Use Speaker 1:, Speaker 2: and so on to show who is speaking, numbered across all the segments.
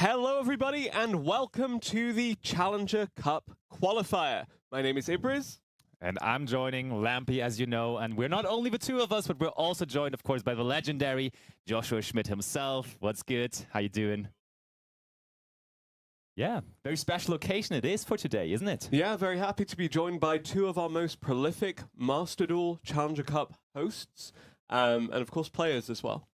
Speaker 1: Hello everybody and welcome to the Challenger Cup Qualifier. My name is Ibriz.
Speaker 2: And I'm joining Lampy, as you know, and we're not only the two of us, but we're also joined, of course, by the legendary Joshua Schmidt himself. What's good? How you doing? Yeah, very special occasion it is for today, isn't it?
Speaker 1: Yeah, very happy to be joined by two of our most prolific Master Duel Challenger Cup hosts, and of course players as well.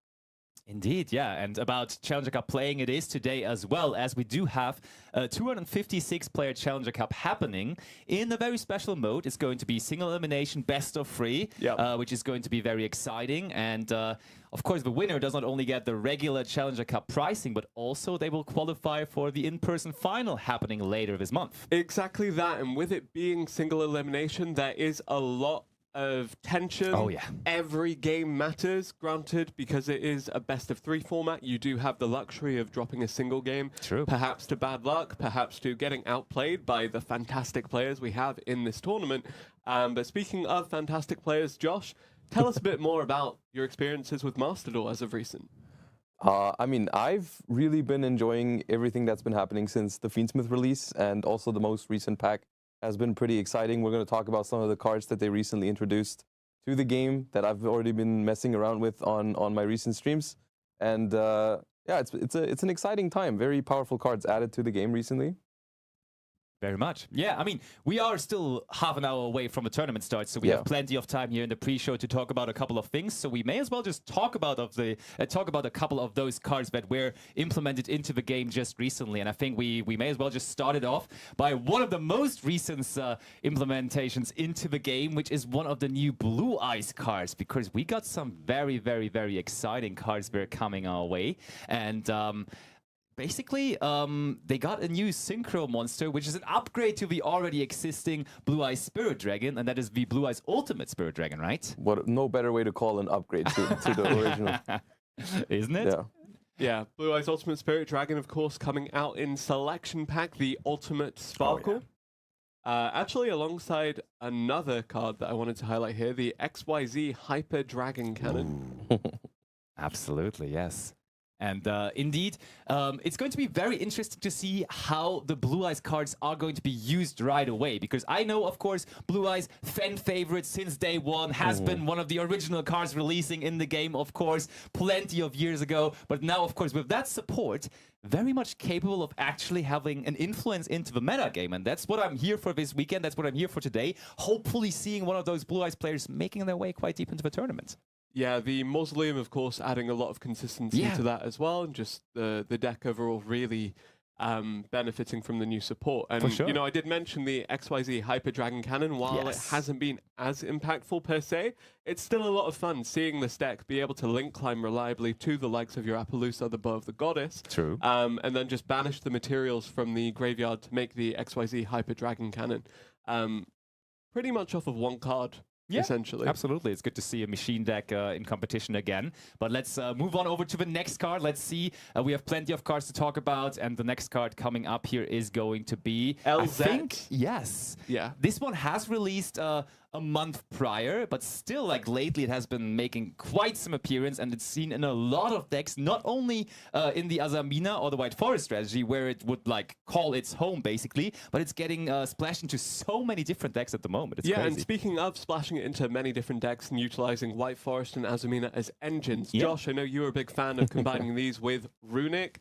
Speaker 2: Indeed, yeah, and about Challenger Cup playing it is today as well, as we do have a 256-player Challenger Cup happening in a very special mode. It's going to be single elimination, best of three, which is going to be very exciting. And of course, the winner does not only get the regular Challenger Cup pricing, but also they will qualify for the in-person final happening later this month.
Speaker 1: Exactly that, and with it being single elimination, there is a lot of tension.
Speaker 2: Oh yeah.
Speaker 1: Every game matters, granted, because it is a best of three format. You do have the luxury of dropping a single game.
Speaker 2: True.
Speaker 1: Perhaps to bad luck, perhaps to getting outplayed by the fantastic players we have in this tournament. But speaking of fantastic players, Josh, tell us a bit more about your experiences with Master Duel as of recent.
Speaker 3: I mean, I've really been enjoying everything that's been happening since the Fiend Smith release, and also the most recent pack has been pretty exciting. We're going to talk about some of the cards that they recently introduced to the game that I've already been messing around with on my recent streams. And yeah, it's an exciting time. Very powerful cards added to the game recently.
Speaker 2: Very much. Yeah, I mean, we are still half an hour away from the tournament start, so we have plenty of time here in the pre-show to talk about a couple of things. So we may as well just talk about a couple of those cards that were implemented into the game just recently. And I think we may as well just start it off by one of the most recent implementations into the game, which is one of the new Blue Eyes cards, because we got some very, very, very exciting cards that are coming our way. And basically, they got a new Synchro monster, which is an upgrade to the already existing Blue Eyes Spirit Dragon, and that is the Blue Eyes Ultimate Spirit Dragon, right?
Speaker 3: What no better way to call an upgrade to the original.
Speaker 2: Isn't it?
Speaker 3: Yeah.
Speaker 1: Yeah, Blue Eyes Ultimate Spirit Dragon, of course, coming out in Selection Pack, the Ultimate Sparkle.
Speaker 2: Oh, yeah.
Speaker 1: Actually, alongside another card that I wanted to highlight here, the XYZ Hyper Dragon Cannon.
Speaker 2: Absolutely, yes. And indeed, it's going to be very interesting to see how the Blue Eyes cards are going to be used right away. Because I know, of course, Blue Eyes, fan favorite since day one, has been one of the original cards releasing in the game, of course, plenty of years ago. But now, of course, with that support, very much capable of actually having an influence into the meta game. And that's what I'm here for this weekend. That's what I'm here for today. Hopefully seeing one of those Blue Eyes players making their way quite deep into the tournament.
Speaker 1: Yeah, the Mausoleum, of course, adding a lot of consistency to that as well, and just the deck overall really benefiting from the new support. And, you know, I did mention the XYZ Hyper Dragon Cannon. While it hasn't been as impactful per se, it's still a lot of fun seeing this deck be able to link climb reliably to the likes of your Appaloosa, the Bow of the Goddess.
Speaker 2: True.
Speaker 1: And then just banish the materials from the graveyard to make the XYZ Hyper Dragon Cannon. Pretty much off of one card.
Speaker 2: Yeah,
Speaker 1: essentially.
Speaker 2: Absolutely. It's good to see a machine deck in competition again. But let's move on over to the next card. Let's see. We have plenty of cards to talk about. And the next card coming up here is going to be
Speaker 1: LZ.
Speaker 2: I think, yes.
Speaker 1: Yeah.
Speaker 2: This one has released a month prior, but still, like, lately it has been making quite some appearance, and it's seen in a lot of decks, not only in the Aamina or the White Forest strategy, where it would, like, call its home, basically, but it's getting splashed into so many different decks at the moment. It's crazy.
Speaker 1: And speaking of splashing it into many different decks and utilizing White Forest and Aamina as engines, Josh, I know you're a big fan of combining these with Runic,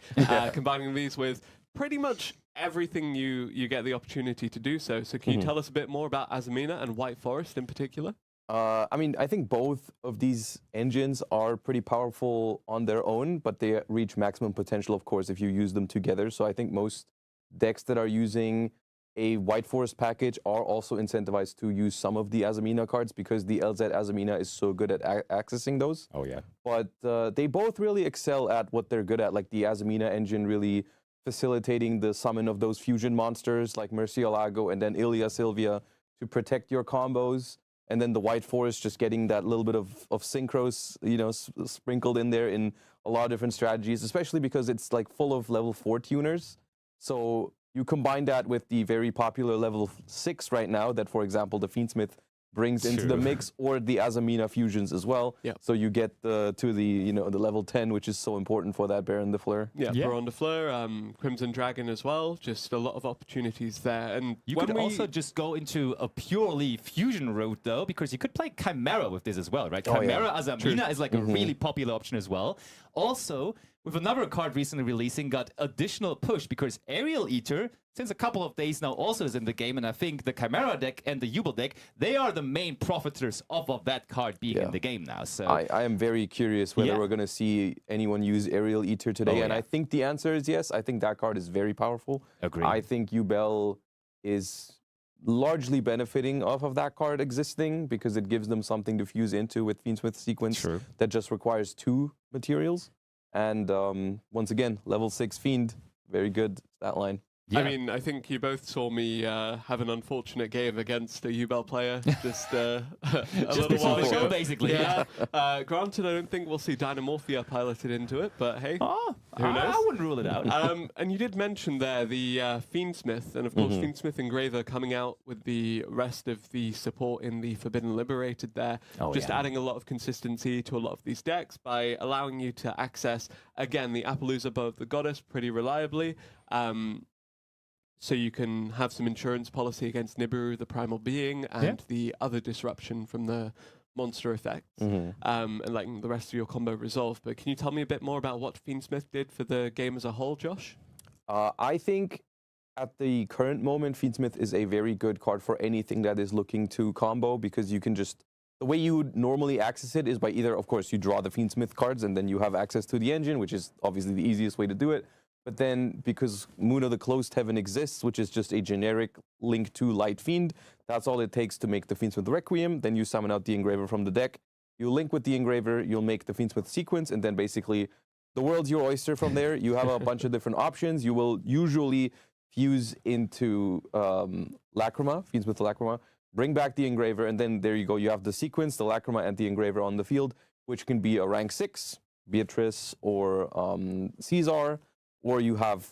Speaker 1: combining these with pretty much everything you get the opportunity to do so. So can you tell us a bit more about Aamina and White Forest in particular?
Speaker 3: I mean, I think both of these engines are pretty powerful on their own, but they reach maximum potential, of course, if you use them together. So I think most decks that are using a White Forest package are also incentivized to use some of the Aamina cards, because the LZ Aamina is so good at accessing those.
Speaker 2: Oh, yeah.
Speaker 3: But they both really excel at what they're good at, like the Aamina engine really facilitating the summon of those fusion monsters like Murcielago and then Ilya Sylvia to protect your combos. And then the White Forest just getting that little bit of synchros, you know, sprinkled in there in a lot of different strategies, especially because it's like full of level 4 tuners. So you combine that with the very popular level 6 right now that, for example, the Fiend Smith brings into the mix, or the Aamina fusions as well.
Speaker 1: Yep.
Speaker 3: So you get the level 10, which is so important for that Baron de Fleur.
Speaker 1: Yeah, Baron de Fleur, Crimson Dragon as well. Just a lot of opportunities there. And
Speaker 2: you could also just go into a purely fusion route though, because you could play Chimera with this as well, right? Chimera as Aamina is like a really popular option as well. Also, with another card recently releasing, got additional push because Aerial Eater, since a couple of days now, also is in the game, and I think the Chimera deck and the Yubel deck, they are the main profiters of that card being in the game now. So
Speaker 3: I am very curious whether we're going to see anyone use Aerial Eater today, and I think the answer is yes. I think that card is very powerful.
Speaker 2: Agreed.
Speaker 3: I think Yubel is largely benefiting off of that card existing because it gives them something to fuse into with Fiend Smith sequence that just requires 2 materials. And once again, level 6 Fiend, very good stat line.
Speaker 1: Yeah. I mean, I think you both saw me have an unfortunate game against a Yubel player just a little while ago.
Speaker 2: Show, basically.
Speaker 1: Yeah. Granted, I don't think we'll see Dynamorphia piloted into it, but hey, who knows?
Speaker 2: I wouldn't rule it out.
Speaker 1: And you did mention there the Fiend Smith, and of course Fiend Smith Engraver coming out with the rest of the support in the Forbidden Liberated there, just adding a lot of consistency to a lot of these decks by allowing you to access, again, the Appaloosa above the Goddess pretty reliably. So you can have some insurance policy against Nibiru, the Primal Being, and the other disruption from the monster effects, and letting the rest of your combo resolve. But can you tell me a bit more about what Fiend Smith did for the game as a whole, Josh?
Speaker 3: I think at the current moment, Fiend Smith is a very good card for anything that is looking to combo, because you can just... The way you would normally access it is by either, of course, you draw the Fiend Smith cards, and then you have access to the engine, which is obviously the easiest way to do it. But then, because Moon of the Closed Heaven exists, which is just a generic link to Light Fiend, that's all it takes to make the Fiend Smith Requiem. Then you summon out the Engraver from the deck. You link with the Engraver, you'll make the Fiend Smith sequence, and then basically the world's your oyster from there. You have a bunch of different options. You will usually fuse into Lacrima, Fiend Smith Lacrima, bring back the Engraver, and then there you go. You have the sequence, the Lacrima, and the Engraver on the field, which can be a rank 6, Beatrice or Caesar. Or you have,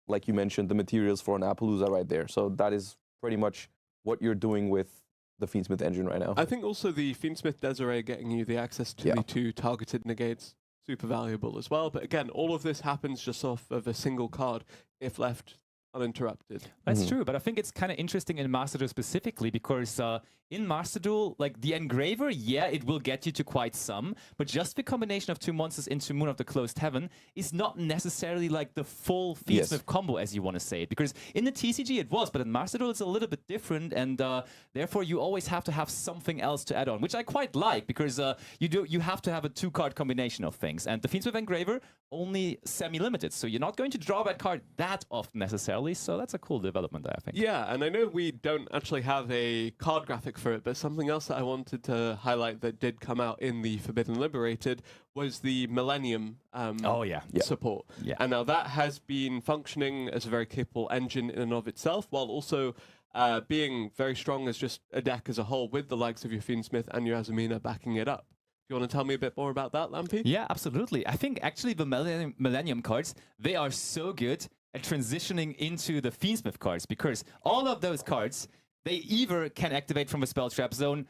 Speaker 3: like you mentioned, the materials for an Appaloosa right there. So that is pretty much what you're doing with the Fiend Smith engine right now.
Speaker 1: I think also the Fiend Smith Desiree getting you the access to the 2 targeted negates, super valuable as well. But again, all of this happens just off of a single card if left uninterrupted.
Speaker 2: That's true, but I think it's kind of interesting in Master Duel specifically because in Master Duel, like the Engraver, it will get you to quite some, but just the combination of 2 monsters into Moon of the Closed Heaven is not necessarily like the full Fiend Smith combo, as you want to say it. Because in the TCG it was, but in Master Duel it's a little bit different, and therefore you always have to have something else to add on, which I quite like, because you have to have a 2-card combination of things, and the Fiend Smith Engraver only semi-limited, so you're not going to draw that card that often necessarily. So that's a cool development, I think.
Speaker 1: Yeah, and I know we don't actually have a card graphic for it, but something else that I wanted to highlight that did come out in the Forbidden Liberated was the Millennium support. Yeah. And now that has been functioning as a very capable engine in and of itself, while also being very strong as just a deck as a whole, with the likes of your Fiend Smith and your Aamina backing it up. Do you want to tell me a bit more about that, Lampy?
Speaker 2: Yeah, absolutely. I think actually the Millennium cards, they are so good at transitioning into the Fiend Smith cards, because all of those cards, they either can activate from a spell trap zone,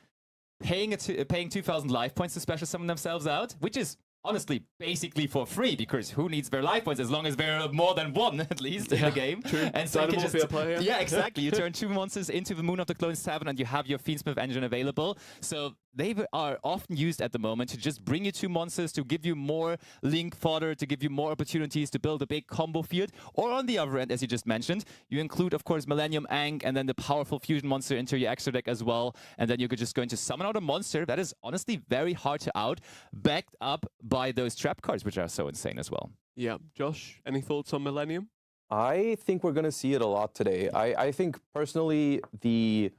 Speaker 2: paying 2,000 life points to special summon themselves out, which is honestly basically for free, because who needs their life points as long as there are more than 1 at least in the game.
Speaker 1: True.
Speaker 2: And so you can just, exactly. You turn 2 monsters into the Moon of the Closed Heaven and you have your Fiend Smith engine available. So they are often used at the moment to just bring you 2 monsters, to give you more link fodder, to give you more opportunities to build a big combo field. Or on the other end, as you just mentioned, you include, of course, Millennium Ang and then the powerful fusion monster into your extra deck as well. And then you're just going to summon out a monster that is honestly very hard to out, backed up by those trap cards, which are so insane as well.
Speaker 1: Yeah. Josh, any thoughts on Millennium?
Speaker 3: I think we're going to see it a lot today. I think personally the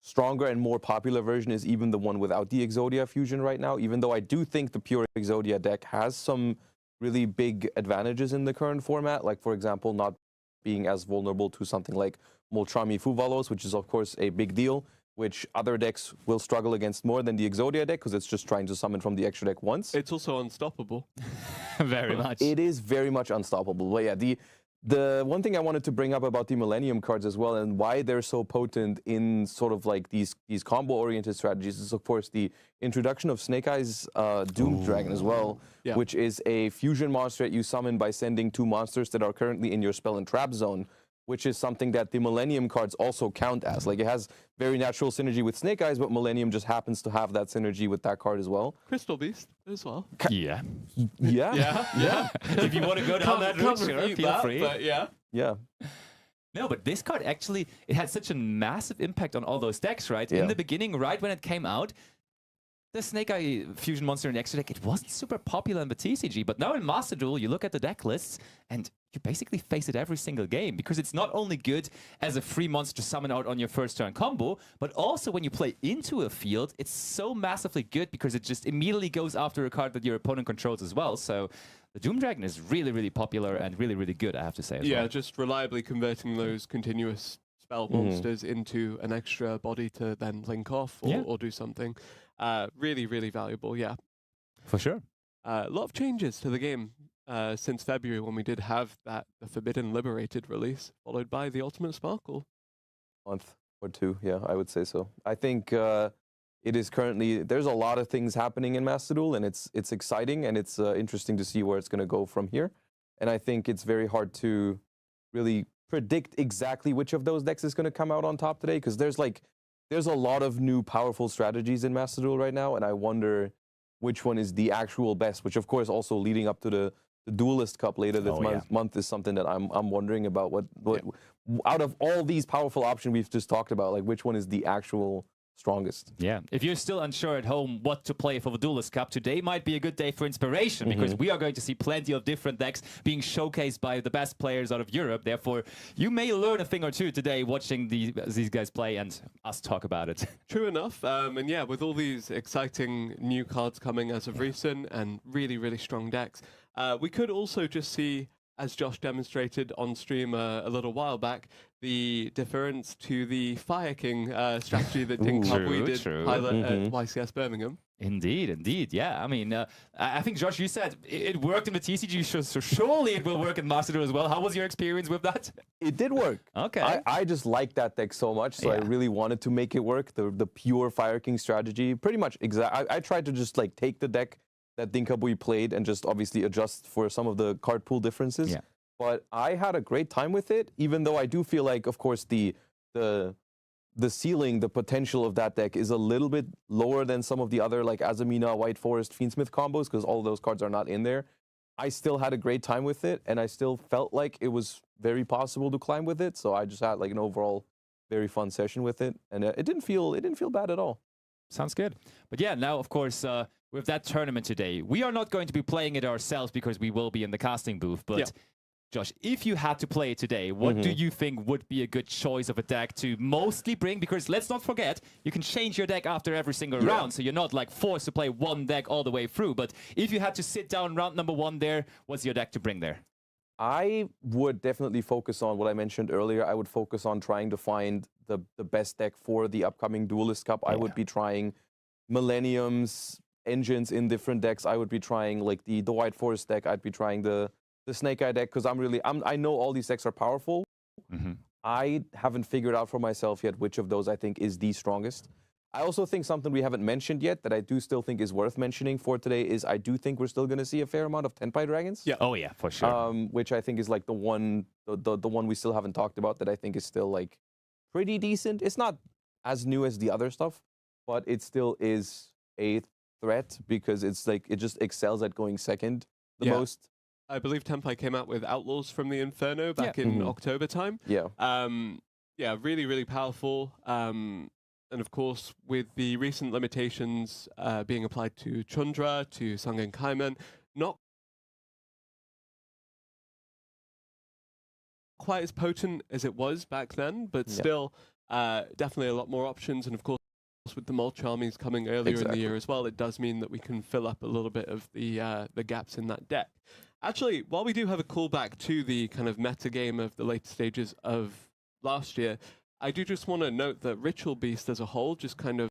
Speaker 3: stronger and more popular version is even the one without the Exodia fusion right now, even though I do think the pure Exodia deck has some really big advantages in the current format, like, for example, not being as vulnerable to something like Moltrami Fuvalos, which is, of course, a big deal, which other decks will struggle against more than the Exodia deck, because it's just trying to summon from the extra deck once.
Speaker 1: It's also unstoppable.
Speaker 2: Very much.
Speaker 3: It is very much unstoppable. But yeah, The one thing I wanted to bring up about the Millennium cards as well, and why they're so potent in sort of like these combo-oriented strategies, is of course the introduction of Snake-Eyes Doom Dragon as well, which is a fusion monster that you summon by sending 2 monsters that are currently in your spell and trap zone, which is something that the Millennium cards also count as. Like, it has very natural synergy with Snake-Eyes, but Millennium just happens to have that synergy with that card as well.
Speaker 1: Crystal Beast as well.
Speaker 2: Yeah. If you want to go down that route, sure, feel free.
Speaker 1: But
Speaker 3: Yeah.
Speaker 2: No, but this card actually, it had such a massive impact on all those decks, right? In the beginning, right when it came out, the Snake-Eye Fusion monster in the extra deck, it wasn't super popular in the TCG, but now in Master Duel, you look at the deck lists, and you basically face it every single game, because it's not only good as a free monster to summon out on your first turn combo, but also when you play into a field, it's so massively good because it just immediately goes after a card that your opponent controls as well. So the Doom Dragon is really, really popular and really, really good, I have to say as well.
Speaker 1: Yeah, just reliably converting those continuous spell monsters into an extra body to then link off or do something. Really, really valuable,
Speaker 2: For sure.
Speaker 1: A lot of changes to the game since February, when we did have the Forbidden Liberated release, followed by the Ultimate Sparkle.
Speaker 3: Month or 2, I would say so. I think it is currently, there's a lot of things happening in Master Duel, and it's exciting, and it's interesting to see where it's going to go from here. And I think it's very hard to really predict exactly which of those decks is going to come out on top today, because there's a lot of new powerful strategies in Master Duel right now, and I wonder which one is the actual best, which of course also leading up to the Duelist Cup later this month is something that I'm wondering about. What out of all these powerful options we've just talked about, like, which one is the actual strongest?
Speaker 2: Yeah, if you're still unsure at home what to play for the Duelist Cup, today might be a good day for inspiration, because we are going to see plenty of different decks being showcased by the best players out of Europe. Therefore, you may learn a thing or two today watching these guys play and us talk about it.
Speaker 1: True enough. And yeah, with all these exciting new cards coming as of recent and really, really strong decks, we could also just see, as Josh demonstrated on stream a little while back, the difference to the Fire King strategy that Tenpai did pilot at YCS Birmingham.
Speaker 2: Indeed, yeah. I mean, I think, Josh, you said it worked in the TCG, so surely it will work in Master Duel as well. How was your experience with that?
Speaker 3: It did work.
Speaker 2: Okay.
Speaker 3: I just liked that deck so much, so I really wanted to make it work. The pure Fire King strategy, pretty much I tried to just like take the deck that Dinkabui played and just obviously adjust for some of the card pool differences.
Speaker 2: Yeah.
Speaker 3: But I had a great time with it, even though I do feel like, of course, the ceiling, the potential of that deck is a little bit lower than some of the other, like Aamina, White Forest, Fiend Smith combos, because all of those cards are not in there. I still had a great time with it, and I still felt like it was very possible to climb with it. So I just had like an overall very fun session with it, and it didn't feel bad at all.
Speaker 2: Sounds good. But yeah, now of course, with that tournament today, we are not going to be playing it ourselves because we will be in the casting booth, but Josh, if you had to play it today, what do you think would be a good choice of a deck to mostly bring? Because let's not forget, you can change your deck after every single round, so you're not like forced to play one deck all the way through. But if you had to sit down round number 1 there, what's your deck to bring there?
Speaker 3: I would definitely focus on what I mentioned earlier. I would focus on trying to find the best deck for the upcoming Duelist Cup. I would be trying Millennium's engines in different decks. I would be trying like the White Forest deck. I'd be trying the Snake-Eye deck, because I know all these decks are powerful. I haven't figured out for myself yet which of those I think is the strongest. I also think something we haven't mentioned yet that I do still think is worth mentioning for today is I do think we're still going to see a fair amount of Tenpai Dragons.
Speaker 2: Yeah. Oh yeah, for sure.
Speaker 3: Which I think is like the one we still haven't talked about that I think is still like pretty decent. It's not as new as the other stuff, but it still is a threat because it's like it just excels at going second the most.
Speaker 1: I believe Tenpai came out with Outlaws from the Inferno back in October time.
Speaker 3: Yeah.
Speaker 1: Yeah, really, really powerful. And of course, with the recent limitations being applied to Chundra, to Sangen Kaiman, not quite as potent as it was back then, but still definitely a lot more options. And of course, with the Mulch armies coming earlier in the year as well, it does mean that we can fill up a little bit of the gaps in that deck. Actually, while we do have a callback to the kind of meta game of the later stages of last year, I do just want to note that Ritual Beast as a whole just kind of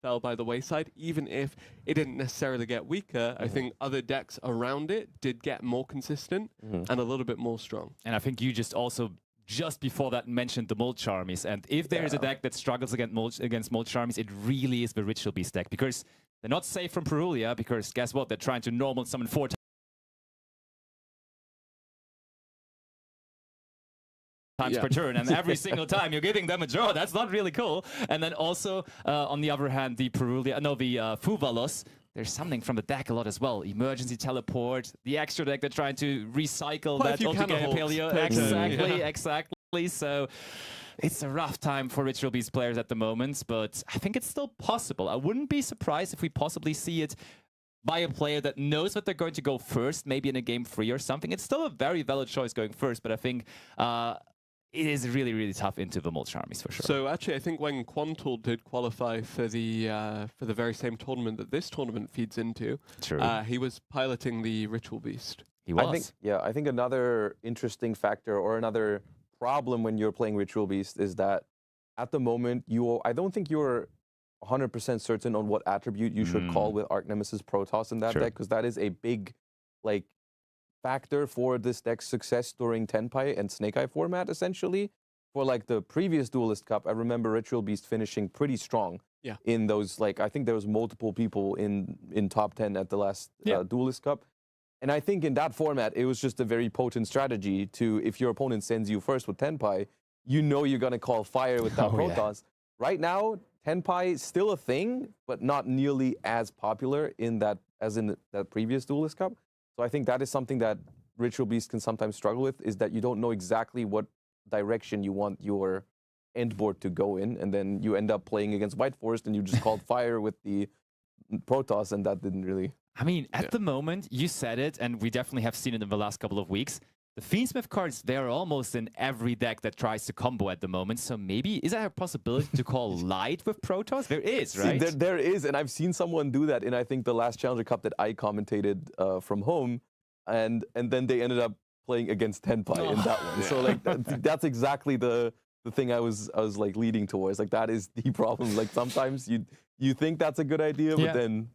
Speaker 1: fell by the wayside. Even if it didn't necessarily get weaker, I think other decks around it did get more consistent and a little bit more strong.
Speaker 2: And I think you just before that mentioned the Mold Charmies. And if there is a deck that struggles against Mold Charmies, it really is the Ritual Beast deck, because they're not safe from Perulia, because guess what? They're trying to normal summon 4 times per turn, and every single time you're giving them a draw. That's not really cool. And then also, on the other hand, the Fuvalos, there's something from the deck a lot as well. Emergency Teleport, the extra deck they're trying to recycle that Ultimate Paleo. Exactly. So it's a rough time for Ritual Beast players at the moment, but I think it's still possible. I wouldn't be surprised if we possibly see it by a player that knows that they're going to go first, maybe in a game 3 or something. It's still a very valid choice going first, but I think it is really, really tough into the Mold Charmies for sure.
Speaker 1: So actually, I think when Quantul did qualify for the very same tournament that this tournament feeds into, he was piloting the Ritual Beast.
Speaker 2: He was.
Speaker 3: I think another interesting factor or another problem when you're playing Ritual Beast is that at the moment, I don't think you're 100% certain on what attribute you should call with Arch Nemesis Protoss in that deck, because that is a big, like, factor for this deck's success during Tenpai and Snake-Eye format, essentially. For like the previous Duelist Cup, I remember Ritual Beast finishing pretty strong in those, like, I think there was multiple people in top 10 at the last Duelist Cup. And I think in that format, it was just a very potent strategy to, if your opponent sends you first with Tenpai, you know you're going to call fire with that Protoss. Right now, Tenpai is still a thing, but not nearly as popular as in that previous Duelist Cup. So I think that is something that Ritual Beast can sometimes struggle with, is that you don't know exactly what direction you want your end board to go in, and then you end up playing against White Forest and you just called fire with the Protoss, and that didn't really...
Speaker 2: I mean, at the moment, you said it, and we definitely have seen it in the last couple of weeks. The Fiend Smith cards, they're almost in every deck that tries to combo at the moment. So maybe, is there a possibility to call light with Protoss? There is, right?
Speaker 3: See, there is, and I've seen someone do that in, I think, the last Challenger Cup that I commentated from home, and then they ended up playing against Tenpai in that one. So like that's exactly the thing I was like leading towards. Like that is the problem. Like sometimes you think that's a good idea, but then...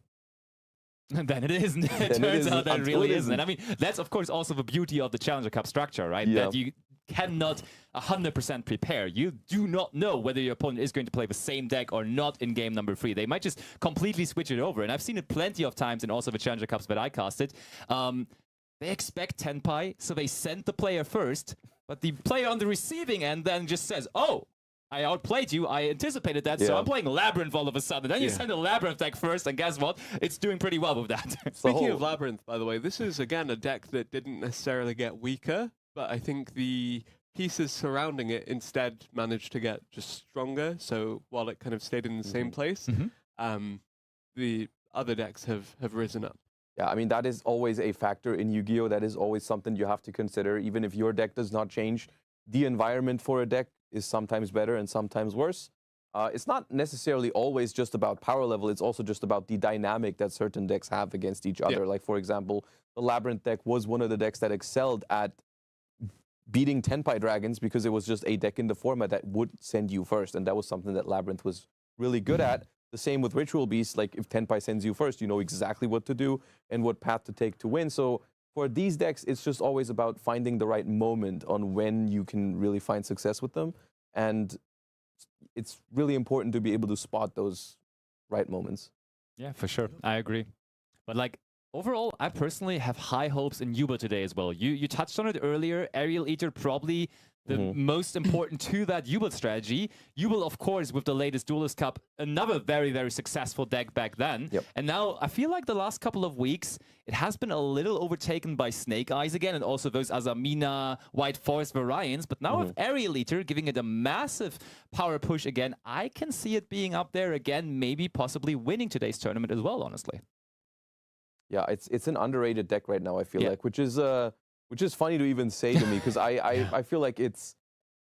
Speaker 2: And then it isn't. It turns out that it really isn't. And I mean, that's of course also the beauty of the Challenger Cup structure, right? That you cannot 100% prepare. You do not know whether your opponent is going to play the same deck or not in game number 3. They might just completely switch it over. And I've seen it plenty of times in also the Challenger Cups that I casted. They expect Tenpai, so they send the player first, but the player on the receiving end then just says, oh, I outplayed you, I anticipated that, so I'm playing Labyrinth all of a sudden. Then you send a Labyrinth deck first, and guess what? It's doing pretty well with that.
Speaker 1: Speaking of Labyrinth, by the way, this is, again, a deck that didn't necessarily get weaker, but I think the pieces surrounding it instead managed to get just stronger. So while it kind of stayed in the same place, the other decks have risen up.
Speaker 3: Yeah, I mean, that is always a factor in Yu-Gi-Oh! That is always something you have to consider. Even if your deck does not change, the environment for a deck is sometimes better and sometimes worse. It's not necessarily always just about power level. It's also just about the dynamic that certain decks have against each other. Like, for example, the Labyrinth deck was one of the decks that excelled at beating Tenpai Dragons because it was just a deck in the format that would send you first. And that was something that Labyrinth was really good at. The same with Ritual Beast. Like, if Tenpai sends you first, you know exactly what to do and what path to take to win. So for these decks, it's just always about finding the right moment on when you can really find success with them. And it's really important to be able to spot those right moments.
Speaker 2: Yeah, for sure. I agree. But like, overall, I personally have high hopes in Yubel today as well. You touched on it earlier. Aerial Eater probably the most important to that Yubel strategy. Yubel, of course, with the latest Duelist Cup, another very, very successful deck back then. And now I feel like the last couple of weeks, it has been a little overtaken by Snake-Eyes again, and also those Aamina, White Forest variants. But now with Aerial Eater giving it a massive power push again, I can see it being up there again, maybe possibly winning today's tournament as well, honestly.
Speaker 3: Yeah, it's an underrated deck right now, I feel like, which is funny to even say to me, because I feel like it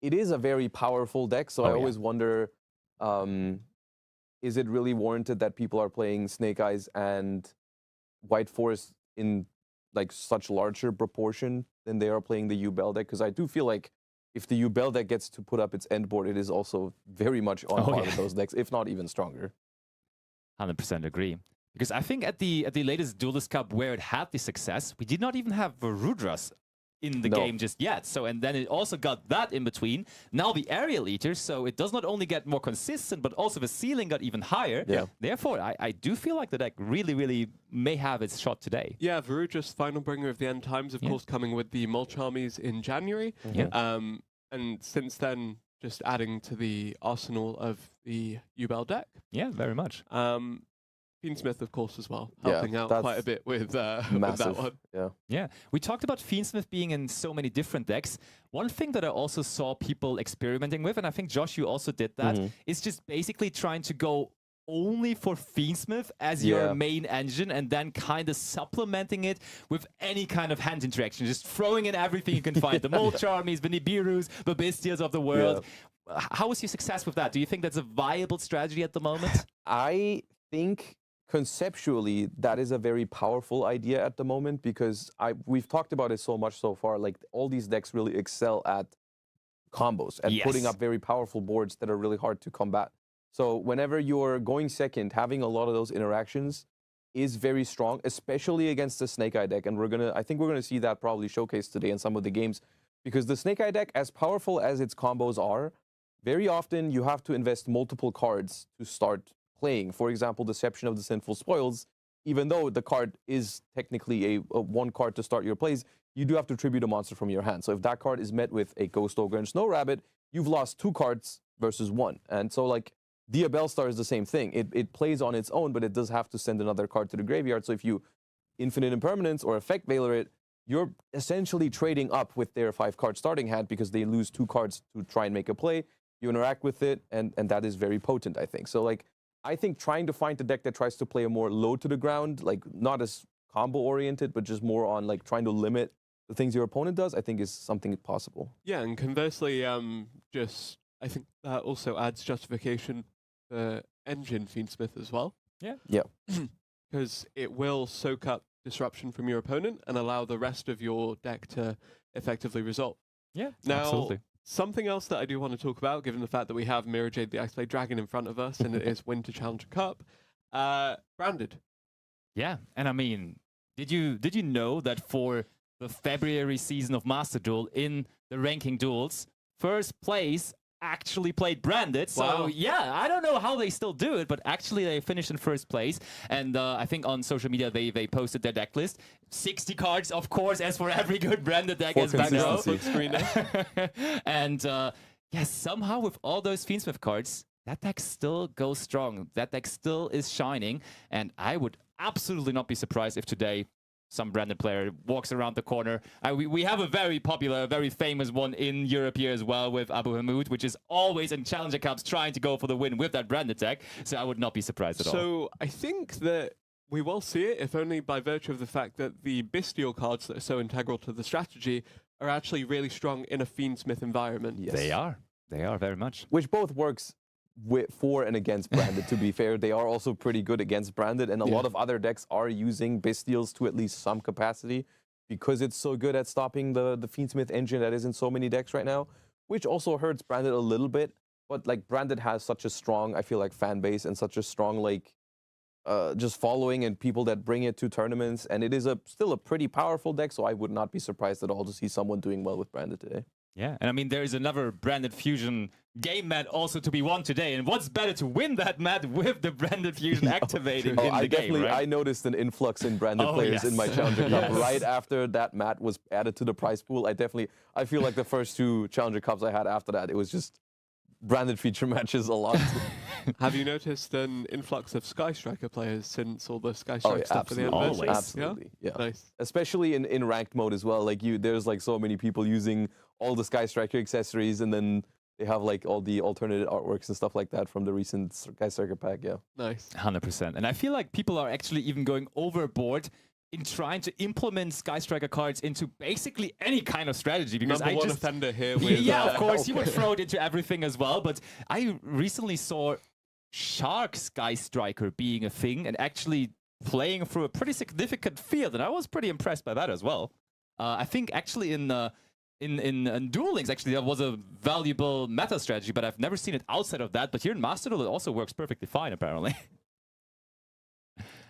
Speaker 3: is a very powerful deck. So I always wonder, is it really warranted that people are playing Snake-Eyes and White Forest in like such larger proportion than they are playing the Yubel deck? Because I do feel like if the Yubel deck gets to put up its end board, it is also very much on par with those decks, if not even stronger.
Speaker 2: 100% agree. Because I think at the latest Duelist Cup where it had the success, we did not even have Varudras in the game just yet. So, and then it also got that in between. Now the Aerial Eater, so it does not only get more consistent, but also the ceiling got even higher.
Speaker 3: Yeah.
Speaker 2: Therefore, I do feel like the deck really, really may have its shot today.
Speaker 1: Yeah, Varudra's Final Bringer of the End Times, of course, coming with the Mulch Armies in January. And since then, just adding to the arsenal of the Yubel deck.
Speaker 3: Yeah,
Speaker 2: very much.
Speaker 1: Fiend Smith, of course, as well, helping out quite a bit with that one.
Speaker 2: Yeah, we talked about Fiend Smith being in so many different decks. One thing that I also saw people experimenting with, and I think, Josh, you also did that, is just basically trying to go only for Fiend Smith as your main engine and then kind of supplementing it with any kind of hand interaction, just throwing in everything you can find. The Mulch Armies, the Nibiru's, the Bestias of the world. How was your success with that? Do you think that's a viable strategy at the moment?
Speaker 3: I think conceptually, that is a very powerful idea at the moment because we've talked about it so much so far. Like, all these decks really excel at combos and putting up very powerful boards that are really hard to combat. So whenever you're going second, having a lot of those interactions is very strong, especially against the Snake-Eye deck. And I think we're gonna see that probably showcased today in some of the games, because the Snake-Eye deck, as powerful as its combos are, very often you have to invest multiple cards to start playing. For example, Deception of the Sinful Spoils, even though the card is technically a one card to start your plays, you do have to tribute a monster from your hand. So if that card is met with a Ghost Ogre and Snow Rabbit, you've lost 2 cards versus 1. And so, like, Dia Bellstar is the same thing. It plays on its own, but it does have to send another card to the graveyard. So if you Infinite Impermanence or Effect Veiler it, you're essentially trading up with their 5-card starting hand because they lose 2 cards to try and make a play. You interact with it, and that is very potent, I think. So, like, I think trying to find a deck that tries to play a more low to the ground, like not as combo oriented, but just more on like trying to limit the things your opponent does, I think is something possible.
Speaker 1: Yeah, and conversely, I think that also adds justification for Engine Fiend Smith as well.
Speaker 3: Yeah.
Speaker 1: Because it will soak up disruption from your opponent and allow the rest of your deck to effectively resolve.
Speaker 2: Yeah,
Speaker 1: now,
Speaker 2: absolutely.
Speaker 1: Something else that I do want to talk about, given the fact that we have Mirror Jade the Iceblade Dragon in front of us, and it is Winter Challenger Cup, branded.
Speaker 2: Yeah, and I mean, did you know that for the February season of Master Duel in the ranking duels, first place actually played branded? So yeah, I don't know how they still do it, but actually they finished in first place. And I think on social media they posted their deck list. 60 cards, of course, as for every good branded deck as back row. And yeah, somehow with all those Fiend Smith cards, that deck still goes strong. That deck still is shining. And I would absolutely not be surprised if today some branded player walks around the corner. We have a very popular, very famous one in Europe here as well with Abu Hamoud, which is always in Challenger Cups trying to go for the win with that branded deck. So I would not be surprised at all.
Speaker 1: So I think that we will see it, if only by virtue of the fact that the Bestial cards that are so integral to the strategy are actually really strong in a Fiend Smith environment.
Speaker 2: Yes. They are. They are very much.
Speaker 3: Which both works for and against branded, to be fair. They are also pretty good against branded, and a lot of other decks are using Bestials to at least some capacity because it's so good at stopping the Fiend Smith engine that is in so many decks right now, which also hurts branded a little bit. But like, branded has such a strong, I feel like, fan base and such a strong like just following and people that bring it to tournaments, and it is still a pretty powerful deck, so I would not be surprised at all to see someone doing well with branded today.
Speaker 2: Yeah, and I mean, there is another branded fusion game mat also to be won today, and what's better to win that mat with the branded fusion activating in the game, right?
Speaker 3: I noticed an influx in branded players in my Challenger Cup. Right after that mat was added to the prize pool, I feel like the first 2 Challenger Cups I had after that, it was just branded feature matches a lot.
Speaker 1: Have you noticed an influx of Sky Striker players since all the Sky Striker stuff for the anniversary?
Speaker 3: Absolutely, yeah.
Speaker 1: Nice.
Speaker 3: Especially in ranked mode as well. Like, there's like so many people using all the Sky Striker accessories, and then they have like all the alternate artworks and stuff like that from the recent Sky Striker pack. Yeah,
Speaker 2: nice. 100%. And I feel like people are actually even going overboard in trying to implement Sky Striker cards into basically any kind of strategy. Because
Speaker 1: Number one offender here with
Speaker 2: of course, you would throw it into everything as well. But I recently saw Shark Sky Striker being a thing and actually playing through a pretty significant field, and I was pretty impressed by that as well. I think actually in Duel Links, actually, that was a valuable meta strategy, but I've never seen it outside of that. But here in Master Duel, it also works perfectly fine, apparently.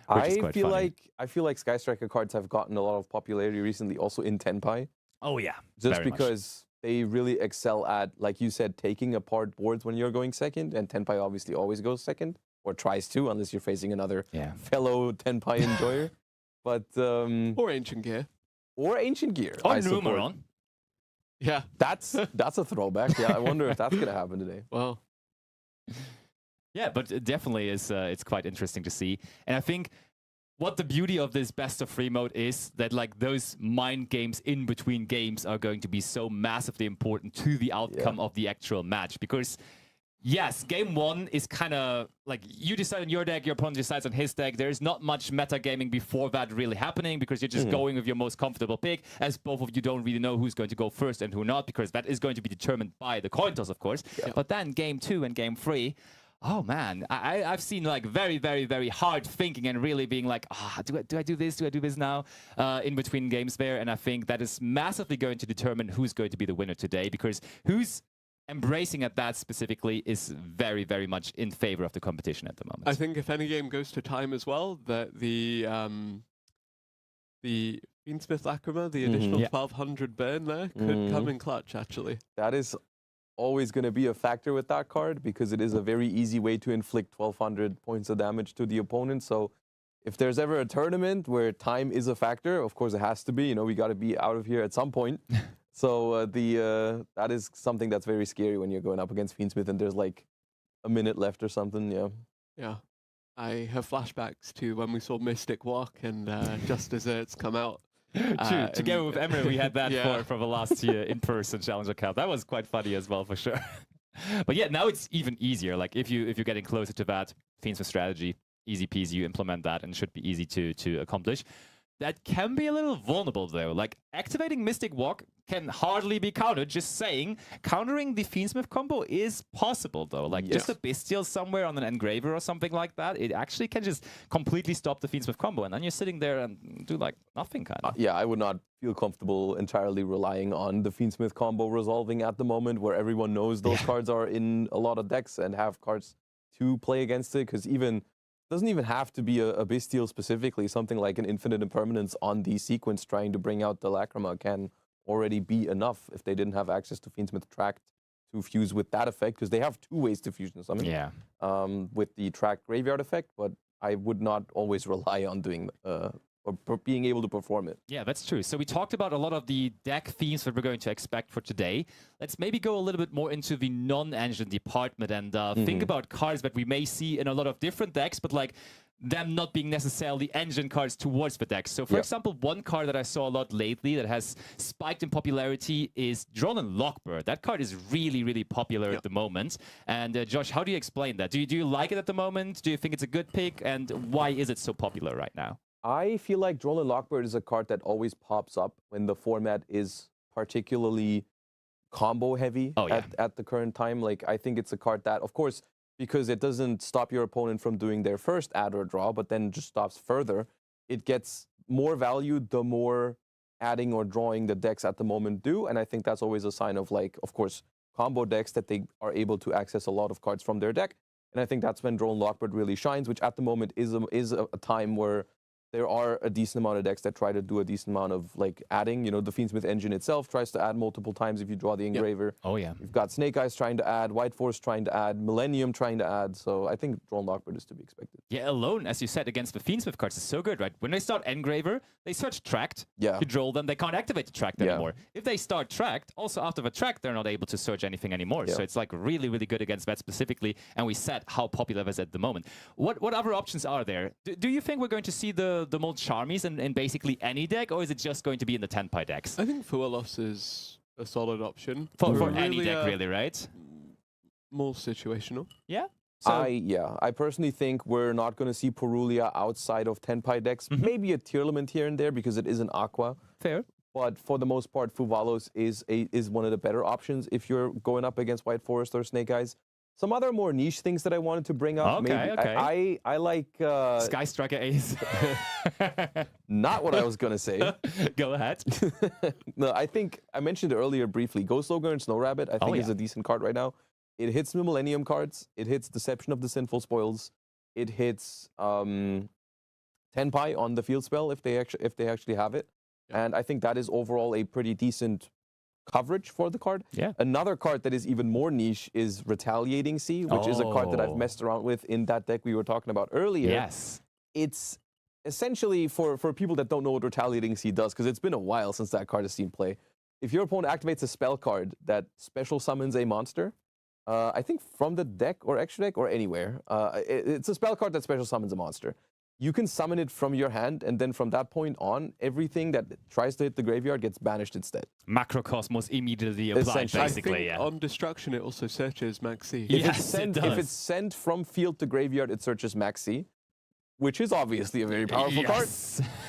Speaker 2: I
Speaker 3: feel like Sky Striker cards have gotten a lot of popularity recently, also in Tenpai.
Speaker 2: Oh yeah,
Speaker 3: just because they really excel at, like you said, taking apart boards when you're going second, and Tenpai obviously always goes second, or tries to, unless you're facing another fellow Tenpai enjoyer. But
Speaker 1: or Ancient Gear.
Speaker 3: Or Ancient Gear.
Speaker 2: Or Numeron.
Speaker 1: Yeah.
Speaker 3: That's a throwback. Yeah, I wonder if that's gonna happen today.
Speaker 1: Well.
Speaker 2: Yeah, but it definitely is. It's quite interesting to see, and I think what the beauty of this best of 3 mode is that like those mind games in between games are going to be so massively important to the outcome of the actual match, because yes, game 1 is kind of like you decide on your deck, your opponent decides on his deck. There's not much metagaming before that really happening, because you're just going with your most comfortable pick, as both of you don't really know who's going to go first and who not, because that is going to be determined by the coin toss, of course. But then game 2 and game 3, oh man, I've seen like very, very, very hard thinking and really being like, do I do this? Do I do this now? In between games there. And I think that is massively going to determine who's going to be the winner today, because who's embracing at that specifically is very, very much in favor of the competition at the moment.
Speaker 1: I think if any game goes to time as well, that the Fiend Smith Lacrima, the additional 1200 burn there, could come in clutch, actually.
Speaker 3: That is always going to be a factor with that card, because it is a very easy way to inflict 1200 points of damage to the opponent. So if there's ever a tournament where time is a factor, of course it has to be, you know, we got to be out of here at some point. So that is something that's very scary when you're going up against Fiend Smith and there's like a minute left or something.
Speaker 1: Yeah, I have flashbacks to when we saw Mystic Walk and Just Desserts come out.
Speaker 2: True. Together with Emre, we had that for the last year in-person Challenger Cup. That was quite funny as well, for sure. But yeah, now it's even easier. Like if you're getting closer to that Fiend Smith strategy, easy peasy, you implement that and it should be easy to accomplish. That can be a little vulnerable though. Like activating Mystic Walk can hardly be countered. Just saying, countering the Fiend Smith combo is possible though. Like just a Bestial somewhere on an Engraver or something like that, it actually can just completely stop the Fiend Smith combo, and then you're sitting there and do like nothing kind of.
Speaker 3: Yeah, I would not feel comfortable entirely relying on the Fiend Smith combo resolving at the moment, where everyone knows those cards are in a lot of decks and have cards to play against it, because doesn't even have to be a Bestial specifically. Something like an Infinite Impermanence on the sequence trying to bring out the Lacrima can already be enough if they didn't have access to Fiend Smith Tract to fuse with that effect, because they have 2 ways to fusion summon. With the Tract Graveyard effect, but I would not always rely on doing or being able to perform it.
Speaker 2: Yeah, that's true. So we talked about a lot of the deck themes that we're going to expect for today. Let's maybe go a little bit more into the non-engine department and think about cards that we may see in a lot of different decks, but like them not being necessarily engine cards towards the deck. So for example, one card that I saw a lot lately that has spiked in popularity is Dronen Lockbird. That card is really, really popular at the moment. And Josh, how do you explain that? Do you like it at the moment? Do you think it's a good pick? And why is it so popular right now?
Speaker 3: I feel like Dronen Lockbird is a card that always pops up when the format is particularly combo heavy at the current time. Like, I think it's a card that, of course, because it doesn't stop your opponent from doing their first add or draw, but then just stops further, it gets more value the more adding or drawing the decks at the moment do. And I think that's always a sign of, like, of course, combo decks that they are able to access a lot of cards from their deck. And I think that's when Dronen Lockbird really shines, which at the moment is a time where there are a decent amount of decks that try to do a decent amount of like adding. You know, the Fiend Smith engine itself tries to add multiple times if you draw the Engraver.
Speaker 2: Oh yeah.
Speaker 3: You've got Snake-Eyes trying to add, White Force trying to add, Millennium trying to add. So I think Dronen Lockbird is to be expected.
Speaker 2: Yeah, alone, as you said, against the Fiend Smith cards is so good, right? When they start Engraver, they search Tract.
Speaker 3: Yeah.
Speaker 2: You draw them, they can't activate the Tract anymore. If they start Tract, also after the Tract, they're not able to search anything anymore. So it's like really, really good against that specifically. And we said how popular that is at the moment. What other options are there? Do you think we're going to see the Mold Charmies in basically any deck, or is it just going to be in the Tenpai decks?
Speaker 1: I think Fuelos is a solid option.
Speaker 2: For any deck, really, right?
Speaker 1: More situational.
Speaker 2: Yeah?
Speaker 3: So, I personally think we're not going to see Purulia outside of Tenpai decks. Maybe a Tearlament here and there because it is an Aqua.
Speaker 2: Fair.
Speaker 3: But for the most part, Fuvalos is one of the better options if you're going up against White Forest or Snake-Eyes. Some other more niche things that I wanted to bring up.
Speaker 2: Okay.
Speaker 3: I like...
Speaker 2: Sky Striker Ace.
Speaker 3: Not what I was going to say.
Speaker 2: Go ahead.
Speaker 3: No, I think I mentioned earlier briefly. Ghost Ogre and Snow Rabbit, I think, is a decent card right now. It hits the Millennium cards. It hits Deception of the Sinful Spoils. It hits Tenpai on the field spell if they actually have it. Yeah. And I think that is overall a pretty decent coverage for the card.
Speaker 2: Yeah.
Speaker 3: Another card that is even more niche is Retaliating C, which is a card that I've messed around with in that deck we were talking about earlier.
Speaker 2: Yes.
Speaker 3: It's essentially for people that don't know what Retaliating C does, because it's been a while since that card has seen play. If your opponent activates a spell card that special summons a monster, I think from the deck or extra deck or anywhere, it's a spell card that special summons a monster. You can summon it from your hand, and then from that point on, everything that tries to hit the graveyard gets banished instead.
Speaker 2: Macrocosmos immediately applied, basically.
Speaker 1: I think on destruction, it also searches Max C.
Speaker 2: Yes,
Speaker 3: if it's sent from field to graveyard, it searches Max C, which is obviously a very powerful card.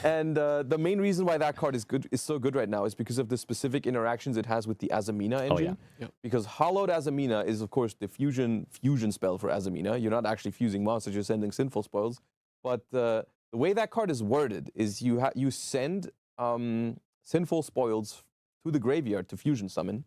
Speaker 3: And the main reason why that card is so good right now is because of the specific interactions it has with the Aamina engine. Because Hollowed Aamina is, of course, the fusion spell for Aamina. You're not actually fusing monsters, you're sending Sinful Spoils. But the way that card is worded is you send Sinful Spoils to the graveyard to fusion summon,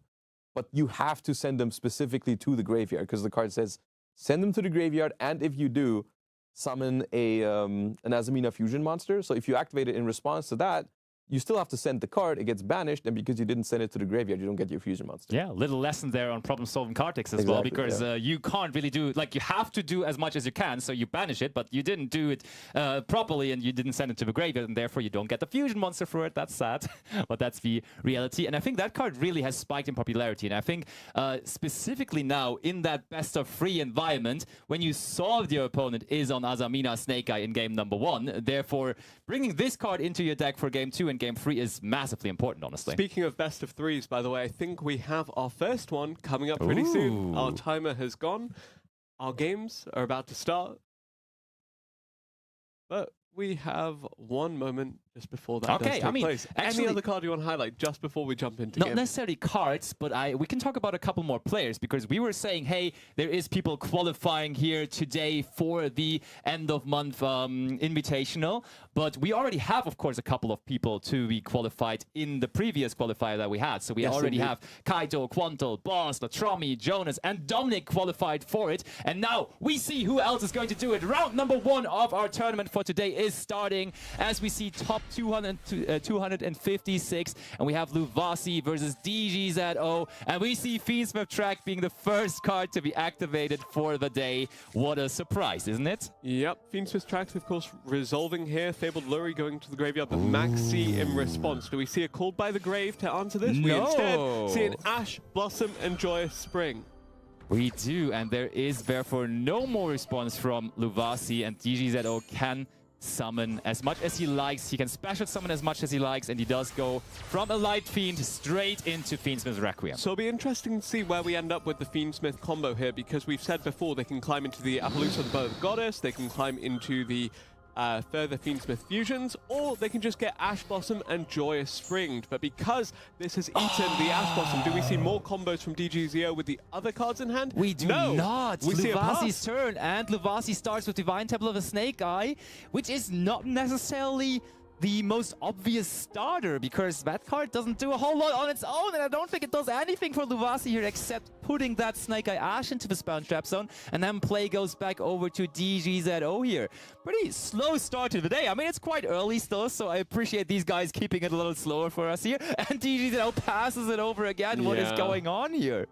Speaker 3: but you have to send them specifically to the graveyard, because the card says send them to the graveyard, and if you do, summon an Aamina fusion monster. So if you activate it in response to that, you still have to send the card, it gets banished, and because you didn't send it to the graveyard, you don't get your fusion monster.
Speaker 2: Yeah, little lesson there on problem-solving card decks as well, because you can't really do, like, you have to do as much as you can, so you banish it, but you didn't do it properly, and you didn't send it to the graveyard, and therefore you don't get the fusion monster for it. That's sad, but that's the reality. And I think that card really has spiked in popularity, and I think specifically now, in that best-of-3 environment, when you saw your opponent is on Aamina Snake-Eye in game number 1, therefore bringing this card into your deck for game 2 and game 3 is massively important, honestly.
Speaker 1: Speaking of best of 3s, by the way, I think we have our first one coming up pretty soon. Our timer has gone. Our games are about to start. But we have one moment just before that does take place.
Speaker 2: Actually,
Speaker 1: any other card you want to highlight just before we jump into
Speaker 2: Not necessarily cards, but we can talk about a couple more players, because we were saying, hey, there is people qualifying here today for the end of month invitational, but we already have, of course, a couple of people to be qualified in the previous qualifier that we had. So we already have Kaito, Quantal, Boss, Latromi, Jonas, and Dominic qualified for it. And now we see who else is going to do it. Round number 1 of our tournament for today is starting, as we see top 256, and we have Luvasi versus DGZO, and we see Fiend Smith track being the first card to be activated for the day. What a surprise, isn't it?
Speaker 1: Yep, Fiend Smith tracks, of course, resolving here. Fabled Lurie going to the graveyard, but Maxi in response. Do we see a Called by the Grave to answer this?
Speaker 2: No.
Speaker 1: We instead see an Ash, Blossom, and Joyous Spring.
Speaker 2: We do, and there is therefore no more response from Luvasi, and DGZO can summon as much as he likes. He can special summon as much as he likes, and he does go from a Light Fiend straight into Fiend Smith Requiem.
Speaker 1: So it'll be interesting to see where we end up with the Fiend Smith combo here, because we've said before they can climb into the Appaloosa of the Bow of the Goddess, they can climb into the further Fiend Smith fusions, or they can just get Ash Blossom and Joyous Spring. But because this has eaten the Ash Blossom, do we see more combos from DGZO with the other cards in hand?
Speaker 2: We do not.
Speaker 1: We see
Speaker 2: Luvasi's turn, and Luvasi starts with Divine Temple of the Snake-Eye, which is not necessarily the most obvious starter, because that card doesn't do a whole lot on its own, and I don't think it does anything for Luvasi here except putting that Snake-Eye Ash into the Spawn Trap Zone, and then play goes back over to DGZO here. Pretty slow start to the day. I mean, it's quite early still, so I appreciate these guys keeping it a little slower for us here, and DGZO passes it over again. What is going on here?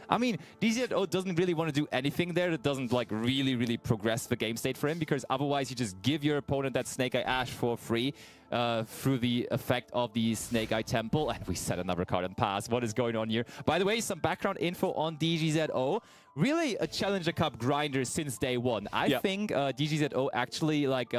Speaker 2: I mean, DGZO doesn't really want to do anything there that doesn't, like, really progress the game state for him, because otherwise you just give your opponent that Snake-Eye Ash for free through the effect of the Snake-Eye Temple, and we set another card and pass. What is going on here? By the way, some background info on DGZO. Really a Challenger Cup grinder since day one. I think DGZO actually, like,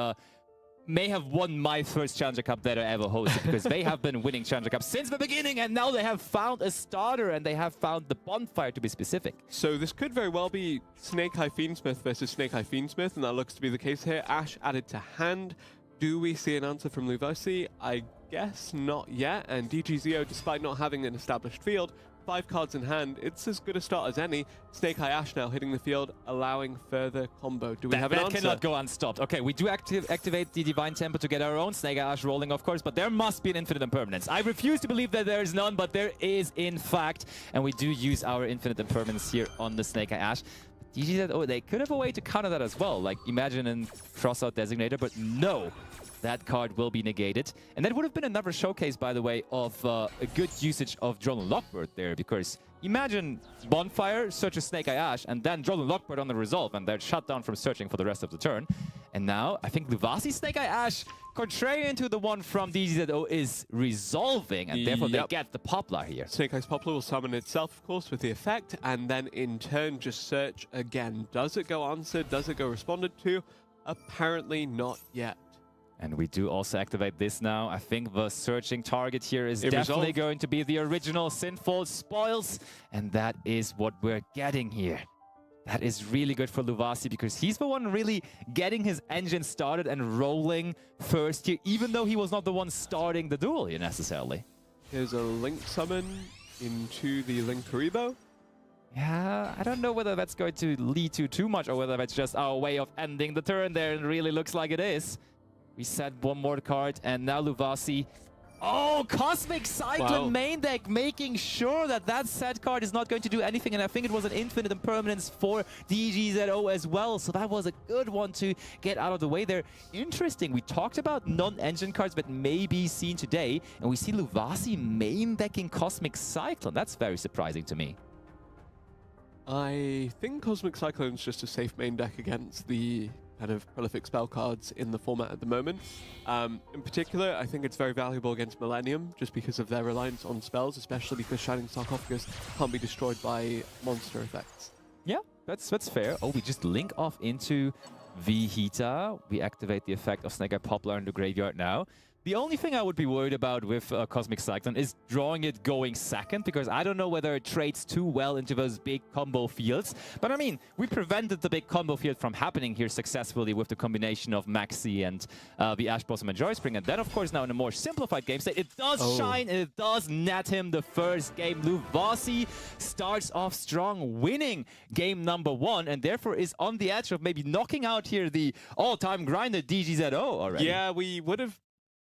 Speaker 2: may have won my first Challenger Cup that I ever hosted, because they have been winning Challenger Cup since the beginning, and now they have found a starter, and they have found the Bonfire, to be specific.
Speaker 1: So this could very well be Snake-Eye Fiend Smith versus Snake-Eye Fiend Smith, and that looks to be the case here. Ash added to hand. Do we see an answer from Luvasi? I guess not yet, and DGZO, despite not having an established field, 5 cards in hand, it's as good a start as any. Snake-Eye Ash now hitting the field, allowing further combo. Do we have an answer?
Speaker 2: That cannot go unstopped. Okay, we do activate the Divine Temple to get our own Snake-Eye Ash rolling, of course, but there must be an Infinite Impermanence. I refuse to believe that there is none, but there is, in fact, and we do use our Infinite Impermanence here on the Snake-Eye Ash. DGZO, they could have a way to counter that as well. Like, imagine a cross-out designator, but no. That card will be negated. And that would have been another showcase, by the way, of a good usage of Drone and Lockbird there, because imagine Bonfire, searches Snake-Eye Ash, and then Drone and Lockbird on the resolve, and they're shut down from searching for the rest of the turn. And now, I think Luvasi Snake-Eye Ash, contrarian to the one from DGZO, is resolving, and therefore they get the Poplar here.
Speaker 1: Snake-Eye's Poplar will summon itself, of course, with the effect, and then in turn just search again. Does it go answered? Does it go responded to? Apparently not yet.
Speaker 2: And we do also activate this now. I think the searching target here is definitely going to be the original Sinful Spoils. And that is what we're getting here. That is really good for Luvasi because he's the one really getting his engine started and rolling first here, even though he was not the one starting the duel here necessarily.
Speaker 1: Here's a Link summon into the Link Karibo.
Speaker 2: Yeah, I don't know whether that's going to lead to too much or whether that's just our way of ending the turn there. It really looks like it is. We set one more card, and now Luvasi. Oh, Cosmic Cyclone main deck, making sure that that set card is not going to do anything. And I think it was an infinite impermanence for DGZO as well. So that was a good one to get out of the way there. Interesting. We talked about non-engine cards that may be seen today. And we see Luvasi main decking Cosmic Cyclone. That's very surprising to me.
Speaker 1: I think Cosmic Cyclone is just a safe main deck against the kind of prolific spell cards in the format at the moment. In particular, I think it's very valuable against Millennium just because of their reliance on spells, especially because Shining Sarcophagus can't be destroyed by monster effects.
Speaker 2: Yeah, that's fair. Oh, we just link off into Vihita. We activate the effect of Snake-Eye Poplar in the graveyard now. The only thing I would be worried about with Cosmic Cyclone is drawing it going second, because I don't know whether it trades too well into those big combo fields. But I mean, we prevented the big combo field from happening here successfully with the combination of Maxi and the Ash Blossom and Joyspring. And then, of course, now in a more simplified game state, it does shine and it does net him the first game. Luvasi starts off strong, winning game number 1, and therefore is on the edge of maybe knocking out here the all-time grinder DGZO already.
Speaker 1: Yeah, we would have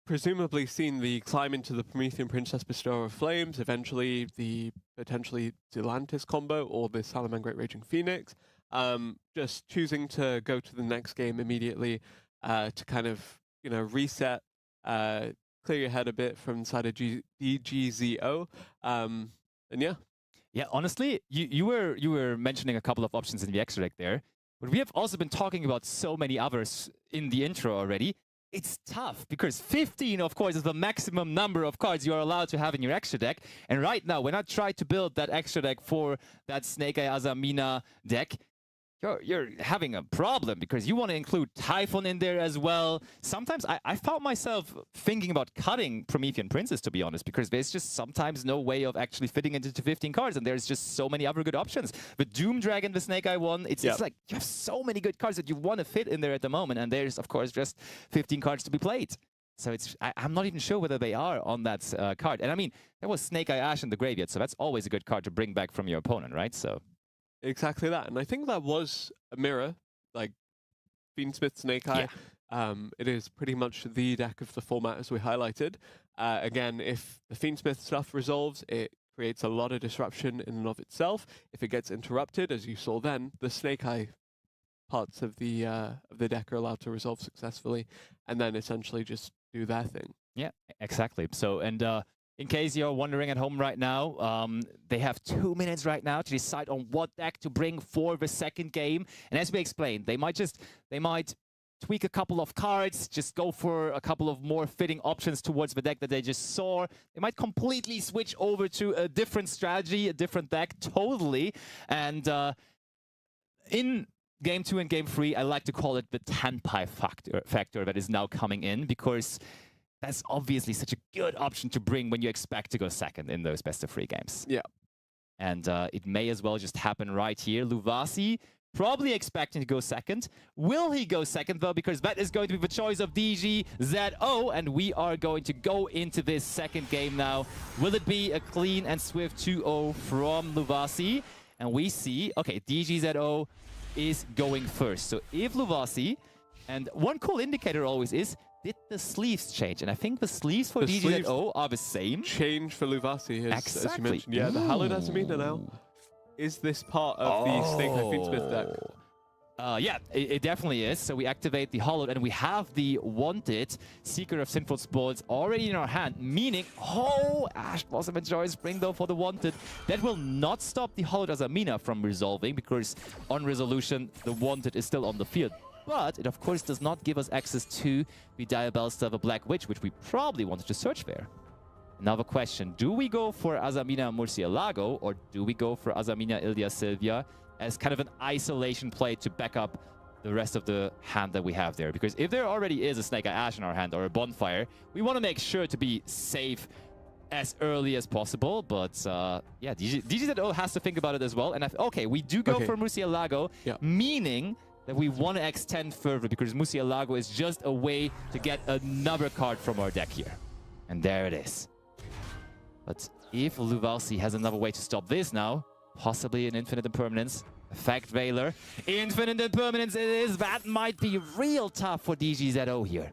Speaker 1: presumably seen the climb into the Promethean Princess Bestower of Flames, eventually the potentially Zelantis combo or the Salamangreat Raging Phoenix. Just choosing to go to the next game immediately to kind of, you know, reset, clear your head a bit from inside of DGZO. And yeah.
Speaker 2: Yeah, honestly, you were mentioning a couple of options in the extra deck there, but we have also been talking about so many others in the intro already. It's tough because 15, of course, is the maximum number of cards you are allowed to have in your extra deck. And right now, when I try to build that extra deck for that Snake-Eye Aamina deck, you're having a problem because you want to include Typhon in there as well. Sometimes I found myself thinking about cutting Promethean Princess, to be honest, because there's just sometimes no way of actually fitting into 15 cards, and there's just so many other good options. The Doom Dragon, the Snake-Eye one, it's like you have so many good cards that you want to fit in there at the moment, and there's, of course, just 15 cards to be played. So I'm not even sure whether they are on that card. And I mean, there was Snake-Eye Ash in the graveyard, so that's always a good card to bring back from your opponent, right? So.
Speaker 1: Exactly that. And I think that was a mirror, like Fiend Smith Snake-Eye. Yeah. It is pretty much the deck of the format as we highlighted. Again, if the Fiend Smith stuff resolves, it creates a lot of disruption in and of itself. If it gets interrupted, as you saw then, the Snake-Eye parts of the deck are allowed to resolve successfully and then essentially just do their thing.
Speaker 2: Yeah, exactly. So, and in case you're wondering at home right now, they have 2 minutes right now to decide on what deck to bring for the second game. And as we explained, they might tweak a couple of cards, just go for a couple of more fitting options towards the deck that they just saw. They might completely switch over to a different strategy, a different deck, totally. And in Game 2 and Game 3, I like to call it the Tenpai factor that is now coming in, because that's obviously such a good option to bring when you expect to go second in those best-of-3 games.
Speaker 1: Yeah.
Speaker 2: And it may as well just happen right here. Luvasi probably expecting to go second. Will he go second, though? Because that is going to be the choice of DGZO, and we are going to go into this second game now. Will it be a clean and swift 2-0 from Luvasi? And we see, okay, DGZO is going first. So if Luvasi, and one cool indicator always is, did the sleeves change? And I think the sleeves for DGZO are the same.
Speaker 1: Change for Luvasi, as you mentioned. Yeah, the Hallowed Aamina now. is this part of the Snake-Eye Fiend Smith deck?
Speaker 2: Yeah, it definitely is. So we activate the Hollowed, and we have the Wanted Seeker of Sinful Spoils already in our hand, meaning, Ash Blossom and Joy Spring, though, for the Wanted. That will not stop the Hollowed Aamina from resolving, because on resolution, the Wanted is still on the field. But it, of course, does not give us access to the Diabellstar of a Black Witch, which we probably wanted to search there. Another question, do we go for Aamina Murcielago, or do we go for Aamina Ilya Sylvia as kind of an isolation play to back up the rest of the hand that we have there? Because if there already is a Snake-Eye Ash in our hand or a Bonfire, we want to make sure to be safe as early as possible. But yeah, DGZO has to think about it as well. And okay, we do go for Murcielago, meaning that we want to extend further, because Murcielago is just a way to get another card from our deck here. And there it is. But if Luvalsi has another way to stop this now, possibly an Infinite Impermanence, Effect Veiler, Infinite Impermanence it is. That might be real tough for DGZO here.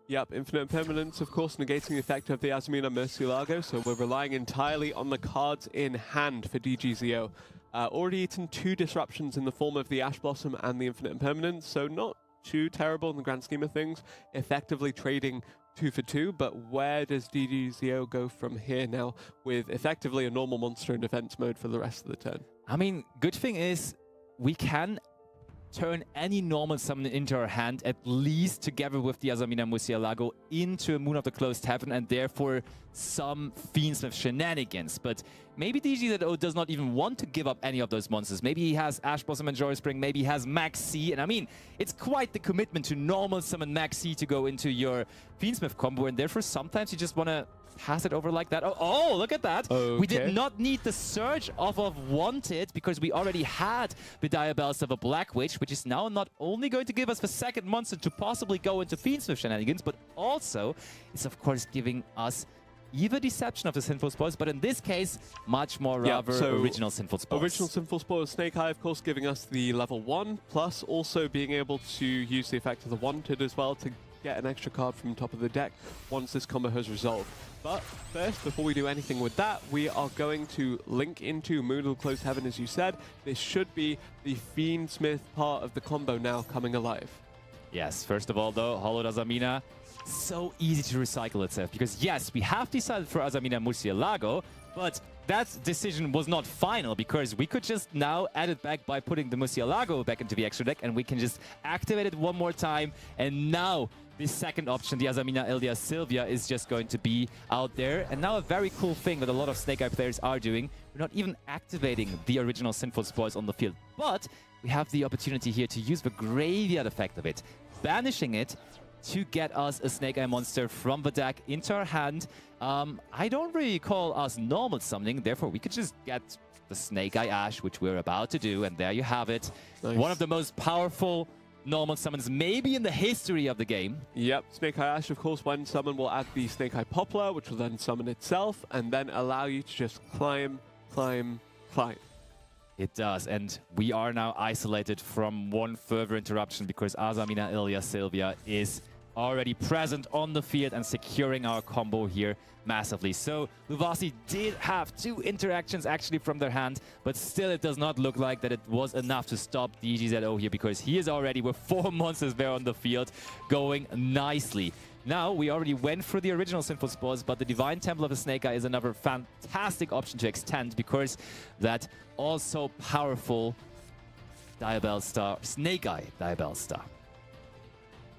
Speaker 1: Yep, Infinite Impermanence, of course, negating the effect of the Aamina Murcielago, so we're relying entirely on the cards in hand for DGZO. Already eaten 2 disruptions in the form of the Ash Blossom and the Infinite Impermanence, so not too terrible in the grand scheme of things. Effectively trading 2 for 2, but where does DGZO go from here now with effectively a normal monster in defense mode for the rest of the turn?
Speaker 2: I mean, good thing is we can turn any normal summon into our hand, at least together with the Aamina Murcielago, into a Moon of the Closed Heaven, and therefore some Fiend Smith shenanigans. But maybe DGZO does not even want to give up any of those monsters. Maybe he has Ash Blossom and Joy Spring, maybe he has Max C, and I mean, it's quite the commitment to normal summon Max C to go into your Fiend Smith combo, and therefore sometimes you just want to pass it over like that. Oh, look at that.
Speaker 1: Okay.
Speaker 2: We did not need the surge off of Wanted, because we already had the Diabellstar of a Black Witch, which is now not only going to give us the second monster to possibly go into Fiend Smith shenanigans, but also it's of course giving us either Deception of the Sinful Spoils, but in this case, much more rather Original Sinful Spoils.
Speaker 1: Original Sinful Spoils, Snake-Eye, of course, giving us the level 1, plus also being able to use the effect of the Wanted as well to get an extra card from the top of the deck once this combo has resolved. But first, before we do anything with that, we are going to link into Moon of the Closed Heaven, as you said. This should be the Fiend Smith part of the combo now coming alive.
Speaker 2: Yes, first of all though, Hollowed Aamina, so easy to recycle itself, because yes, we have decided for Aamina Murcielago, but that decision was not final, because we could just now add it back by putting the Murcielago back into the extra deck, and we can just activate it one more time, and now the second option, the Aamina Ilya Sylvia, is just going to be out there. And now a very cool thing that a lot of Snake-Eye players are doing, we're not even activating the original Sinful Spoils on the field, but we have the opportunity here to use the graveyard effect of it, banishing it to get us a Snake-Eye monster from the deck into our hand. I don't really call us normal summoning, therefore we could just get the Snake-Eye Ash, which we're about to do, and there you have it. Nice. One of the most powerful normal summons maybe in the history of the game.
Speaker 1: Yep, Snake-Eye Ash, of course, when summoned, will add the Snake-Eye Poplar, which will then summon itself, and then allow you to just climb, climb, climb.
Speaker 2: It does, and we are now isolated from one further interruption, because Aamina Ilya Sylvia is already present on the field and securing our combo here massively. So Luvalsi did have 2 interactions actually from their hand, but still it does not look like that it was enough to stop DGZO here, because he is already with 4 monsters there on the field going nicely. Now, we already went through the original Sinful Spoils, but the Divine Temple of the Snake-Eye is another fantastic option to extend, because that also powerful Diabellstar, Snake-Eye Diabellstar.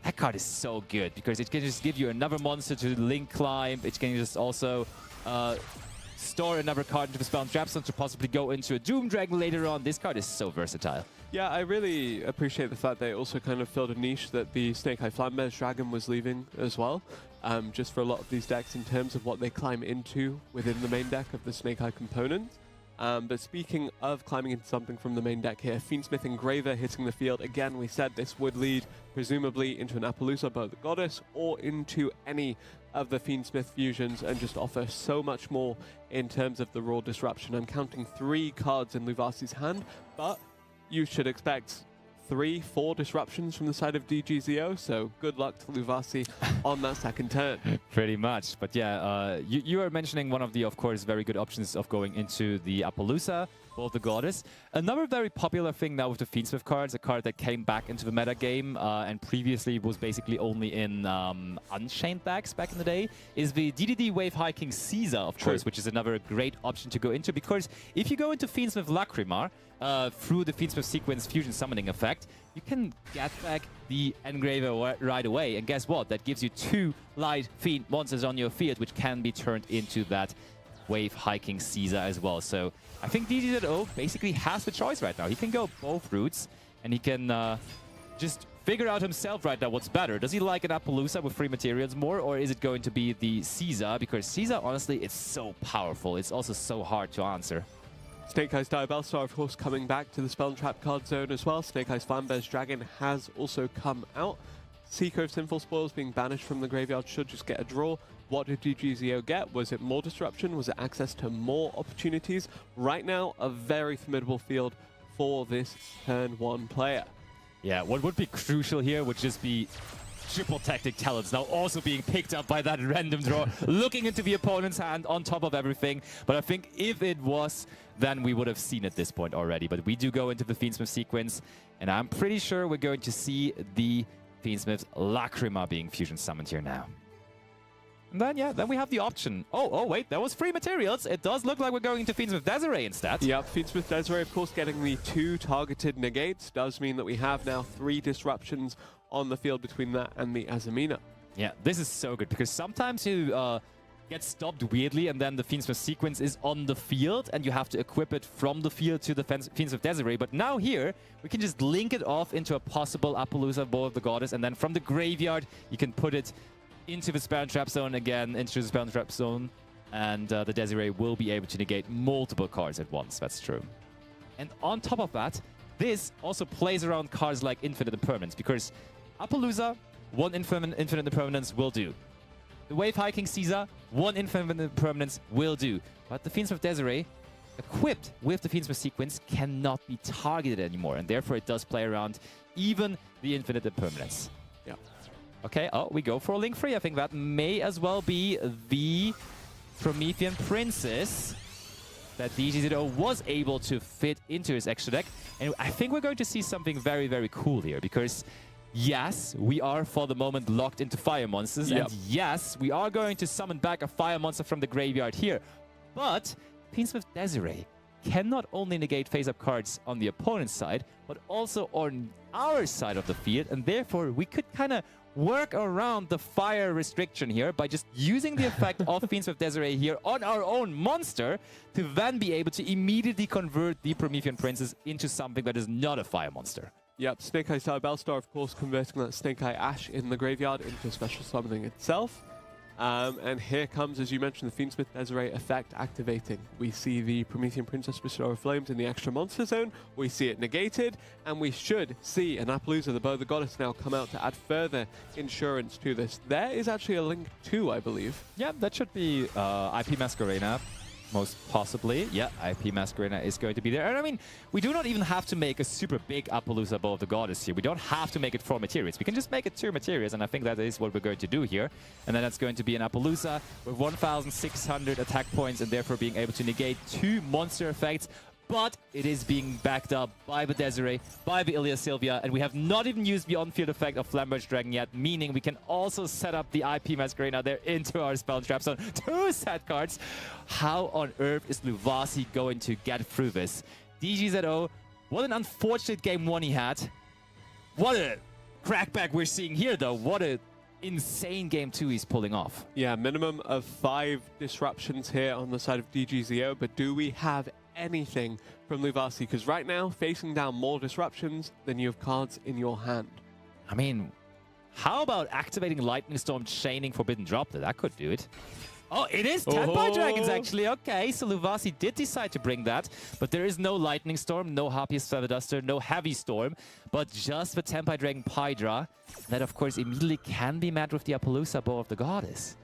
Speaker 2: That card is so good, because it can just give you another monster to link climb. It can just also store another card into the Spell and Trap Zone to possibly go into a Doom Dragon later on. This card is so versatile.
Speaker 1: Yeah, I really appreciate the fact they also kind of filled a niche that the Snake-Eye Flambear's Dragon was leaving as well. Just for a lot of these decks in terms of what they climb into within the main deck of the Snake-Eye component. But speaking of climbing into something from the main deck here, Fiend Smith Engraver hitting the field. Again, we said this would lead presumably into an Appaloosa by the Goddess or into any of the Fiend Smith fusions and just offer so much more in terms of the raw disruption. I'm counting 3 cards in Luvalsi's hand, but you should expect 3-4 disruptions from the side of DGZO, so good luck to Luvalsi on that second turn.
Speaker 2: Pretty much, but yeah, you are mentioning one of the, of course, very good options of going into the Appaloosa. Bow of the Goddess. Another very popular thing now with the Fiend Smith cards, a card that came back into the meta game and previously was basically only in Unchained decks back in the day, is the DDD Wave Hiking Caesar, of course, which is another great option to go into, because if you go into Fiend Smith Lacrima through the Fiend Smith Sequence Fusion Summoning effect, you can get back the Engraver right away, and guess what? That gives you 2 light Fiend monsters on your field, which can be turned into that Wave Hiking Caesar as well. So I think DGZO basically has the choice right now. He can go both routes, and he can just figure out himself right now what's better. Does he like an Appaloosa with 3 materials more, or is it going to be the Caesar? Because Caesar, honestly, is so powerful. It's also so hard to answer.
Speaker 1: Snake-Eyes Diabellstar, of course, coming back to the Spell and Trap card zone as well. Snake-Eyes Flambear's Dragon has also come out. Seeker of Sinful Spoils being banished from the graveyard should just get a draw. What did DGZO get? Was it more disruption? Was it access to more opportunities? Right now, a very formidable field for this turn 1 player.
Speaker 2: Yeah, what would be crucial here would just be triple tactic talents now also being picked up by that random draw, looking into the opponent's hand on top of everything. But I think if it was, then we would have seen at this point already. But we do go into the Fiend Smith sequence, and I'm pretty sure we're going to see the Fiend Smith's Lacrima being fusion summoned here now. And then, yeah, then we have the option. Oh, wait, that was 3 materials. It does look like we're going into Fiend Smith Desiree instead.
Speaker 1: Yep, Fiend Smith Desiree, of course, getting the 2 targeted negates does mean that we have now 3 disruptions on the field between that and the Aamina.
Speaker 2: Yeah, this is so good, because sometimes you get stopped weirdly, and then the Fiend Smith sequence is on the field, and you have to equip it from the field to the Fiend Smith Desiree. But now here, we can just link it off into a possible Appaloosa Bow of the Goddess, and then from the graveyard, you can put it into the Spell and Trap zone again, into the Spell and Trap zone, and the Desiree will be able to negate multiple cards at once. That's true. And on top of that, this also plays around cards like Infinite Impermanence, because Appaloosa, 1 Infinite Impermanence will do. The Wave Hiking Caesar, 1 Infinite Impermanence will do. But the Fiend Smith Desiree, equipped with the Fiend Smith sequence, cannot be targeted anymore, and therefore it does play around even the Infinite Impermanence.
Speaker 1: Yeah.
Speaker 2: Okay, we go for a link free. I think that may as well be the Promethean Princess that DGZO was able to fit into his extra deck. And I think we're going to see something very, very cool here, because yes, we are for the moment locked into fire monsters.
Speaker 1: Yep.
Speaker 2: And yes, we are going to summon back a fire monster from the graveyard here. But Fiend Smith Desiree can not only negate face-up cards on the opponent's side, but also on our side of the field. And therefore, we could kind of work around the fire restriction here by just using the effect of Fiend Smith Desiree here on our own monster to then be able to immediately convert the Promethean Princess into something that is not a fire monster.
Speaker 1: Yep, Snake-Eyes Diabellstar, of course, converting that Snake-Eye Ash in the graveyard into special summoning itself. And here comes, as you mentioned, the Fiend Smith Desiree effect activating. We see the Promethean Princess Bestower of Flames in the extra monster zone. We see it negated, and we should see an Appaloosa, the Bow of the Goddess, now come out to add further insurance to this. There is actually a link too, I believe.
Speaker 2: Yeah, that should be IP Masquerena. Most possibly. Yeah, IP Masquerena is going to be there. And I mean, we do not even have to make a super big Appaloosa Bow of the Goddess here. We don't have to make it 4 materials. We can just make it 2 materials, and I think that is what we're going to do here. And then that's going to be an Appaloosa with 1,600 attack points, and therefore being able to negate 2 monster effects. But it is being backed up by the Desiree, by the Ilya Sylvia, and we have not even used the on-field effect of Flamberge Dragon yet, meaning we can also set up the IP Masquerena there into our Spell and Trap zone. 2 set cards. How on earth is Luvasi going to get through this? DGZO, what an unfortunate game 1 he had. What a crackback we're seeing here, though. What a insane game 2 he's pulling off.
Speaker 1: Yeah, minimum of 5 disruptions here on the side of DGZO, but do we have anything from Luvasi? Because right now, facing down more disruptions than you have cards in your hand.
Speaker 2: I mean, how about activating Lightning Storm, chaining Forbidden Droplet? That could do it. Oh, it is Tenpai Dragons, actually. Okay, so Luvasi did decide to bring that, but there is no Lightning Storm, no Harpiest Feather Duster, no Heavy Storm, but just the Tenpai Dragon Pydra. That, of course, immediately can be met with the Appaloosa Bow of the Goddess.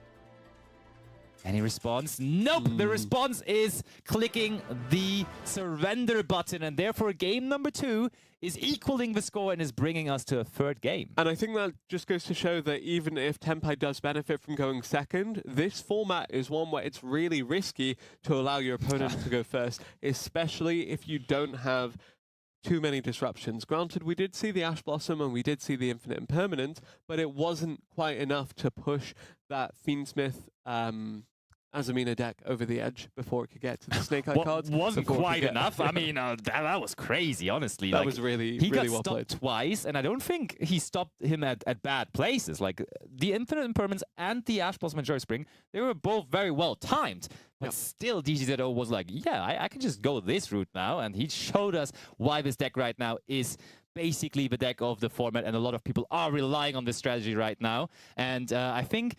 Speaker 2: Any response? Nope! The response is clicking the surrender button, and therefore game number 2 is equaling the score and is bringing us to a 3rd game.
Speaker 1: And I think that just goes to show that even if Tenpai does benefit from going second, this format is one where it's really risky to allow your opponent to go first, especially if you don't have too many disruptions. Granted, we did see the Ash Blossom and we did see the Infinite Impermanence, but it wasn't quite enough to push that Fiend Smith Aamina deck over the edge before it could get to the Snake-Eye cards.
Speaker 2: Wasn't quite enough. I mean, that was crazy, honestly.
Speaker 1: That was really,
Speaker 2: he
Speaker 1: really
Speaker 2: got
Speaker 1: well played.
Speaker 2: stopped twice, and I don't think he stopped him at bad places. Like, the Infinite Impermanence and the Ash Blossom and Joy Spring, they were both very well timed. But still, DGZO was like, yeah, I can just go this route now. And he showed us why this deck right now is basically the deck of the format, and a lot of people are relying on this strategy right now. And I think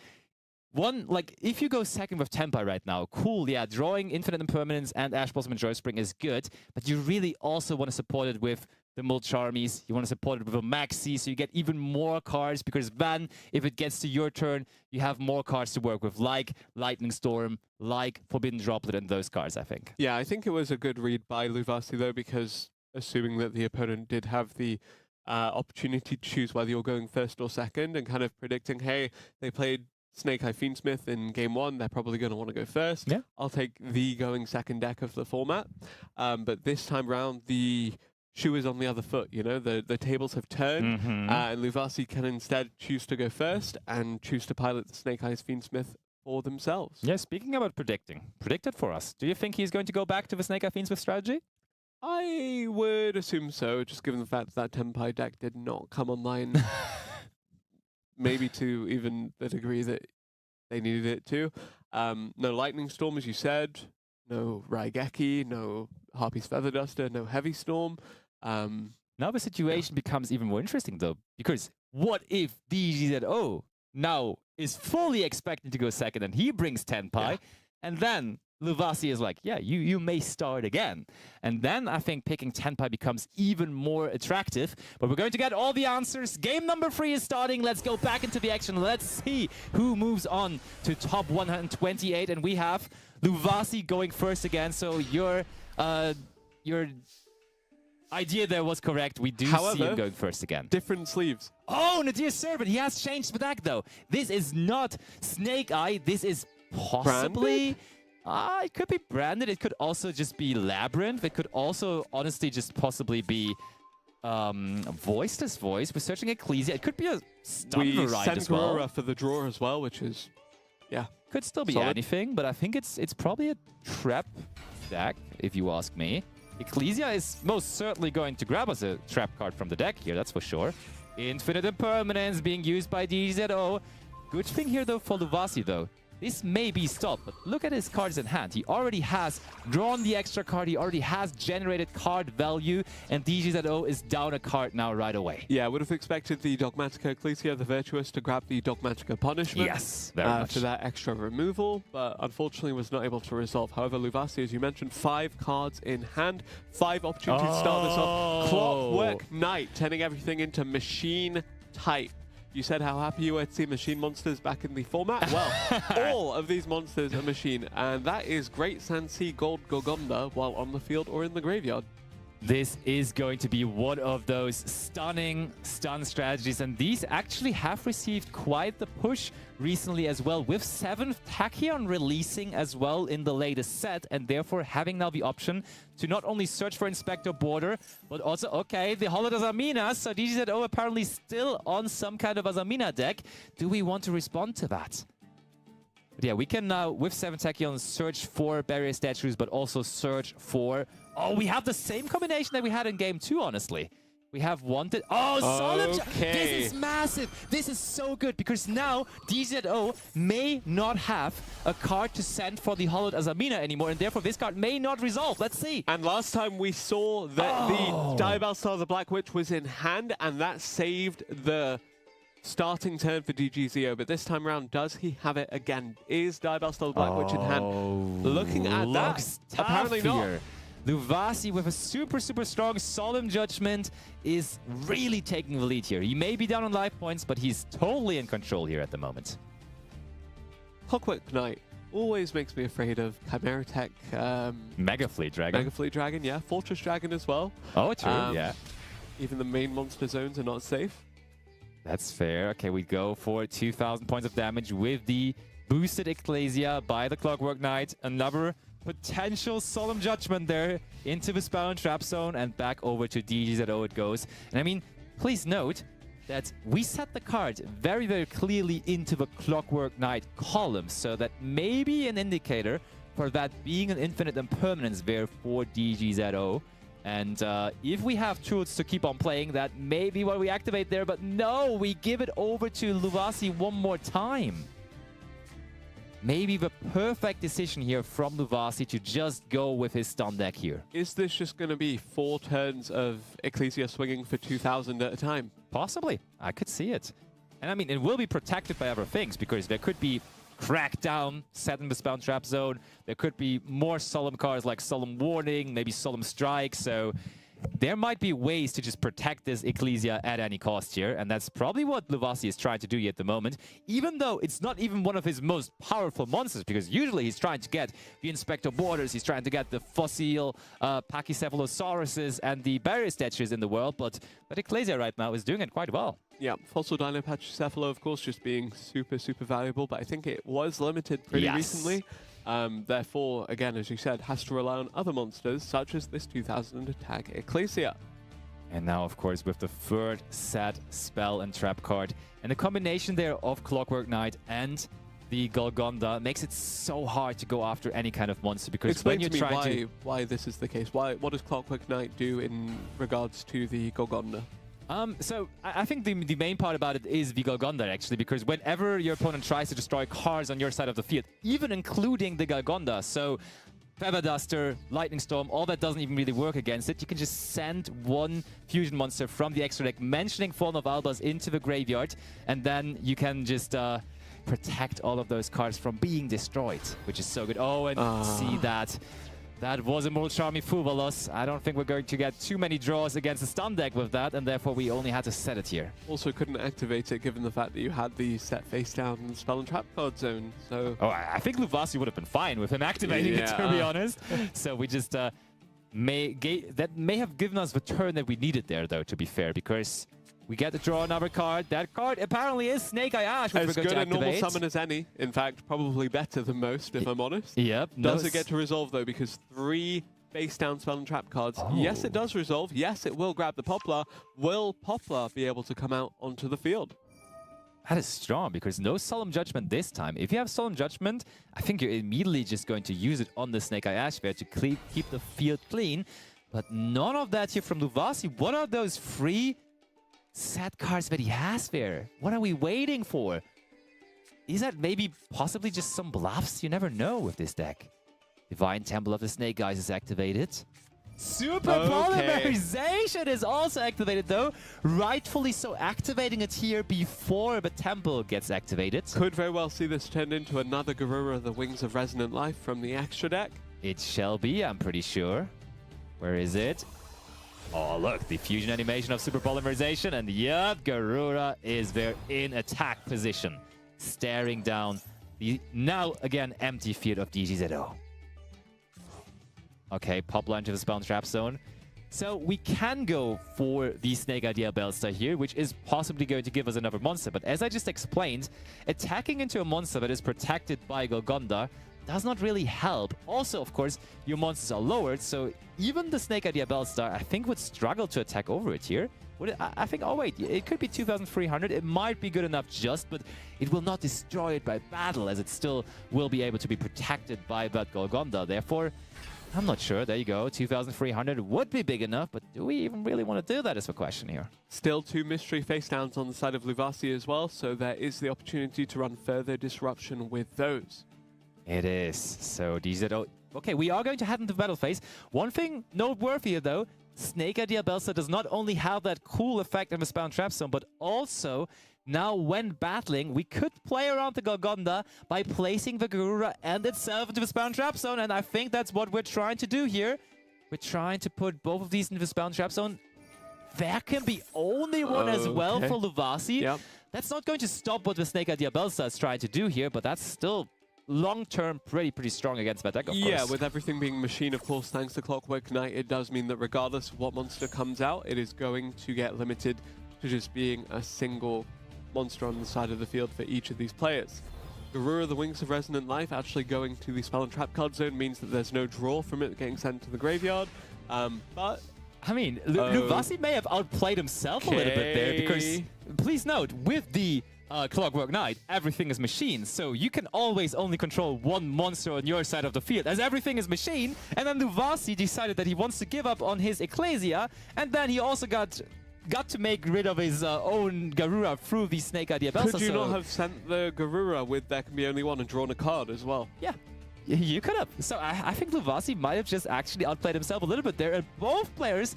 Speaker 2: if you go second with Tenpai right now, cool, yeah, drawing Infinite Impermanence and Ash Blossom and Joy Spring is good, but you really also want to support it with the Mulcharmies, you want to support it with a Maxi, so you get even more cards, because then, if it gets to your turn, you have more cards to work with, like Lightning Storm, like Forbidden Droplet, and those cards, I think.
Speaker 1: Yeah, I think it was a good read by Luvasi, though, because assuming that the opponent did have the opportunity to choose whether you're going first or second, and kind of predicting, hey, they played Snake-Eye Fiend Smith in game 1, they're probably going to want to go first.
Speaker 2: Yeah.
Speaker 1: I'll take the going second deck of the format. But this time round, the shoe is on the other foot, you know, the tables have turned, and Luvasi can instead choose to go first and choose to pilot the Snake-Eyes Fiend Smith for themselves.
Speaker 2: Yeah, speaking about predicting, predict it for us. Do you think he's going to go back to the Snake-Eye Fiend Smith strategy?
Speaker 1: I would assume so, just given the fact that Tenpai deck did not come online. Maybe to even the degree that they needed it to. No Lightning Storm, as you said. No Raigeki, no Harpy's Feather Duster, no Heavy Storm.
Speaker 2: Now the situation becomes even more interesting, though, because what if DGZO now is fully expected to go second and he brings Tenpai, and then Luvasi is like, yeah, you may start again. And then I think picking Tenpai becomes even more attractive. But we're going to get all the answers. Game number 3 is starting. Let's go back into the action. Let's see who moves on to top 128. And we have Luvasi going first again. So your idea there was correct. We do see him going first again.
Speaker 1: Different sleeves.
Speaker 2: Oh, Nadir Servant. He has changed the deck, though. This is not Snake-Eye. This is possibly... it could be branded. It could also just be Labyrinth. It could also, honestly, just possibly be Voiceless Voice. We're searching Ecclesia. It could be a stun variety as well.
Speaker 1: We sent for the draw as well, which is, yeah.
Speaker 2: Could still be
Speaker 1: solid.
Speaker 2: anything, but I think it's probably a trap deck, if you ask me. Ecclesia is most certainly going to grab us a trap card from the deck here, that's for sure. Infinite Impermanence being used by DZO. Good thing here, though, for Luvasi, though. This may be stopped, but look at his cards in hand. He already has drawn the extra card. He already has generated card value, and DGZO is down a card now right away.
Speaker 1: Yeah, I would have expected the Dogmatica Ecclesia, the Virtuous, to grab the Dogmatica Punishment.
Speaker 2: Yes, very much.
Speaker 1: For that extra removal, but unfortunately was not able to resolve. However, Luvasi, as you mentioned, 5 cards in hand, 5 opportunities to start this off. Clockwork Knight, turning everything into machine type. You said how happy you were to see machine monsters back in the format. Well, all of these monsters are machine, and that is Great Sansi Gold Gorgonda while on the field or in the graveyard.
Speaker 2: This is going to be one of those stunning stun strategies, and these actually have received quite the push recently as well, with 7th Tachyon releasing as well in the latest set, and therefore having now the option to not only search for Inspector Border, but also, okay, the Holodo's Aamina, so DGZO apparently still on some kind of Aamina deck. Do we want to respond to that? But yeah, we can now, with 7th Tachyon, search for barrier statues, but also search for... Oh, we have the same combination that we had in game 2, honestly. We have wanted... Oh, solid!
Speaker 1: Okay.
Speaker 2: This is massive! This is so good, because now DZO may not have a card to send for the Hollowed Aamina anymore, and therefore this card may not resolve. Let's see.
Speaker 1: And last time we saw that the Diabell Star of the Black Witch was in hand, and that saved the starting turn for DGZO, but this time around, does he have it again? Is Diabell Star of the Black Witch in hand? Looking at that, apparently not.
Speaker 2: Luvasi with a super strong Solemn Judgment is really taking the lead here. He may be down on life points, but he's totally in control here at the moment.
Speaker 1: Clockwork Knight. always makes me afraid of Chimera Tech.
Speaker 2: Mega Fleet Dragon.
Speaker 1: Mega Fleet Dragon, yeah. Fortress Dragon as well.
Speaker 2: Oh, true, yeah.
Speaker 1: Even the main monster zones are not safe.
Speaker 2: That's fair. Okay, we go for 2,000 points of damage with the boosted Ecclesia by the Clockwork Knight. Another potential Solemn Judgment there into the Spell and Trap Zone, and back over to DGZO it goes. And I mean, please note that we set the card very, very clearly into the Clockwork Knight column, so that may be an indicator for that being an infinite impermanence there for DGZO. And if we have tools to keep on playing, that may be what we activate there, but no, we give it over to Luvasi one more time. Maybe the perfect decision here from Luvasi to just go with his stun deck here.
Speaker 1: Is this just going to be 4 turns of Ecclesia swinging for 2,000 at a time?
Speaker 2: Possibly. I could see it. And I mean, it will be protected by other things, because there could be Crackdown set in the Spell and Trap Zone. There could be more Solemn cards like Solemn Warning, maybe Solemn Strike. So there might be ways to just protect this Ecclesia at any cost here, and that's probably what Luvasi is trying to do here at the moment, even though it's not even one of his most powerful monsters, because usually he's trying to get the Inspector Borders, he's trying to get the fossil Pachycephalosauruses and the barrier statues in the world, but Ecclesia right now is doing it quite well.
Speaker 1: Yeah, Fossil Dino Pachycephalo, of course, just being super, super valuable, but I think it was limited pretty recently. Therefore, again, as you said, has to rely on other monsters, such as this 2,000 attack Ecclesia.
Speaker 2: And now, of course, with the third set Spell and Trap card, and the combination there of Clockwork Knight and the Golgonda makes it so hard to go after any kind of monster, because
Speaker 1: Explain
Speaker 2: when you
Speaker 1: to me
Speaker 2: try
Speaker 1: why this is the case. What does Clockwork Knight do in regards to the Golgonda?
Speaker 2: So I think the main part about it is the Golgonda, actually, because whenever your opponent tries to destroy cards on your side of the field, even including the Golgonda, so Feather Duster, Lightning Storm, all that doesn't even really work against it. You can just send one fusion monster from the extra deck, mentioning Fallen of Albaz, into the graveyard, and then you can just protect all of those cards from being destroyed, which is so good. Oh, and see that. That was a Immortal Charming Fuvalos. I don't think we're going to get too many draws against the stun deck with that, and therefore we only had to set it here.
Speaker 1: Also couldn't activate it given the fact that you had the set face down Spell and Trap card zone, so...
Speaker 2: Oh, I think Luvasi would have been fine with him activating it, to be honest. So we just that may have given us the turn that we needed there, though, to be fair, because we get to draw another card. That card apparently is Snake-Eye Ash, which we're going to activate.
Speaker 1: As good a normal summon as any. In fact, probably better than most, if I'm honest.
Speaker 2: Yep.
Speaker 1: Does it get to resolve, though? Because 3 face down Spell and Trap cards. Oh. Yes, it does resolve. Yes, it will grab the Poplar. Will Poplar be able to come out onto the field?
Speaker 2: That is strong, because no Solemn Judgment this time. If you have Solemn Judgment, I think you're immediately just going to use it on the Snake-Eye Ash there to keep the field clean. But none of that here from Luvasi. What are those 3 set cards that he has there? What are we waiting for? Is that maybe possibly just some bluffs? You never know with this deck. Divine Temple of the Snake-Eyes is activated. Super Polymerization is also activated, though. Rightfully so, activating it here before the temple gets activated.
Speaker 1: Could very well see this turned into another Garura, the Wings of Resonant Life from the extra deck.
Speaker 2: It shall be, I'm pretty sure. Where is it? Oh, look, the fusion animation of Super Polymerization, and yep, Garura is there in attack position, staring down the now again empty field of DGZO. Okay, Poplar into the Spell and Trap Zone. So we can go for the Snake-Eye Bellstar here, which is possibly going to give us another monster. But as I just explained, attacking into a monster that is protected by Golgonda does not really help. Also, of course, your monsters are lowered, so even the Snake-Eye Bellstar, I think, would struggle to attack over it here. I think, oh wait, it could be 2,300. It might be good enough just, but it will not destroy it by battle, as it still will be able to be protected by that Golgonda. Therefore, I'm not sure. There you go. 2,300 would be big enough, but do we even really want to do that is the question here. Still 2 mystery face downs on the side of Luvasi as well, so there is the opportunity to run further disruption with those. It is. So DGZO... Okay, we are going to head into battle phase. One thing noteworthy here, though, Snake-Eye Bellstar does not only have that cool effect in the Spell and Trap Zone, but also, now when battling, we could play around the Golgonda by placing the Garura and itself into the Spell and Trap Zone, and I think that's what we're trying to do here. We're trying to put both of these into the Spell and Trap Zone. There can be only one as well for Luvasi. Yep. That's not going to stop what the Snake-Eye Bellstar is trying to do here, but that's still long-term pretty strong against that deck, of course.
Speaker 1: Yeah, with everything being machine, of course, thanks to Clockwork Knight, it does mean that regardless of what monster comes out, it is going to get limited to just being a single monster on the side of the field for each of these players. Garura, the Wings of Resonant Life, actually going to the Spell and Trap card zone means that there's no draw from it getting sent to the graveyard, but...
Speaker 2: I mean, Luvasi may have outplayed himself a little bit there, because please note, with the Clockwork Knight, everything is machine, so you can always only control one monster on your side of the field, as everything is machine, and then Luvasi decided that he wants to give up on his Ecclesia, and then he also got to make rid of his own Garura through the Snake-Eyes Diabellsa.
Speaker 1: Could you not have sent the Garura with there can be only one and drawn a card as well?
Speaker 2: Yeah. You could have. So I think Luvasi might have just actually outplayed himself a little bit there, and both players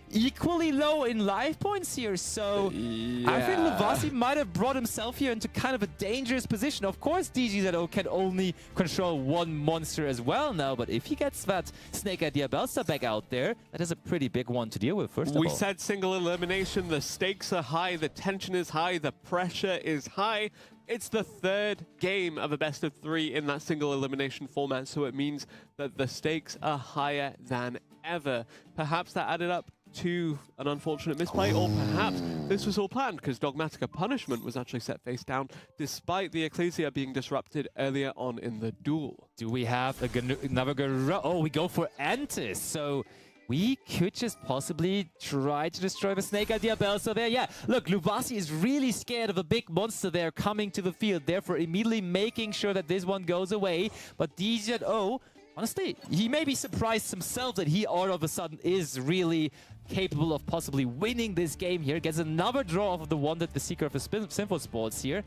Speaker 2: equally low in life points here, so I think Luvasi might have brought himself here into kind of a dangerous position. Of course, DGZO can only control one monster as well now, but if he gets that Snake-Eyes Diabellsa back out there, that is a pretty big one to deal with, first of all.
Speaker 1: We said single elimination, the stakes are high, the tension is high, the pressure is high. It's the third game of a best of 3 in that single elimination format, so it means that the stakes are higher than ever. Perhaps that added up to an unfortunate misplay, or perhaps this was all planned because Dogmatica Punishment was actually set face down despite the Ecclesia being disrupted earlier on in the duel.
Speaker 2: Do we have another Garura? Oh, we go for Antis, so we could just possibly try to destroy the Snake-Eyes Diabellsa there. Yeah, look, Luvasi is really scared of a big monster there coming to the field, therefore immediately making sure that this one goes away. But DZO, honestly, he may be surprised himself that he all of a sudden is really capable of possibly winning this game here. Gets another draw of the one that the Seeker of the Sinful Sports here.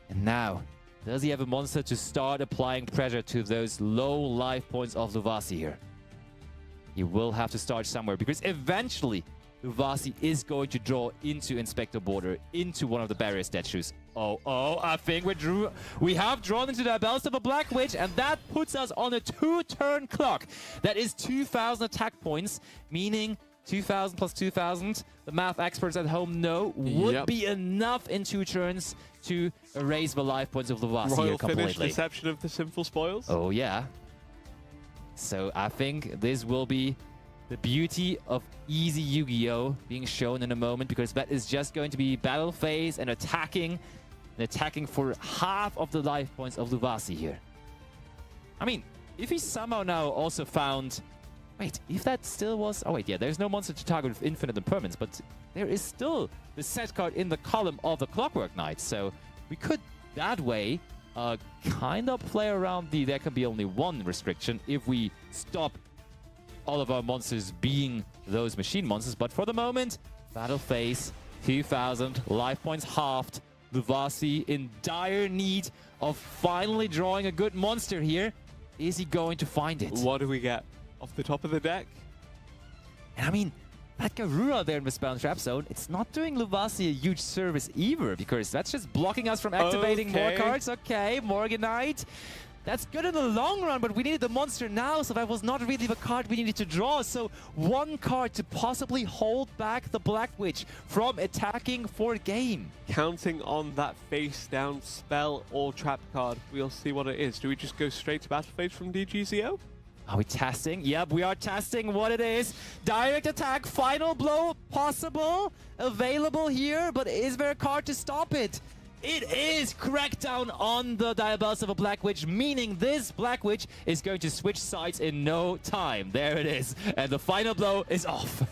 Speaker 2: And now, does he have a monster to start applying pressure to those low life points of Luvasi here? He will have to start somewhere, because eventually Luvasi is going to draw into Inspector Border, into one of the barrier statues. Oh, I think we have drawn into the Diabellsa of a Black Witch, and that puts us on a 2-turn clock. That is 2,000 attack points, meaning 2,000 plus 2,000, the math experts at home know, would be enough in 2 turns to erase the life points of Luvasi here completely.
Speaker 1: Royal finish deception of the Sinful Spoils?
Speaker 2: Oh, yeah. So I think this will be the beauty of easy Yu-Gi-Oh! Being shown in a moment, because that is just going to be battle phase and attacking for half of the life points of Luvasi here. I mean, if he somehow now also found... Wait, if that still was... Oh wait, yeah, there's no monster to target with infinite impermanence, but there is still the set card in the column of the Clockwork Knight, so we could that way kind of play around the there can be only one restriction if we stop all of our monsters being those machine monsters. But for the moment, battle phase, 2,000, life points halved. Luvasi in dire need of finally drawing a good monster here. Is he going to find it?
Speaker 1: What do we get off the top of the deck?
Speaker 2: And I mean, that Garura there in the Spell and Trap Zone, it's not doing Luvasi a huge service either, because that's just blocking us from activating more cards. Okay, Morganite. That's good in the long run, but we needed the monster now, so that was not really the card we needed to draw. So one card to possibly hold back the Black Witch from attacking for game.
Speaker 1: Counting on that face-down spell or trap card, we'll see what it is. Do we just go straight to battle phase from DGZO?
Speaker 2: Are we testing? Yep, we are testing what it is. Direct attack, final blow, possible, available here, but is there a card to stop it? It is Crackdown on the Diabellsa of a Black Witch, meaning this Black Witch is going to switch sides in no time. There it is. And the final blow is off.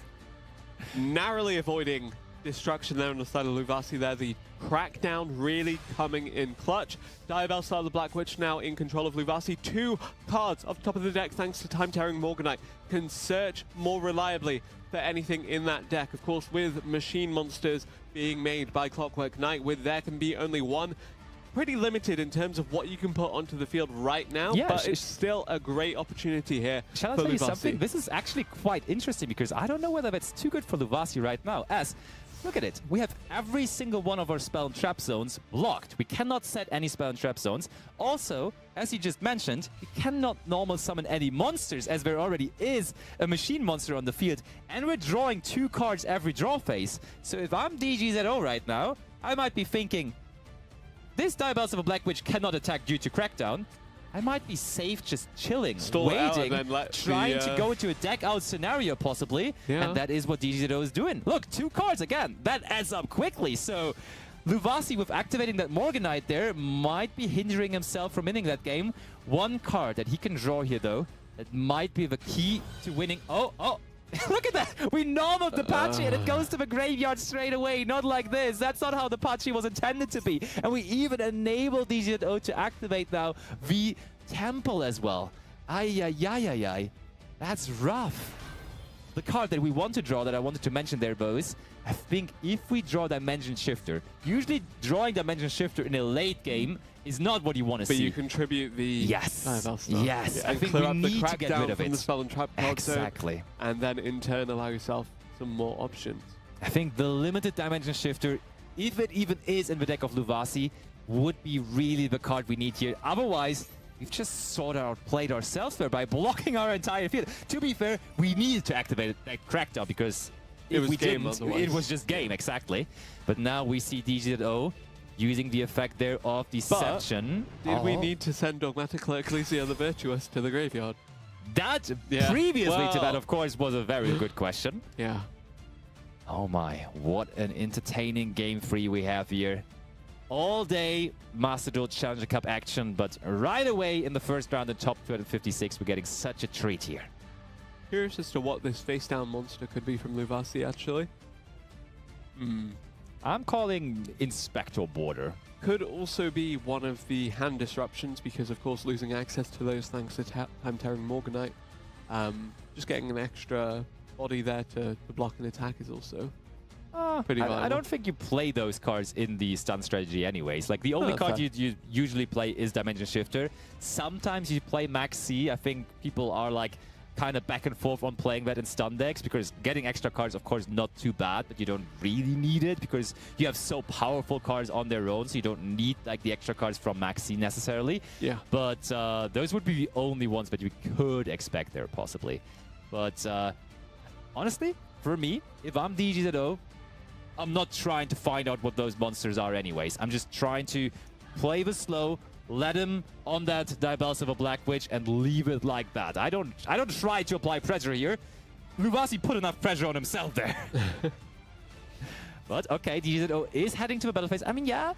Speaker 1: Narrowly avoiding destruction there on the side of Luvasi there. The Crackdown really coming in clutch. Diabellsa of the Black Witch now in control of Luvasi. 2 cards off the top of the deck thanks to Time-Tearing Morganite. Can search more reliably for anything in that deck. Of course, with machine monsters being made by Clockwork Knight, with there can be only one. Pretty limited in terms of what you can put onto the field right now, but it's still a great opportunity here.
Speaker 2: Shall I tell you something? This is actually quite interesting, because I don't know whether that's too good for Luvasi right now, as look at it. We have every single one of our spell and trap zones blocked. We cannot set any spell and trap zones. Also, as you just mentioned, we cannot normal summon any monsters, as there already is a machine monster on the field. And we're drawing 2 cards every draw phase. So if I'm DGZO right now, I might be thinking, this Diabellsa of a Black Witch cannot attack due to Crackdown. I might be safe just chilling,
Speaker 1: Stall
Speaker 2: waiting,
Speaker 1: out
Speaker 2: trying to go into a deck out scenario possibly.
Speaker 1: Yeah.
Speaker 2: And that is what DGZO is doing. Look, 2 cards again. That adds up quickly. So Luvasi, with activating that Morganite there, might be hindering himself from winning that game. 1 card that he can draw here, though, that might be the key to winning. Oh, look at that! We norm of the Pachi and it goes to the graveyard straight away. Not like this. That's not how the Pachi was intended to be. And we even enable DGZO to activate now the Temple as well. Ay. That's rough. The card that we want to draw that I wanted to mention there, Bose, I think if we draw Dimension Shifter, usually drawing Dimension Shifter in a late game is not what you want to see.
Speaker 1: But you contribute the...
Speaker 2: Yes.
Speaker 1: Yes.
Speaker 2: Yeah, I think we need to get rid of it.
Speaker 1: The spell and trap card
Speaker 2: exactly.
Speaker 1: And then in turn allow yourself some more options.
Speaker 2: I think the limited Dimension Shifter, if it even is in the deck of Luvasi, would be really the card we need here. Otherwise, we've just sort of played ourselves there by blocking our entire field. To be fair, we needed to activate that Crackdown because if we didn't, it was just game, exactly. But now we see DGZO using the effect there of Deception.
Speaker 1: But did we need to send Dogmatic Ecclesia the Virtuous to the graveyard?
Speaker 2: That, previously to that, of course, was a very good question.
Speaker 1: Yeah.
Speaker 2: Oh my, what an entertaining game 3 we have here. All day Master Duel Challenger Cup action, but right away in the first round in top 256, we're getting such a treat here.
Speaker 1: Curious as to what this face-down monster could be from Luvasi, actually.
Speaker 2: I'm calling Inspector Border.
Speaker 1: Could also be one of the hand disruptions, because of course losing access to those thanks to Time-Tearing Morganite. Just getting an extra body there to block an attack is also pretty viable.
Speaker 2: I don't think you play those cards in the stun strategy anyways. Like the only card you usually play is Dimension Shifter. Sometimes you play Max C. I think people are like kind of back and forth on playing that in stun decks, because getting extra cards, of course, not too bad, but you don't really need it because you have so powerful cards on their own, so you don't need like the extra cards from Max C necessarily.
Speaker 1: Yeah.
Speaker 2: But those would be the only ones that you could expect there, possibly. But honestly, for me, if I'm DGZO, I'm not trying to find out what those monsters are anyways. I'm just trying to play the slow, let him on that Diabellus of a Black Witch and leave it like that. I don't try to apply pressure here. Luvasi put enough pressure on himself there. But okay, DGZO is heading to the battle phase. I mean, yeah,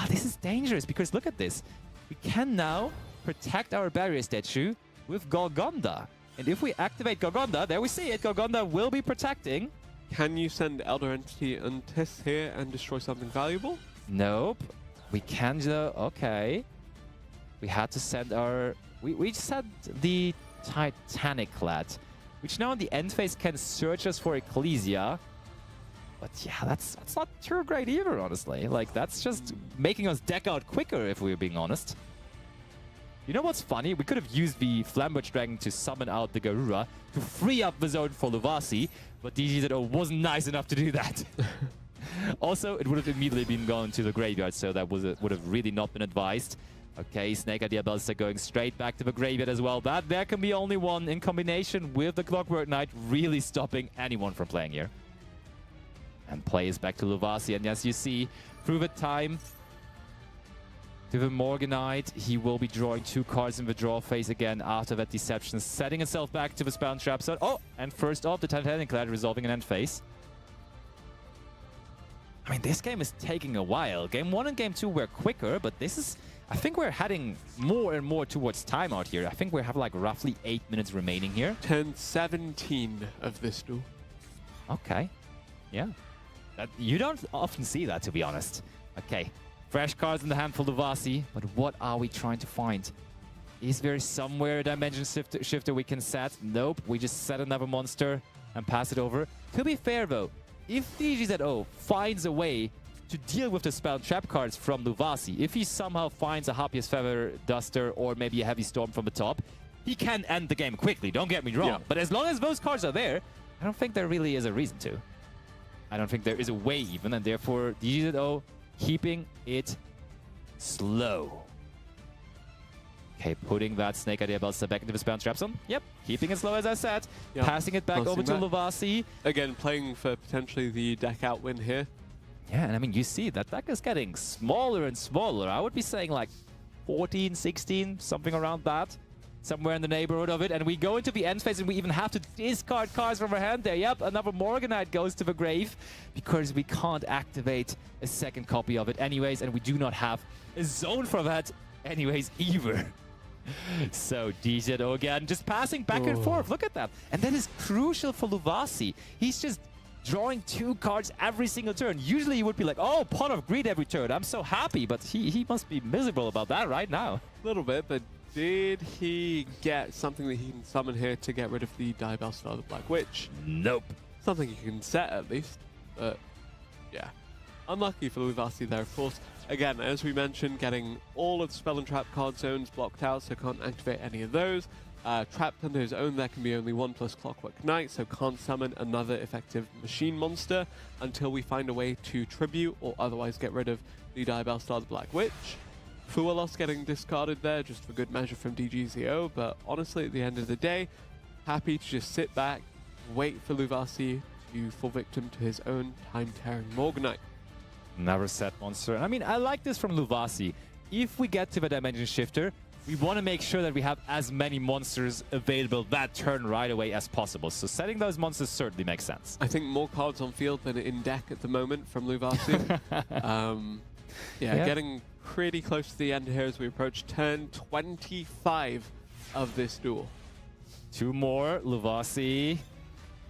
Speaker 2: this is dangerous because look at this. We can now protect our barrier statue with Golgonda. And if we activate Golgonda, there we see it, Golgonda will be protecting.
Speaker 1: Can you send Elder Entity Untis here and destroy something valuable?
Speaker 2: Nope. We can though. Okay. We had to send our... We sent the Titanic Clad, which now in the end phase can search us for Ecclesia. But yeah, that's not too great either, honestly. Like, that's just making us deck out quicker, if we're being honest. You know what's funny? We could have used the Flamberge Dragon to summon out the Garura to free up the zone for Luvasi, but DGZO wasn't nice enough to do that. Also, it would have immediately been gone to the graveyard, so that would have really not been advised. Okay, Snake Idea Ballista going straight back to the graveyard as well. That there can be only one in combination with the Clockwork Knight, really stopping anyone from playing here. And play is back to Luvasi, and as you see, through the time to the Morganite, he will be drawing 2 cards in the draw phase again after that Deception, setting himself back to the Spell and Trap zone. Oh, and first off, the Titanic Clad resolving an end phase. I mean, this game is taking a while. Game 1 and Game 2 were quicker, but this is... I think we're heading more and more towards timeout here. I think we have like roughly 8 minutes remaining here.
Speaker 1: Turn 17 of this duel.
Speaker 2: Okay. Yeah. You don't often see that, to be honest. Okay. Fresh cards in the hand for Luvasi, but what are we trying to find? Is there somewhere a Dimension Shifter we can set? Nope. We just set another monster and pass it over. To be fair, though, if DGZO finds a way to deal with the spell and trap cards from Luvasi, if he somehow finds a Harpious Feather Duster or maybe a Heavy Storm from the top, he can end the game quickly, don't get me wrong. Yeah. But as long as those cards are there, I don't think there really is a reason to. I don't think there is a way even, and therefore DGZO keeping it slow. Okay, putting that Snake Idea Ballista back into the spell and trap zone. Yep, keeping it slow as I said. Yep. Passing it back over to Luvasi.
Speaker 1: Again, playing for potentially the deck out win here.
Speaker 2: Yeah, and I mean, you see that deck is getting smaller and smaller. I would be saying like 14, 16, something around that. Somewhere in the neighborhood of it. And we go into the end phase and we even have to discard cards from our hand there. Yep, another Morganite goes to the grave because we can't activate a second copy of it anyways. And we do not have a zone for that anyways either. So DZO again, just passing back and forth. Look at that. And that is crucial for Luvasi. He's just drawing 2 cards every single turn. Usually he would be like, oh, Pot of Greed every turn. I'm so happy. But he must be miserable about that right now.
Speaker 1: A little bit, but did he get something that he can summon here to get rid of the Diabell Star, the Black Witch?
Speaker 2: Nope.
Speaker 1: Something he can set at least, but yeah. Unlucky for Luvasi there, of course. Again, as we mentioned, getting all of the Spell and Trap card zones blocked out, so can't activate any of those. Trapped under his own, there can be only 1 plus Clockwork Knight, so can't summon another effective machine monster until we find a way to tribute or otherwise get rid of the Diabell Star, the Black Witch. Fualos getting discarded there just for good measure from DGZO, but honestly at the end of the day, happy to just sit back, wait for Luvasi to fall victim to his own time-tearing Morganite.
Speaker 2: Never set monster. I mean, I like this from Luvasi. If we get to the Dimension Shifter, we want to make sure that we have as many monsters available that turn right away as possible. So setting those monsters certainly makes sense.
Speaker 1: I think more cards on field than in deck at the moment from Luvasi. Yeah, getting pretty close to the end here as we approach turn 25 of this duel.
Speaker 2: 2 more, Luvasi.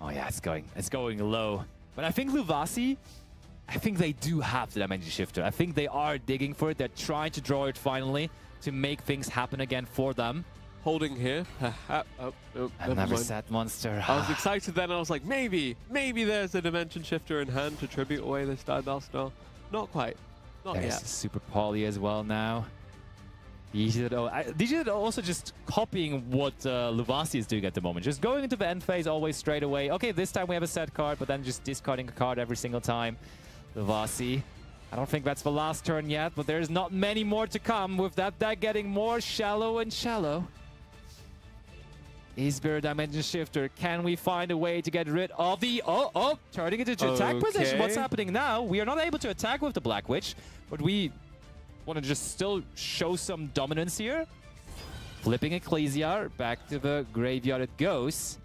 Speaker 2: Oh yeah, it's going low. But I think Luvasi, I think they do have the Dimension Shifter. I think they are digging for it. They're trying to draw it finally to make things happen again for them.
Speaker 1: Holding here, perhaps. Oh,
Speaker 2: Another set monster.
Speaker 1: I was excited then. I was like, maybe there's a Dimension Shifter in hand to tribute away this Diabell Star. Not quite. Not
Speaker 2: There's
Speaker 1: yet.
Speaker 2: Super Poly as well now. DGZO also just copying what Luvasi is doing at the moment. Just going into the end phase always straight away. Okay, this time we have a set card, but then just discarding a card every single time. Luvasi. I don't think that's the last turn yet, but there's not many more to come with that deck getting more shallow and shallow. Is there a Dimension Shifter? Can we find a way to get rid of the... Oh, turning it into attack position. What's happening now? We are not able to attack with the Black Witch, but we want to just still show some dominance here. Flipping Ecclesia, back to the graveyard it goes.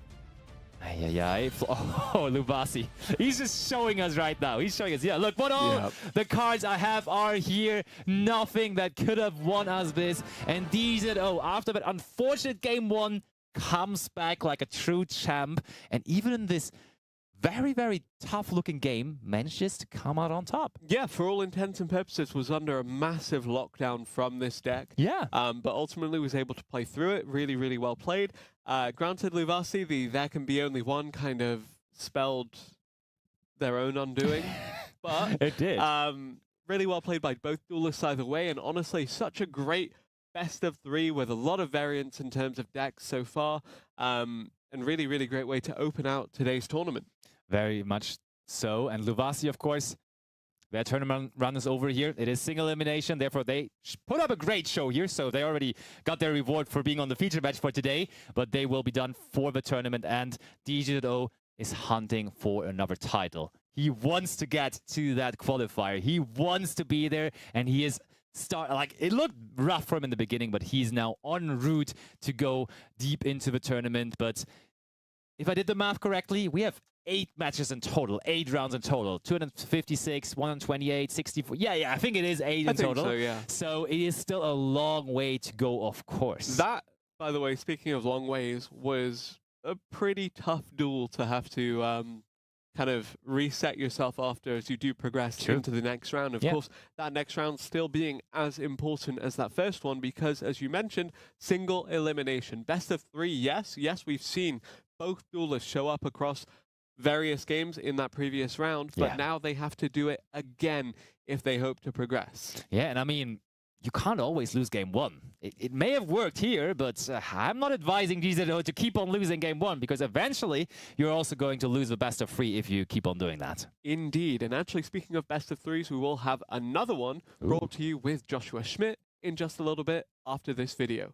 Speaker 2: Oh, Luvasi. He's just showing us right now. He's showing us, yeah, look, what all the cards I have are here. Nothing that could have won us this. And DZO, after that unfortunate game 1, comes back like a true champ, and even in this very, very tough-looking game, manages to come out on top.
Speaker 1: Yeah, for all intents and purposes, was under a massive lockdown from this deck.
Speaker 2: Yeah.
Speaker 1: But ultimately was able to play through it. Really, really well played. Granted, Luvasi, the there can be only one kind of spelled their own undoing. But
Speaker 2: it did.
Speaker 1: Really well played by both duelists either way, and honestly, such a great best of 3 with a lot of variance in terms of decks so far, and really, really great way to open out today's tournament.
Speaker 2: Very much so. And Luvasi, of course, their tournament run is over here. It is single elimination, therefore they put up a great show here, so they already got their reward for being on the feature match for today, but they will be done for the tournament, and DGZO is hunting for another title. He wants to get to that qualifier. He wants to be there, and he is it looked rough for him in the beginning, but he's now en route to go deep into the tournament. But if I did the math correctly, we have 8 matches in total, 8 rounds in total, 256, 128, 64. Yeah, I think it is 8 in total.
Speaker 1: So, yeah.
Speaker 2: So it is still a long way to go, of course.
Speaker 1: That, by the way, speaking of long ways, was a pretty tough duel to have to kind of reset yourself after as you do progress into the next round. Of course, that next round still being as important as that first one because, as you mentioned, single elimination. Best of 3, yes, we've seen both duelists show up across various games in that previous round, but now they have to do it again if they hope to progress.
Speaker 2: Yeah, and I mean, you can't always lose game 1. It may have worked here, but I'm not advising DZO to keep on losing game 1 because eventually you're also going to lose the best of 3 if you keep on doing that.
Speaker 1: Indeed. And actually, speaking of best of 3s, we will have another one brought to you with Joshua Schmidt in just a little bit after this video.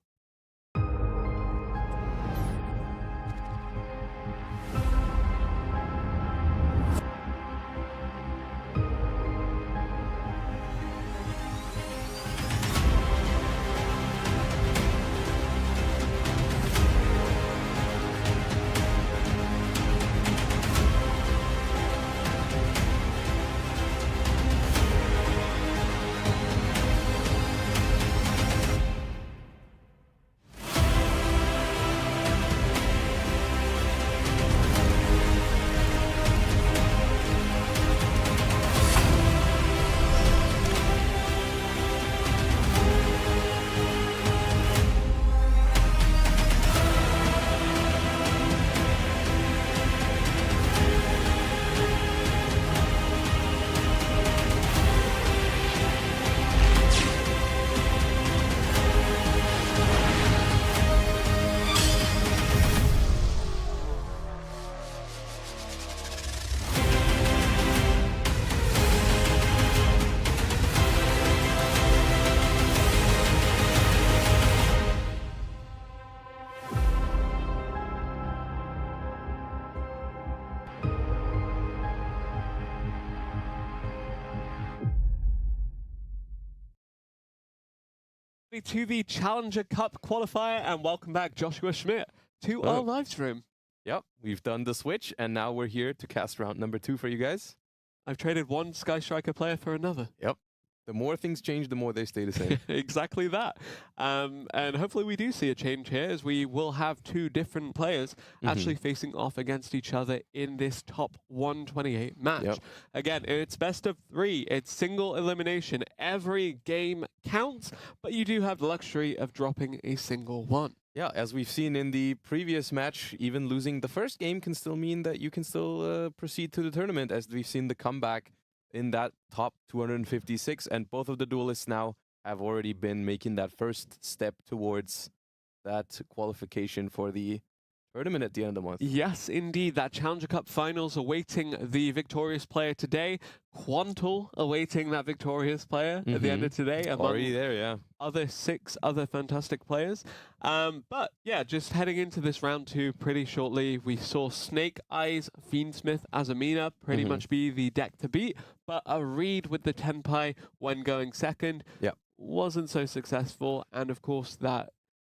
Speaker 1: To the Challenger Cup qualifier, and welcome back, Joshua Schmidt, to our live stream.
Speaker 3: Yep, we've done the switch, and now we're here to cast round number 2 for you guys.
Speaker 1: I've traded one Sky Striker player for another.
Speaker 3: Yep. The more things change, the more they stay the same.
Speaker 1: Exactly that. And hopefully we do see a change here, as we will have 2 different players actually facing off against each other in this top 128 match.
Speaker 3: Yep.
Speaker 1: Again, it's best of 3. It's single elimination. Every game counts, but you do have the luxury of dropping a single one.
Speaker 3: Yeah, as we've seen in the previous match, even losing the first game can still mean that you can still proceed to the tournament, as we've seen the comeback in that top 256, and both of the duelists now have already been making that first step towards that qualification for the tournament at the end of the month.
Speaker 1: Yes, indeed. That Challenger Cup finals awaiting the victorious player today. Quantal awaiting that victorious player at the end of today.
Speaker 3: Already there, yeah.
Speaker 1: Other 6 other fantastic players. But yeah, just heading into this round 2 pretty shortly, we saw Snake-Eyes, Fiend Smith, Aamina pretty much be the deck to beat, but a read with the Tenpai when going second wasn't so successful, and of course that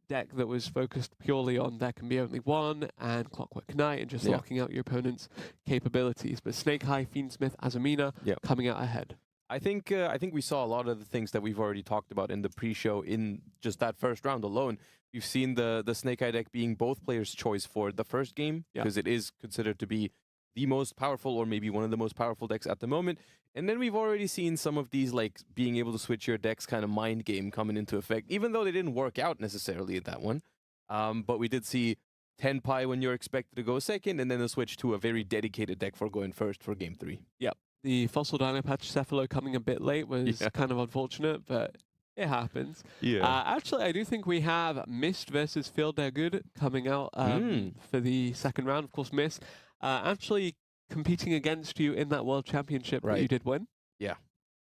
Speaker 1: deck that was focused purely on there can be only one and Clockwork Knight and just locking out your opponent's capabilities. But Snake-Eyes, Fiend Smith, Aamina coming out ahead.
Speaker 3: I think we saw a lot of the things that we've already talked about in the pre-show in just that first round alone. You've seen the Snake-Eye deck being both players' choice for the first game, because it is considered to be the most powerful, or maybe one of the most powerful decks at the moment. And then we've already seen some of these, like, being able to switch your decks kind of mind game coming into effect, even though they didn't work out necessarily at that one. But we did see Tenpai when you're expected to go second, and then a switch to a very dedicated deck for going first for game 3.
Speaker 1: Yep. The Fossil Dynapatch Cephalo coming a bit late was kind of unfortunate, but it happens.
Speaker 3: Yeah.
Speaker 1: Actually, I do think we have Mist versus Field They're Good coming out for the second round. Of course, Mist actually competing against you in that World Championship that you did win.
Speaker 3: Yeah.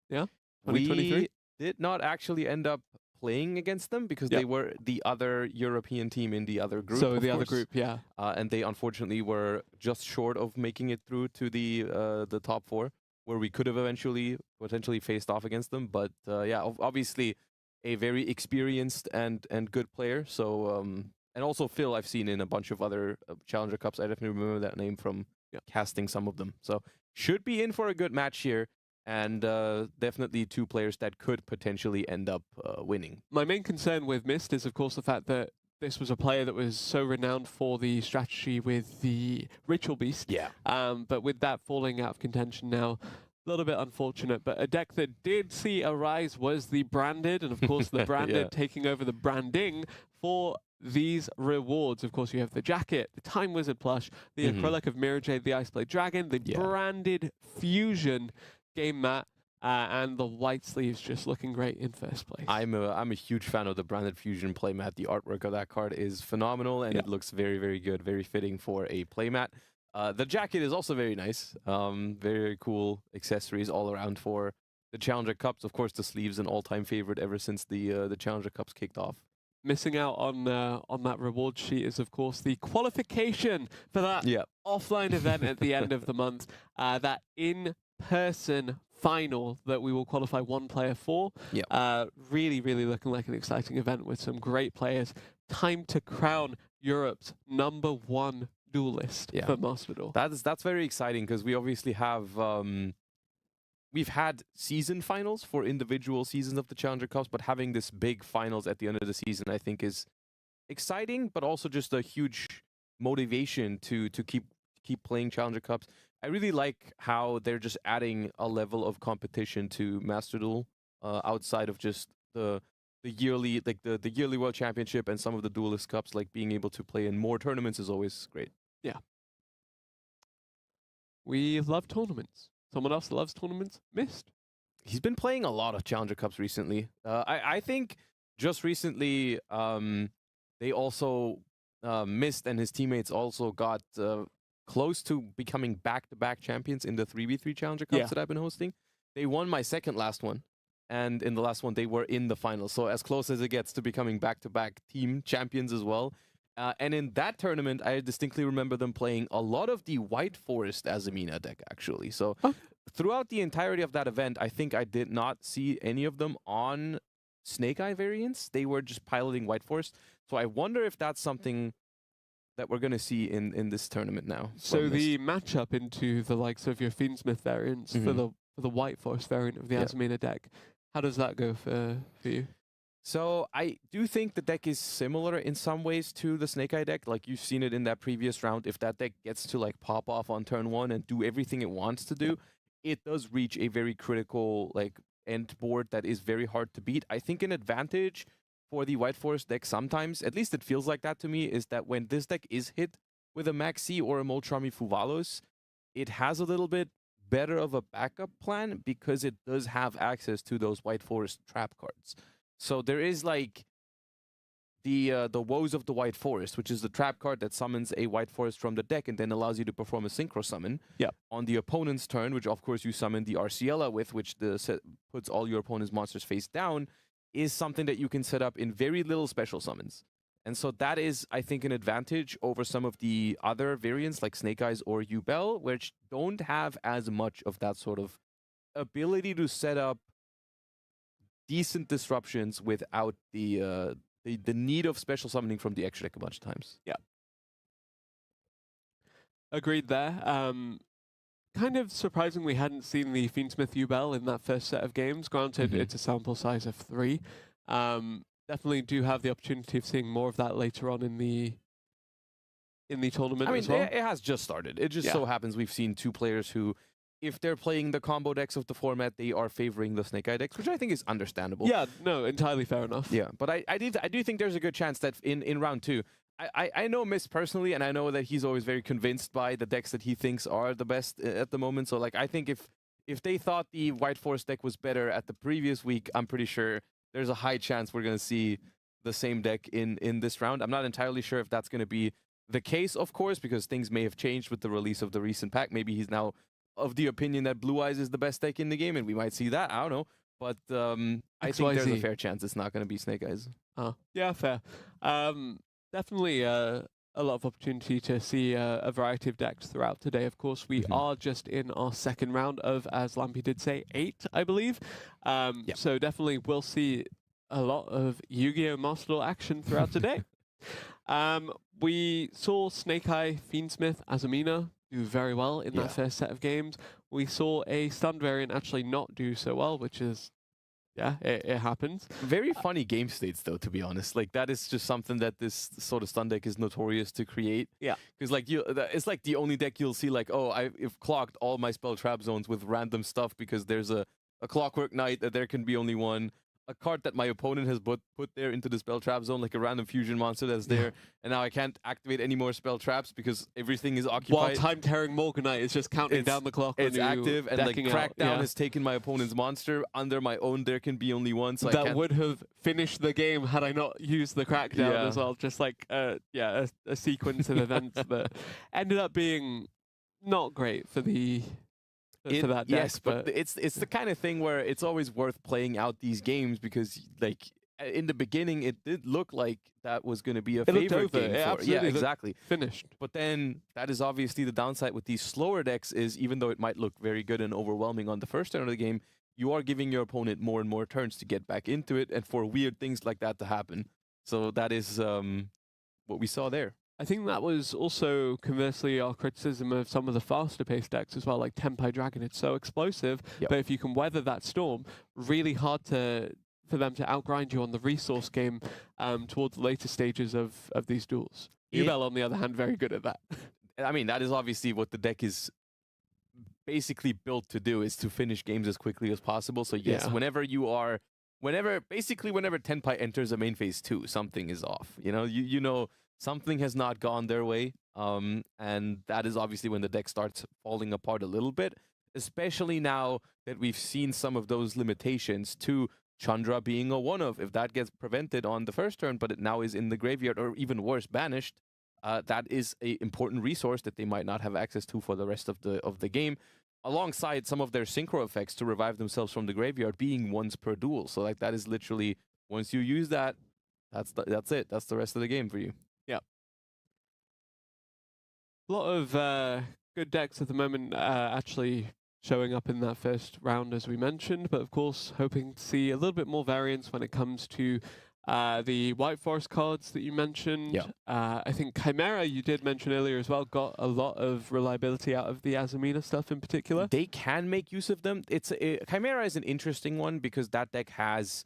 Speaker 1: Yeah? 2023?
Speaker 3: We did not actually end up playing against them, because they were the other European team in the other group.
Speaker 1: So the other group, yeah.
Speaker 3: And they unfortunately were just short of making it through to the top 4, where we could have eventually potentially faced off against them. But yeah, obviously a very experienced and good player. So and also Phil, I've seen in a bunch of other Challenger Cups. I definitely remember that name from casting some of them. So should be in for a good match here. And definitely 2 players that could potentially end up winning.
Speaker 1: My main concern with Mist is, of course, the fact that this was a player that was so renowned for the strategy with the Ritual Beast.
Speaker 3: Yeah.
Speaker 1: But with that falling out of contention now, a little bit unfortunate. But a deck that did see a rise was the Branded, and of course the Branded taking over the branding for these rewards. Of course, you have the jacket, the Time Wizard plush, the acrylic of Mirror Jade, the Iceblade Dragon, the Branded Fusion game mat, and the white sleeves just looking great in first place.
Speaker 3: I'm a huge fan of the Branded Fusion playmat. The artwork of that card is phenomenal, and it looks very, very good, very fitting for a playmat. The jacket is also very nice. Very, very cool accessories all around for the Challenger Cups. Of course, the sleeves an all-time favorite ever since the Challenger Cups kicked off.
Speaker 1: Missing out on that reward sheet is, of course, the qualification for that offline event at the end of the month. That in-person final that we will qualify 1 player for. Really, really looking like an exciting event with some great players. Time to crown Europe's #1 duelist for Master Duel.
Speaker 3: That's very exciting, because we obviously have we've had season finals for individual seasons of the Challenger Cups, but having this big finals at the end of the season, I think, is exciting, but also just a huge motivation to keep playing Challenger Cups. I really like how they're just adding a level of competition to Master Duel outside of just the yearly, like the yearly World Championship and some of the Duelist Cups. Like, being able to play in more tournaments is always great.
Speaker 1: Yeah. We love tournaments. Someone else that loves tournaments? Mist.
Speaker 3: He's been playing a lot of Challenger Cups recently. I think just recently they also Mist and his teammates also got close to becoming back-to-back champions in the 3v3 Challenger Cups that I've been hosting. They won my second last one, and in the last one they were in the final. So as close as it gets to becoming back-to-back team champions as well. And in that tournament, I distinctly remember them playing a lot of the White Forest Aamina deck, actually. So throughout the entirety of that event, I think I did not see any of them on Snake-Eye variants. They were just piloting White Forest. So I wonder if that's something that we're going to see in this tournament now.
Speaker 1: So the matchup into the likes of your Fiend Smith variants for the White Forest variant of the Aamina deck, how does that go for you?
Speaker 3: So I do think the deck is similar in some ways to the Snake-Eye deck. Like you've seen it in that previous round. If that deck gets to like pop off on turn 1 and do everything it wants to do, it does reach a very critical like end board that is very hard to beat. I think an advantage for the White Forest deck sometimes, at least it feels like that to me, is that when this deck is hit with a Maxi or a Moltrami Fuvalos, it has a little bit better of a backup plan because it does have access to those White Forest trap cards. So there is like the Woes of the White Forest, which is the trap card that summons a White Forest from the deck and then allows you to perform a synchro summon on the opponent's turn, which of course you summon the Arciela with, which puts all your opponent's monsters face down, is something that you can set up in very little special summons. And so that is, I think, an advantage over some of the other variants like Snake-Eyes or Yubel, which don't have as much of that sort of ability to set up decent disruptions without the need of special summoning from the extra deck a bunch of times.
Speaker 1: Yeah. Agreed there. Kind of surprising we hadn't seen the Fiend Smith Yubel in that first set of games. Granted, it's a sample size of 3. Definitely do have the opportunity of seeing more of that later on in the tournament as well.
Speaker 3: It has just started. It just so happens we've seen 2 players who, if they're playing the combo decks of the format, they are favoring the Snake-Eye decks, which I think is understandable.
Speaker 1: Yeah, no, entirely fair enough.
Speaker 3: Yeah, but I do think there's a good chance that in round 2, I know Miss personally, and I know that he's always very convinced by the decks that he thinks are the best at the moment. So like, I think if they thought the White Forest deck was better at the previous week, I'm pretty sure there's a high chance we're going to see the same deck in this round. I'm not entirely sure if that's going to be the case, of course, because things may have changed with the release of the recent pack. Maybe he's now of the opinion that Blue Eyes is the best deck in the game, and we might see that. I don't know. But I think there's a fair chance it's not going to be Snake Eyes.
Speaker 1: Yeah, fair. Definitely a lot of opportunity to see a variety of decks throughout today. Of course, we are just in our second round of, as Lampy did say, 8, I believe. So definitely we'll see a lot of Yu-Gi-Oh! Master Duel action throughout today. We saw Snake-Eye, Fiend Smith, Aamina do very well in that first set of games. We saw a stun variant actually not do so well, which is, it happens.
Speaker 3: Very funny game states, though, to be honest. Like, that is just something that this sort of stun deck is notorious to create.
Speaker 1: Yeah.
Speaker 3: Because, like, it's like the only deck you'll see, like, oh, I've clocked all my spell trap zones with random stuff because there's a Clockwork Knight that there can be only one. A card that my opponent has put there into the spell trap zone, like a random fusion monster that's there, and now I can't activate any more spell traps because everything is occupied.
Speaker 1: While time-tearing Morganite is just counting down the clock.
Speaker 3: It's active, and like Crackdown has taken my opponent's monster. Under my own, there can be only one. So
Speaker 1: that would have finished the game had I not used the Crackdown as well. Just like a sequence of events that ended up being not great for the. For that deck,
Speaker 3: yes, but it's the kind of thing where it's always worth playing out these games because, like, in the beginning, it did look like that was going to be a favorite game. Yeah, exactly.
Speaker 1: Finished.
Speaker 3: But then that is obviously the downside with these slower decks is even though it might look very good and overwhelming on the first turn of the game, you are giving your opponent more and more turns to get back into it and for weird things like that to happen. So that is what we saw there.
Speaker 1: I think that was also, conversely, our criticism of some of the faster-paced decks as well, like Tenpai Dragon. It's so explosive, but if you can weather that storm, really hard for them to outgrind you on the resource game towards the later stages of these duels. Yubel, on the other hand, very good at that.
Speaker 3: I mean, that is obviously what the deck is basically built to do, is to finish games as quickly as possible. So yes, whenever Tenpai enters a main phase 2, something is off. You know something has not gone their way, and that is obviously when the deck starts falling apart a little bit, especially now that we've seen some of those limitations to Chandra being a one-of. If that gets prevented on the first turn, but it now is in the graveyard, or even worse, banished, that is an important resource that they might not have access to for the rest of the game, alongside some of their synchro effects to revive themselves from the graveyard being once per duel. So like that is literally, once you use that, that's it. That's the rest of the game for you.
Speaker 1: Yeah. A lot of good decks at the moment actually showing up in that first round, as we mentioned. But of course, hoping to see a little bit more variance when it comes to the White Forest cards that you mentioned.
Speaker 3: Yeah.
Speaker 1: I think Chimera, you did mention earlier as well, got a lot of reliability out of the Aamina stuff in particular.
Speaker 3: They can make use of them. Chimera is an interesting one because that deck has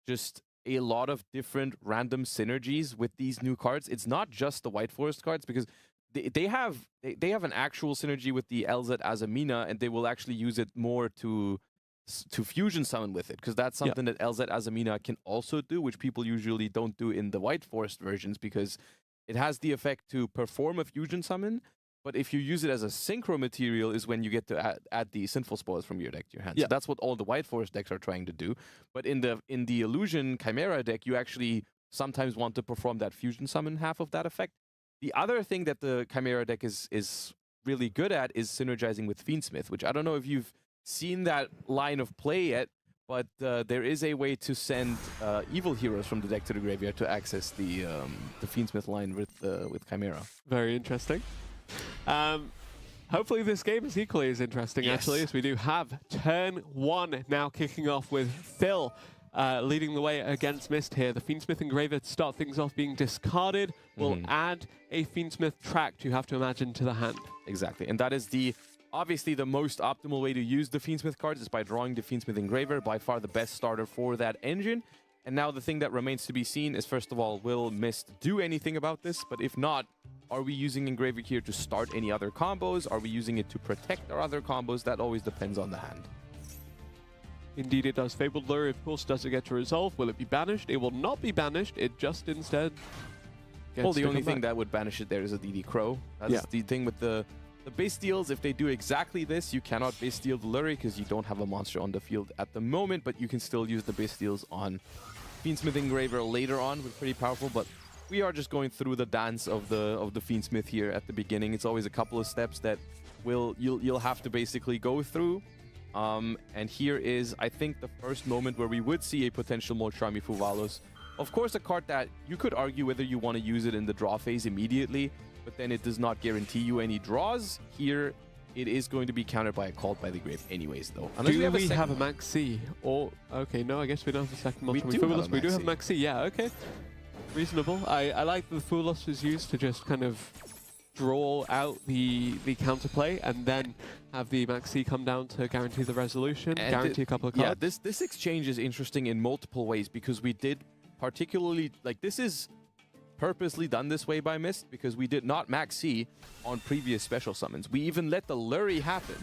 Speaker 3: just a lot of different random synergies with these new cards. It's not just the White Forest cards, because they have an actual synergy with the LZ Aamina, and they will actually use it more to fusion summon with it, because that's something that LZ Aamina can also do, which people usually don't do in the White Forest versions, because it has the effect to perform a fusion summon. But if you use it as a synchro material is when you get to add the Sinful Spoils from your deck to your hand. So that's what all the White Forest decks are trying to do. But in the Illusion Chimera deck, you actually sometimes want to perform that fusion summon half of that effect. The other thing that the Chimera deck is really good at is synergizing with Fiend Smith, which I don't know if you've seen that line of play yet, but there is a way to send evil heroes from the deck to the graveyard to access the Fiend Smith line with Chimera.
Speaker 1: Very interesting. Hopefully this game is equally as interesting, actually, as we do have turn 1 now kicking off with Phil leading the way against Mist here. The Fiend Smith Engraver to start things off being discarded will add a Fiend Smith track, you have to imagine, to the hand.
Speaker 3: Exactly, and that is obviously the most optimal way to use the Fiend Smith cards is by drawing the Fiend Smith Engraver, by far the best starter for that engine. And now the thing that remains to be seen is, first of all, will Mist do anything about this? But if not, are we using Engraver here to start any other combos? Are we using it to protect our other combos? That always depends on the hand.
Speaker 1: Indeed it does. Fabled Lure, of course, does it get to resolve? Will it be banished? It will not be banished. It just instead gets
Speaker 3: Well, the only thing that would banish it there is a DD Crow. That's the thing with the base steals. If they do exactly this, you cannot base steal the Lure because you don't have a monster on the field at the moment, but you can still use the base steals on Fiend Smith Engraver later on, which is pretty powerful. But we are just going through the dance of the Fiend Smith here at the beginning. It's always a couple of steps that you'll have to basically go through. And here is, I think, the first moment where we would see a potential Molcharmi Fuvalos. Of course, a card that you could argue whether you want to use it in the draw phase immediately, but then it does not guarantee you any draws. Here, it is going to be countered by a Called by the Grave anyways, though.
Speaker 1: Unless do we have a Max C? Or, okay, no, I guess we don't have a second Molcharmi Fuvalos. We do have Max C, yeah, okay. Reasonable. I like that the Fuvalos was used to just kind of draw out the counterplay and then have the Max C come down to guarantee the resolution, and guarantee a couple of cards.
Speaker 3: Yeah, this exchange is interesting in multiple ways, because we did particularly, like, this is purposely done this way by Mist, because we did not Max C on previous special summons. We even let the Lure happen,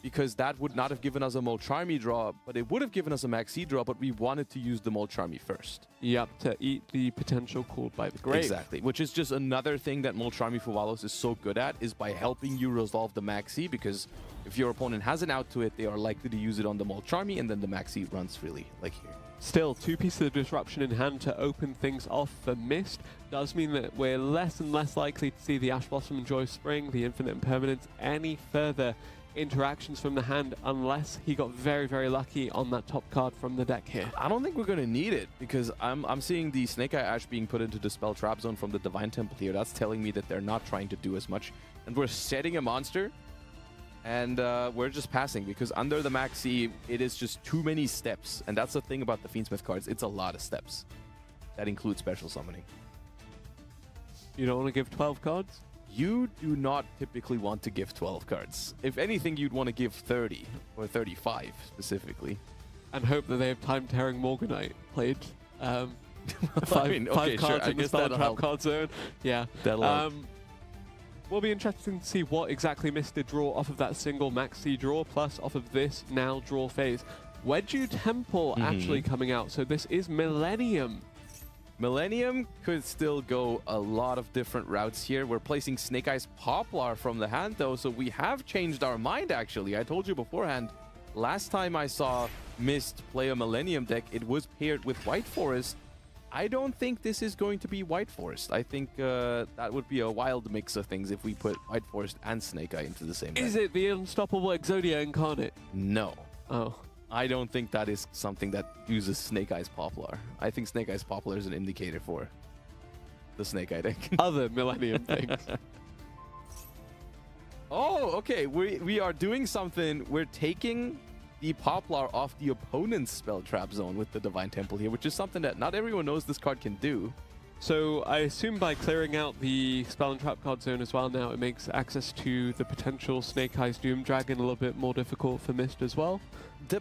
Speaker 3: because that would not have given us a Molcharmi draw, but it would have given us a Max C draw, but we wanted to use the Molcharmi first.
Speaker 1: Yep, to eat the potential Called by the Grave.
Speaker 3: Exactly, which is just another thing that Molcharmi Fuvalos is so good at, is by helping you resolve the Max C, because if your opponent has an out to it, they are likely to use it on the Molcharmi, and then the Max C runs freely, like here.
Speaker 1: Still, 2 pieces of disruption in hand to open things off for Mist does mean that we're less and less likely to see the Ash Blossom and Joy Spring, the Infinite Impermanence, any further interactions from the hand, unless he got very, very lucky on that top card from the deck here.
Speaker 3: I don't think we're going to need it, because I'm seeing the Snake-Eye Ash being put into the Spell Trap Zone from the Divine Temple here. That's telling me that they're not trying to do as much. And we're setting a monster, and we're just passing, because under the Max C, it is just too many steps. And that's the thing about the Fiend Smith cards. It's a lot of steps. That includes special summoning.
Speaker 1: You don't want to give 12 cards?
Speaker 3: You do not typically want to give 12 cards. If anything, you'd want to give 30 or 35 specifically.
Speaker 1: And hope that they have Time Tearing Morganite played. Five cards
Speaker 3: sure.
Speaker 1: in the Spell Trap card zone. Yeah.
Speaker 3: That'll
Speaker 1: will be interesting to see what exactly Mist did draw off of that single Max C draw, plus off of this now draw phase. Wedju Temple actually coming out. So this is Millennium.
Speaker 3: Millennium could still go a lot of different routes here. We're placing Snake Eyes Poplar from the hand, though, so we have changed our mind, actually. I told you beforehand, last time I saw Mist play a Millennium deck, it was paired with White Forest. I don't think this is going to be White Forest. I think that would be a wild mix of things if we put White Forest and Snake Eye into the same deck.
Speaker 1: Is it the Unstoppable Exodia Incarnate?
Speaker 3: No.
Speaker 1: Oh.
Speaker 3: I don't think that is something that uses Snake Eyes Poplar. I think Snake Eyes Poplar is an indicator for the Snake Eye deck.
Speaker 1: Other Millennium things.
Speaker 3: Oh, okay. We are doing something. We're taking the Poplar off the opponent's spell trap zone with the Divine Temple here, which is something that not everyone knows this card can do.
Speaker 1: So I assume by clearing out the spell and trap card zone as well now, it makes access to the potential Snake-Eyes Doom Dragon a little bit more difficult for Mist as well.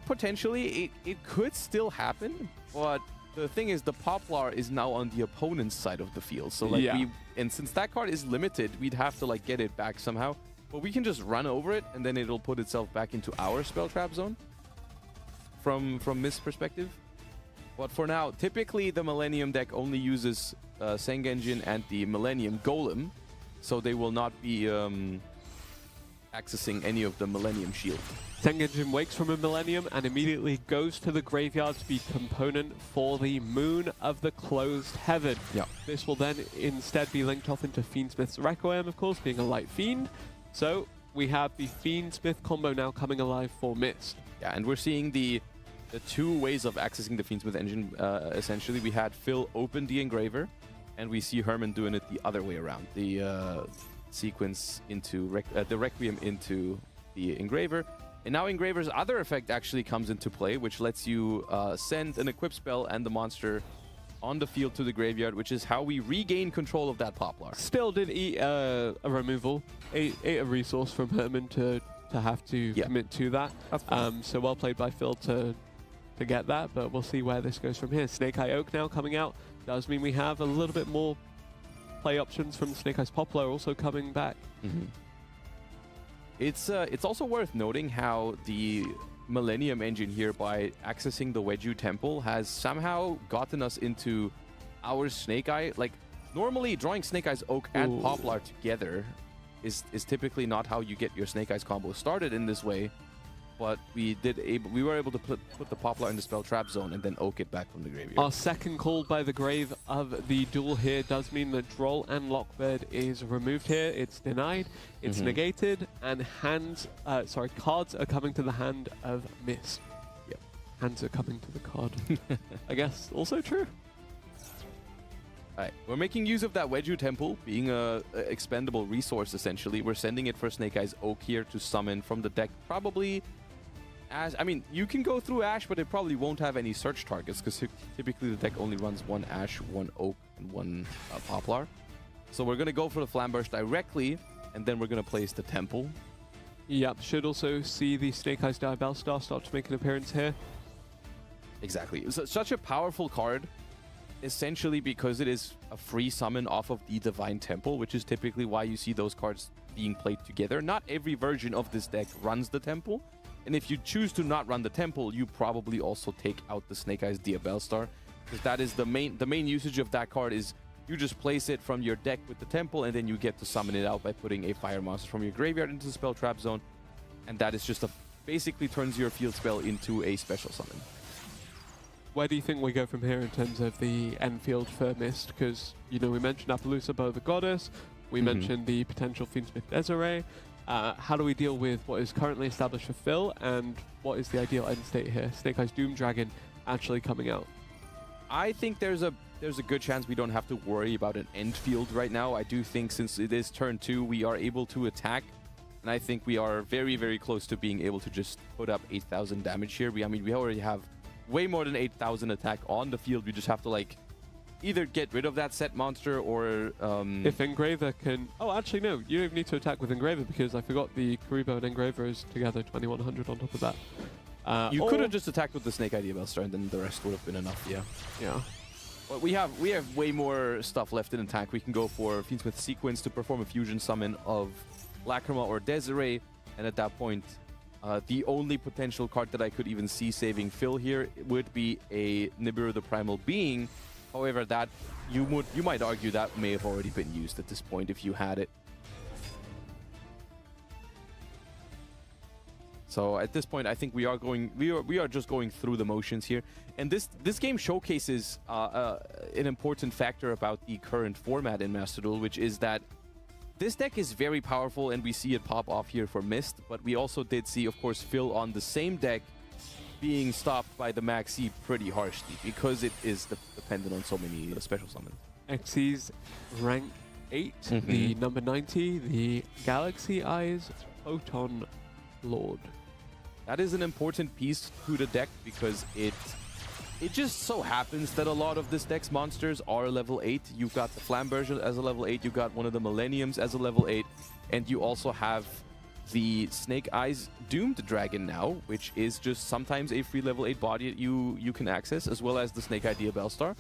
Speaker 3: Potentially, it could still happen, but the thing is the Poplar is now on the opponent's side of the field. So like and since that card is limited, we'd have to like get it back somehow. But we can just run over it, and then it'll put itself back into our spell trap zone from Mist's perspective. But for now, typically the Millennium deck only uses Sengenjin and the Millennium Golem, so they will not be accessing any of the Millennium Shield.
Speaker 1: Sengenjin wakes from a Millennium and immediately goes to the graveyard to be component for the Moon of the Closed Heaven.
Speaker 3: Yeah.
Speaker 1: This will then instead be linked off into Fiend Smith's Requiem, of course, being a light fiend. So we have the Fiend Smith combo now coming alive for Mist.
Speaker 3: Yeah, and we're seeing the two ways of accessing the Fiend Smith engine. Essentially, we had Phil open the Engraver, and we see Herman doing it the other way around. The sequence into the Requiem into the Engraver. And now Engraver's other effect actually comes into play, which lets you send an equip spell and the monster on the field to the graveyard, which is how we regain control of that Poplar.
Speaker 1: Still did eat a removal, ate a resource from Herman to have to commit to that.
Speaker 3: That's fine.
Speaker 1: So well played by Phil to get that, but we'll see where this goes from here. Snake Eye Oak now coming out does mean we have a little bit more play options from Snake Eyes Poplar also coming back.
Speaker 3: Mm-hmm. It's also worth noting how the Millennium engine here, by accessing the Wedju Temple, has somehow gotten us into our Snake Eye. Like, normally drawing Snake Eyes Oak and Poplar together is typically not how you get your Snake Eyes combo started in this way. But we were able to put the Poplar in the spell trap zone and then oak it back from the graveyard.
Speaker 1: Our second call by the grave of the duel here does mean that Droll and Lockbird is removed here. It's denied, it's negated, and cards are coming to the hand of Mist.
Speaker 3: Yep.
Speaker 1: Hands are coming to the card. I guess also true.
Speaker 3: Alright, we're making use of that Wedju Temple, being a expendable resource essentially. We're sending it for Snake Eyes Oak here to summon from the deck, probably Ash. I mean, you can go through Ash, but it probably won't have any search targets because typically the deck only runs one Ash, one Oak, and one Poplar. So we're going to go for the Flamberge directly, and then we're going to place the Temple.
Speaker 1: Yep, should also see the Snake Eyes Diabell Star start to make an appearance here.
Speaker 3: Exactly. It's such a powerful card, essentially because it is a free summon off of the Divine Temple, which is typically why you see those cards being played together. Not every version of this deck runs the Temple. And if you choose to not run the Temple, you probably also take out the Snake Eyes Diabell Star, because that is the main usage of that card. Is you just place it from your deck with the Temple, and then you get to summon it out by putting a fire monster from your graveyard into the spell trap zone, and that is just basically turns your field spell into a special summon.
Speaker 1: Where do you think we go from here in terms of the end field for Mist? Because, you know, we mentioned Appaloosa, Bow the Goddess, we mentioned the potential Fiend Smith Desiree. How do we deal with what is currently established for Phil, and what is the ideal end state here? Snake Eyes Doom Dragon actually coming out.
Speaker 3: I think there's a good chance we don't have to worry about an end field right now. I do think since it is turn 2, we are able to attack, and I think we are very, very close to being able to just put up 8,000 damage here. We already have way more than 8,000 attack on the field. We just have to, like, either get rid of that set monster or...
Speaker 1: If Engraver can... Oh, actually, no. You don't even need to attack with Engraver, because I forgot the Karibo and Engraver is together 2,100 on top of that.
Speaker 3: You could have just attacked with the Snake Eye Diabell Star, and then the rest would have been enough, yeah.
Speaker 1: Yeah.
Speaker 3: But we have way more stuff left in attack. We can go for Fiend Smith Sequence to perform a fusion summon of Lacrima or Desiree, and at that point... the only potential card that I could even see saving Phil here would be a Nibiru the Primal Being. However, that you might argue that may have already been used at this point if you had it. So at this point, I think we are just going through the motions here, and this game showcases an important factor about the current format in Master Duel, which is that this deck is very powerful, and we see it pop off here for Mist, but we also did see, of course, Phil on the same deck being stopped by the Maxi pretty harshly, because it is dependent on so many special summons.
Speaker 1: Xyz rank 8, the number 90, the Galaxy Eyes Photon Lord.
Speaker 3: That is an important piece to the deck because it just so happens that a lot of this deck's monsters are level 8. You've got the Flamberge as a level 8, you've got one of the Millenniums as a level 8, and you also have the Snake-Eyes Doomed Dragon now, which is just sometimes a free level 8 body that you can access, as well as the Snake-Eye Bellstar.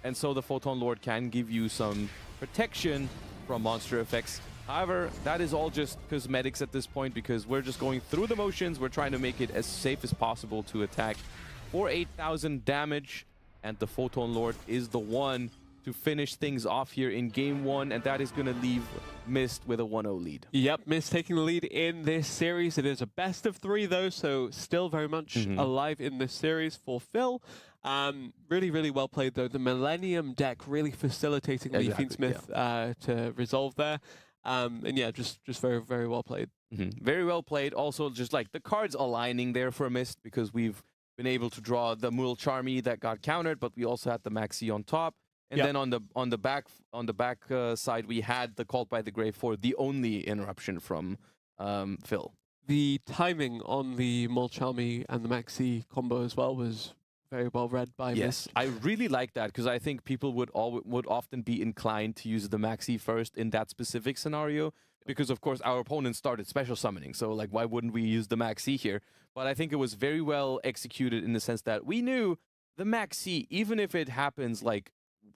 Speaker 3: And so the Photon Lord can give you some protection from monster effects. However, that is all just cosmetics at this point because we're just going through the motions. We're trying to make it as safe as possible to attack for 8,000 damage. And the Photon Lord is the one to finish things off here in game 1, and that is going to leave Mist with a 1-0 lead.
Speaker 1: Yep, Mist taking the lead in this series. It is a best of 3 though, so still very much alive in this series for Phil. Really, really well played though. The Millennium deck really facilitating the Fiend Smith to resolve there. And yeah, just very, very well played.
Speaker 3: Very well played. Also, just like the cards aligning there for Mist because we've been able to draw the Mul Charmy that got countered, but we also had the Maxi on top. And then on the back side, we had the Cult by the Grave for the only interruption from Phil.
Speaker 1: The timing on the Molchami and the Maxi combo as well was very well read by Mist.
Speaker 3: I really like that because I think people would often be inclined to use the Maxi first in that specific scenario because, of course, our opponent started special summoning. So, like, why wouldn't we use the Maxi here? But I think it was very well executed in the sense that we knew the Maxi, even if it happens, like,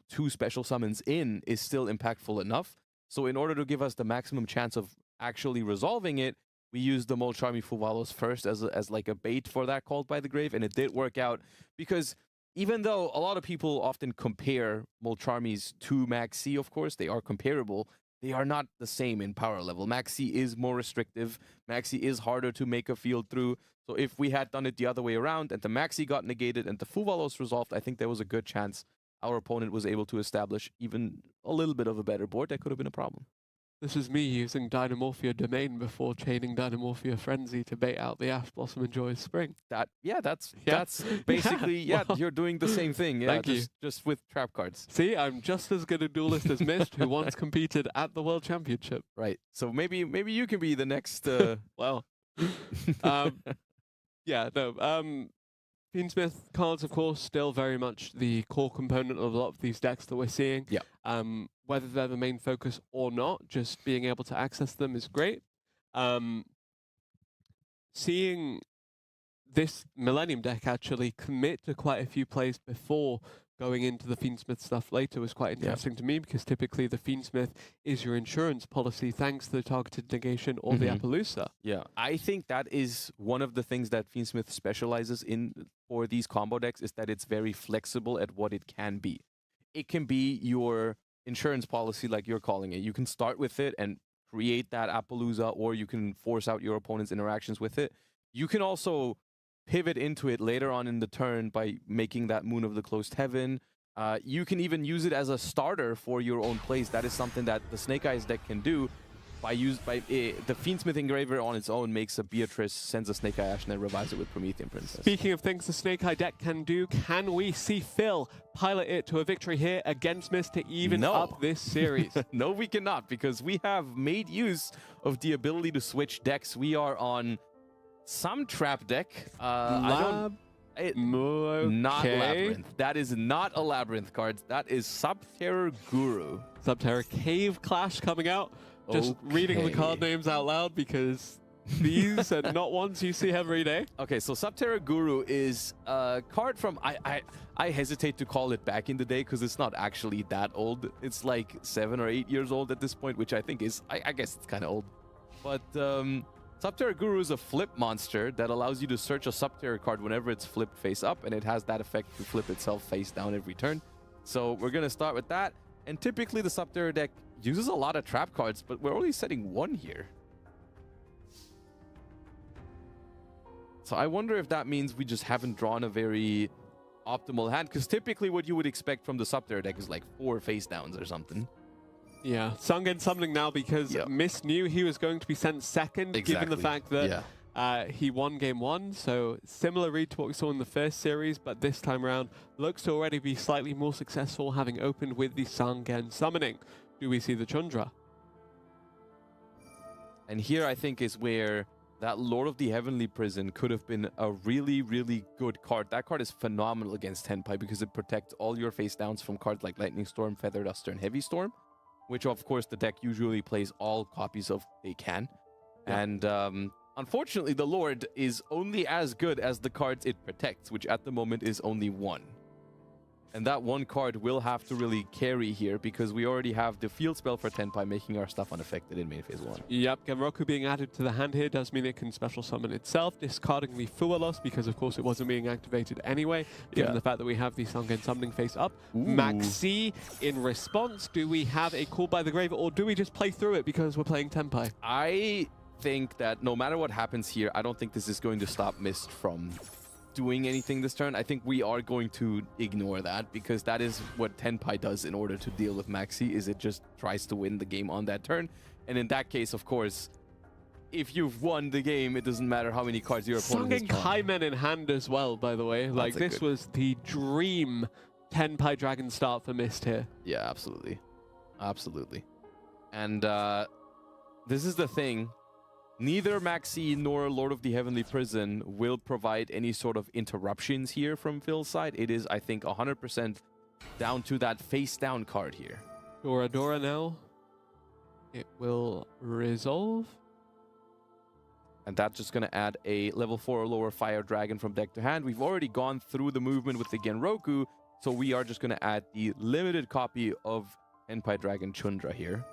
Speaker 3: 2 special summons in, is still impactful enough. So in order to give us the maximum chance of actually resolving it, we used the Molcharmy Fuvalos first as like a bait for that Cult by the Grave, and it did work out because even though a lot of people often compare Molcharmies to Maxi, of course, they are comparable, they are not the same in power level. Maxi is more restrictive, Maxi is harder to make a field through, so if we had done it the other way around and the Maxi got negated and the Fuvalos resolved, I think there was a good chance our opponent was able to establish even a little bit of a better board. That could have been a problem.
Speaker 1: This is me using Dynamorphia Domain before chaining Dynamorphia Frenzy to bait out the Ash Blossom and Joy's Spring.
Speaker 3: That's basically, well, you're doing the same thing.
Speaker 1: Thank you.
Speaker 3: Just with trap cards.
Speaker 1: See, I'm just as good a duelist as Mist, who once competed at the World Championship.
Speaker 3: Right. So maybe you can be the next...
Speaker 1: well, yeah, no, Fiend Smith cards, of course, still very much the core component of a lot of these decks that we're seeing.
Speaker 3: Yeah.
Speaker 1: Whether they're the main focus or not, just being able to access them is great. Seeing this Millennium deck actually commit to quite a few plays before going into the Fiend Smith stuff later was quite interesting to me because typically the Fiend Smith is your insurance policy thanks to the targeted negation or the Appaloosa.
Speaker 3: Yeah, I think that is one of the things that Fiend Smith specializes in for these combo decks is that it's very flexible at what it can be. It can be your insurance policy like you're calling it. You can start with it and create that Appaloosa or you can force out your opponent's interactions with it. You can also pivot into it later on in the turn by making that Moon of the Closed Heaven. You can even use it as a starter for your own plays. That is something that the Snake Eyes deck can do. The Fiend Smith Engraver on its own makes a Beatrice, sends a Snake Eye Ash, and then revives it with Promethean Princess.
Speaker 1: Speaking of things the Snake Eye deck can do, can we see Phil pilot it to a victory here against Mist to even up this series?
Speaker 3: No, we cannot, because we have made use of the ability to switch decks. We are on some trap deck. Not Labyrinth. That is not a Labyrinth card. That is Subterror Guru.
Speaker 1: Subterror Cave Clash coming out. Just reading the card names out loud because these are not ones you see every day.
Speaker 3: Okay, so Subterror Guru is a card from... I hesitate to call it back in the day because it's not actually that old. It's like 7 or 8 years old at this point, which I think is... I guess it's kind of old. But... Subterror Guru is a flip monster that allows you to search a Subterror card whenever it's flipped face up, and it has that effect to flip itself face down every turn. So we're going to start with that. And typically the Subterror deck uses a lot of trap cards, but we're only setting 1 here. So I wonder if that means we just haven't drawn a very optimal hand, because typically what you would expect from the Subterror deck is like 4 face downs or something.
Speaker 1: Yeah, Sungen summoning now because Mist knew he was going to be sent second, given the fact that he won game 1. So similar read to what we saw in the first series, but this time around looks to already be slightly more successful, having opened with the Sungen summoning. do we see the Chundra?
Speaker 3: And here I think is where that Lord of the Heavenly Prison could have been a really, really good card. That card is phenomenal against Tenpai because it protects all your face downs from cards like Lightning Storm, Feather Duster, and Heavy Storm, which of course the deck usually plays all copies of they can. Yeah. And unfortunately, the Lord is only as good as the cards it protects, which at the moment is only one. And that one card will have to really carry here because we already have the field spell for Tenpai making our stuff unaffected in main phase 1.
Speaker 1: Yep, Genroku being added to the hand here does mean it can special summon itself, discarding the Fuelos because of course it wasn't being activated anyway, given the fact that we have the Sangen summoning face up. Maxi, in response, do we have a Call by the Grave or do we just play through it because we're playing Tenpai?
Speaker 3: I think that no matter what happens here, I don't think this is going to stop Mist from doing anything this turn. I think we are going to ignore that because that is what Tenpai does in order to deal with Maxi, is it just tries to win the game on that turn. And in that case, of course, if you've won the game, it doesn't matter how many cards your opponent has drawn.
Speaker 1: Kaimen in hand as well, by the way. Like, this was the dream Tenpai Dragon start for Mist here.
Speaker 3: Yeah, absolutely. Absolutely. And this is the thing. Neither Maxi nor Lord of the Heavenly Prison will provide any sort of interruptions here from Phil's side. It is, I think, 100% down to that face-down card here.
Speaker 1: Dora now. It will resolve.
Speaker 3: And that's just going to add a level 4 or lower Fire Dragon from deck to hand. We've already gone through the movement with the Genroku, so we are just going to add the limited copy of Tenpai Dragon Chundra here.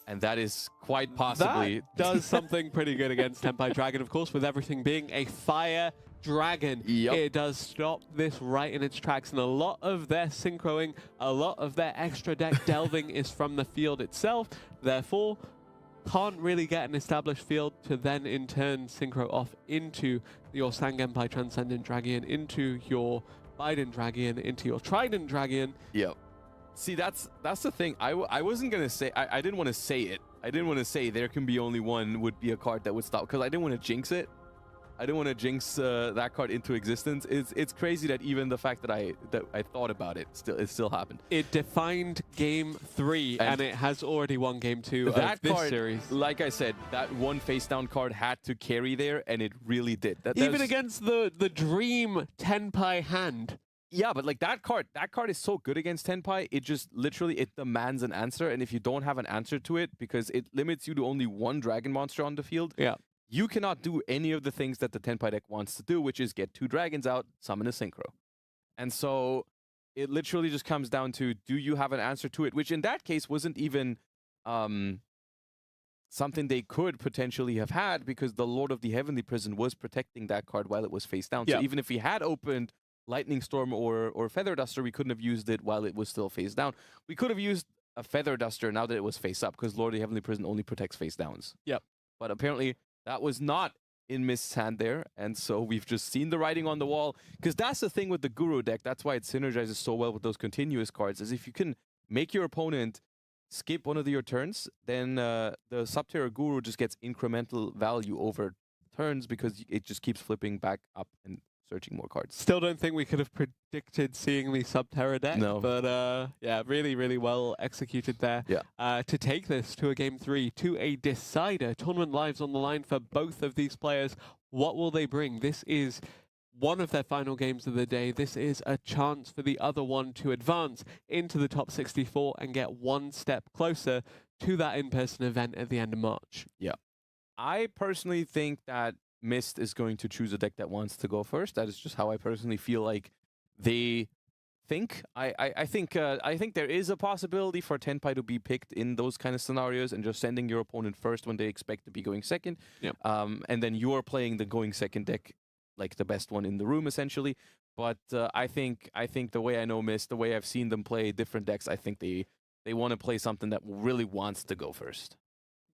Speaker 3: And that is quite possibly...
Speaker 1: That does something pretty good against Tenpai Dragon, of course, with everything being a fire dragon.
Speaker 3: Yep.
Speaker 1: It does stop this right in its tracks, and a lot of their synchroing, a lot of their extra deck delving is from the field itself. Therefore, can't really get an established field to then in turn synchro off into your Sangenpai Transcendent Dragon, into your Biden Dragon, into your Trident Dragon.
Speaker 3: Yep. See, that's the thing. I wasn't going to say... I didn't want to say it. I didn't want to say there can be only one would be a card that would stop, because I didn't want to jinx it. I didn't want to jinx that card into existence. It's crazy that even the fact that I thought about it still happened.
Speaker 1: It defined game 3, and it has already won game 2 of this series.
Speaker 3: Like I said, that one face down card had to carry there, and it really did.
Speaker 1: Even against the dream Tenpai hand.
Speaker 3: Yeah, but like that card is so good against Tenpai. It just literally, it demands an answer. And if you don't have an answer to it, because it limits you to only one dragon monster on the field, you cannot do any of the things that the Tenpai deck wants to do, which is get 2 dragons out, summon a synchro. And so it literally just comes down to, do you have an answer to it? Which in that case wasn't even something they could potentially have had, because the Lord of the Heavenly Prison was protecting that card while it was face down. So even if we had opened Lightning Storm or Feather Duster, we couldn't have used it while it was still face down. We could have used a Feather Duster now that it was face up, because Lord of the Heavenly Prison only protects face downs.
Speaker 1: Yep.
Speaker 3: But apparently that was not in Mist's hand there, and so we've just seen the writing on the wall. Because that's the thing with the Guru deck, that's why it synergizes so well with those continuous cards, is if you can make your opponent skip one of your turns, then the Subterra Guru just gets incremental value over turns, because it just keeps flipping back up and searching more cards.
Speaker 1: Still don't think we could have predicted seeing the Subterra deck, but yeah, really, really well executed there. To take this to a game 3, to a decider. Tournament lives on the line for both of these players. What will they bring? This is one of their final games of the day. This is a chance for the other one to advance into the top 64 and get one step closer to that in-person event at the end of March.
Speaker 3: Yeah. I personally think that Mist is going to choose a deck that wants to go first. That is just how I personally feel like they think. I think there is a possibility for Tenpai to be picked in those kind of scenarios and just sending your opponent first when they expect to be going second. And then you're playing the going second deck like the best one in the room, essentially. But I think the way I know Mist, the way I've seen them play different decks, I think they want to play something that really wants to go first.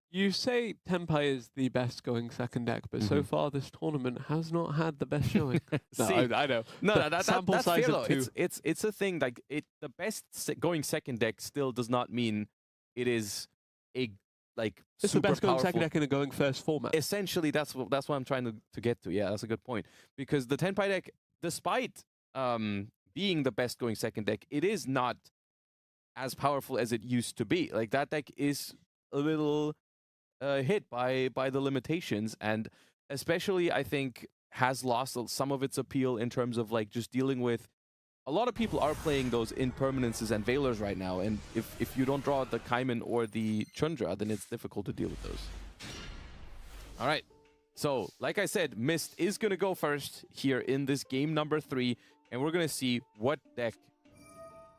Speaker 1: You say Tenpai is the best going second deck, but so far this tournament has not had the best showing.
Speaker 3: See,
Speaker 1: I know.
Speaker 3: That's fair though. It's a thing, like the best going second deck still does not mean it is a
Speaker 1: it's the best going second deck in a going first format.
Speaker 3: Essentially, that's what I'm trying to get to. Yeah, that's a good point. Because the Tenpai deck, despite being the best going second deck, it is not as powerful as it used to be. Like, that deck is a little hit by the limitations, and especially I think has lost some of its appeal in terms of like just dealing with. A lot of people are playing those impermanences and Veilers right now, and if you don't draw the Kaiman or the Chundra, then it's difficult to deal with those. All right, so like I said, Mist is going to go first here in this game number 3, and we're going to see what deck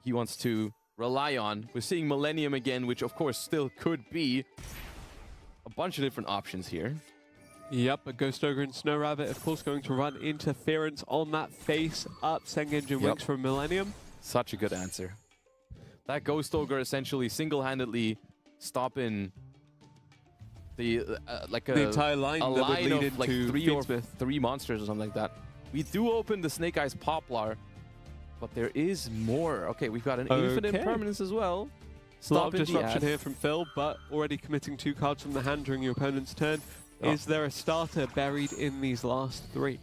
Speaker 3: he wants to rely on. We're seeing Millennium again, which of course still could be a bunch of different options here.
Speaker 1: Yep, a Ghost Ogre and Snow Rabbit, of course, going to run interference on that face-up Sengenjin Wings from Millennium.
Speaker 3: Such a good answer. That Ghost Ogre essentially single-handedly stopping the
Speaker 1: the entire line,
Speaker 3: a
Speaker 1: that
Speaker 3: line
Speaker 1: would lead
Speaker 3: of like
Speaker 1: into
Speaker 3: three monsters or something like that. We do open the Snake-Eyes Poplar, but there is more. Okay, we've got an infinite permanence as well.
Speaker 1: A lot of disruption here from Phil, but already committing 2 cards from the hand during your opponent's turn. Is there a starter buried in these last 3?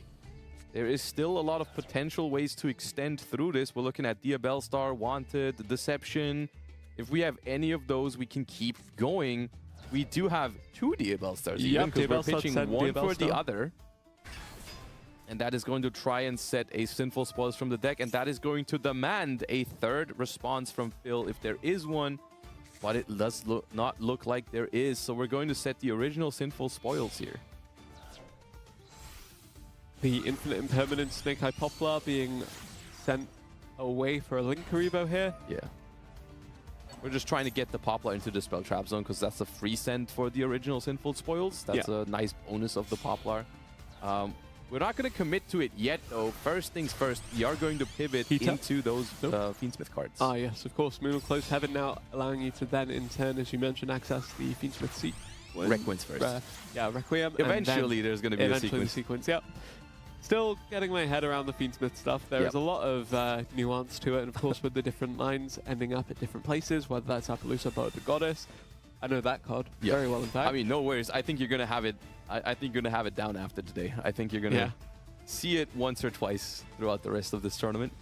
Speaker 3: There is still a lot of potential ways to extend through this. We're looking at DUEL Star, Wanted, Deception. If we have any of those, we can keep going. We do have 2 DUEL Stars, even because we're pitching one for the other. And that is going to try and set a Sinful Spoils from the deck, and that is going to demand a 3rd response from Phil if there is one. But it does not look like there is, so we're going to set the original Sinful Spoils here.
Speaker 1: The Infinite Impermanence Snake-Eye Poplar being sent away for a Linker Evo here.
Speaker 3: Yeah. We're just trying to get the Poplar into the Spell Trap Zone because that's a free send for the original Sinful Spoils. That's a nice bonus of the Poplar. We're not going to commit to it yet, though. First things first, we are going to pivot into those Fiend Smith cards.
Speaker 1: Ah, yes, of course. Moon of Closed Heaven now allowing you to then, in turn, as you mentioned, access the Fiend Smith sequence.
Speaker 3: Requiem's first.
Speaker 1: Yeah, Requiem.
Speaker 3: Eventually, there's going to be a sequence.
Speaker 1: The sequence, yep. Still getting my head around the Fiend Smith stuff. There is a lot of nuance to it, and of course, with the different lines ending up at different places, whether that's Appaloosa, Poet the Goddess. I know that card very well, in fact.
Speaker 3: I mean, no worries. I think you're going to have it. I think you're going to have it down after today. I think you're going to see it once or twice throughout the rest of this tournament.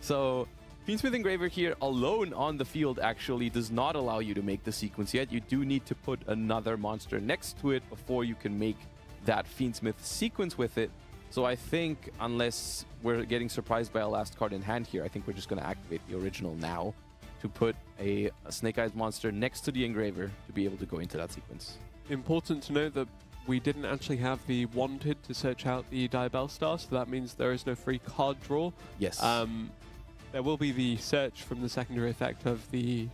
Speaker 3: So, Fiend Smith Engraver here alone on the field actually does not allow you to make the sequence yet. You do need to put another monster next to it before you can make that Fiend Smith sequence with it. So I think, unless we're getting surprised by a last card in hand here, I think we're just going to activate the original now to put a Snake Eyes monster next to the Engraver to be able to go into that sequence.
Speaker 1: Important to note that we didn't actually have the Wanted to search out the DUEL Star, so that means there is no free card draw.
Speaker 3: Yes.
Speaker 1: There will be the search from the secondary effect of the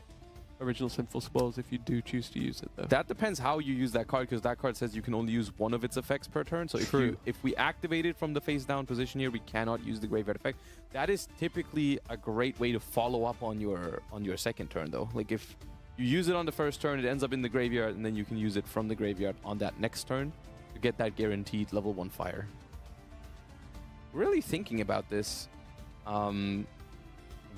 Speaker 1: original Sinful Spoils if you do choose to use it, though.
Speaker 3: That depends how you use that card, because that card says you can only use one of its effects per turn. So if we activate it from the face down position here, we cannot use the graveyard effect. That is typically a great way to follow up on your second turn, though. Like if you use it on the first turn, it ends up in the graveyard, and then you can use it from the graveyard on that next turn to get that guaranteed level 1 fire. Really thinking about this.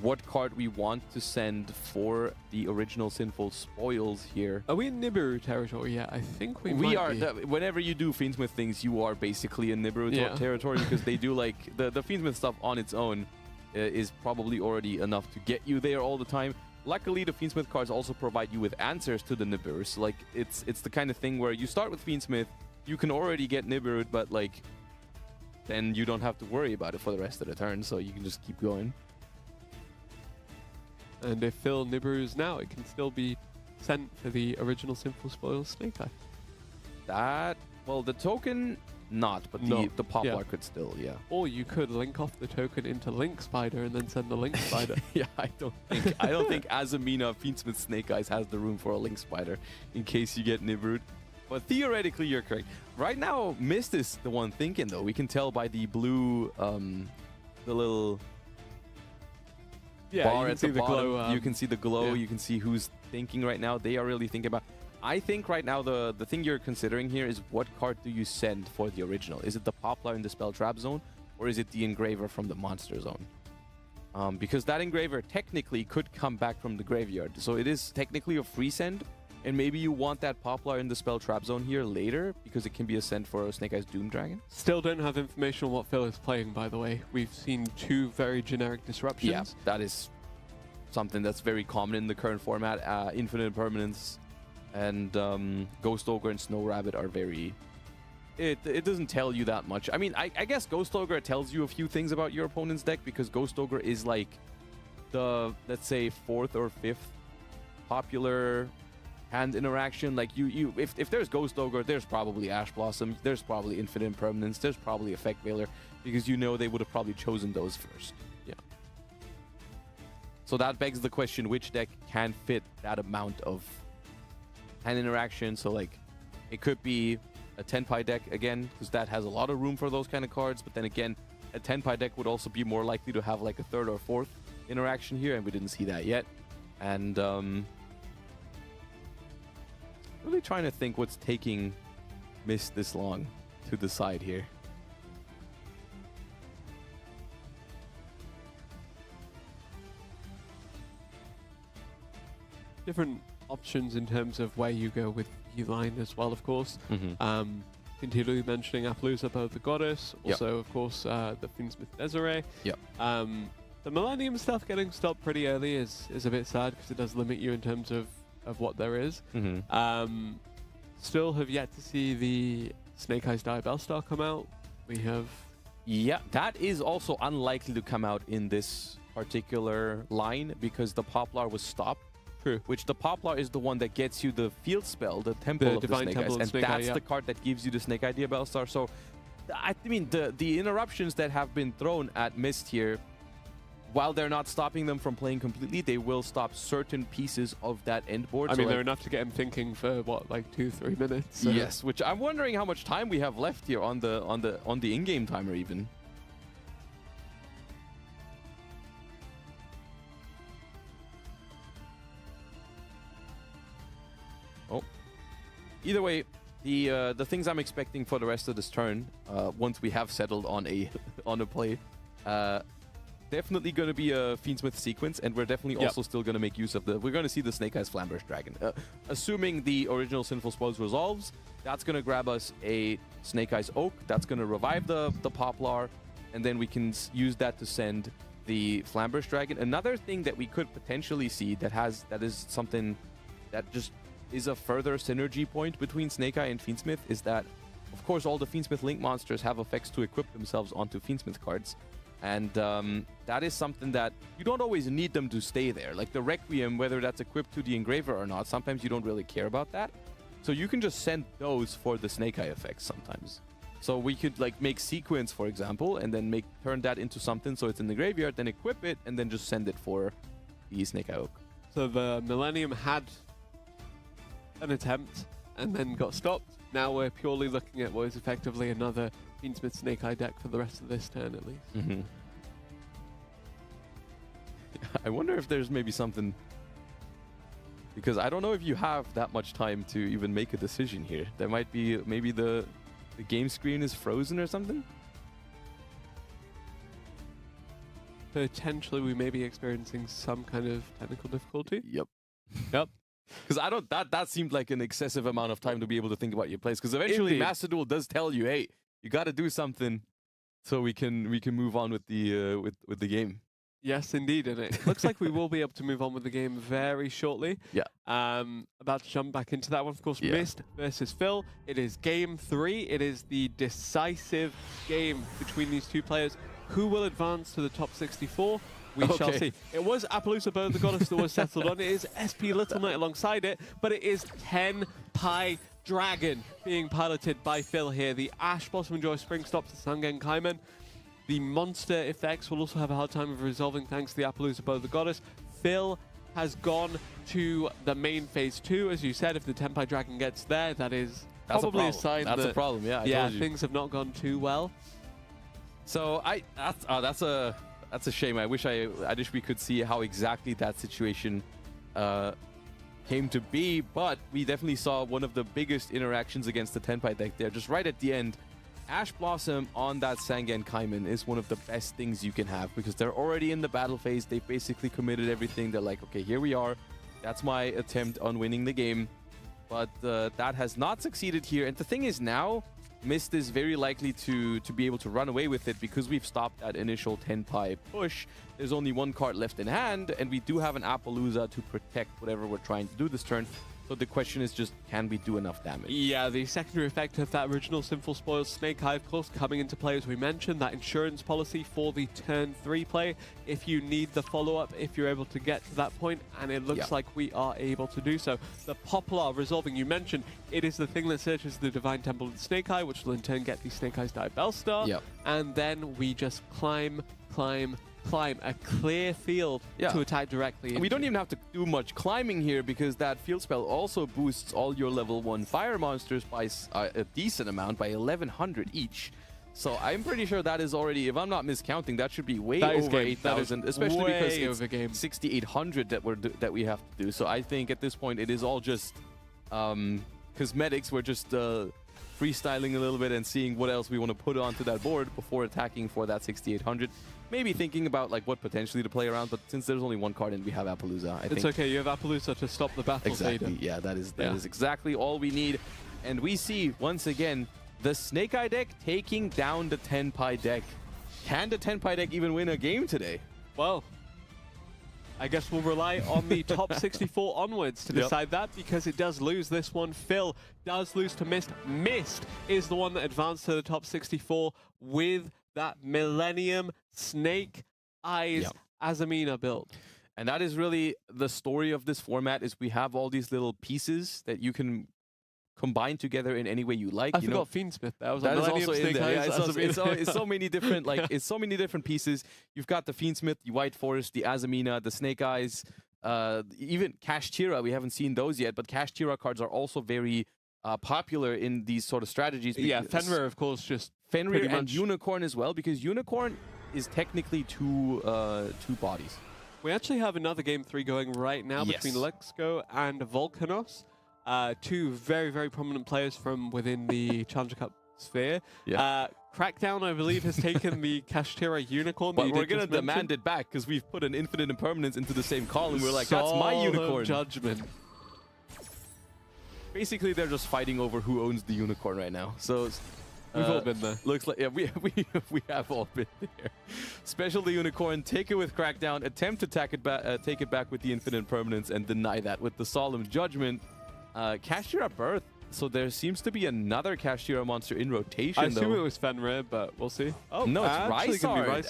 Speaker 3: What card we want to send for the original Sinful Spoils here.
Speaker 1: Are we in Nibiru territory yet? I think we
Speaker 3: are. Whenever you do Fiendsmith things, you are basically in Nibiru territory, because they do like the Fiendsmith stuff on its own is probably already enough to get you there all the time. Luckily, the Fiendsmith cards also provide you with answers to the Nibiru. So, like, it's the kind of thing where you start with Fiendsmith, you can already get Nibiru, but like then you don't have to worry about it for the rest of the turn, so you can just keep going.
Speaker 1: And if Phil Nibiru's now, it can still be sent for the original Sinful Spoils Snake-Eye. Well, the token, not, but the Poplar could still, Or you could link off the token into Link Spider and then send the Link Spider.
Speaker 3: I don't think Aamina Fiendsmith Snake-Eyes has the room for a Link Spider in case you get Nibiru. But theoretically, you're correct. Right now, Mist is the one thinking, though. We can tell by the blue, the little bar at the bottom. Glow, you can see the glow. You can see who's thinking right now. They are really thinking about. I think right now the thing you're considering here is what card do you send for the original? Is it the Poplar in the Spell Trap Zone, or is it the Engraver from the Monster Zone? Because that Engraver technically could come back from the graveyard. So it is technically a free send, and maybe you want that Poplar in the Spell Trap Zone here later, because it can be a send for a Snake Eyes Doom Dragon.
Speaker 1: Still don't have information on what Phil is playing, by the way. We've seen two very generic disruptions.
Speaker 3: Yeah, that is something that's very common in the current format. Infinite Permanence and Ghost Ogre and Snow Rabbit are very... It doesn't tell you that much. I mean, I guess Ghost Ogre tells you a few things about your opponent's deck, because Ghost Ogre is like the, let's say, 4th or 5th popular hand interaction. Like if there's Ghost Ogre, there's probably Ash Blossom, there's probably Infinite Impermanence, there's probably Effect Veiler, because you know they would have probably chosen those first. Yeah. So that begs the question, which deck can fit that amount of hand interaction? So like, it could be a Tenpai deck again, because that has a lot of room for those kind of cards. But then again, a Tenpai deck would also be more likely to have like a 3rd or 4th interaction here, and we didn't see that yet. And really trying to think what's taking Mist this long to decide here.
Speaker 1: Different options in terms of where you go with line as well, of course. Continually mentioning Appaloosa, both the Goddess, also of course the Fiend Smith Desiree. The Millennium stuff getting stopped pretty early is a bit sad, because it does limit you in terms of what there is. Still have yet to see the Snake-Eyes Diabell Star come out. We have...
Speaker 3: Yeah, that is also unlikely to come out in this particular line, because the Poplar was stopped.
Speaker 1: True.
Speaker 3: Which the Poplar is the one that gets you the field spell, the Temple of the Snake-Eyes, and that's the card that gives you the Snake-Eye Diabell Star. So, I mean, the interruptions that have been thrown at Mist here, while they're not stopping them from playing completely, they will stop certain pieces of that end board.
Speaker 1: I mean, they're enough to get him thinking for what, like 2-3 minutes. So.
Speaker 3: Yes, which I'm wondering how much time we have left here on the in-game timer even. Oh, either way, the things I'm expecting for the rest of this turn, once we have settled on a play, definitely going to be a Fiend Smith sequence, and we're definitely also still going to make use of we're going to see the Snake-Eyes Flamberge Dragon. Assuming the original Sinful Spoils resolves, that's going to grab us a Snake-Eyes Oak, that's going to revive the Poplar, and then we can use that to send the Flamberge Dragon. Another thing that we could potentially see that is something that just is a further synergy point between Snake-Eye and Fiend Smith is that, of course, all the Fiend Smith Link monsters have effects to equip themselves onto Fiend Smith cards. And that is something that you don't always need them to stay there. Like the Requiem, whether that's equipped to the Engraver or not, sometimes you don't really care about that. So you can just send those for the Snake-Eye effects sometimes. So we could like make Sequence, for example, and then turn that into something so it's in the graveyard, then equip it, and then just send it for the Snake-Eye Oak.
Speaker 1: So the Millennium had an attempt and then got stopped. Now we're purely looking at what is effectively another Fiend Smith Snake-Eye deck for the rest of this turn, at least.
Speaker 3: I wonder if there's maybe something, because I don't know if you have that much time to even make a decision here. There might be maybe the game screen is frozen or something.
Speaker 1: Potentially, we may be experiencing some kind of technical difficulty.
Speaker 3: Yep.
Speaker 1: Yep.
Speaker 3: Because that seemed like an excessive amount of time to be able to think about your plays. Because eventually, Master Duel does tell you, hey, you got to do something, so we can move on with the with the game.
Speaker 1: Yes, indeed, and it looks like we will be able to move on with the game very shortly.
Speaker 3: Yeah.
Speaker 1: About to jump back into that one, of course. Mist versus Phil. It is game 3. It is the decisive game between these two players. Who will advance to the top 64? We shall see. It was Appaloosa Bird, the Goddess, that was settled on. It is SP Little Knight alongside it, but it is Tenpai Dragon being piloted by Phil here. The Ash Blossom and Joy Spring stops the Sangen Kaiman. The monster effects will also have a hard time of resolving thanks to the Appaloosa Bird, the Goddess. Phil has gone to the main phase 2. As you said, if the Tenpai Dragon gets there, that's probably a sign
Speaker 3: that's a problem.
Speaker 1: Yeah, things have not gone too well.
Speaker 3: So that's a shame. I wish we could see how exactly that situation came to be, but we definitely saw one of the biggest interactions against the Tenpai deck there. Just right at the end, Ash Blossom on that Sangen Kaiman is one of the best things you can have, because they're already in the battle phase. They've basically committed everything. They're like, okay, here we are. That's my attempt on winning the game. But that has not succeeded here. And the thing is now, Mist is very likely to be able to run away with it because we've stopped that initial Tenpai push. There's only one card left in hand, and we do have an Appaloosa to protect whatever we're trying to do this turn. So the question is just, can we do enough damage?
Speaker 1: Yeah, the secondary effect of that original Sinful Spoils Snake-Eye, of course, coming into play, as we mentioned, that insurance policy for the turn 3 play. If you need the follow-up, if you're able to get to that point, and it looks like we are able to do so. The Poplar resolving, you mentioned, it is the thing that searches the Divine Temple of Snake-Eye, which will in turn get the Snake-Eye's Diabell Star. And then we just climb a clear field to attack directly.
Speaker 3: And we don't even have to do much climbing here because that field spell also boosts all your level 1 fire monsters by a decent amount, by 1100 each. So I'm pretty sure that is already, if I'm not miscounting, that should be way over 8,000, especially because it's 6,800 that we have to do. So I think at this point it is all just cosmetics. We're just freestyling a little bit and seeing what else we want to put onto that board before attacking for that 6,800. Maybe thinking about like what potentially to play around, but since there's only one card and we have Appaloosa, I think
Speaker 1: it's okay. You have Appaloosa to stop the battle.
Speaker 3: Exactly. Yeah, that is exactly all we need. And we see once again the Snake-Eye deck taking down the Tenpai deck. Can the Tenpai deck even win a game today?
Speaker 1: Well, I guess we'll rely on the top 64 onwards to decide that, because it does lose this one. Phil does lose to Mist. Mist is the one that advanced to the top 64 with that Millennium Snake-Eyes Aamina build.
Speaker 3: And that is really the story of this format, is we have all these little pieces that you can combine together in any way you like.
Speaker 1: I forgot Fiend Smith. That is
Speaker 3: also in there. Yeah, it's so many different, it's so many different pieces. You've got the Fiend Smith, the White Forest, the Aamina, the Snake-Eyes, even Kashtira. We haven't seen those yet, but Kashtira cards are also very popular in these sort of strategies.
Speaker 1: Yeah, Fenrir, of course, just
Speaker 3: Fenrir and Unicorn as well, because Unicorn is technically two bodies.
Speaker 1: We actually have another game 3 going right now between Lexco and Volcanos. Two very, very prominent players from within the Challenger Cup sphere. Crackdown, I believe, has taken the Kashtira Unicorn.
Speaker 3: But we're going to demand it back because we've put an Infinite Impermanence into the same column. We're like, that's my Unicorn.
Speaker 1: Judgment.
Speaker 3: Basically, they're just fighting over who owns the Unicorn right now. So
Speaker 1: we've all been there.
Speaker 3: Looks like we have all been there. Special the Unicorn, take it with Crackdown, attempt to take it back with the Infinite Impermanence, and deny that with the Solemn Judgment. Kashtira Birth. So there seems to be another Kashtira monster in rotation.
Speaker 1: I assume it was Fenrir, but we'll see.
Speaker 3: Oh no, it's Rysart.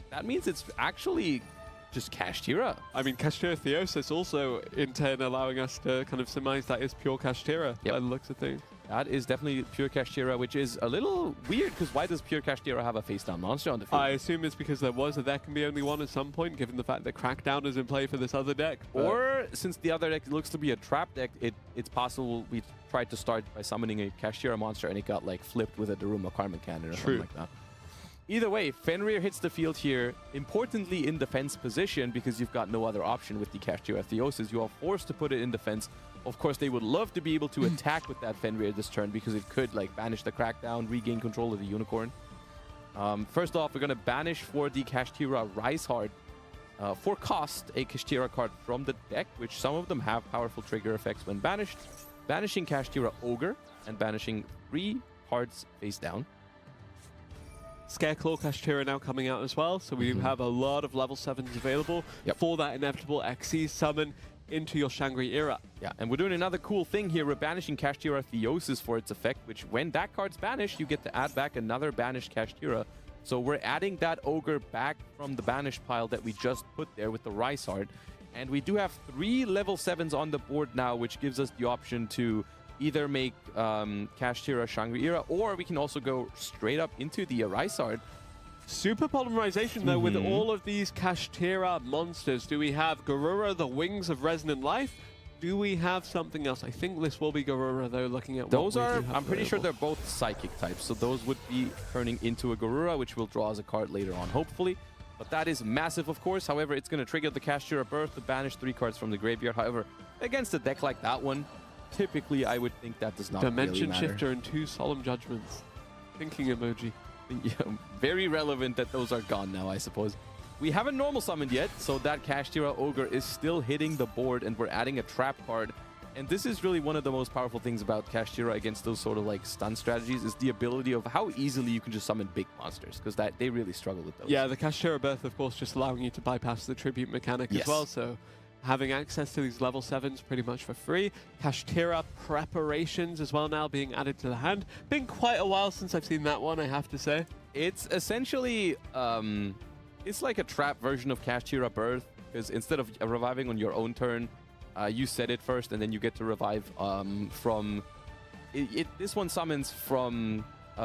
Speaker 3: That means it's actually just Kashtira.
Speaker 1: I mean, Kashtira Theosis also in turn allowing us to kind of surmise that is pure Kashtira by the looks of things.
Speaker 3: That is definitely pure Kashtira, which is a little weird, because why does pure Kashtira have a face-down monster on the field?
Speaker 1: I assume it's because there can be only one at some point, given the fact that Crackdown is in play for this other deck.
Speaker 3: Or since the other deck looks to be a trap deck, it's possible we tried to start by summoning a Kashtira monster and it got like flipped with a Daruma Karma Cannon or something like that. Either way, Fenrir hits the field here, importantly in defense position, because you've got no other option with the Kashtira Theosis. You are forced to put it in defense. Of course, they would love to be able to attack with that Fenrir this turn, because it could like banish the Crackdown, regain control of the Unicorn. First off, we're going to banish for the Kashtira Rysart. For cost, a Kashtira card from the deck, which some of them have powerful trigger effects when banished. Banishing Kashtira Ogre and banishing 3 cards face down.
Speaker 1: Scareclaw Kashtira now coming out as well, so we have a lot of level 7s available for that inevitable XC summon into your Shangri era.
Speaker 3: Yeah, and we're doing another cool thing here. We're banishing Kashtira Theosis for its effect, which when that card's banished, you get to add back another banished Kashtira. So we're adding that Ogre back from the banished pile that we just put there with the Rysart. And we do have 3 level 7s on the board now, which gives us the option to either make Kashtira Shangri-Ira, or we can also go straight up into the Rysart.
Speaker 1: Super polymerization, though, with all of these Kashtira monsters. Do we have Garura, the Wings of Resonant Life? Do we have something else? I think this will be Garura, though, looking at
Speaker 3: those are, I'm pretty sure they're both psychic types, so those would be turning into a Garura, which will draw as a card later on, hopefully. But that is massive, of course. However, it's going to trigger the Kashtira Birth to banish 3 cards from the graveyard. However, against a deck like that one, typically I would think that does not
Speaker 1: Dimension
Speaker 3: really matter.
Speaker 1: Shifter and 2 Solemn Judgments. Thinking emoji.
Speaker 3: Yeah, very relevant that those are gone now, I suppose. We haven't normal summoned yet, so that Kashtira Ogre is still hitting the board, and we're adding a trap card. And this is really one of the most powerful things about Kashtira against those sort of like stun strategies is the ability of how easily you can just summon big monsters, because that they really struggle with those.
Speaker 1: Yeah, the Kashtira Birth, of course, just allowing you to bypass the tribute mechanic as well. So having access to these level 7s pretty much for free. Kashtira preparations as well now being added to the hand. Been quite a while since I've seen that one, I have to say.
Speaker 3: It's essentially, it's like a trap version of Kashtira Birth, because instead of reviving on your own turn, you set it first, and then you get to revive from... This one summons from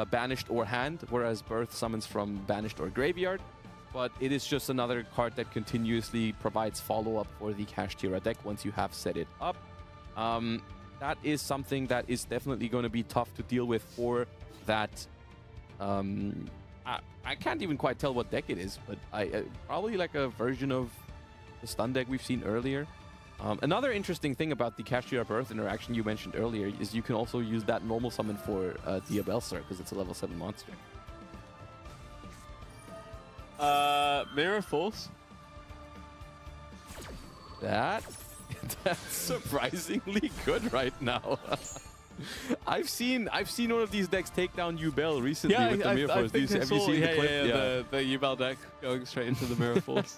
Speaker 3: Banished or Hand, whereas Birth summons from Banished or Graveyard. But it is just another card that continuously provides follow-up for the Kashtira deck once you have set it up. That is something that is definitely going to be tough to deal with for that... I can't even quite tell what deck it is, but probably like a version of the stun deck we've seen earlier. Another interesting thing about the Kashtira Birth interaction you mentioned earlier is you can also use that normal summon for DUEL because it's a level 7 monster.
Speaker 1: Mirror Force.
Speaker 3: That's surprisingly good right now. I've seen one of these decks take down Yubel recently with the Mirror Force. Have you seen the clip?
Speaker 1: The Yubel deck going straight into the Mirror Force.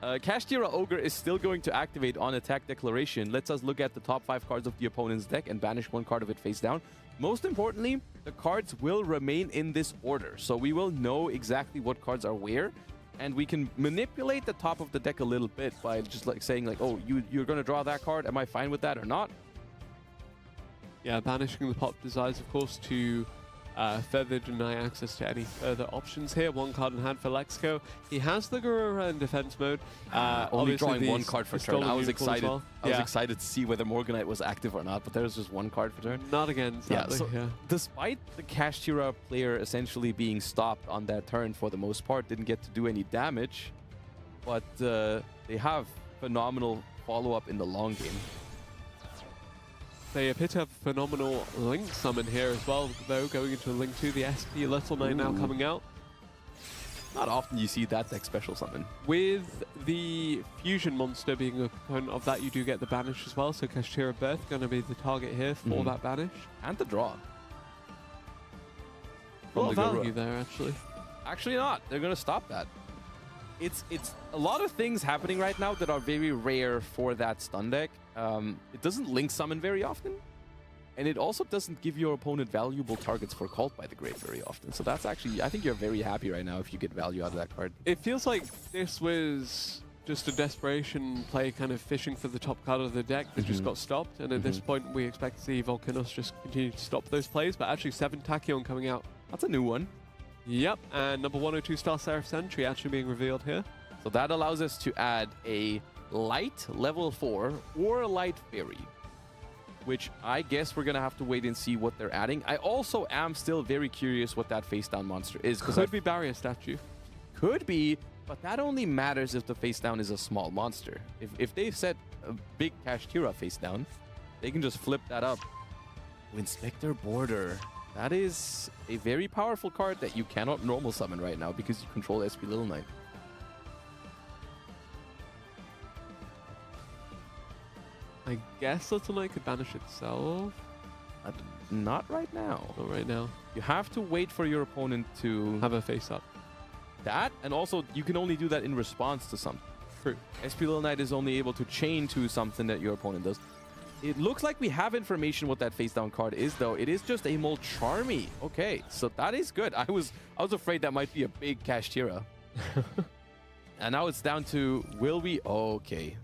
Speaker 3: Kashtira Ogre is still going to activate on attack declaration. Lets us look at the top 5 cards of the opponent's deck and banish one card of it face down. Most importantly, the cards will remain in this order, so we will know exactly what cards are where, and we can manipulate the top of the deck a little bit by just like saying like, oh, you're going to draw that card. Am I fine with that or not?
Speaker 1: Yeah, banishing the pop desires, of course, to further deny access to any further options here. One card in hand for Lexico. He has the Garura in defense mode.
Speaker 3: Only drawing one card for turn. I was excited.
Speaker 1: Well.
Speaker 3: I was excited to see whether Morganite was active or not, but there was just one card for turn.
Speaker 1: Not again, sadly.
Speaker 3: Despite the Kashtira player essentially being stopped on that turn for the most part, didn't get to do any damage, but they have phenomenal follow-up in the long game.
Speaker 1: They appear to have a phenomenal Link summon here as well, though, going into a Link 2, the SP Little Knight now coming out.
Speaker 3: Not often you see that deck special summon.
Speaker 1: With the Fusion monster being a component of that, you do get the banish as well, so Kashtira Birth going to be the target here for that banish.
Speaker 3: And the draw.
Speaker 1: A lot of value there, actually.
Speaker 3: Actually not. They're going to stop that. It's a lot of things happening right now that are very rare for that stun deck. It doesn't link summon very often, and it also doesn't give your opponent valuable targets for Cult by the Grave very often. So that's actually, I think you're very happy right now if you get value out of that card.
Speaker 1: It feels like this was just a desperation play, kind of fishing for the top card of the deck that just got stopped. And at this point, we expect to see Volcanos just continue to stop those plays. But actually, 7 Tachyon coming out.
Speaker 3: That's a new one.
Speaker 1: Yep, and number 102 Star Seraph Sentry actually being revealed here.
Speaker 3: So that allows us to add a light level 4 or a light fairy, which I guess we're gonna have to wait and see what they're adding. I also am still very curious what that face down monster is, because
Speaker 1: could be barrier statue.
Speaker 3: Could be, but that only matters if the face down is a small monster. If they set a big Kashtira face down, they can just flip that up. Inspector Border. That is a very powerful card that you cannot normal summon right now because you control SP Little Knight.
Speaker 1: I guess Little Knight could banish itself.
Speaker 3: Not right now.
Speaker 1: Not right now.
Speaker 3: You have to wait for your opponent to
Speaker 1: have a face up.
Speaker 3: That, and also you can only do that in response to something.
Speaker 1: True.
Speaker 3: SP Little Knight is only able to chain to something that your opponent does. It looks like we have information what that face down card is, though. It is just a Molcharmy. Okay, so that is good. I was afraid that might be a big Kashtira. And now it's down to, will we? Okay.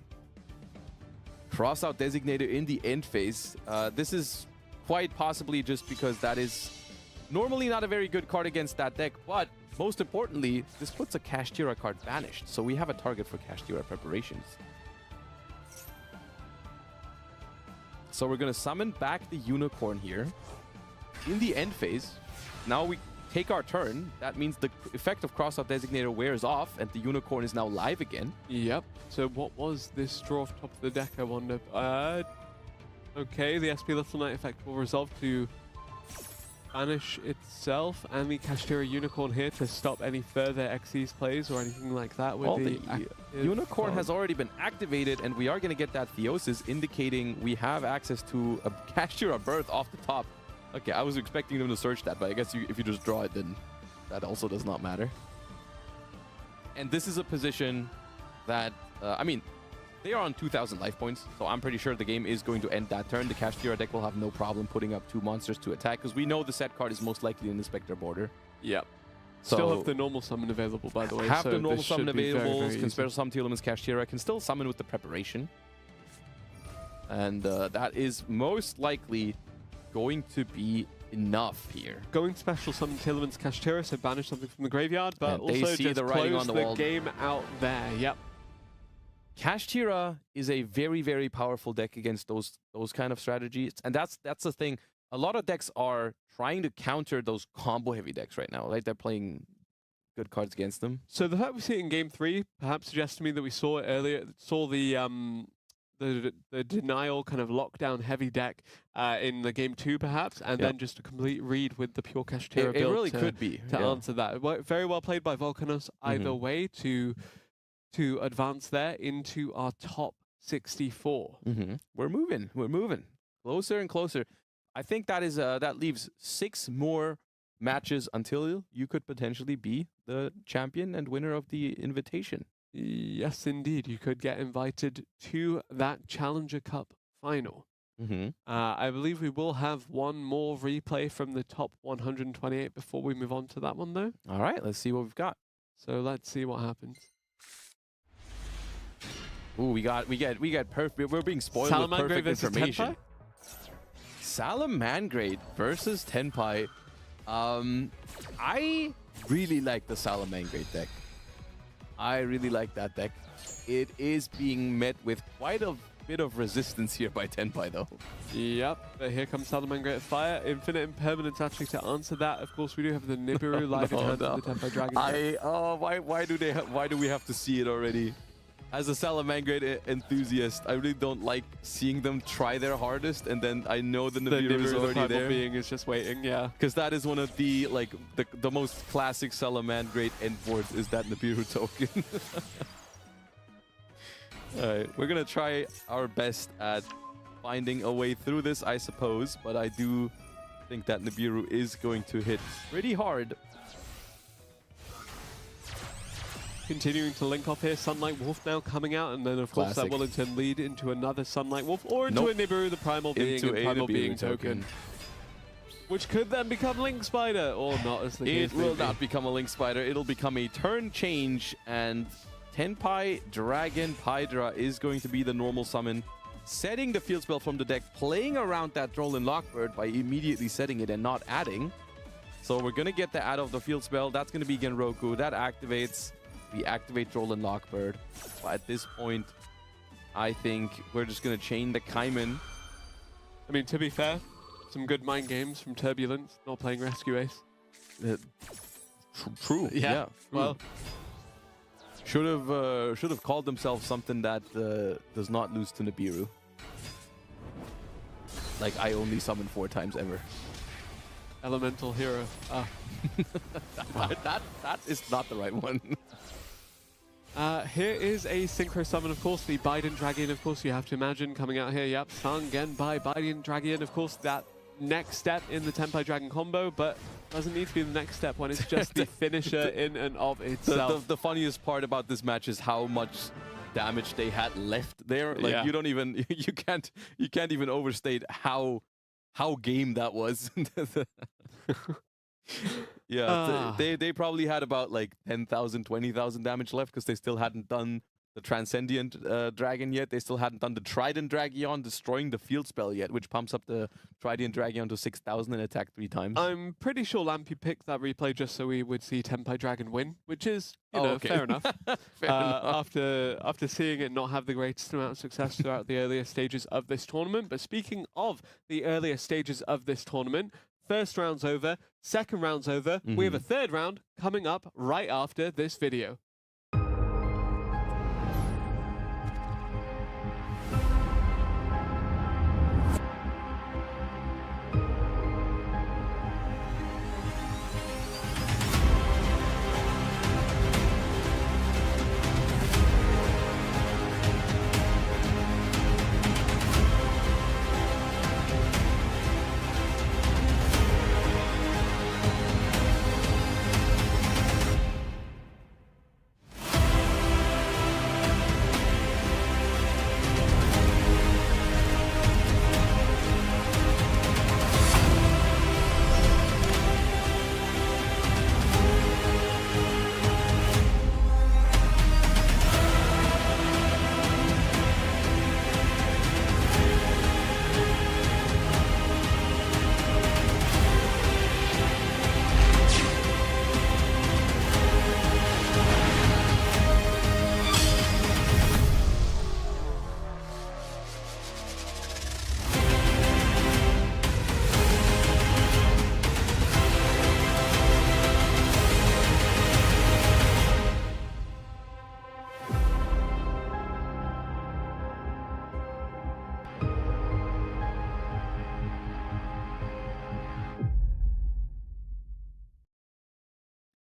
Speaker 3: Crossout Designator in the end phase. This is quite possibly just because that is normally not a very good card against that deck, but most importantly, this puts a Kashtira card banished, so we have a target for Kashtira preparations. So we're going to summon back the Unicorn here in the end phase. Now we take our turn. That means the effect of Crossout Designator wears off and the Unicorn is now live again.
Speaker 1: Yep. So what was this draw off top of the deck, I wonder? Okay, the SP Little Knight effect will resolve to banish itself and the Kashtira Unicorn here to stop any further Xyz plays or anything like that. With
Speaker 3: well, the Unicorn has already been activated, and we are going to get that Theosis, indicating we have access to a Kashtira Birth off the top. Okay, I was expecting them to search that, but I guess if you just draw it, then that also does not matter. And this is a position that, I mean, they are on 2,000 life points, so I'm pretty sure the game is going to end that turn. The Kashtira deck will have no problem putting up 2 monsters to attack, because we know the set card is most likely in the Spectre border.
Speaker 1: Yep.
Speaker 3: So
Speaker 1: still have the normal summon available, by the way.
Speaker 3: Have
Speaker 1: so
Speaker 3: the normal summon available.
Speaker 1: Very
Speaker 3: Can special summon Telemans Kashtira. Can still summon with the preparation. And that is most likely going to be enough here.
Speaker 1: Going special summon Telemans Kashtira, so banish something from the graveyard, but
Speaker 3: and
Speaker 1: also
Speaker 3: see
Speaker 1: just
Speaker 3: the writing
Speaker 1: close
Speaker 3: on the
Speaker 1: the
Speaker 3: wall.
Speaker 1: game out there. Yep.
Speaker 3: Kashtira is a very, very powerful deck against those kind of strategies, and that's the thing. A lot of decks are trying to counter those combo-heavy decks right now. Like they're playing good cards against them.
Speaker 1: So the fact we see it in Game 3 perhaps suggests to me that we saw it earlier. Saw the denial kind of lockdown heavy deck in the Game 2 perhaps, and then just a complete read with the pure Kashtira build.
Speaker 3: It really could be
Speaker 1: to answer that. Very well played by Volcanos either way to advance there into our top 64.
Speaker 3: We're moving closer and closer. I think that is that leaves 6 more matches until you could potentially be the champion and winner of the invitation.
Speaker 1: Yes, indeed. You could get invited to that Challenger Cup final. I believe we will have one more replay from the top 128 before we move on to that one, though.
Speaker 3: All right, let's see what we've got.
Speaker 1: So let's see what happens.
Speaker 3: Ooh, we get perfect. We're being spoiled with perfect information. Salamangreat versus Tenpai. I really like the Salamangreat deck. I really like that deck. It is being met with quite a bit of resistance here by Tenpai, though.
Speaker 1: Yep, but here comes Salamangreat Fire. Infinite Impermanence actually to answer that. Of course, we do have the Nibiru live in hand of the Tenpai Dragon.
Speaker 3: Why do we have to see it already? As a Salamangreat enthusiast, I really don't like seeing them try their hardest, and then I know the Nibiru is already there.
Speaker 1: Being is just waiting, yeah.
Speaker 3: Because that is one of the the most classic Salamangreat endboards is that Nibiru token. Alright, we're gonna try our best at finding a way through this, I suppose, but I do think that Nibiru is going to hit pretty hard.
Speaker 1: Continuing to link off here, Sunlight Wolf now coming out, and then of course that will in turn lead into another Sunlight Wolf, or into a Nibiru, the Primal Being, and Primal Being token. Which could then become Link Spider, or not, as the case
Speaker 3: may be. It will not become a Link Spider, it'll become a turn change, and Tenpai Dragon Hydra is going to be the normal summon, setting the field spell from the deck, playing around that Droll and Lockbird by immediately setting it and not adding. So we're going to get the add of the field spell, that's going to be Genroku, that activates. We activate Droll and Lockbird. But at this point, I think we're just going to chain the Kaiman.
Speaker 1: I mean, to be fair, some good mind games from Turbulence, not playing Rescue Ace.
Speaker 3: True.
Speaker 1: Yeah.
Speaker 3: Well, should have called themselves something that does not lose to Nibiru. Like, I only summon 4 times ever.
Speaker 1: Elemental Hero. Ah.
Speaker 3: that is not the right one.
Speaker 1: Here is a Synchro Summon, of course, the Biden Dragon, of course, you have to imagine coming out here. Yep, Sung Genbai Biden Dragon, of course, that next step in the Tenpai Dragon combo, but doesn't need to be the next step when it's just the finisher in and of itself.
Speaker 3: The funniest part about this match is how much damage they had left there. Like, you don't even, you can't even overstate how game that was. They probably had about like 10,000, 20,000 damage left because they still hadn't done the Transcendent Dragon yet. They still hadn't done the Trident Dragon destroying the field spell yet, which pumps up the Trident Dragon to 6,000 and attack 3 times.
Speaker 1: I'm pretty sure Lampy picked that replay just so we would see Tenpai Dragon win, which is, you know, fair enough.
Speaker 3: Fair enough.
Speaker 1: After seeing it not have the greatest amount of success throughout the earlier stages of this tournament. But speaking of the earlier stages of this tournament, first round's over, second round's over. We have a third round coming up right after this video.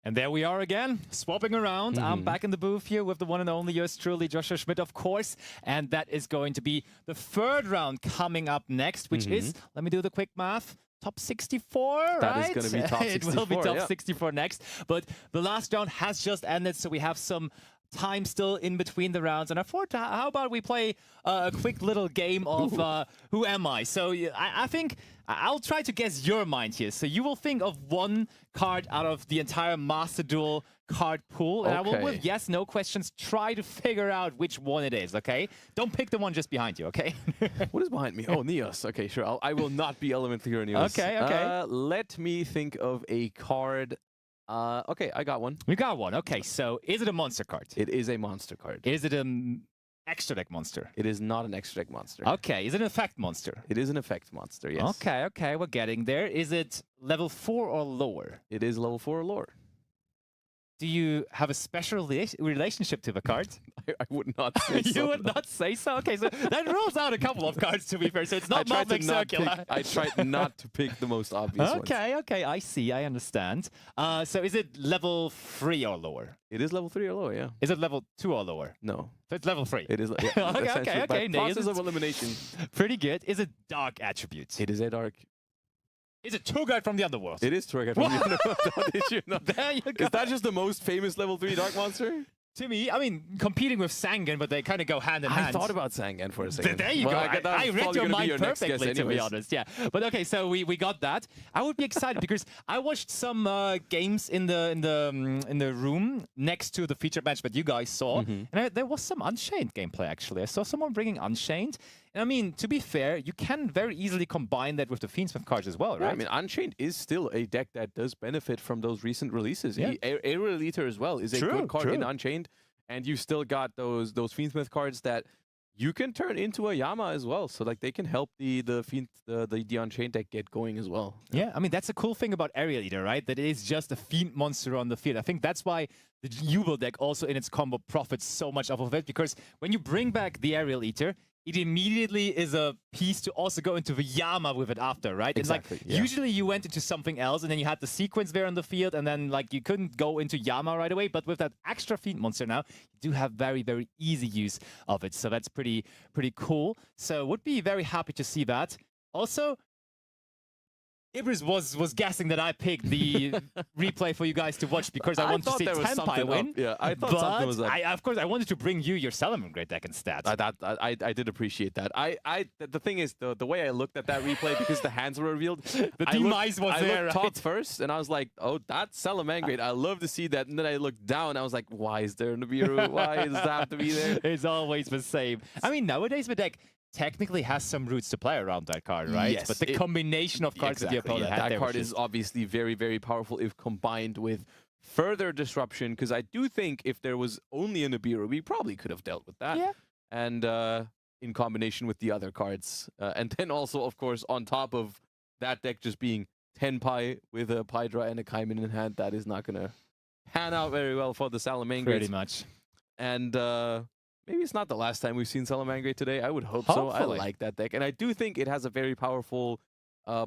Speaker 2: And there we are again, swapping around. I'm back in the booth here with the one and only yours truly, Joshua Schmidt, of course. And that is going to be the third round coming up next, which is, let me do the quick math, top 64, right?
Speaker 3: That is going to be top 64,
Speaker 2: It will be top 64 next. But the last round has just ended, so we have some time still in between the rounds. And I thought, how about we play a quick little game of Who Am I? So I think I'll try to guess your mind here. So you will think of one card out of the entire Master Duel card pool. And I will, with yes, no questions, try to figure out which one it is, okay? Don't pick the one just behind you, okay?
Speaker 3: What is behind me? Oh, Neos. Okay, sure. I will not be Element Hero Neos.
Speaker 2: Okay.
Speaker 3: Let me think of a card. Okay, I got one.
Speaker 2: You got one. Okay, so is it a monster card?
Speaker 3: It is a monster card.
Speaker 2: Is it an extra deck monster?
Speaker 3: It is not an extra deck monster.
Speaker 2: Okay, is it an effect monster?
Speaker 3: It is an effect monster, yes.
Speaker 2: Okay, we're getting there. Is it level 4 or lower?
Speaker 3: It is level 4 or lower.
Speaker 2: Do you have a special relationship to the card?
Speaker 3: I would not say so.
Speaker 2: You would not say so? Okay, so that rules out a couple of cards, to be fair. So it's not Malbec Circular.
Speaker 3: I tried not to pick the most obvious ones.
Speaker 2: Okay, I see, I understand. So is it level 3 or lower?
Speaker 3: It is level 3 or lower, yeah.
Speaker 2: Is it level 2 or lower?
Speaker 3: No.
Speaker 2: So it's level 3.
Speaker 3: It is, yeah.
Speaker 2: okay.
Speaker 3: Process of elimination.
Speaker 2: Pretty good. Is it dark attribute?
Speaker 3: It is a dark.
Speaker 2: Is it Tour Guide from the Underworld?
Speaker 3: It is Tour Guide from the Underworld. Did you know?
Speaker 2: There you go.
Speaker 3: Is that just the most famous level 3 dark monster?
Speaker 2: To me, I mean, competing with Sangan, but they kind of go hand in hand.
Speaker 3: I thought about Sangan for a second.
Speaker 2: There you go. I read your mind perfectly, to be honest. Yeah. But okay, so we got that. I would be excited because I watched some games in the room next to the featured match that you guys saw, and there was some Unchained gameplay actually. I saw someone bringing Unchained. And I mean, to be fair, you can very easily combine that with the Fiend Smith cards as well, right?
Speaker 3: Yeah, I mean, Unchained is still a deck that does benefit from those recent releases. Yeah. Aerial Eater as well is a good card in Unchained, and you still got those Fiend Smith cards that you can turn into a Yama as well. So like they can help the Unchained deck get going as well.
Speaker 2: Yeah, I mean that's a cool thing about Aerial Eater, right? That it is just a Fiend monster on the field. I think that's why the Yubel deck also in its combo profits so much off of it, because when you bring back the Aerial Eater, it immediately is a piece to also go into the Yama with it after, right?
Speaker 3: Exactly.
Speaker 2: It's like, usually you went into something else and then you had the sequence there on the field and then like you couldn't go into Yama right away. But with that extra Fiend monster now, you do have very, very easy use of it. So that's pretty cool. So would be very happy to see that. Also, Ibris was guessing that I picked the replay for you guys to watch because I wanted to see Tenpai win.
Speaker 3: Yeah, I thought something was up.
Speaker 2: Of course, I wanted to bring you your Salamangreat deck instead.
Speaker 3: I did appreciate that. The thing is, the way I looked at that replay, because the hands were revealed,
Speaker 2: the demise was there,
Speaker 3: right? I looked top first, and I was like, oh, that's Salamangreat. I love to see that. And then I looked down, I was like, why is there Nibiru? Why does that have to be there?
Speaker 2: It's always the same. I mean, nowadays the deck technically has some roots to play around that card, right?
Speaker 3: Yes,
Speaker 2: but the combination of cards that the opponent had
Speaker 3: that card is obviously very, very powerful if combined with further disruption, because I do think if there was only a Nibiru, we probably could have dealt with that.
Speaker 2: Yeah.
Speaker 3: And in combination with the other cards. And then also, of course, on top of that deck just being Tenpai with a Pydra and a Kaimin in hand, that is not going to pan out very well for the Salamangreat.
Speaker 2: Pretty much.
Speaker 3: And maybe it's not the last time we've seen Salamangreat today. I would hope so. I like that deck. And I do think it has a very powerful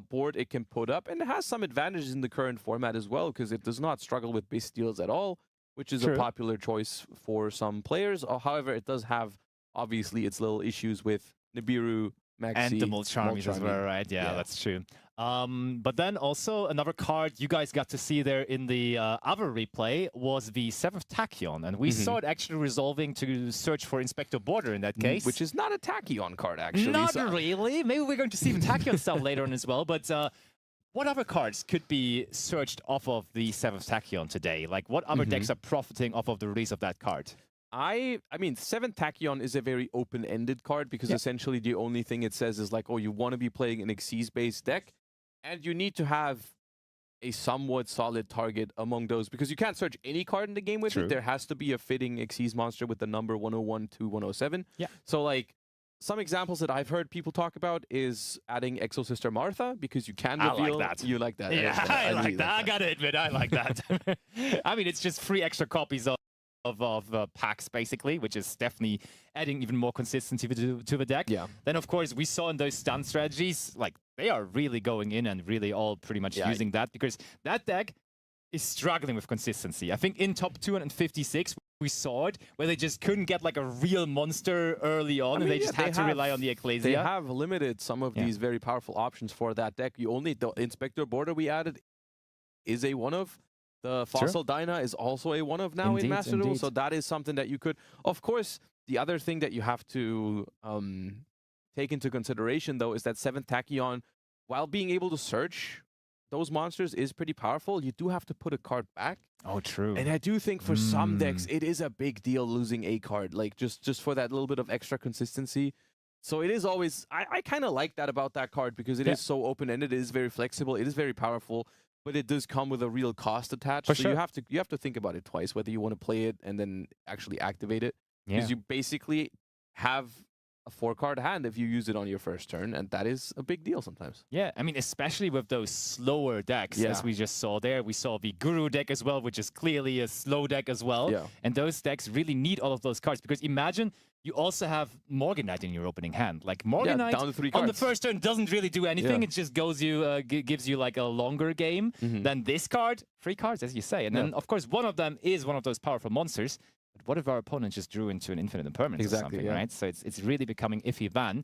Speaker 3: board it can put up. And it has some advantages in the current format as well, because it does not struggle with Bystials at all, which is a popular choice for some players. However, it does have, obviously, its little issues with Nibiru, Maxi,
Speaker 2: and the Molcharmies as well, right? Yeah, that's true. But then also another card you guys got to see there in the other replay was the 7th Tachyon, and we saw it actually resolving to search for Inspector Border in that case.
Speaker 3: Which is not a Tachyon card, actually.
Speaker 2: Not really. Maybe we're going to see the Tachyon stuff later on as well, but what other cards could be searched off of the 7th Tachyon today? Like, what other decks are profiting off of the release of that card?
Speaker 3: I mean, 7th Tachyon is a very open-ended card, because essentially the only thing it says is like, oh, you want to be playing an Xyz-based deck, and you need to have a somewhat solid target among those, because you can't search any card in the game with it. There has to be a fitting Xyz monster with the number 101 to 107. Yeah. So, like, some examples that I've heard people talk about is adding Exo Sister Martha, because you can reveal...
Speaker 2: I like that.
Speaker 3: You like that?
Speaker 2: Yeah, I like that. I gotta admit, I like that. I mean, it's just 3 extra copies of packs, basically, which is definitely adding even more consistency to the deck. Yeah. Then, of course, we saw in those stun strategies, like, they are really going in and really all pretty much using that, because that deck is struggling with consistency. I think in top 256, we saw it, where they just couldn't get like a real monster early on, and they just had to rely on the Ecclesia.
Speaker 3: They have limited some of these very powerful options for that deck. You only, the Inspector Border we added is a one of. The Fossil Dyna is also a one of now in Master Duel, so that is something that you could... Of course, the other thing that you have to take into consideration, though, is that 7th Tachyon, while being able to search those monsters is pretty powerful, you do have to put a card back.
Speaker 2: Oh, true.
Speaker 3: And I do think for some decks, it is a big deal losing a card, like just for that little bit of extra consistency. So it is always... I kind of like that about that card, because it is so open-ended, it is very flexible, it is very powerful, but it does come with a real cost attached. So you have to think about it twice, whether you want to play it and then actually activate it. Because you basically have a 4-card hand if you use it on your first turn, and that is a big deal sometimes.
Speaker 2: Yeah, I mean, especially with those slower decks, as we just saw there. We saw the Guru deck as well, which is clearly a slow deck as well. Yeah. And those decks really need all of those cards, because imagine you also have Morgan Knight in your opening hand. Like, Morgan Knight
Speaker 3: down to 3 cards.
Speaker 2: On the first turn doesn't really do anything. It just goes you, gives you like a longer game than this card. 3 cards, as you say. And then, of course, one of them is one of those powerful monsters. But what if our opponent just drew into an infinite impermanence or something, right? So it's really becoming iffy then.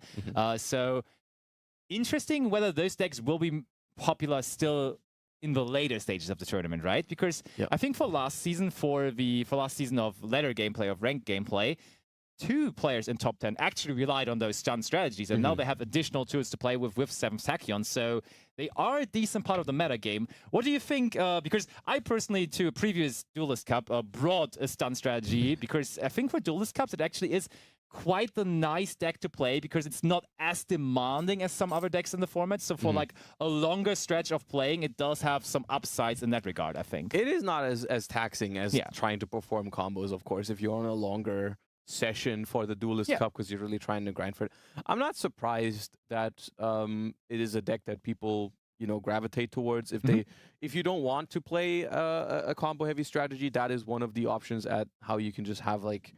Speaker 2: So interesting whether those decks will be popular still in the later stages of the tournament, right? Because I think for last season of ladder gameplay, of ranked gameplay, 2 players in top 10 actually relied on those stun strategies, and now they have additional tools to play with 7th Tachyon, so they are a decent part of the meta game. What do you think? Because I personally, to a previous Duelist Cup, brought a stun strategy, because I think for Duelist Cups it actually is quite the nice deck to play, because it's not as demanding as some other decks in the format. So for like a longer stretch of playing, it does have some upsides in that regard, I think.
Speaker 3: It is not as taxing as trying to perform combos, of course, if you're on a longer session for the Duelist Cup, because you're really trying to grind for it. I'm not surprised that it is a deck that people, you know, gravitate towards. If you don't want to play a combo heavy strategy, that is one of the options at how you can just have like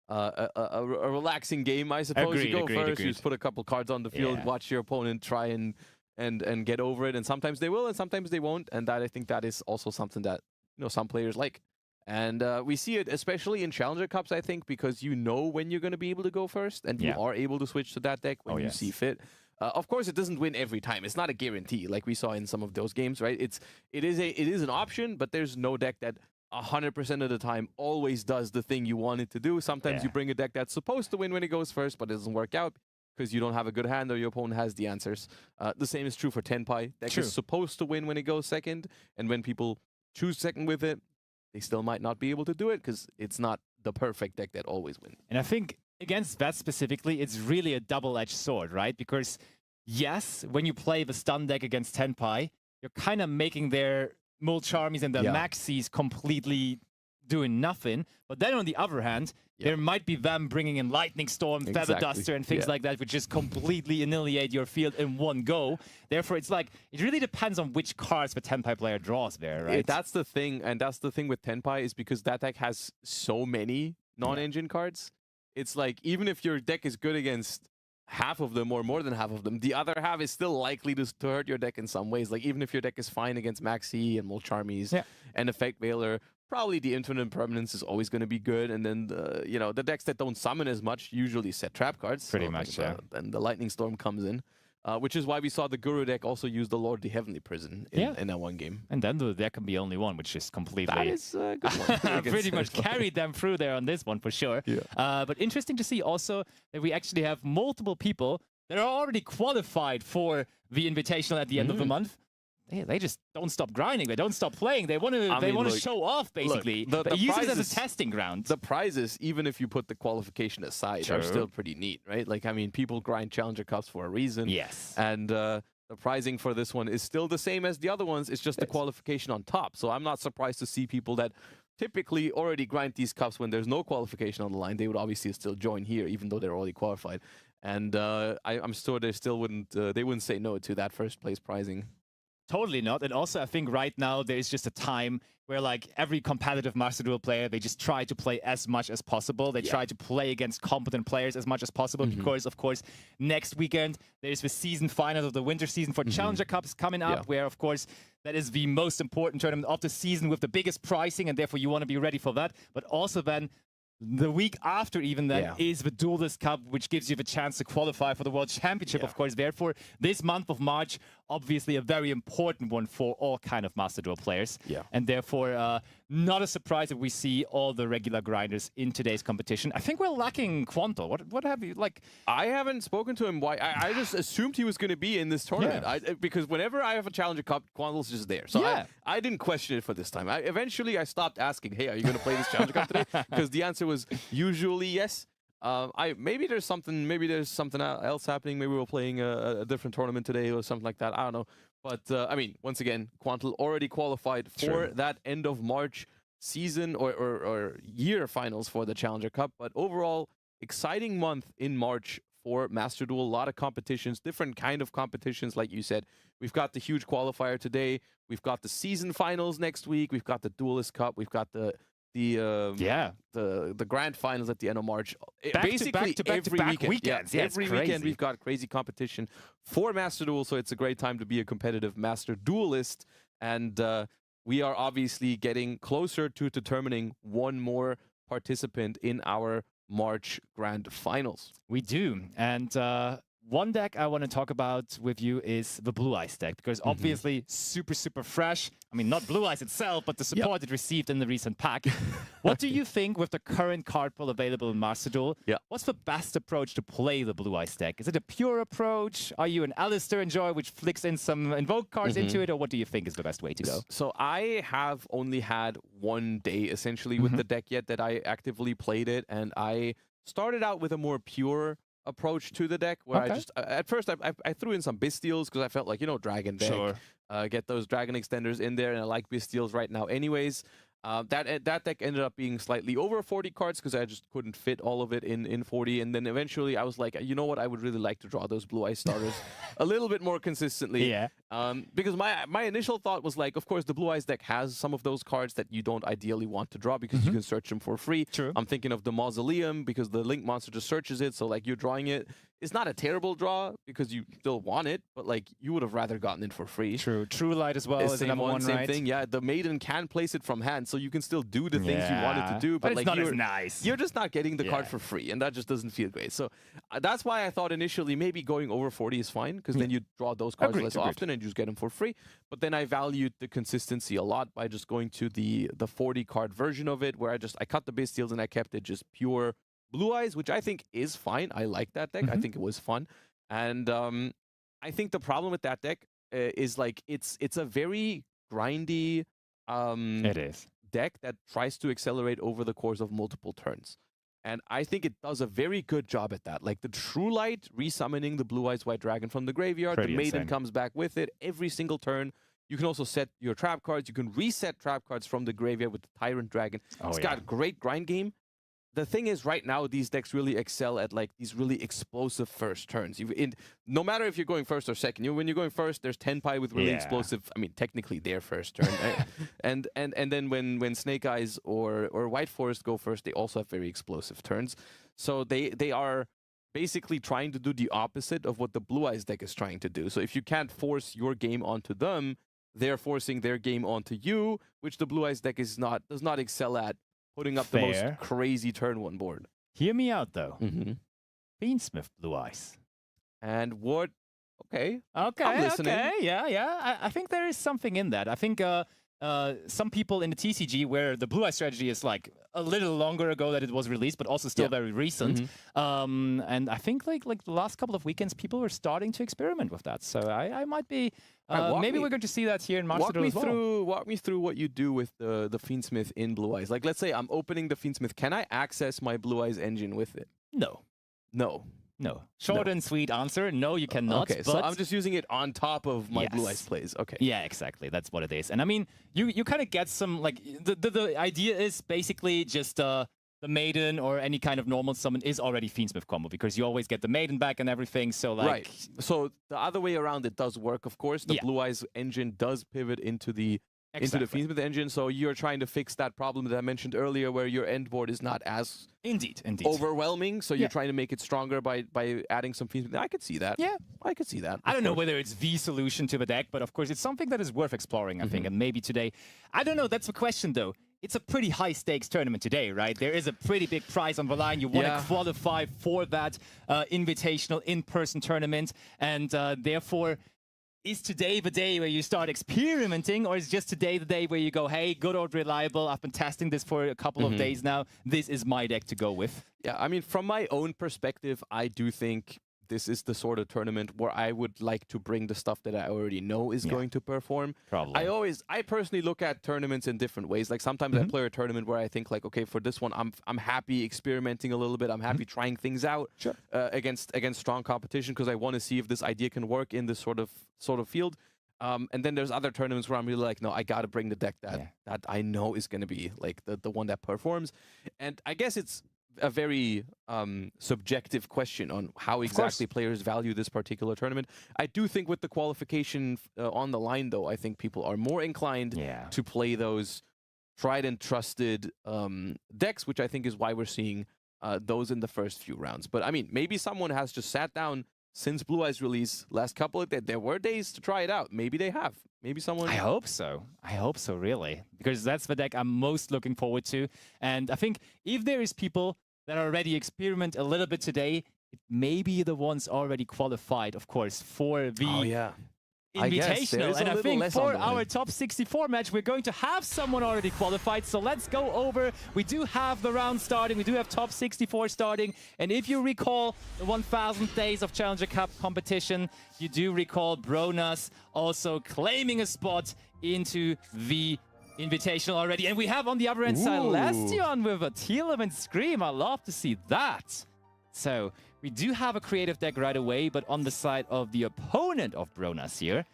Speaker 3: a relaxing game, I suppose. You go first, you just put a couple cards on the field, watch your opponent try and get over it, and sometimes they will and sometimes they won't, and that I think that is also something that, you know, some players like. And we see it especially in Challenger Cups, I think, because you know when you're going to be able to go first, and you are able to switch to that deck when you see fit. Of course, it doesn't win every time. It's not a guarantee, like we saw in some of those games, right? It is an option, but there's no deck that 100% of the time always does the thing you want it to do. Sometimes you bring a deck that's supposed to win when it goes first, but it doesn't work out because you don't have a good hand or your opponent has the answers. The same is true for Tenpai. Deck is supposed to win when it goes second, and when people choose second with it, they still might not be able to do it because it's not the perfect deck that always wins.
Speaker 2: And I think against that specifically, it's really a double-edged sword, right? Because yes, when you play the stun deck against Tenpai, you're kind of making their Mulcharmies and their Maxis completely doing nothing. But then on the other hand, there might be them bringing in Lightning Storm, Feather Duster, and things like that, which just completely annihilate your field in one go. Therefore, it's like, it really depends on which cards the Tenpai player draws there, right?
Speaker 3: That's the thing, and that's the thing with Tenpai, is because that deck has so many non-engine cards. It's like, even if your deck is good against half of them or more than half of them, the other half is still likely to hurt your deck in some ways. Like, even if your deck is fine against Maxi and Mulcharmies and Effect Veiler, probably the Infinite Impermanence is always going to be good. And then, you know, the decks that don't summon as much usually set trap cards.
Speaker 2: Pretty much,
Speaker 3: and the Lightning Storm comes in. Which is why we saw the Guru deck also use the Lord of the Heavenly Prison in that one game.
Speaker 2: And then there can be only one, which is completely...
Speaker 3: That is a good one.
Speaker 2: Pretty much carried them through there on this one, for sure. But interesting to see also that we actually have multiple people that are already qualified for the Invitational at the end of the month. They just don't stop grinding. They don't stop playing. They want to show off, basically.
Speaker 3: Look,
Speaker 2: they use it as a testing ground.
Speaker 3: The prizes, even if you put the qualification aside, are still pretty neat, right? Like, I mean, people grind Challenger Cups for a reason.
Speaker 2: Yes.
Speaker 3: And the prizing for this one is still the same as the other ones. It's just the qualification on top. So I'm not surprised to see people that typically already grind these cups when there's no qualification on the line. They would obviously still join here, even though they're already qualified. And I'm sure they still wouldn't. They wouldn't say no to that first place prizing.
Speaker 2: Totally not. And also, I think right now there is just a time where like every competitive Master Duel player, they just try to play as much as possible. They try to play against competent players as much as possible because, of course, next weekend there's the season finals of the winter season for Challenger Cups coming up, where, of course, that is the most important tournament of the season with the biggest pricing, and therefore you want to be ready for that. But also then the week after even then is the Duelist Cup, which gives you the chance to qualify for the World Championship, of course. Therefore, this month of March, obviously a very important one for all kind of Master Duel players. And therefore, not a surprise that we see all the regular grinders in today's competition. I think we're lacking Quanto. What have you, like...
Speaker 3: I haven't spoken to him. Why? I just assumed he was going to be in this tournament. Because whenever I have a Challenger Cup, Quanto's just there. So I didn't question it for this time. Eventually, I stopped asking, hey, are you going to play this Challenger Cup today? Because the answer was usually yes. Maybe there's something else happening. Maybe we're playing a different tournament today or something like that. I don't know. But I mean, once again, Quantal already qualified for that end of March season or year finals for the Challenger Cup. But overall, exciting month in March for Master Duel. A lot of competitions, different kind of competitions, like you said. We've got the huge qualifier today. We've got the season finals next week. We've got the Duelist Cup. We've got the grand finals at the end of March. Basically every weekend. Every weekend we've got crazy competition for Master Duel, so it's a great time to be a competitive Master Duelist. And we are obviously getting closer to determining one more participant in our March Grand Finals.
Speaker 2: We do. And one deck I want to talk about with you is the Blue Eyes deck, because obviously super, super fresh. I mean, not Blue Eyes itself, but the support it received in the recent pack. What do you think with the current card pool available in Master Duel? What's the best approach to play the Blue Eyes deck? Is it a pure approach? Are you an Alistair enjoy, which flicks in some Invoke cards into it? Or what do you think is the best way to go?
Speaker 3: So I have only had one day, essentially, with the deck yet that I actively played it. And I started out with a more pure approach to the deck, where I just at first I threw in some Bystials because I felt like, you know, Dragon deck, get those Dragon extenders in there, and I like Bystials right now anyways. That deck ended up being slightly over 40 cards because I just couldn't fit all of it in 40, and then eventually I was like, you know what, I would really like to draw those Blue Eye starters a little bit more consistently. Because my initial thought was like, of course the Blue Eyes deck has some of those cards that you don't ideally want to draw because you can search them for free. I'm thinking of the Mausoleum because the Link monster just searches it, so like you're drawing it. It's not a terrible draw because you still want it, but like you would have rather gotten it for free.
Speaker 2: True Light as well is the number one,
Speaker 3: same thing. Yeah, the Maiden can place it from hand, so you can still do the things you wanted to do, but
Speaker 2: it's
Speaker 3: like
Speaker 2: not as nice.
Speaker 3: You're just not getting the card for free, and that just doesn't feel great. So that's why I thought initially maybe going over 40 is fine, because then you draw those cards less often and you just get them for free. But then I valued the consistency a lot by just going to the 40 card version of it, where I cut the Bystials and I kept it just pure Blue Eyes, which I think is fine. I like that deck. I think it was fun. And I think the problem with that deck is like it's a very grindy deck that tries to accelerate over the course of multiple turns. And I think it does a very good job at that. Like the True Light, resummoning the Blue Eyes White Dragon from the graveyard. The Maiden comes back with it every single turn. You can also set your trap cards. You can reset trap cards from the graveyard with the Tyrant Dragon. It's got great grind game. The thing is, right now, these decks really excel at like these really explosive first turns. No matter if you're going first or second, when you're going first, there's Tenpai with really explosive. I mean, technically their first turn, and then when Snake Eyes or White Forest go first, they also have very explosive turns. So they are basically trying to do the opposite of what the Blue Eyes deck is trying to do. So if you can't force your game onto them, they're forcing their game onto you, which the Blue Eyes deck does not excel at. Putting up the most crazy turn one board.
Speaker 2: Hear me out, though. Fiend Smith Blue Eyes.
Speaker 3: And what? Okay. I'm listening.
Speaker 2: Okay. Yeah. I think there is something in that. I think some people in the TCG, where the Blue Eye strategy is like a little longer ago that it was released, but also still very recent. And I think like the last couple of weekends, people were starting to experiment with that. So I might be. Maybe we're going to see that here in Master Duel as well.
Speaker 3: Walk me through what you do with the Fiend Smith in Blue Eyes. Like, let's say I'm opening the Fiend Smith. Can I access my Blue Eyes engine with it?
Speaker 2: No. Short and sweet answer. No, you cannot.
Speaker 3: Okay, so I'm just using it on top of my Blue Eyes plays. Okay.
Speaker 2: Yeah, exactly. That's what it is. And I mean, you kind of get some, like, the idea is basically just the Maiden or any kind of normal summon is already Fiend Smith combo, because you always get the Maiden back and everything. So like,
Speaker 3: right. So the other way around, it does work. Of course, the Blue Eyes engine does pivot into the Fiend Smith engine. So you're trying to fix that problem that I mentioned earlier, where your end board is not as overwhelming. So you're trying to make it stronger by adding some Fiend Smith. I could see that.
Speaker 2: Yeah,
Speaker 3: I could see that.
Speaker 2: I don't know whether it's the solution to the deck, but of course it's something that is worth exploring, I think. And maybe today, I don't know. That's the question though. It's a pretty high-stakes tournament today, right? There is a pretty big prize on the line. You want to qualify for that invitational in-person tournament, and therefore, is today the day where you start experimenting, or is just today the day where you go, hey, good old reliable, I've been testing this for a couple of days now, this is my deck to go with? Yeah,
Speaker 3: I mean, from my own perspective, I do think this is the sort of tournament where I would like to bring the stuff that I already know is going to perform.
Speaker 2: Probably.
Speaker 3: I personally look at tournaments in different ways. Like sometimes I play a tournament where I think like, okay, for this one, I'm happy experimenting a little bit. I'm happy trying things out against strong competition, because I want to see if this idea can work in this sort of field. And then there's other tournaments where I'm really like, no, I got to bring the deck that I know is going to be like the one that performs. And I guess it's a very subjective question on how exactly players value this particular tournament. I do think with the qualification on the line, though, I think people are more inclined to play those tried and trusted decks, which I think is why we're seeing those in the first few rounds. But I mean, maybe someone has just sat down since Blue Eyes release last couple of days. There were days to try it out. Maybe they have. Maybe someone...
Speaker 2: I hope so. I hope so, really. Because that's the deck I'm most looking forward to. And I think if there is people that already experiment a little bit today, it may be the ones already qualified, of course, for the Invitational. And I think for our top 64 match, we're going to have someone already qualified. So let's go over. We do have the round starting. We do have top 64 starting. And if you recall the 1000 days of Challenger Cup competition, you do recall Bronas also claiming a spot into the Invitational already. And we have on the other end Celestion with a Teal and Scream. I love to see that. So we do have a creative deck right away, but on the side of the opponent of Bronas here.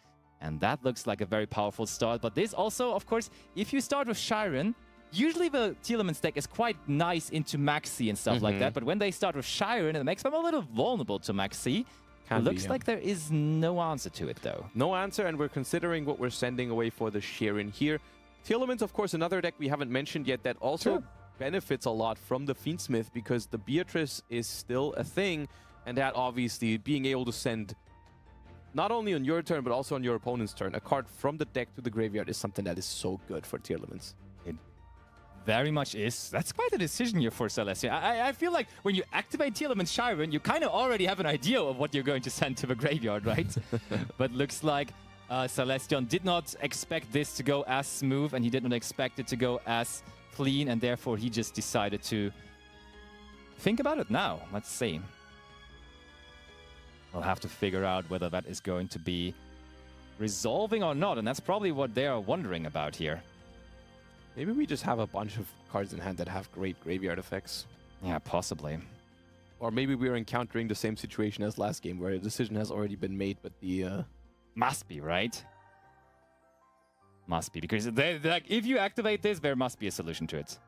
Speaker 2: And that looks like a very powerful start. But this also, of course, if you start with Shiren, usually the Telemans deck is quite nice into Maxi and stuff like that. But when they start with Shiren, it makes them a little vulnerable to Maxi. Looks like there is no answer to it, though.
Speaker 3: No answer, and we're considering what we're sending away for the Shiren here. Telemans, of course, another deck we haven't mentioned yet that also benefits a lot from the Fiend Smith, because the Beatrice is still a thing, and that obviously being able to send not only on your turn but also on your opponent's turn a card from the deck to the graveyard is something that is so good for Telemans.
Speaker 2: It very much is. That's quite a decision here for Celestion. I feel like when you activate Telemans Shiren, you kind of already have an idea of what you're going to send to the graveyard, right? But looks like Celestion did not expect this to go as smooth, and he did not expect it to go as clean, and therefore he just decided to think about it now. Let's see. We'll have to figure out whether that is going to be resolving or not, and that's probably what they are wondering about here.
Speaker 3: Maybe we just have a bunch of cards in hand that have great graveyard effects.
Speaker 2: Yeah, possibly.
Speaker 3: Or maybe we're encountering the same situation as last game, where a decision has already been made, but the...
Speaker 2: Must be, right? Must be, because like, if you activate this, there must be a solution to it.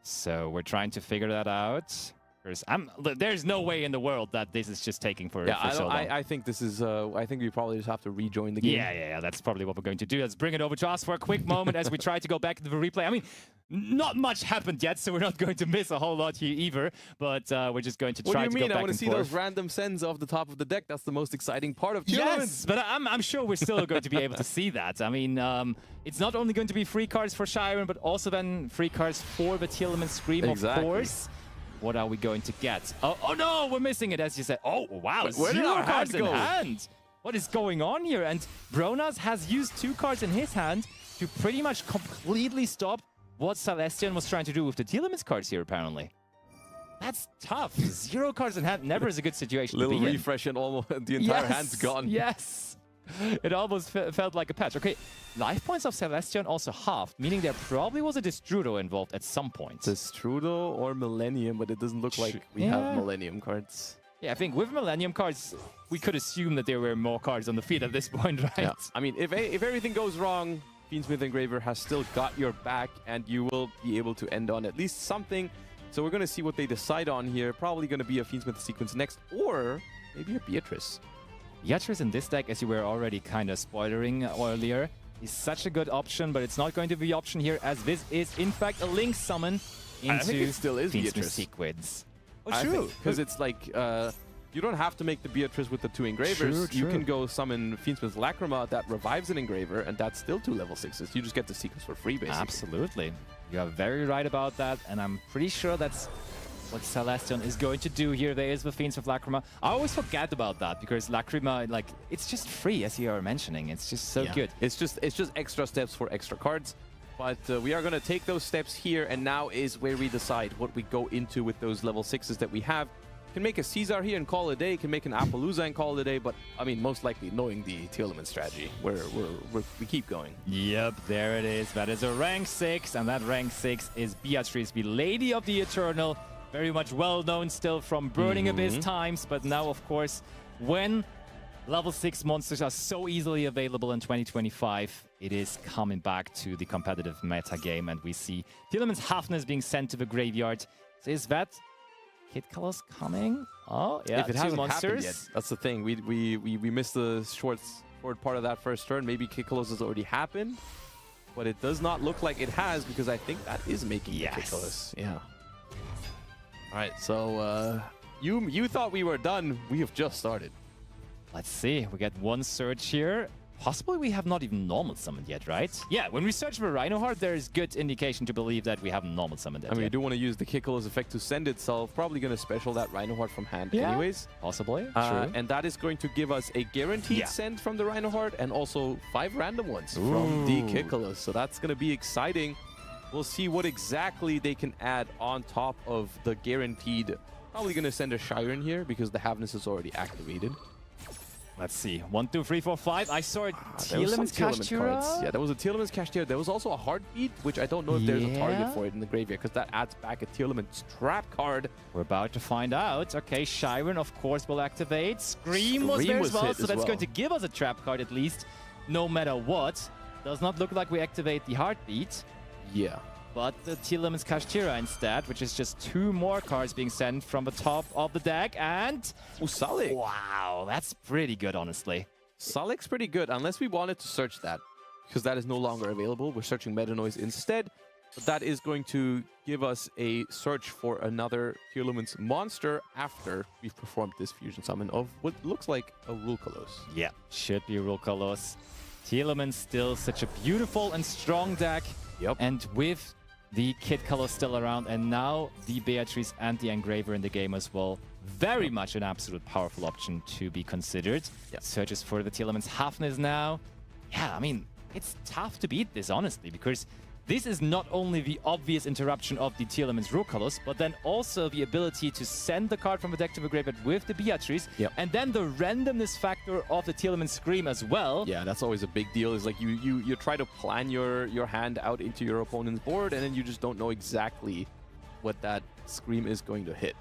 Speaker 2: So we're trying to figure that out. There's no way in the world that this is just taking for so long.
Speaker 3: I think this is. I think we probably just have to rejoin the game.
Speaker 2: Yeah. That's probably what we're going to do. Let's bring it over to us for a quick moment as we try to go back to the replay. I mean, not much happened yet, so we're not going to miss a whole lot here either. But we're just going to try to go back and forth. What do you mean?
Speaker 3: I want to see those random sends off the top of the deck. That's the most exciting part of
Speaker 2: Yes, but I'm sure we're still going to be able to see that. I mean, it's not only going to be free cards for Shiren, but also then free cards for the Telemans Scream, of course. What are we going to get? Oh no, we're missing it, as you said. Oh, wow,
Speaker 3: where did our
Speaker 2: cards
Speaker 3: hand
Speaker 2: in hand. What is going on here? And Bronas has used 2 cards in his hand to pretty much completely stop what Celestion was trying to do with the Telemans cards here, apparently. That's tough. 0 cards in hand never is a good situation to be in.
Speaker 3: Little refresh and almost the entire hand's gone.
Speaker 2: Yes. It almost felt like a patch. Okay, life points of Celestion also halved, meaning there probably was a Destrudo involved at some point.
Speaker 3: Destrudo or Millennium, but it doesn't look like we have Millennium cards.
Speaker 2: Yeah, I think with Millennium cards, we could assume that there were more cards on the field at this point, right?
Speaker 3: Yeah. I mean, if everything goes wrong Fiend Smith Engraver has still got your back, and you will be able to end on at least something. So we're going to see what they decide on here. Probably going to be a Fiend Smith sequence next, or maybe a Beatrice.
Speaker 2: Beatrice in this deck, as you were already kind of spoilering earlier, is such a good option, but it's not going to be option here, as this is in fact a Link summon into
Speaker 3: I think it still is
Speaker 2: Fiend Smith
Speaker 3: Beatrice
Speaker 2: sequence.
Speaker 3: Oh, true. Because it's like, you don't have to make the Beatrice with the 2 engravers.
Speaker 2: True.
Speaker 3: You can go summon Fiend Smith Lacrima that revives an engraver, and that's still 2 level 6s. You just get the sequence for free, basically.
Speaker 2: Absolutely. You are very right about that, and I'm pretty sure that's what Celestion is going to do here. There is the Fiend Smith Lacrima. I always forget about that, because Lacrima, like, it's just free, as you are mentioning. It's just so good.
Speaker 3: It's just extra steps for extra cards. But we are going to take those steps here, and now is where we decide what we go into with those level 6s that we have. Can make a Caesar here and call it a day, can make an Appaloosa and call it a day, but I mean, most likely knowing the Telemon strategy, we keep going.
Speaker 2: Yep, there it is. That is a rank 6, and that rank 6 is Beatrice, the Lady of the Eternal. Very much well known still from Burning Abyss times, but now, of course, when level 6 monsters are so easily available in 2025, it is coming back to the competitive meta game, and we see Telemon's Hafner's being sent to the graveyard. So is that Kid Colors coming? Oh, yeah,
Speaker 3: if it
Speaker 2: 2
Speaker 3: hasn't
Speaker 2: monsters.
Speaker 3: happened yet, that's the thing. We missed the short part of that first turn. Maybe Kid Colors has already happened, but it does not look like it has, because I think that is making the Kid Colors. Yeah. All right, so you thought we were done. We have just started.
Speaker 2: Let's see. We get 1 search here. Possibly we have not even normal summoned yet, right? Yeah, when we search for Rhino Heart, there is good indication to believe that we haven't normal summoned it
Speaker 3: I mean,
Speaker 2: yet.
Speaker 3: we do want to use the Kid Colors effect to send itself. Probably going to special that Rhino Heart from hand anyways.
Speaker 2: Possibly. True.
Speaker 3: And that is going to give us a guaranteed send from the Rhino Heart, and also 5 random ones from the Kid Colors. So that's going to be exciting. We'll see what exactly they can add on top of the guaranteed. Probably going to send a Shire in here, because the Havness is already activated.
Speaker 2: Let's see. 1, 2, 3, 4, 5. I saw a Telemons
Speaker 3: cards. Yeah, there was a Telemons Kashtira. There was also a Heartbeat, which I don't know if there's a target for it in the graveyard, because that adds back a Telemons trap card.
Speaker 2: We're about to find out. Okay, Shiren, of course, will activate. Scream was there as well, so that's going to give us a trap card at least, no matter what. Does not look like we activate the Heartbeat.
Speaker 3: Yeah.
Speaker 2: But the Telemons Kashtira instead, which is just 2 more cards being sent from the top of the deck, and
Speaker 3: Salik.
Speaker 2: Wow, that's pretty good, honestly.
Speaker 3: Salik's pretty good, unless we wanted to search that, because that is no longer available. We're searching Meta Noise instead, but that is going to give us a search for another Telemons monster after we've performed this fusion summon of what looks like a Rulkalos.
Speaker 2: Yeah, should be Rulkalos. Telemons still such a beautiful and strong deck.
Speaker 3: Yep.
Speaker 2: And with the Kid Color still around, and now the Beatrice and the Engraver in the game as well. Very much an absolute powerful option to be considered.
Speaker 3: Yep.
Speaker 2: Searches for the Telemons Hafners now. Yeah, I mean, it's tough to beat this, honestly, because this is not only the obvious interruption of the Telemons Rulkalos, but then also the ability to send the card from the deck to the graveyard with the Beatrice, and then the randomness factor of the Telemons Scream as well.
Speaker 3: Yeah, that's always a big deal. Is like you try to plan your hand out into your opponent's board, and then you just don't know exactly what that Scream is going to hit.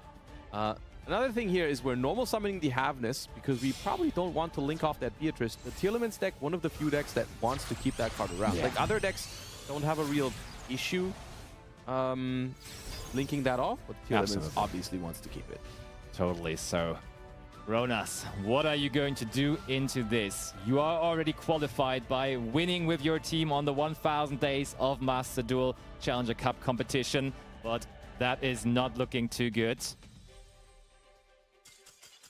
Speaker 3: Another thing here is we're normal summoning the Havness, because we probably don't want to link off that Beatrice. The Telemons deck, one of the few decks that wants to keep that card around. Like other decks don't have a real issue linking that off, but Telemons obviously wants to keep it.
Speaker 2: Totally. So, Ronas, what are you going to do into this? You are already qualified by winning with your team on the 1000 days of Master Duel Challenger Cup competition, but that is not looking too good.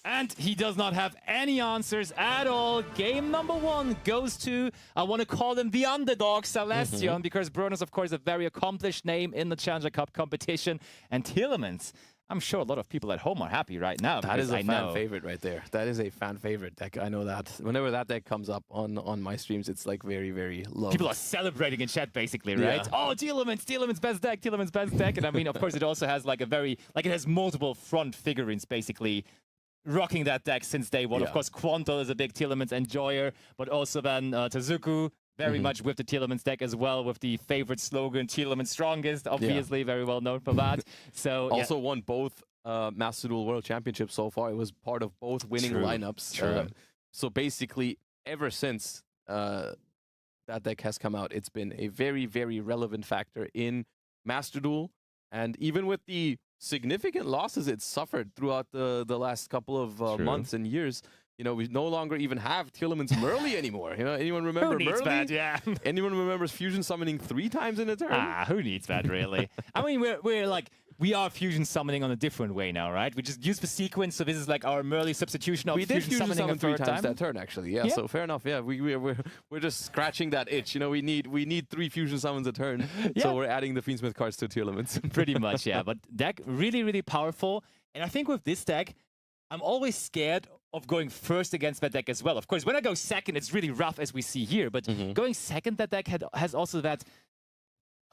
Speaker 2: And he does not have any answers at all. Game number 1 goes to, I want to call him the underdog, Celestion, because Bruno's, of course, a very accomplished name in the Challenger Cup competition. And Telemons, I'm sure a lot of people at home are happy right now.
Speaker 3: That is a fan favorite right there. That is a fan favorite deck. I know that. Whenever that deck comes up on my streams, it's like very, very low.
Speaker 2: People are celebrating in chat, basically, right? Yeah. Oh, Telemons best deck, Telemons best deck. And I mean, of course, it also has like a very, like it has multiple front figurines, basically, rocking that deck since day one. Of course, Quanto is a big Telemons enjoyer, but also then Tezuku, very much with the Telemons deck as well, with the favorite slogan, Telemons Strongest, obviously very well known for that. So
Speaker 3: also won both Master Duel World Championships so far. It was part of both winning lineups. So basically, ever since that deck has come out, it's been a very, very relevant factor in Master Duel. And even with the significant losses it's suffered throughout the last couple of months and years, you know, we no longer even have Tearlaman's Merly anymore. You know, anyone remember
Speaker 2: Who needs
Speaker 3: Merly?
Speaker 2: that? Yeah.
Speaker 3: Anyone remembers Fusion summoning 3 times in a turn?
Speaker 2: Who needs that, really? I mean, we're like, we are Fusion summoning on a different way now, right? We just use the sequence, so this is like our Merly substitution of Fusion summoning
Speaker 3: summon
Speaker 2: a third
Speaker 3: 3 times that turn, actually. Yeah,
Speaker 2: Yeah.
Speaker 3: so fair enough. Yeah, we're just scratching that itch. You know, we need 3 Fusion summons a turn, so we're adding the Fiend Smith cards to Tearlamans.
Speaker 2: Pretty much, yeah. But deck really, really powerful. And I think with this deck, I'm always scared of going first against that deck as well. Of course, when I go second, it's really rough, as we see here. But going second, that deck has also that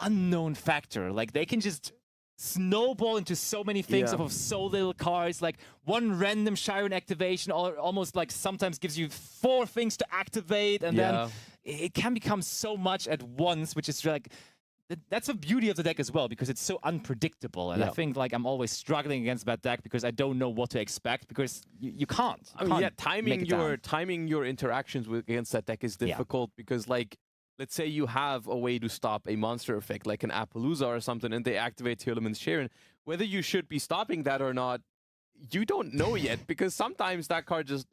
Speaker 2: unknown factor. Like, they can just snowball into so many things off of so little cards. Like, one random Chiron activation almost like sometimes gives you 4 things to activate. And then it can become so much at once, which is like... That's the beauty of the deck as well, because it's so unpredictable. And I think like I'm always struggling against that deck because I don't know what to expect, because you can't.
Speaker 3: I mean, yeah, timing your interactions against that deck is difficult because, like, let's say you have a way to stop a monster effect like an Appaloosa or something, and they activate Tearlaman's Sharon. Whether you should be stopping that or not, you don't know yet, because sometimes that card just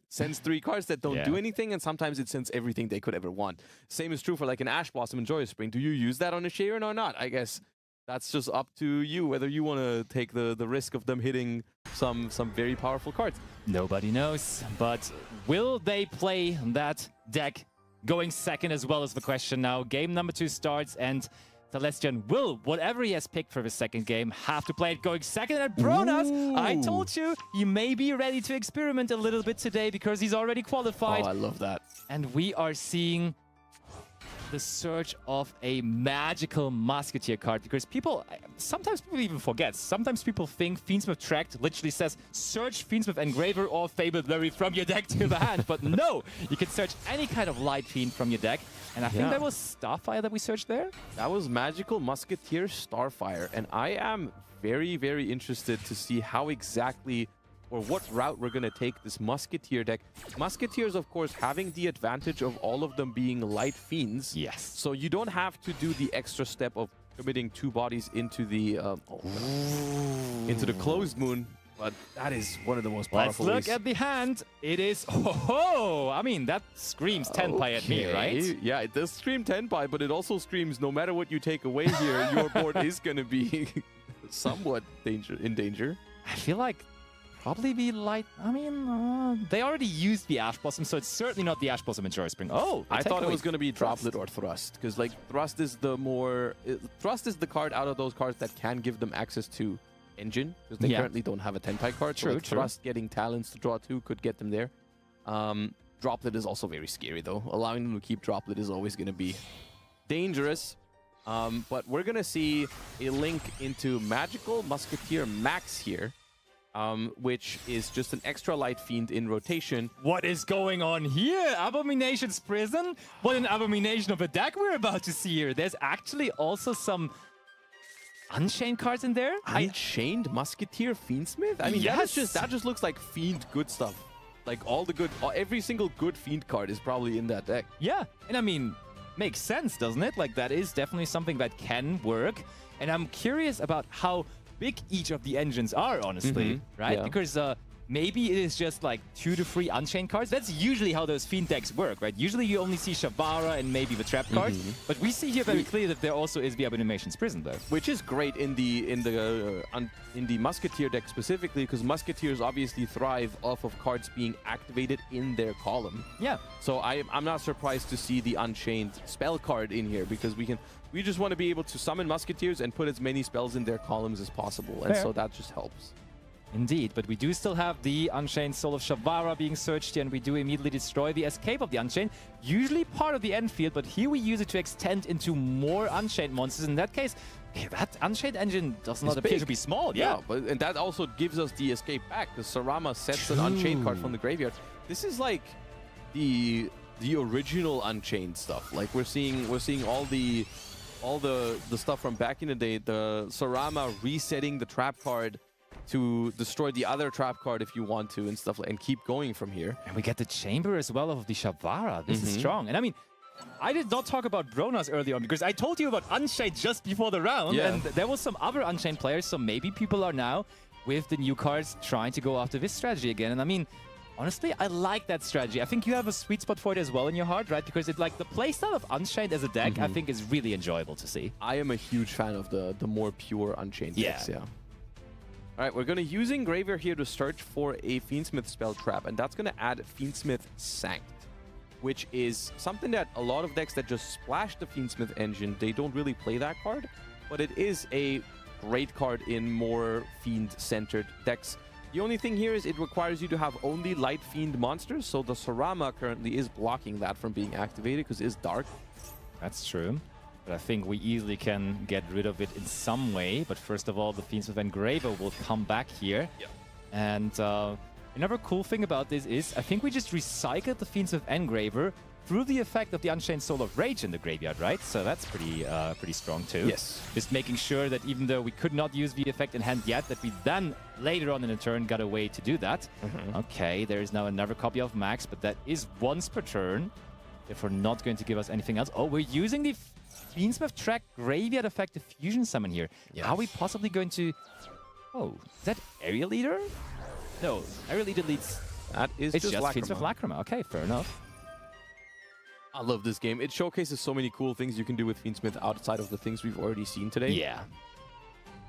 Speaker 3: sends 3 cards that don't do anything, and sometimes it sends everything they could ever want. Same is true for like an Ash Blossom and Joyous Spring. Do you use that on a Sharon or not? I guess that's just up to you, whether you want to take the risk of them hitting some very powerful cards.
Speaker 2: Nobody knows, but will they play that deck going second as well, is the question now. Game number 2 starts, and Celestian will, whatever he has picked for the second game, have to play it going second. And Bronas, I told you, he may be ready to experiment a little bit today because he's already qualified.
Speaker 3: Oh, I love that.
Speaker 2: And we are seeing the search of a magical Musketeer card, because sometimes people even forget. Sometimes people think Fiend Smith Tract literally says search Fiend Smith Engraver or Fabled Larry from your deck to the hand. But no, you can search any kind of Light Fiend from your deck. And I think that was Starfire that we searched there.
Speaker 3: That was Magical Musketeer Starfire. And I am very, very interested to see how exactly or what route we're going to take this Musketeer deck. Musketeers, of course, having the advantage of all of them being Light Fiends.
Speaker 2: Yes.
Speaker 3: So you don't have to do the extra step of committing 2 bodies into the Closed Moon. But that is one of the most powerful
Speaker 2: Let's look at the hand. It is... Oh, I mean, that screams Tenpai at me, right?
Speaker 3: Yeah, it does scream Tenpai, but it also screams no matter what you take away here, your board is going to be somewhat in danger.
Speaker 2: I feel like probably be light... I mean, they already used the Ash Blossom, so it's certainly not the Ash Blossom and Joy Spring. Oh,
Speaker 3: I thought it was going to be Droplet or Thrust, because like Thrust is the more... Thrust is the card out of those cards that can give them access to Engine, because they currently don't have a Tenpai card. So Thrust getting Talents to draw 2 could get them there. Droplet is also very scary, though. Allowing them to keep Droplet is always going to be dangerous. But we're going to see a link into Magical Musketeer Max here, which is just an extra Light Fiend in rotation.
Speaker 2: What is going on here? Abomination's Prison? What an abomination of a deck we're about to see here. There's actually also some Unchained cards in there?
Speaker 3: Unchained Musketeer Fiend Smith? I mean, that just looks like Fiend good stuff. Like every single good Fiend card is probably in that deck.
Speaker 2: Yeah, and I mean, makes sense, doesn't it? Like, that is definitely something that can work. And I'm curious about how big each of the engines are, honestly, right? Yeah. Because maybe it is just like 2 to 3 Unchained cards. That's usually how those Fiend decks work, right? Usually you only see Shavara and maybe the Trap cards, but we see here very clearly that there also is the Abomination's Prison there.
Speaker 3: Which is great in the Musketeer deck specifically, because Musketeers obviously thrive off of cards being activated in their column.
Speaker 2: Yeah.
Speaker 3: So I'm not surprised to see the Unchained spell card in here, because we just want to be able to summon Musketeers and put as many spells in their columns as possible, and so that just helps.
Speaker 2: Indeed, but we do still have the Unchained Soul of Shavara being searched here, and we do immediately destroy the Escape of the Unchained. Usually part of the end field, but here we use it to extend into more Unchained monsters. In that case, that Unchained engine does not appear to be small.
Speaker 3: Yeah, and that also gives us the escape back, because Sarama sets an Unchained card from the graveyard. This is like the original Unchained stuff. Like we're seeing all the stuff from back in the day. The Sarama resetting the trap card to destroy the other trap card if you want to, and stuff, and keep going from here.
Speaker 2: And we get the chamber as well of the Shavara. This is strong. And I mean, I did not talk about Bronas early on because I told you about Unchained just before the round, and there was some other Unchained players, so maybe people are now, with the new cards, trying to go after this strategy again. And I mean, honestly, I like that strategy. I think you have a sweet spot for it as well in your heart, right? Because it's like the playstyle of Unchained as a deck, I think is really enjoyable to see.
Speaker 3: I am a huge fan of the more pure Unchained decks, yeah. All right, we're going to use Engraver here to search for a Fiend Smith spell trap, and that's going to add Fiend Smith Sanct, which is something that a lot of decks that just splash the Fiend Smith engine, they don't really play that card, but it is a great card in more Fiend-centered decks. The only thing here is it requires you to have only light Fiend monsters, so the Sarama currently is blocking that from being activated because it's dark.
Speaker 2: That's true. But I think we easily can get rid of it in some way. But first of all, the Fiend Smith Engraver will come back here.
Speaker 3: Yep.
Speaker 2: And another cool thing about this is I think we just recycled the Fiend Smith Engraver through the effect of the Unchained Soul of Rage in the graveyard, right? So that's pretty strong too.
Speaker 3: Yes.
Speaker 2: Just making sure that even though we could not use the effect in hand yet, that we then later on in the turn got a way to do that. Okay, there is now another copy of Max, but that is once per turn. Therefore not going to give us anything else. Oh, we're using the Fiend Smith track graveyard effective fusion summon here.
Speaker 3: Yes.
Speaker 2: Are we possibly going to... Oh, is that Area Leader? No, Area Leader leads...
Speaker 3: That is
Speaker 2: it's
Speaker 3: just
Speaker 2: Fiend Smith Lacrima. Okay, fair enough.
Speaker 3: I love this game. It showcases so many cool things you can do with Fiend Smith outside of the things we've already seen today.
Speaker 2: Yeah.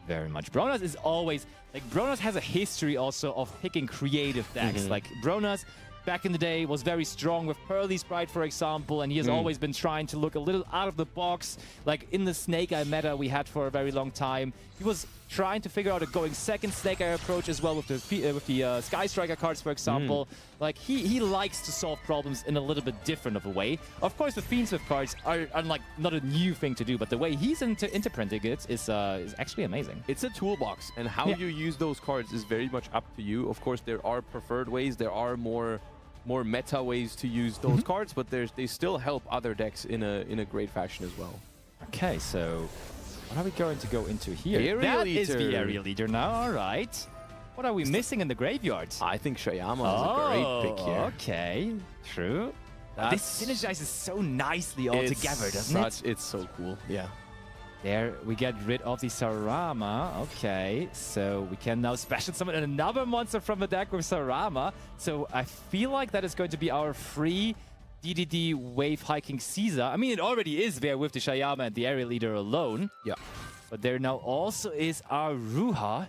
Speaker 2: Very much. Bronas is always... Like, Bronas has a history also of picking creative decks. Like, Bronas... back in the day was very strong with Pearly Sprite, for example, and he has always been trying to look a little out of the box. Like in the Snake-Eye meta we had for a very long time, he was trying to figure out a going second Snake-Eye approach as well with the Sky Striker cards, for example. Like he likes to solve problems in a little bit different of a way. Of course, the Fiend Smith cards are like not a new thing to do, but the way he's interpreting it is actually amazing.
Speaker 3: It's a toolbox, and how you use those cards is very much up to you. Of course, there are preferred ways, there are more meta ways to use those cards, but they still help other decks in a great fashion as well.
Speaker 2: Okay, so what are we going to go into here?
Speaker 3: Area
Speaker 2: That
Speaker 3: Leader.
Speaker 2: is the Area Leader now, all right. What are we missing in the graveyard?
Speaker 3: I think Shayama is a great pick here.
Speaker 2: Okay, true. This synergizes so nicely all together, doesn't it?
Speaker 3: It's so cool, yeah.
Speaker 2: There, we get rid of the Sarama. Okay, so we can now special summon another monster from the deck with Sarama. So I feel like that is going to be our free DDD Wave Hiking Caesar. I mean, it already is there with the Shayama and the Area Leader alone.
Speaker 3: Yeah.
Speaker 2: But there now also is our Ruha.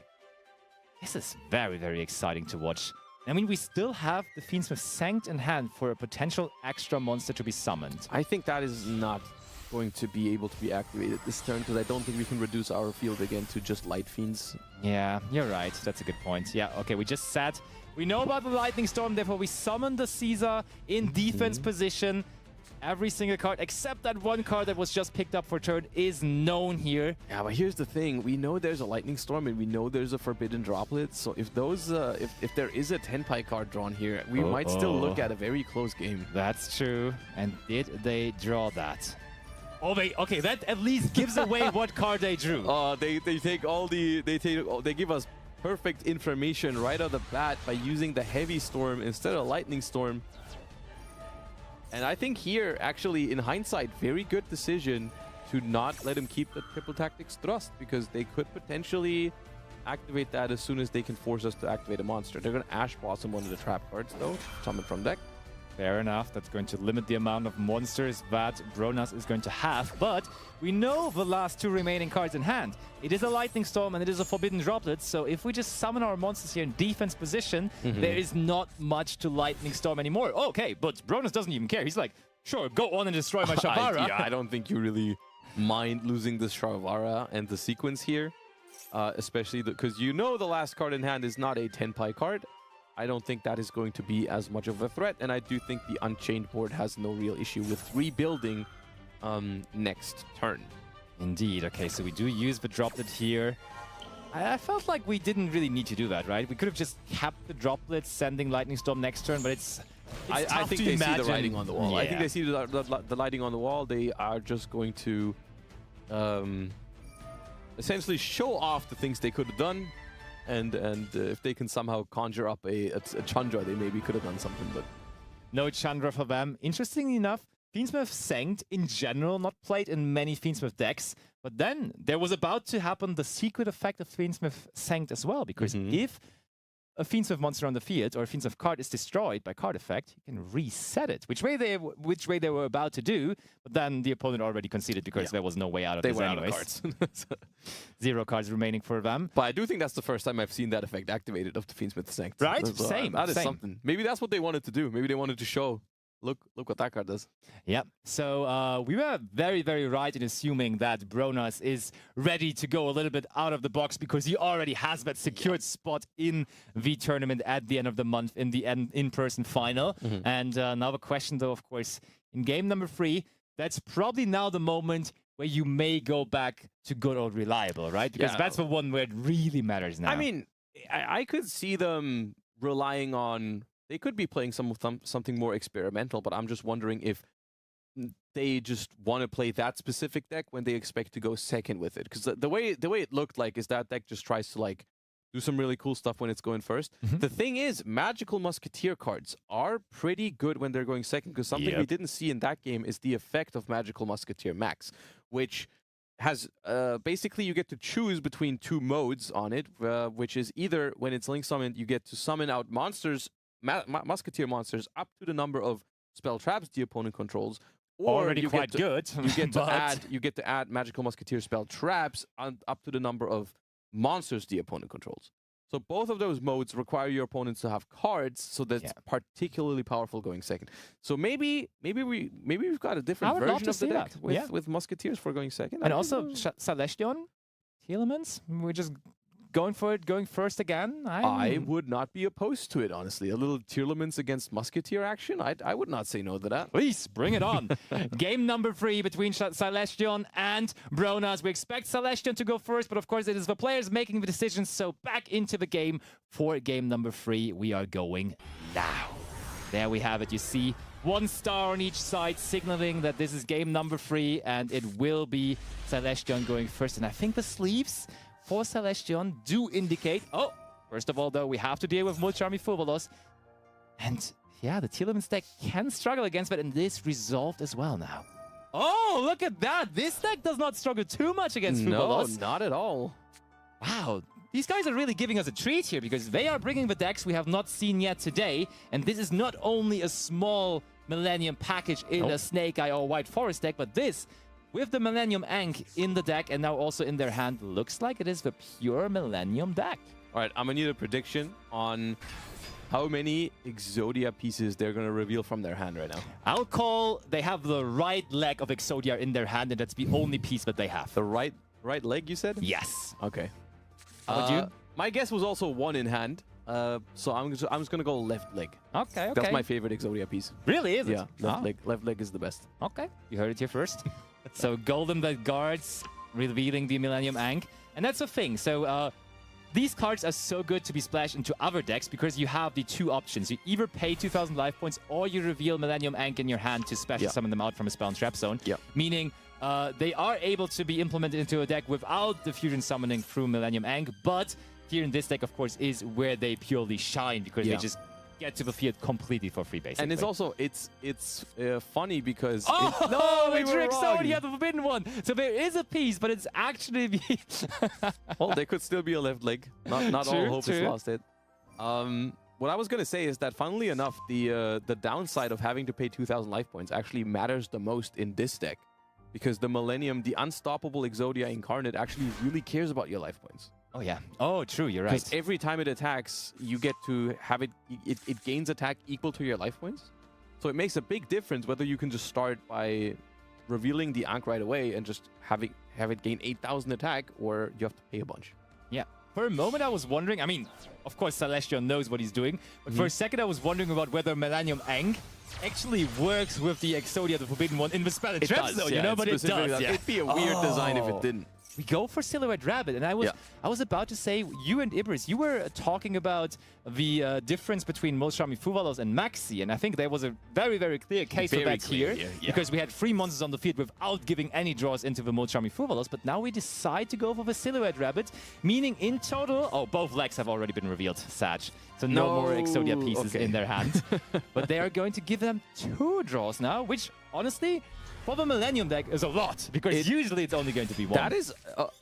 Speaker 2: This is very, very exciting to watch. I mean, we still have the Fiend Smith Sanct in hand for a potential extra monster to be summoned.
Speaker 3: I think that is not going to be able to be activated this turn because I don't think we can reduce our field again to just light fiends.
Speaker 2: Yeah, you're right. That's a good point. Yeah, okay, we just said we know about the Lightning Storm, therefore we summon the Caesar in defense position. Every single card except that one card that was just picked up for turn is known here.
Speaker 3: Yeah, but here's the thing. We know there's a Lightning Storm and we know there's a Forbidden Droplet. So if those, if there is a Tenpai card drawn here, we might still look at a very close game.
Speaker 2: That's true. And did they draw that? Oh wait, okay, that at least gives away what card they drew.
Speaker 3: They take all the they give us perfect information right out of the bat by using the Heavy Storm instead of Lightning Storm. And I think here, actually, in hindsight, very good decision to not let him keep the Triple Tactics Thrust because they could potentially activate that as soon as they can force us to activate a monster. They're going to Ash Blossom one of the trap cards, though, summon from deck.
Speaker 2: Fair enough. That's going to limit the amount of monsters that Bronas is going to have. But we know the last two remaining cards in hand. It is a Lightning Storm and it is a Forbidden Droplet. So if we just summon our monsters here in defense position, there is not much to Lightning Storm anymore. Okay, but Bronas doesn't even care. He's like, sure, go on and destroy my Shavara.
Speaker 3: I don't think you really mind losing the Shavara and the sequence here. Especially because you know the last card in hand is not a Tenpai card. I don't think that is going to be as much of a threat, and I do think the Unchained board has no real issue with rebuilding next turn.
Speaker 2: Indeed. Okay, so we do use the Droplet here. I felt like we didn't really need to do that, right? We could have just kept the Droplet, sending Lightning Storm next turn, but it's
Speaker 3: I think they see the writing on the wall.
Speaker 2: Yeah.
Speaker 3: I think they see the lighting on the wall. They are just going to essentially show off the things they could have done. And if they can somehow conjure up a Chandra, they maybe could have done something, but...
Speaker 2: No Chandra for them. Interestingly enough, Fiend Smith Sanct in general not played in many Fiend Smith decks, but then there was about to happen the secret effect of Fiend Smith Sanct as well, because if a Fiend Smith monster on the field or a Fiend Smith card is destroyed by card effect, you can reset it, which way they were about to do, but then the opponent already conceded because there was no way out of this anyways.
Speaker 4: Out of cards.
Speaker 2: 0 cards remaining for them.
Speaker 4: But I do think that's the first time I've seen that effect activated of the Fiend Smith Sanct.
Speaker 2: Right?
Speaker 4: So
Speaker 2: Same.
Speaker 4: That is something. Maybe that's what they wanted to do. Maybe they wanted to show, look what that card does.
Speaker 2: Yeah. So we were very, very right in assuming that Bronas is ready to go a little bit out of the box because he already has that secured spot in the tournament at the end of the month in the in-person final. And now the question, though, of course, in game number 3, that's probably now the moment where you may go back to good old reliable, right? Because that's the one where it really matters now.
Speaker 4: I mean, I could see them relying on... They could be playing something more experimental, but I'm just wondering if they just want to play that specific deck when they expect to go second with it. Because the way it looked like is that deck just tries to like do some really cool stuff when it's going first. The thing is, Magical Musketeer cards are pretty good when they're going second, because something we didn't see in that game is the effect of Magical Musketeer Max, which has basically you get to choose between 2 modes on it, which is either when it's link summoned, you get to summon out monsters, Musketeer monsters up to the number of spell traps the opponent controls, or
Speaker 2: already quite good.
Speaker 4: You get to add Magical Musketeer spell traps up to the number of monsters the opponent controls. So both of those modes require your opponents to have cards, so that's particularly powerful going second. So maybe we've got a different version of the deck with Musketeers for going second.
Speaker 2: And also Celestion, Elements, we're just going for it, going first again.
Speaker 4: I would not be opposed to it, honestly. A little Tearlaments against Musketeer action, I would not say no to that.
Speaker 2: Please, bring it on. Game number 3 between Celestion and Bronas. We expect Celestion to go first, but of course it is the players making the decisions, so back into the game for game number 3. We are going now. There we have it. You see 1 star on each side, signaling that this is game number 3, and it will be Celestion going first. And I think the sleeves for Celestion do indicate... Oh, first of all, though, we have to deal with Multi-Army Furbalos. And yeah, the Tearlaments deck can struggle against that, and this resolved as well now. Oh, look at that! This deck does not struggle too much against Furbalos.
Speaker 4: No, not at all.
Speaker 2: Wow. These guys are really giving us a treat here, because they are bringing the decks we have not seen yet today. And this is not only a small Millennium package in a Snake-Eye or White Forest deck, but this... with the Millennium Ankh in the deck and now also in their hand, looks like it is the pure Millennium deck.
Speaker 4: All right, I'm going to need a prediction on how many Exodia pieces they're going to reveal from their hand right now.
Speaker 2: I'll call they have the right leg of Exodia in their hand, and that's the only piece that they have.
Speaker 4: The right leg, you said?
Speaker 2: Yes.
Speaker 4: Okay.
Speaker 2: How about you?
Speaker 4: My guess was also 1 in hand. So I'm just going to go left leg.
Speaker 2: Okay.
Speaker 4: That's my favorite Exodia piece.
Speaker 2: Really, is it?
Speaker 4: Yeah, left leg is the best.
Speaker 2: Okay, you heard it here first. So Golden that guards, revealing the Millennium Ankh. And that's the thing. So these cards are so good to be splashed into other decks because you have the 2 options. You either pay 2,000 life points or you reveal Millennium Ankh in your hand to special summon them out from a spell and trap zone. Meaning they are able to be implemented into a deck without the fusion summoning through Millennium Ankh. But here in this deck, of course, is where they purely shine because they just get to the field completely for free, basically.
Speaker 4: And it's also, it's funny because...
Speaker 2: it's Exodia, the forbidden one! So there is a piece, but it's actually...
Speaker 4: well, there could still be a left leg. Not all hope is lost yet. What I was going to say is that, funnily enough, the downside of having to pay 2,000 life points actually matters the most in this deck. Because the Millennium, the unstoppable Exodia Incarnate, actually really cares about your life points.
Speaker 2: Oh, yeah. Oh, true. You're right.
Speaker 4: Because every time it attacks, you get to have it gains attack equal to your life points. So it makes a big difference whether you can just start by revealing the Ankh right away and just have it gain 8,000 attack, or you have to pay a bunch.
Speaker 2: Yeah. For a moment, I was wondering, I mean, of course, Celestion knows what he's doing, but for a second, I was wondering about whether Millennium Ankh actually works with the Exodia, the Forbidden One, in the spell and trap zone, you know, but it does.
Speaker 4: It'd be a weird design if it didn't.
Speaker 2: we go for Silhouette Rabbit. And I was about to say, you and Ibris, you were talking about the difference between Mulstrami Fuvalos and Maxi, and I think there was a very, very clear case for that here, because we had 3 monsters on the field without giving any draws into the Mulstrami Fuvalos, but now we decide to go for the Silhouette Rabbit, meaning in total, oh, both legs have already been revealed, Sag. So no more Exodia pieces in their hand. But they are going to give them 2 draws now, which honestly, for the Millennium deck is a lot, because usually it's only going to be 1.
Speaker 4: That is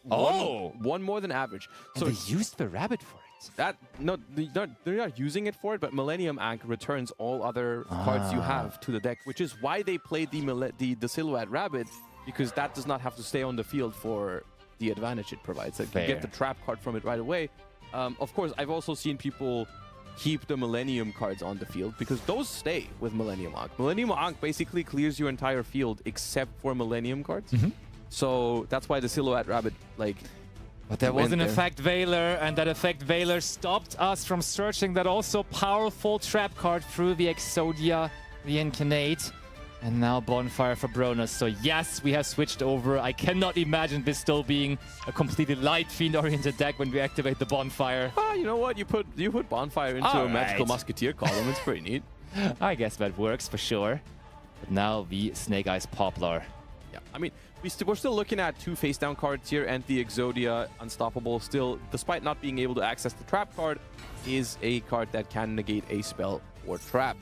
Speaker 4: one more than average.
Speaker 2: And so they used the rabbit for it.
Speaker 4: They're not using it for it, but Millennium Ankh returns all other cards you have to the deck, which is why they played the Silhouette Rabbit, because that does not have to stay on the field for the advantage it provides. Like, you get the trap card from it right away. Of course, I've also seen people keep the Millennium cards on the field, because those stay with Millennium Ankh. Millennium Ankh basically clears your entire field except for Millennium cards. So that's why the Silhouette Rabbit, like...
Speaker 2: But there was an Effect Veiler, and that Effect Veiler stopped us from searching that also powerful trap card through the Exodia, the Incarnate. And now Bonfire for Bronas. So yes, we have switched over. I cannot imagine this still being a completely light Fiend-oriented deck when we activate the Bonfire.
Speaker 4: Ah, you know what? You put Bonfire into a Magical Musketeer column. It's pretty neat.
Speaker 2: I guess that works for sure. But now the Snake-Eyes Poplar.
Speaker 4: Yeah, I mean, we're still looking at 2 face-down cards here, and the Exodia Unstoppable still, despite not being able to access the trap card, is a card that can negate a spell or trap.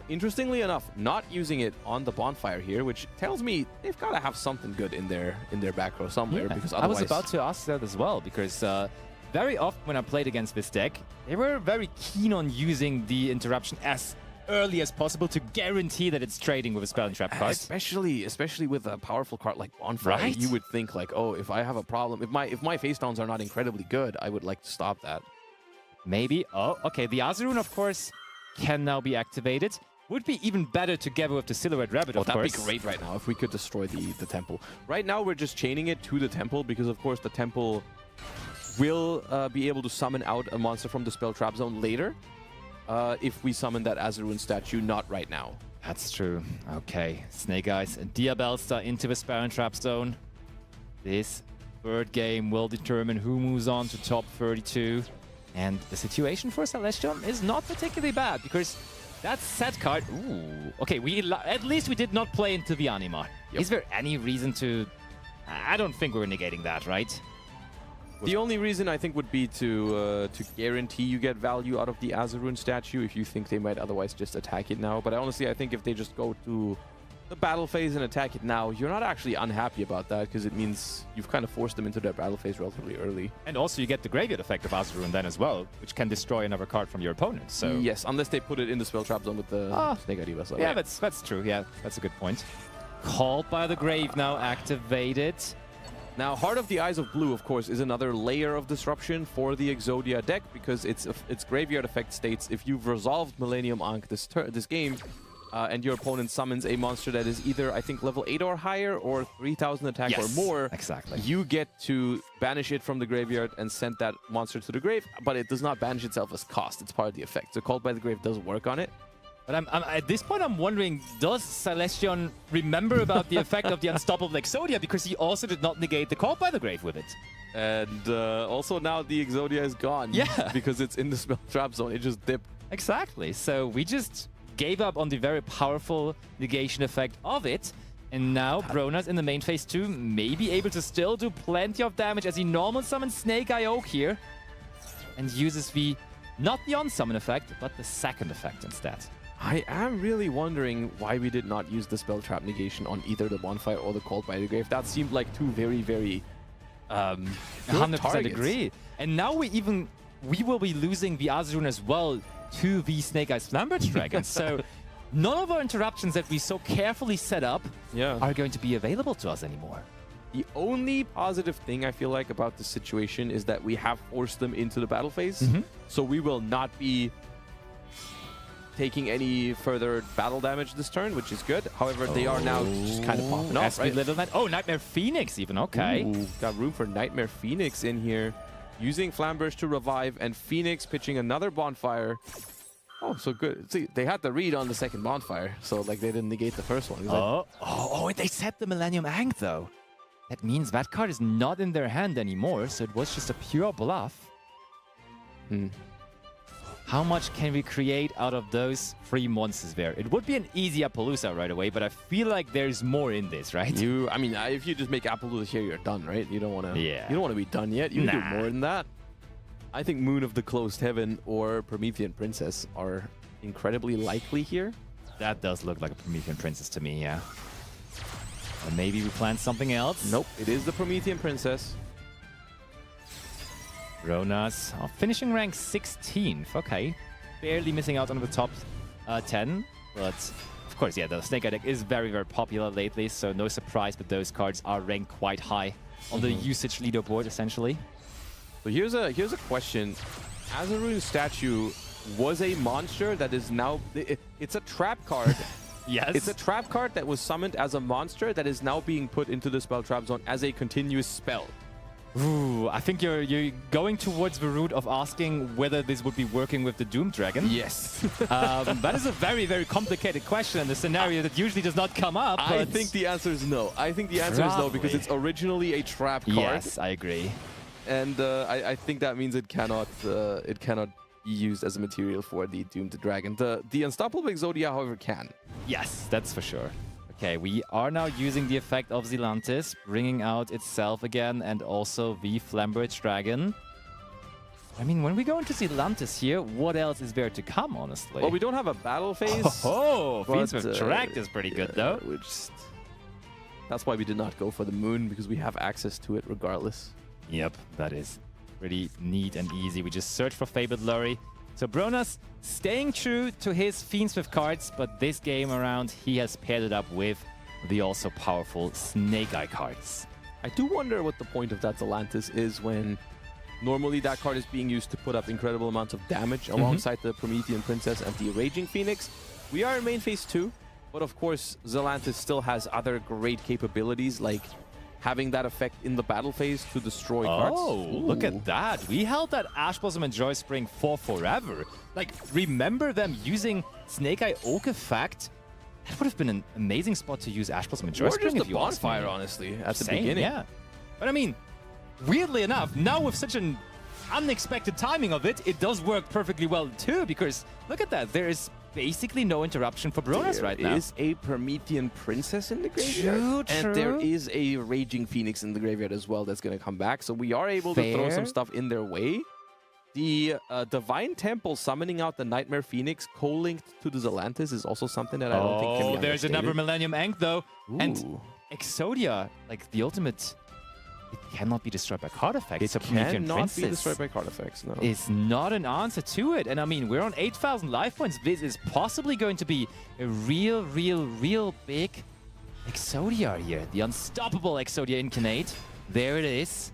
Speaker 4: Interestingly enough, not using it on the Bonfire here, which tells me they've got to have something good in their back row somewhere. Because otherwise...
Speaker 2: I was about to ask that as well, because very often when I played against this deck, they were very keen on using the interruption as early as possible to guarantee that it's trading with a spell and trap card.
Speaker 4: Especially with a powerful card like Bonfire, you would think like, oh, if I have a problem, if my face downs are not incredibly good, I would like to stop that.
Speaker 2: Maybe. Oh, okay. The Azarun, of course, can now be activated. Would be even better together with the Silhouette Rabbit, of course.
Speaker 4: That'd be great right now if we could destroy the temple. Right now, we're just chaining it to the temple because, of course, the temple will be able to summon out a monster from the spell trap zone later. If we summon that Azarun statue, not right now.
Speaker 2: That's true. Okay, Snake Eyes and Diabellstar into the Spell and Trap Zone. This third game will determine who moves on to top 32. And the situation for Celestion is not particularly bad, because that set card... Ooh. Okay, at least we did not play into the Animar. Yep. Is there any reason to... I don't think we're negating that, right?
Speaker 4: The only reason I think would be to guarantee you get value out of the Azarun statue if you think they might otherwise just attack it now. But honestly, I think if they just go to the battle phase and attack it now, you're not actually unhappy about that, because it means you've kind of forced them into their battle phase relatively early.
Speaker 2: And also you get the graveyard effect of Azarun then as well, which can destroy another card from your opponent. So
Speaker 4: yes, unless they put it in the spell trap zone with the Snake Eyes. So
Speaker 2: yeah, that's true. Yeah, that's a good point. Called by the Grave now activated.
Speaker 4: Now, Heart of the Eyes of Blue, of course, is another layer of disruption for the Exodia deck, because its graveyard effect states if you've resolved Millennium Ankh this game, and your opponent summons a monster that is either, I think, level 8 or higher, or 3,000 attack or more,
Speaker 2: exactly.
Speaker 4: You get to banish it from the graveyard and send that monster to the grave, but it does not banish itself as cost. It's part of the effect. So Called by the Grave does work on it.
Speaker 2: But at this point, I'm wondering, does Celestion remember about the effect of the Unstoppable Exodia, because he also did not negate the Called by the Grave with it?
Speaker 4: And also now the Exodia is gone. Yeah. Because it's in the spell trap zone. It just dipped.
Speaker 2: Exactly. So we just gave up on the very powerful negation effect of it. And now Bronas in the main phase 2 may be able to still do plenty of damage as he normal summons Snake Eye Oak here. And uses not the on-summon effect, but the second effect instead.
Speaker 4: I am really wondering why we did not use the spell trap negation on either the Bonfire or the Called by the Grave. That seemed like 2 very, very
Speaker 2: 100% agree. And now we will be losing the Azarun as well to the Snake Eyes Flamberge Dragon. So none of our interruptions that we so carefully set up are going to be available to us anymore.
Speaker 4: The only positive thing I feel like about this situation is that we have forced them into the battle phase. So we will not be taking any further battle damage this turn, which is good. However, they are now just kind of popping off, right?
Speaker 2: Oh, Nightmare Phoenix even, okay.
Speaker 4: Ooh, got room for Nightmare Phoenix in here. Using Flamberge to revive, and Phoenix pitching another Bonfire. Oh, so good. See, they had the read on the second Bonfire, so like they didn't negate the first one.
Speaker 2: And they set the Millennium Ankh, though. that means that card is not in their hand anymore, so it was just a pure bluff. How much can we create out of those 3 monsters there? It would be an easy Appaloosa right away, but I feel like there's more in this, right?
Speaker 4: I mean, if you just make Appaloosa here, you're done, right? You don't want to.
Speaker 2: Yeah.
Speaker 4: You don't want to be done yet. You can do more than that. I think Moon of the Closed Heaven or Promethean Princess are incredibly likely here.
Speaker 2: That does look like a Promethean Princess to me, yeah. And maybe we plan something else.
Speaker 4: Nope, it is the Promethean Princess.
Speaker 2: Ronas finishing rank 16th. Okay. Barely missing out on the top 10. But, of course, yeah, the Snake-Eye deck is very, very popular lately, so no surprise that those cards are ranked quite high on the usage leaderboard, essentially.
Speaker 4: So here's a question. Azarun statue was a monster that is now... It's a trap card.
Speaker 2: Yes.
Speaker 4: It's a trap card that was summoned as a monster that is now being put into the spell trap zone as a continuous spell.
Speaker 2: Ooh, I think you're going towards the route of asking whether this would be working with the Doom Dragon.
Speaker 4: Yes.
Speaker 2: That is a very, very complicated question and a scenario that usually does not come up.
Speaker 4: I think the answer is no. I think the answer is no because it's originally a trap card.
Speaker 2: Yes, I agree.
Speaker 4: And I think that means it cannot be used as a material for the Doomed Dragon. The Unstoppable Exodia, however, can.
Speaker 2: Yes, that's for sure. Okay, we are now using the effect of Zelantis, bringing out itself again, and also the Flamberge Dragon. I mean, when we go into Zelantis here, what else is there to come, honestly?
Speaker 4: Well, we don't have a battle phase.
Speaker 2: Oh, Fiend Smith Tract is pretty good, though.
Speaker 4: That's why we did not go for the Moon, because we have access to it regardless.
Speaker 2: Yep, that is pretty neat and easy. We just search for Fabled Lurry. So Bronas staying true to his Fiend Smith cards, but this game around, he has paired it up with the also powerful Snake-Eye cards.
Speaker 4: I do wonder what the point of that Zelantis is when normally that card is being used to put up incredible amounts of damage alongside the Promethean Princess and the Raging Phoenix. We are in main phase 2, but of course Zelantis still has other great capabilities like having that effect in the battle phase to destroy cards.
Speaker 2: Oh, look at that. We held that Ash Blossom and Joy Spring for forever. Like, remember them using Snake-Eye Oak effect? That would have been an amazing spot to use Ash Blossom and Joy Spring if you ask me.
Speaker 4: Or just a bonfire, honestly, at the beginning.
Speaker 2: Yeah. But I mean, weirdly enough, now with such an unexpected timing of it, it does work perfectly well too, because look at that. There is basically no interruption for Bronas right now.
Speaker 4: There is a Promethean Princess in the graveyard.
Speaker 2: True.
Speaker 4: And there is a Raging Phoenix in the graveyard as well that's going to come back. So we are able to throw some stuff in their way. The Divine Temple summoning out the Nightmare Phoenix co-linked to the Zelantis is also something that I don't think can be
Speaker 2: there's
Speaker 4: understated.
Speaker 2: another Millennium Ankh though.
Speaker 4: Ooh.
Speaker 2: And Exodia, like the ultimate, it cannot be destroyed by card effects.
Speaker 4: It cannot be destroyed by card effects, no.
Speaker 2: Is not an answer to it. And I mean, we're on 8,000 life points. This is possibly going to be a real big Exodia here. The unstoppable Exodia Incarnate. There it is.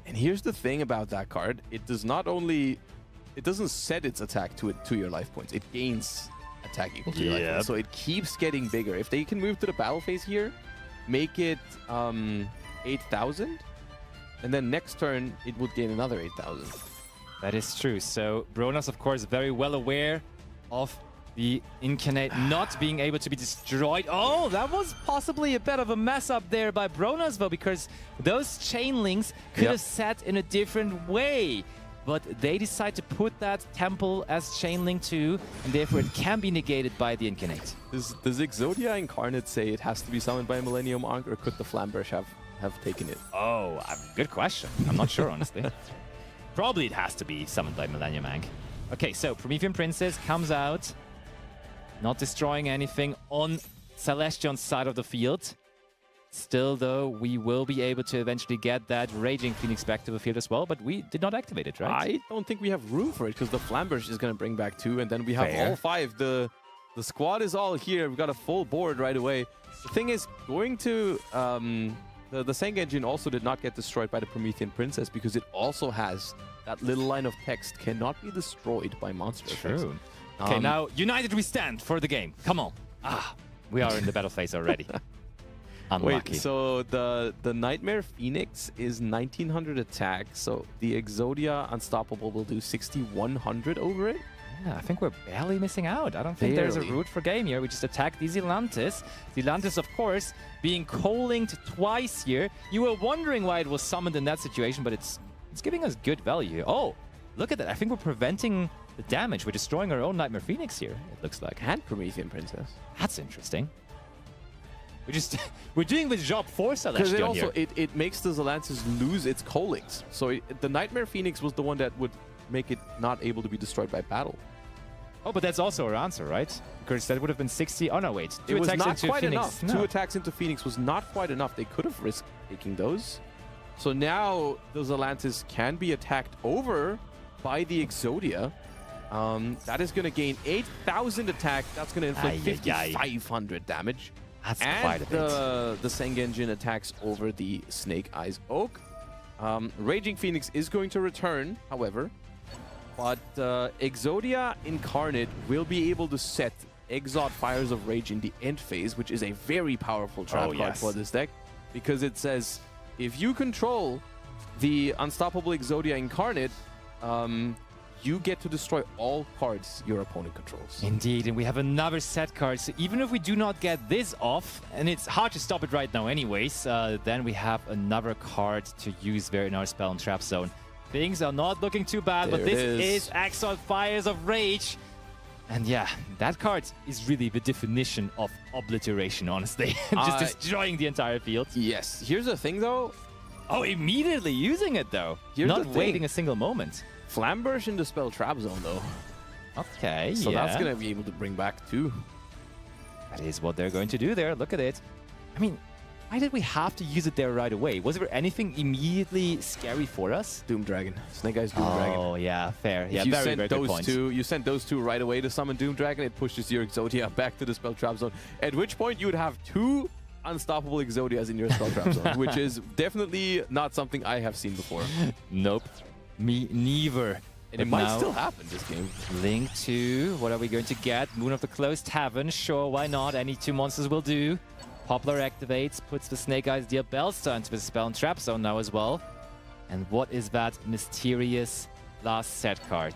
Speaker 4: And here's the thing about that card. It does not only... It doesn't set its attack to your life points. It gains attack equal to your life points. So it keeps getting bigger. If they can move to the battle phase here, make it 8,000, and then next turn, it would gain another 8,000.
Speaker 2: That is true. So Bronas, of course, very well aware of the Incarnate not being able to be destroyed. Oh, that was possibly a bit of a mess up there by Bronas, though, because those chain links could have set in a different way. But they decide to put that temple as chain link too, and therefore it can be negated by the Incarnate.
Speaker 4: Does Exodia Incarnate say it has to be summoned by Millennium Ankh, or could the Flamberge have taken it?
Speaker 2: Oh, good question. I'm not sure, honestly. Probably it has to be summoned by Millennium Ankh. Okay, so Promethean Princess comes out, not destroying anything on Celestion's side of the field. Still, though, we will be able to eventually get that Raging Phoenix back to the field as well, but we did not activate it, right?
Speaker 4: I don't think we have room for it, because the Flamberge is going to bring back 2, and then we have all 5. The squad is all here. We've got a full board right away. The thing is, going to... the Sang Engine also did not get destroyed by the Promethean Princess, because it also has that little line of text, cannot be destroyed by monster effects.
Speaker 2: True. Okay, now, united we stand for the game. Come on. We are in the battle phase already. Unlucky.
Speaker 4: Wait, so the Nightmare Phoenix is 1900 attack, so the Exodia Unstoppable will do 6100 over it?
Speaker 2: Yeah, I think we're barely missing out. I don't think there's a route for game here. We just attack the Zealantis. Zealantis, of course, being co-linked twice here. You were wondering why it was summoned in that situation, but it's giving us good value here. Oh, look at that. I think we're preventing the damage. We're destroying our own Nightmare Phoenix here, it looks like.
Speaker 4: And Promethean Princess.
Speaker 2: That's interesting. We're doing the job for Celestion here.
Speaker 4: Because it makes the Zealantis lose its co-links. So the Nightmare Phoenix was the one that would make it not able to be destroyed by battle.
Speaker 2: Oh, but that's also our answer, right? Because that would have been 60. Oh, no, wait.
Speaker 4: It was not quite enough. 2 attacks into Phoenix was not quite enough. They could have risked taking those. So now the Zealantis can be attacked over by the Exodia. That is going to gain 8,000 attack. That's going to inflict 5,500 damage.
Speaker 2: That's quite a bit.
Speaker 4: The Sengenjin attacks over the Snake-Eyes Oak. Raging Phoenix is going to return, however. But Exodia Incarnate will be able to set Exalt Fires of Rage in the end phase, which is a very powerful trap card for this deck. Because it says, if you control the Unstoppable Exodia Incarnate, you get to destroy all cards your opponent controls.
Speaker 2: Indeed, and we have another set card. So even if we do not get this off, and it's hard to stop it right now anyways, then we have another card to use there in our spell and trap zone. Things are not looking too bad, but this is Exalt Fires of Rage. And yeah, that card is really the definition of obliteration, honestly. Just destroying the entire field.
Speaker 4: Yes. Here's the thing, though.
Speaker 2: Oh, immediately using it, though. Not waiting a single moment.
Speaker 4: Flamberge in the spell trap zone, though.
Speaker 2: Okay,
Speaker 4: so that's going to be able to bring back 2.
Speaker 2: That is what they're going to do there. Look at it. I mean, why did we have to use it there right away? Was there anything immediately scary for us?
Speaker 4: Doom Dragon. Snake-Eyes Doom Dragon.
Speaker 2: Oh, yeah, fair. Yeah,
Speaker 4: if you
Speaker 2: very
Speaker 4: sent
Speaker 2: good point.
Speaker 4: You sent those 2 right away to summon Doom Dragon, it pushes your Exodia back to the spell trap zone. At which point, you would have 2 unstoppable Exodias in your spell trap zone, which is definitely not something I have seen before.
Speaker 2: Nope. Me neither.
Speaker 4: And it might still happen this game.
Speaker 2: Link 2. What are we going to get? Moon of the Closed Tavern. Sure, why not? Any 2 monsters will do. Poplar activates, puts the Snake-Eyes Diabellstar into the spell and trap zone now as well. And what is that mysterious last set card?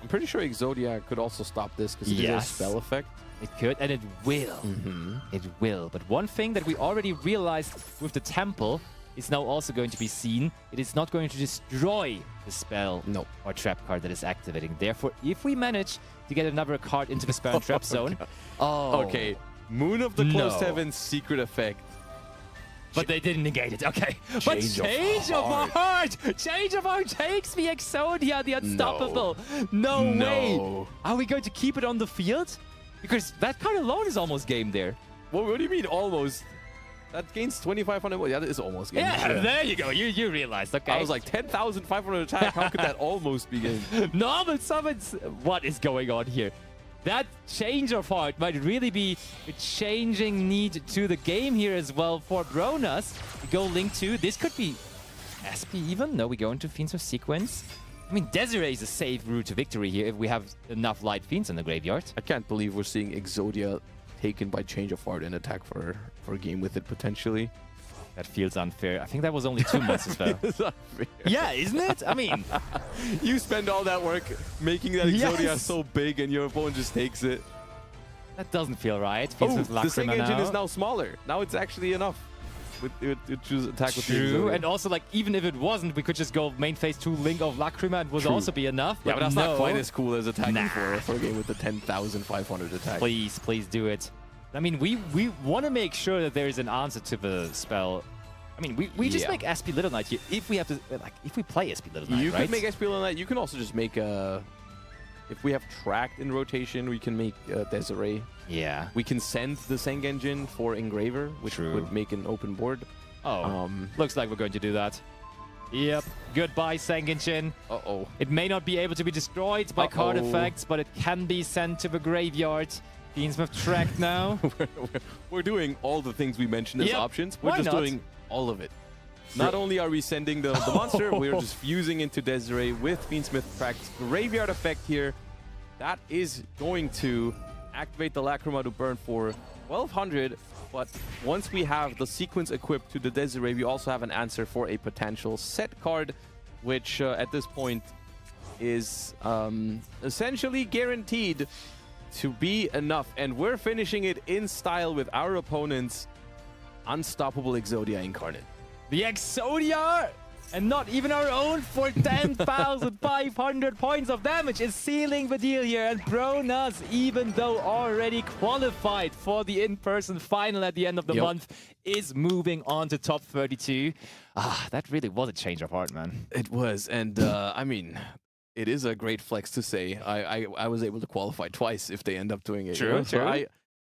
Speaker 4: I'm pretty sure Exodia could also stop this because it is a spell effect.
Speaker 2: It could, and it will. It will. But one thing that we already realized with the Temple is now also going to be seen. It is not going to destroy the spell or trap card that is activating. Therefore, if we manage to get another card into the spell and trap zone...
Speaker 4: Okay. Moon of the Closed Heaven's secret effect.
Speaker 2: But they didn't negate it. Okay. But Change of Heart! Change of Heart takes the Exodia, the Unstoppable. No way. Are we going to keep it on the field? Because that card alone is almost game there.
Speaker 4: What do you mean almost? That gains 2,500. Yeah, that is almost game.
Speaker 2: Yeah, there you go. You realized. Okay.
Speaker 4: I was like 10,500 attack. How could that almost be game?
Speaker 2: Normal summons. What is going on here? That Change of Heart might really be a changing need to the game here as well for Bronas. We go Link 2. This could be SP even. No, we go into Fiend Smith sequence. I mean, Desiree is a safe route to victory here if we have enough light Fiends in the graveyard.
Speaker 4: I can't believe we're seeing Exodia taken by Change of Heart and attack for a game with it potentially.
Speaker 2: That feels unfair. I think that was only 2 months though. Yeah, isn't it? I mean,
Speaker 4: you spend all that work making that Exodia so big and your opponent just takes it.
Speaker 2: That doesn't feel right.
Speaker 4: The Sengenjin is now smaller. Now it's actually enough. Choose attack with
Speaker 2: True, and also like even if it wasn't, we could just go main phase 2 Link of Lacrima and would also be enough.
Speaker 4: Yeah, but that's not quite as cool as attacking for a game with the 10,500 attack.
Speaker 2: Please do it. I mean, we want to make sure that there is an answer to the spell. I mean, we just make SP Little Knight here if we have to, like, if we play SP Little Knight,
Speaker 4: You could make SP Little Knight. You can also just make a... If we have Tracked in rotation, we can make Desiree.
Speaker 2: Yeah.
Speaker 4: We can send the Sengenjin for Engraver, which would make an open board.
Speaker 2: Oh, looks like we're going to do that. Yep. Goodbye, Sengenjin.
Speaker 4: Uh-oh.
Speaker 2: It may not be able to be destroyed by card effects, but it can be sent to the graveyard. Fiend Smith tracked now.
Speaker 4: We're doing all the things we mentioned as options. We're just doing all of it. Not only are we sending the monster, we're just fusing into Desiree with Fiend Smith tracked graveyard effect here. That is going to activate the Lacrima to burn for 1,200. But once we have the sequence equipped to the Desiree, we also have an answer for a potential set card, which at this point is essentially guaranteed to be enough. And we're finishing it in style with our opponent's unstoppable Exodia Incarnate.
Speaker 2: The Exodia, and not even our own, for 10,500 points of damage is sealing the deal here. And Bronas, even though already qualified for the in-person final at the end of the month, is moving on to top 32. That really was a change of heart, man.
Speaker 4: It was. And I mean, it is a great flex to say I was able to qualify twice if they end up doing it.
Speaker 2: True,
Speaker 4: So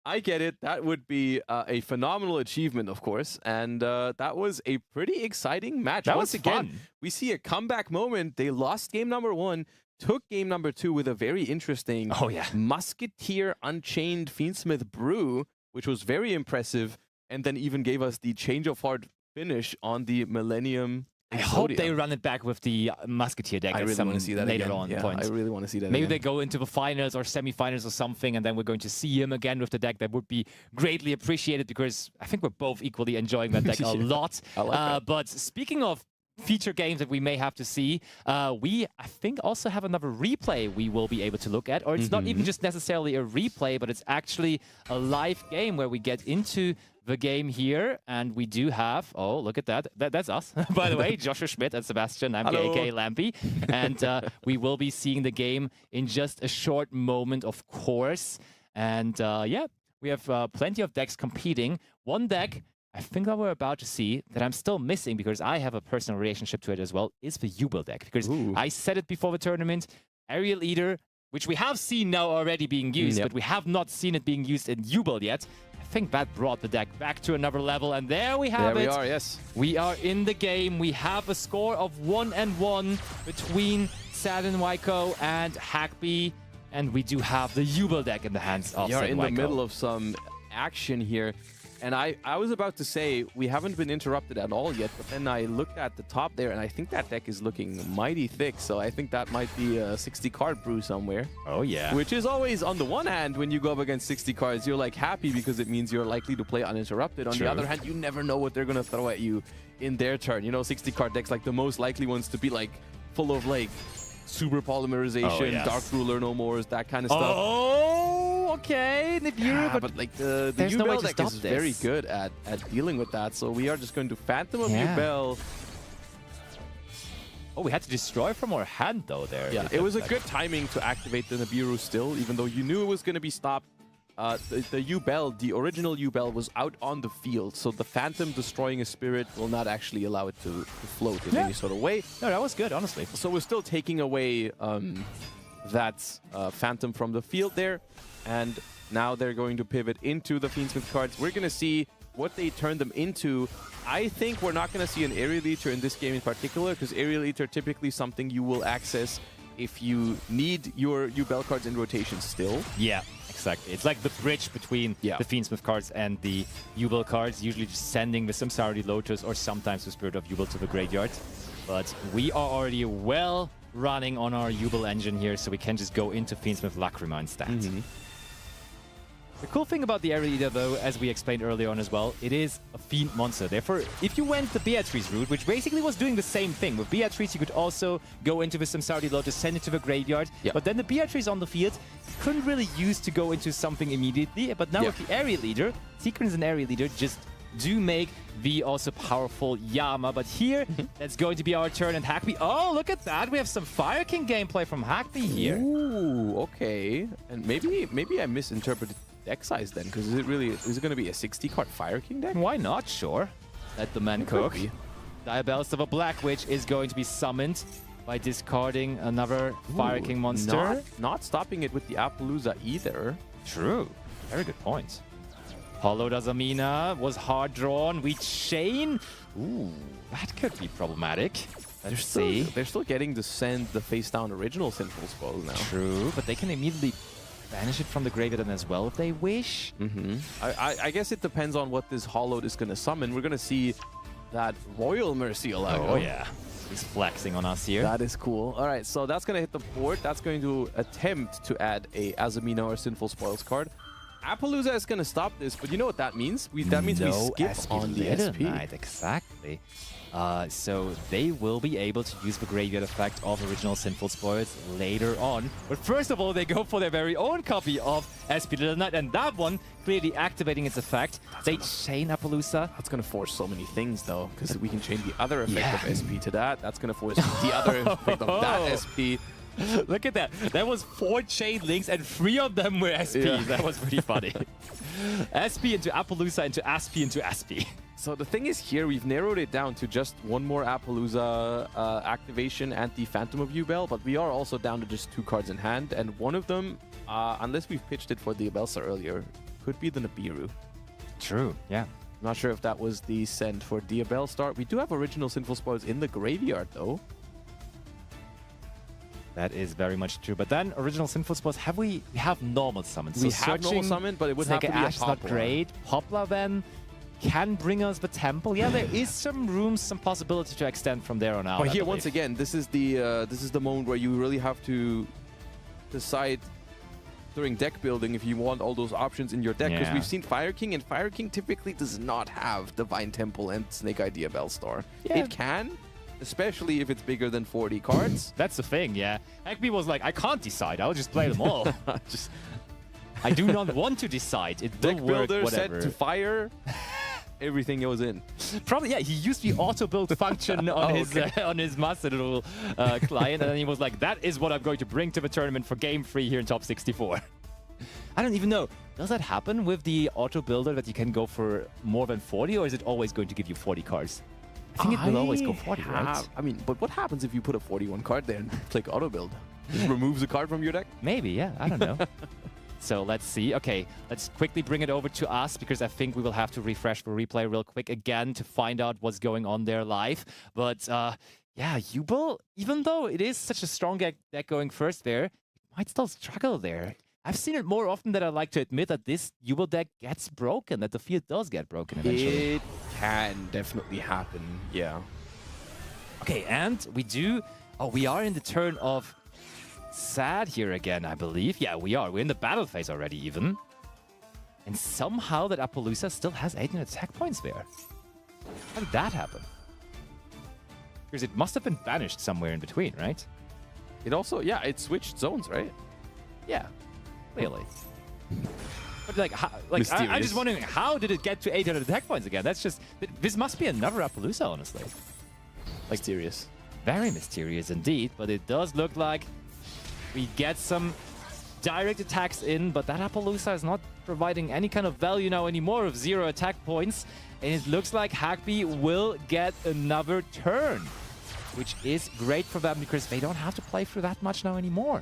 Speaker 4: I get it. That would be a phenomenal achievement, of course. And that was a pretty exciting match. Once again, we see a comeback moment. They lost game number 1, took game number 2 with a very interesting Musketeer Unchained Fiend Smith brew, which was very impressive, and then even gave us the change of heart finish on the Millennium.
Speaker 2: I hope they run it back with the Musketeer deck.
Speaker 4: I really want to see that
Speaker 2: later
Speaker 4: again.
Speaker 2: on.
Speaker 4: Yeah, I really want to see that.
Speaker 2: Maybe they go into the finals or semifinals or something, and then we're going to see him again with the deck. That would be greatly appreciated, because I think we're both equally enjoying that deck a lot.
Speaker 4: I like that.
Speaker 2: But speaking of feature games that we may have to see, we, I think, also have another replay we will be able to look at. Or it's not even just necessarily a replay, but it's actually a live game where we get into the game here, and we do have, oh, look at that. That's us, by the way, Joshua Schmidt and Sebastian Lampy, aka Lampy. And we will be seeing the game in just a short moment, of course. And yeah, we have plenty of decks competing. One deck I think that we're about to see that I'm still missing, because I have a personal relationship to it as well, is the Yubel deck. Because I said it before the tournament, Aerial Eater, which we have seen now already being used, but we have not seen it being used in Yubel yet. I think that brought the deck back to another level, and there we have it.
Speaker 4: There we are, yes.
Speaker 2: We are in the game. We have a score of 1-1 between Sadin Waiko and Hackby, and we do have the Yubel deck in the hands of Sadin Waiko.
Speaker 4: You're in the middle of some action here. And I was about to say, we haven't been interrupted at all yet, but then I looked at the top there, and I think that deck is looking mighty thick, so I think that might be a 60-card brew somewhere.
Speaker 2: Oh, yeah.
Speaker 4: Which is always, on the one hand, when you go up against 60 cards, you're like happy because it means you're likely to play uninterrupted. On the other hand, you never know what they're going to throw at you in their turn. You know, 60-card decks, like the most likely ones to be like full of like super polymerization, Dark Ruler, no mores, that kind of stuff.
Speaker 2: Oh, okay.
Speaker 4: But like the Yubel deck is very good at dealing with that. So we are just going to Phantom of Yubel.
Speaker 2: Oh, we had to destroy from our hand though there.
Speaker 4: Yeah, it was a good timing to activate the Nibiru still, even though you knew it was going to be stopped. The Yubel, the original Yubel, was out on the field, so the Phantom destroying a spirit will not actually allow it to float in any sort of way.
Speaker 2: No, that was good, honestly.
Speaker 4: So we're still taking away that Phantom from the field there, and now they're going to pivot into the Fiend Smith cards. We're going to see what they turn them into. I think we're not going to see an Aerial Eater in this game in particular, because Aerial Eater typically something you will access if you need your Yubel cards in rotation still.
Speaker 2: Yeah. Exactly. It's like the bridge between the Fiend Smith cards and the Yubel cards, usually just sending the Samsardi Lotus or sometimes the Spirit of Yubel to the graveyard. But we are already well running on our Yubel engine here, so we can just go into Fiend Smith Lacrima instead. The cool thing about the Aerial Eater, though, as we explained earlier on as well, it is a Fiend monster. Therefore, if you went the Beatrice route, which basically was doing the same thing, with Beatrice you could also go into the Samsardi Lotus, send it to the graveyard, but then the Beatrice on the field you couldn't really use to go into something immediately. But now with the Aerial Eater, Sequence and Aerial Eater just do make the also powerful Yama. But here, that's going to be our turn, and Hackby. Oh, look at that! We have some Fire King gameplay from Hackby here.
Speaker 4: Ooh, okay. And maybe I misinterpreted deck size then, because is it going to be a 60-card Fire King deck?
Speaker 2: Why not? Sure. Let the man cook. Diabellus of a Black Witch is going to be summoned by discarding another Fire King monster.
Speaker 4: Not stopping it with the Appaloosa either.
Speaker 2: True. Very good point. Hollow does Aamina, was hard drawn. We chain. Ooh, that could be problematic. Let's see.
Speaker 4: They're still getting to send the face down original Sinful Spoil now.
Speaker 2: True, but they can immediately banish it from the graveyard as well if they wish.
Speaker 4: I guess it depends on what this Hollowed is going to summon. We're going to see that Royal Murcielago.
Speaker 2: Oh yeah, he's flexing on us here.
Speaker 4: That is cool. All right, so that's going to hit the board. That's going to attempt to add a Aamina or Sinful Spoils card. Appaloosa is going to stop this, but you know what that means? That means we skip on the SP.
Speaker 2: Knight, exactly. So they will be able to use the graveyard effect of original Sinful Spoils later on. But first of all, they go for their very own copy of SP Little Knight, and that one clearly activating its effect. They chain Appaloosa.
Speaker 4: That's going to force so many things, though, because we can chain the other effect of SP to that. That's going to force the other effect of that SP.
Speaker 2: Look at that. That was 4 chain links, and 3 of them were SPs. Yeah. That was pretty funny. SP into Appaloosa into ASP into ASP.
Speaker 4: So the thing is here, we've narrowed it down to just one more Appaloosa activation and the Phantom of Yubel, but we are also down to just 2 cards in hand, and one of them, unless we've pitched it for the Abelsa earlier, could be the Nibiru.
Speaker 2: True, yeah.
Speaker 4: I'm not sure if that was the send for Diabel start. We do have original Sinful Spoils in the graveyard, though.
Speaker 2: That is very much true. But then, original Sinful Spoils, we have normal summons.
Speaker 4: We
Speaker 2: so
Speaker 4: have normal summon, but it would have to be
Speaker 2: Ash
Speaker 4: a
Speaker 2: is not great. Poplar then can bring us the Temple. Yeah, there is some room, some possibility to extend from there on out.
Speaker 4: But here, once again, this is the moment where you really have to decide during deck building if you want all those options in your deck, because we've seen Fire King, and Fire King typically does not have Divine Temple and Snake-Eye Diabel Star. Yeah. It can, especially if it's bigger than 40 cards.
Speaker 2: That's the thing, yeah. Hackby was like, I can't decide, I'll just play them all. I do not want to decide. It will
Speaker 4: deck
Speaker 2: work,
Speaker 4: builder
Speaker 2: whatever.
Speaker 4: set to fire, everything goes in.
Speaker 2: Probably, yeah, he used the auto-build function on his Master Duel client, and then he was like, that is what I'm going to bring to the tournament for game 3 here in top 64. I don't even know. Does that happen with the auto-builder that you can go for more than 40, or is it always going to give you 40 cards? I think it will always go 40, right?
Speaker 4: I mean, but what happens if you put a 41 card there and click auto-build? It removes a card from your deck?
Speaker 2: Maybe, yeah. I don't know. So let's see. Okay, let's quickly bring it over to us, because I think we will have to refresh the replay real quick again to find out what's going on there live. But yeah, Yubel, even though it is such a strong deck going first there, it might still struggle there. I've seen it more often than I like to admit, that this Yubel deck gets broken, that the field does get broken eventually.
Speaker 4: It can definitely happen, yeah.
Speaker 2: Okay, and we do... Oh, we are in the turn of Sad here again, I believe. Yeah, we are. We're in the battle phase already, even. And somehow that Appaloosa still has 800 attack points there. How did that happen? Because it must have been banished somewhere in between, right?
Speaker 4: It also, yeah, it switched zones, right?
Speaker 2: Yeah, clearly. But like, I'm just wondering, how did it get to 800 attack points again? That's just, this must be another Appaloosa, honestly.
Speaker 4: Like, mysterious.
Speaker 2: Very mysterious indeed, but it does look like we get some direct attacks in, but that Appaloosa is not providing any kind of value now anymore of 0 attack points. And it looks like Hackby will get another turn, which is great for them because they don't have to play through that much now anymore.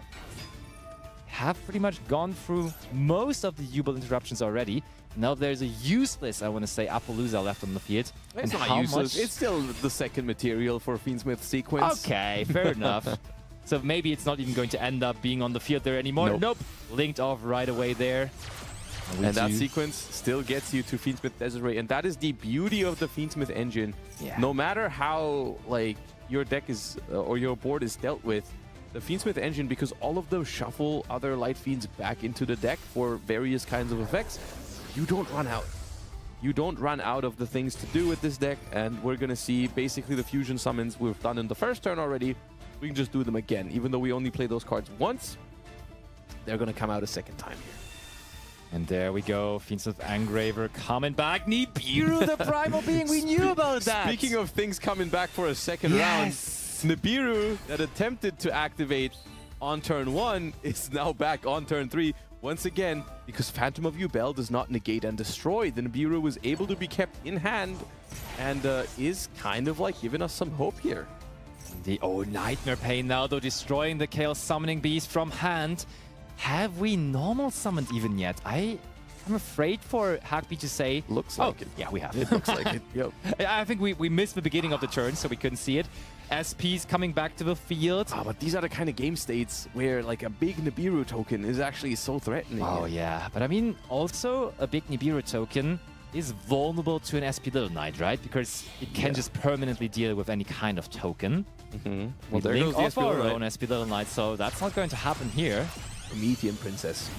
Speaker 2: Have pretty much gone through most of the Yubel interruptions already. Now there's a useless, I want to say, Appaloosa left on the field.
Speaker 4: It's not useless. It's still the second material for Fiend Smith sequence.
Speaker 2: Okay, fair enough. So maybe it's not even going to end up being on the field there anymore. Nope. Linked off right away there.
Speaker 4: And that sequence still gets you to Fiend Smith Desiree. And that is the beauty of the Fiend Smith engine. Yeah. No matter how like your deck is or your board is dealt with, the Fiend Smith engine, because all of those shuffle other Light Fiends back into the deck for various kinds of effects, you don't run out. You don't run out of the things to do with this deck. And we're going to see basically the fusion summons we've done in the first turn already. We can just do them again. Even though we only play those cards once, they're going to come out a second time here.
Speaker 2: And there we go. Fiend Smith Engraver coming back. Nibiru, the primal being. We knew about that.
Speaker 4: Speaking of things coming back for a second round, Nibiru that attempted to activate on turn 1 is now back on turn 3. Once again, because Phantom of Yubel does not negate and destroy, the Nibiru was able to be kept in hand and is kind of like giving us some hope here.
Speaker 2: Nightmare Pain now, though, destroying the Chaos Summoning Beast from hand. Have we normal summoned even yet? I'm afraid for Hackby to say.
Speaker 4: Looks like it.
Speaker 2: Yeah, we have.
Speaker 4: It looks like it. Yep.
Speaker 2: I think we missed the beginning of the turn, so we couldn't see it. SP's coming back to the field.
Speaker 4: But these are the kind of game states where like a big Nibiru token is actually so threatening.
Speaker 2: Oh, yeah. But I mean, also a big Nibiru token is vulnerable to an SP Little Knight, right? Because it can just permanently deal with any kind of token.
Speaker 4: Well, there
Speaker 2: link
Speaker 4: goes
Speaker 2: off our own SP Little Knight, so that's not going to happen here.
Speaker 4: Promethean Princess.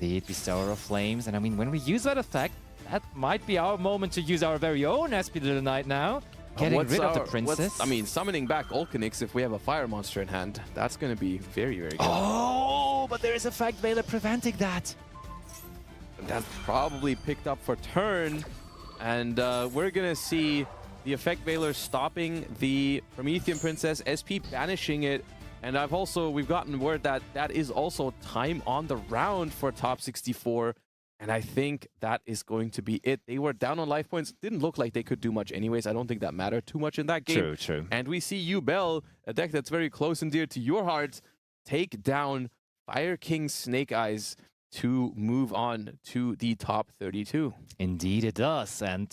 Speaker 2: Indeed, Bestower of Flames. And I mean, when we use that effect, that might be our moment to use our very own SP Little Knight now. Getting rid of the princess.
Speaker 4: I mean, summoning back Ulcanix if we have a fire monster in hand. That's going to be very, very good.
Speaker 2: Oh, but there is Effect Veiler preventing that.
Speaker 4: That's probably picked up for turn. And we're going to see the Effect Veiler stopping the Promethean Princess, SP banishing it. And we've gotten word that that is also time on the round for top 64. And I think that is going to be it. They were down on life points. Didn't look like they could do much anyways. I don't think that mattered too much in that game.
Speaker 2: True, true.
Speaker 4: And we see Yubel, a deck that's very close and dear to your heart, take down Fire King Snake-Eyes to move on to the top 32.
Speaker 2: Indeed it does. And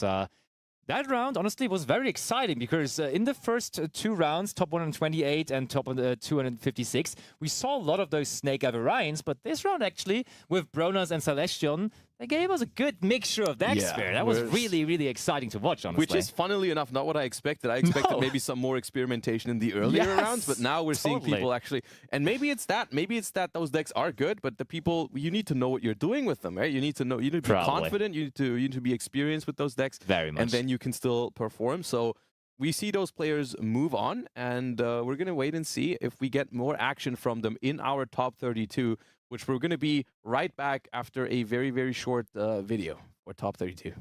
Speaker 2: that round, honestly, was very exciting because in the first two rounds, top 128 and top 256, we saw a lot of those Snake-Eye variants, but this round actually, with Bronas and Celestion, they gave us a good mixture of decks there. That was really, really exciting to watch, honestly.
Speaker 4: Which is, funnily enough, not what I expected. I expected maybe some more experimentation in the earlier rounds, but now we're seeing people actually... And maybe it's that. Maybe it's that those decks are good, but the people, you need to know what you're doing with them, right? You need to know, you need to be confident, you need to be experienced with those decks.
Speaker 2: Very much.
Speaker 4: And then you can still perform. So we see those players move on, and we're going to wait and see if we get more action from them in our top 32, which we're going to be right back after a very, very short video for top 32.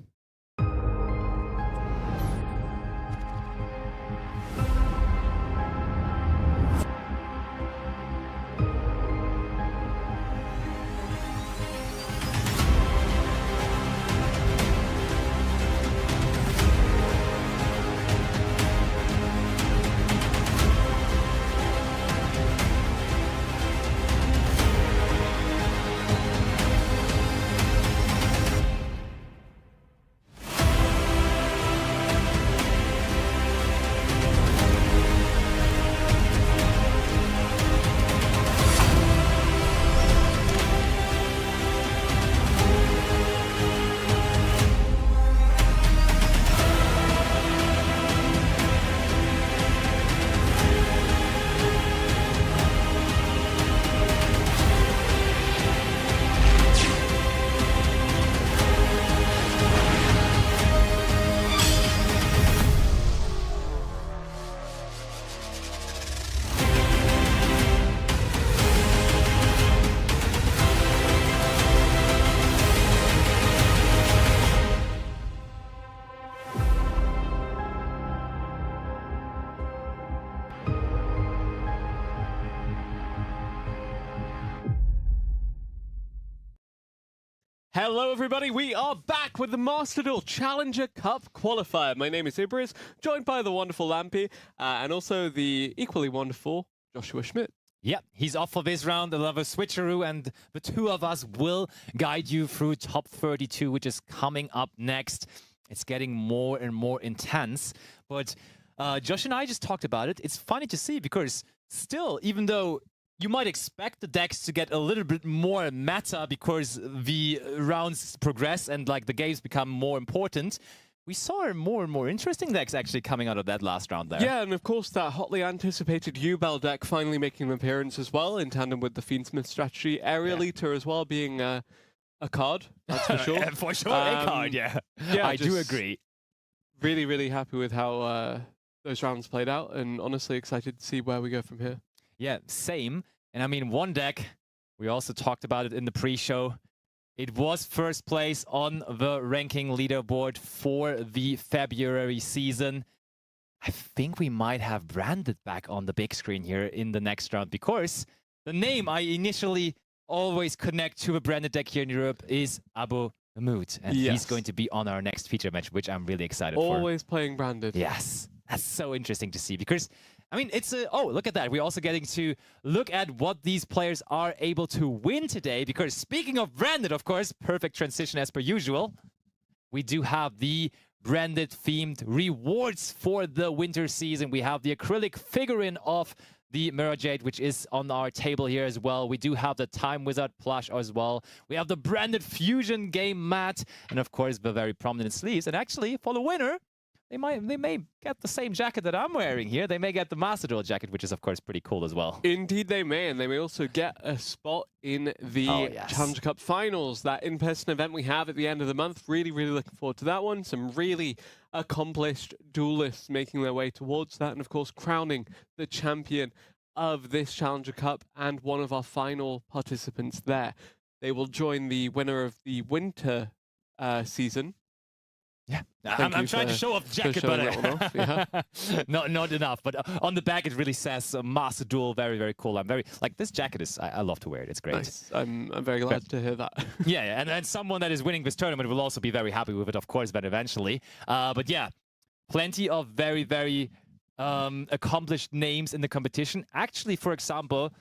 Speaker 1: Hello everybody, we are back with the Master Duel Challenger Cup Qualifier. My name is Ibris, joined by the wonderful Lampy, and also the equally wonderful Joshua Schmidt.
Speaker 2: Yep, he's off for this round, another switcheroo, and the two of us will guide you through top 32, which is coming up next. It's getting more and more intense, but Josh and I just talked about it. It's funny to see because still, even though you might expect the decks to get a little bit more meta because the rounds progress and like the games become more important, we saw more and more interesting decks actually coming out of that last round there.
Speaker 1: Yeah, and of course that hotly anticipated Yubel deck finally making an appearance as well, in tandem with the Fiend Smith strategy. Aerial Eater as well being a card, that's for sure.
Speaker 2: For sure, a card, yeah. I do agree.
Speaker 1: Really, really happy with how those rounds played out, and honestly excited to see where we go from here.
Speaker 2: Yeah, same. And I mean, one deck, we also talked about it in the pre-show. It was first place on the ranking leaderboard for the February season. I think we might have Branded back on the big screen here in the next round because the name I initially always connect to a Branded deck here in Europe is Abu Mahmoud. And he's going to be on our next feature match, which I'm really excited for.
Speaker 1: Always playing Branded.
Speaker 2: Yes, that's so interesting to see because I mean, it's a... Oh, look at that. We're also getting to look at what these players are able to win today. Because speaking of Branded, of course, perfect transition as per usual. We do have the Branded-themed rewards for the winter season. We have the acrylic figurine of the Mirror Jade, which is on our table here as well. We do have the Time Wizard plush as well. We have the Branded Fusion game mat. And of course, the very prominent sleeves. And actually, for the winner, they may get the same jacket that I'm wearing here. They may get the Master Duel jacket, which is, of course, pretty cool as well.
Speaker 1: Indeed they may, and they may also get a spot in the Challenger Cup Finals, that in-person event we have at the end of the month. Really, really looking forward to that one. Some really accomplished duelists making their way towards that, and of course, crowning the champion of this Challenger Cup and one of our final participants there. They will join the winner of the winter season.
Speaker 2: Yeah, I'm trying to show off the jacket, but
Speaker 1: yeah.
Speaker 2: not enough. But on the back, it really says Master Duel. Very, very cool. I'm very like this jacket is. I love to wear it. It's great.
Speaker 1: Nice. I'm very glad to hear that.
Speaker 2: Yeah, and someone that is winning this tournament will also be very happy with it, of course, but eventually. But yeah, plenty of very, very accomplished names in the competition. Actually, for example,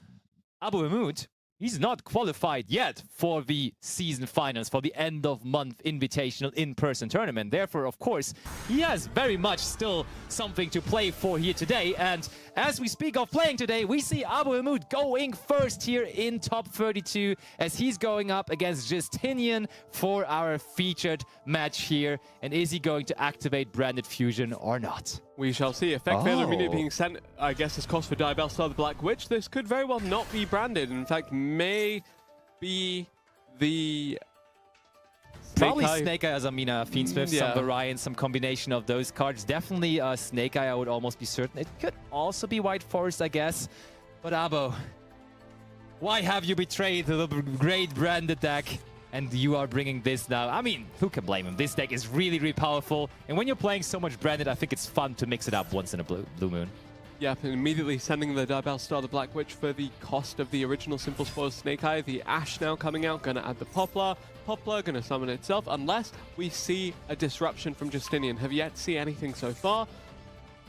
Speaker 2: Abu Hammoud. He's not qualified yet for the season finals, for the end of month invitational in-person tournament. Therefore, of course, he has very much still something to play for here today. And as we speak of playing today, we see Abu Hammoud going first here in top 32 as he's going up against Justinian for our featured match here. And is he going to activate Branded Fusion or not?
Speaker 1: We shall see. Effect Veil Aamina being sent, I guess, as cost for DUEL Star the Black Witch. This could very well not be branded. In fact, may be the...
Speaker 2: Probably Snake-Eye as Aamina, Fiend Smith, some variant, some combination of those cards. Definitely Snake-Eye, I would almost be certain. It could also be White Forest, I guess. But Abo, why have you betrayed the great branded deck? And you are bringing this now. I mean, who can blame him? This deck is really, really powerful. And when you're playing so much branded, I think it's fun to mix it up once in a blue moon.
Speaker 1: Yep, and immediately sending the DUEL Star the Black Witch for the cost of the original Simple Spoils Snake-Eye. The Ash now coming out, going to add the Poplar. Poplar going to summon itself, unless we see a disruption from Justinian. Have yet to see anything so far.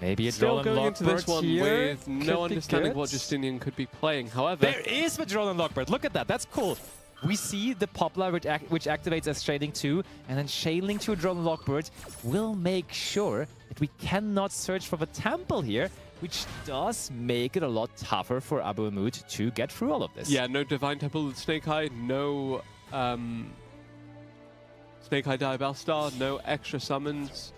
Speaker 2: Maybe it's
Speaker 1: still going into this one with no understanding what Justinian could be playing. However,
Speaker 2: there is Withdrawal and Lockbird. Look at that. That's cool. We see the Poplar, which activates as Chainlink 2, and then Chainlink to Withdrawal and Lockbird will make sure that we cannot search for the Temple here, which does make it a lot tougher for Abu Hammoud to get through all of this.
Speaker 1: Yeah, no Divine Temple with Snake-Eye, no Snake-Eye DUEL Star, no extra summons.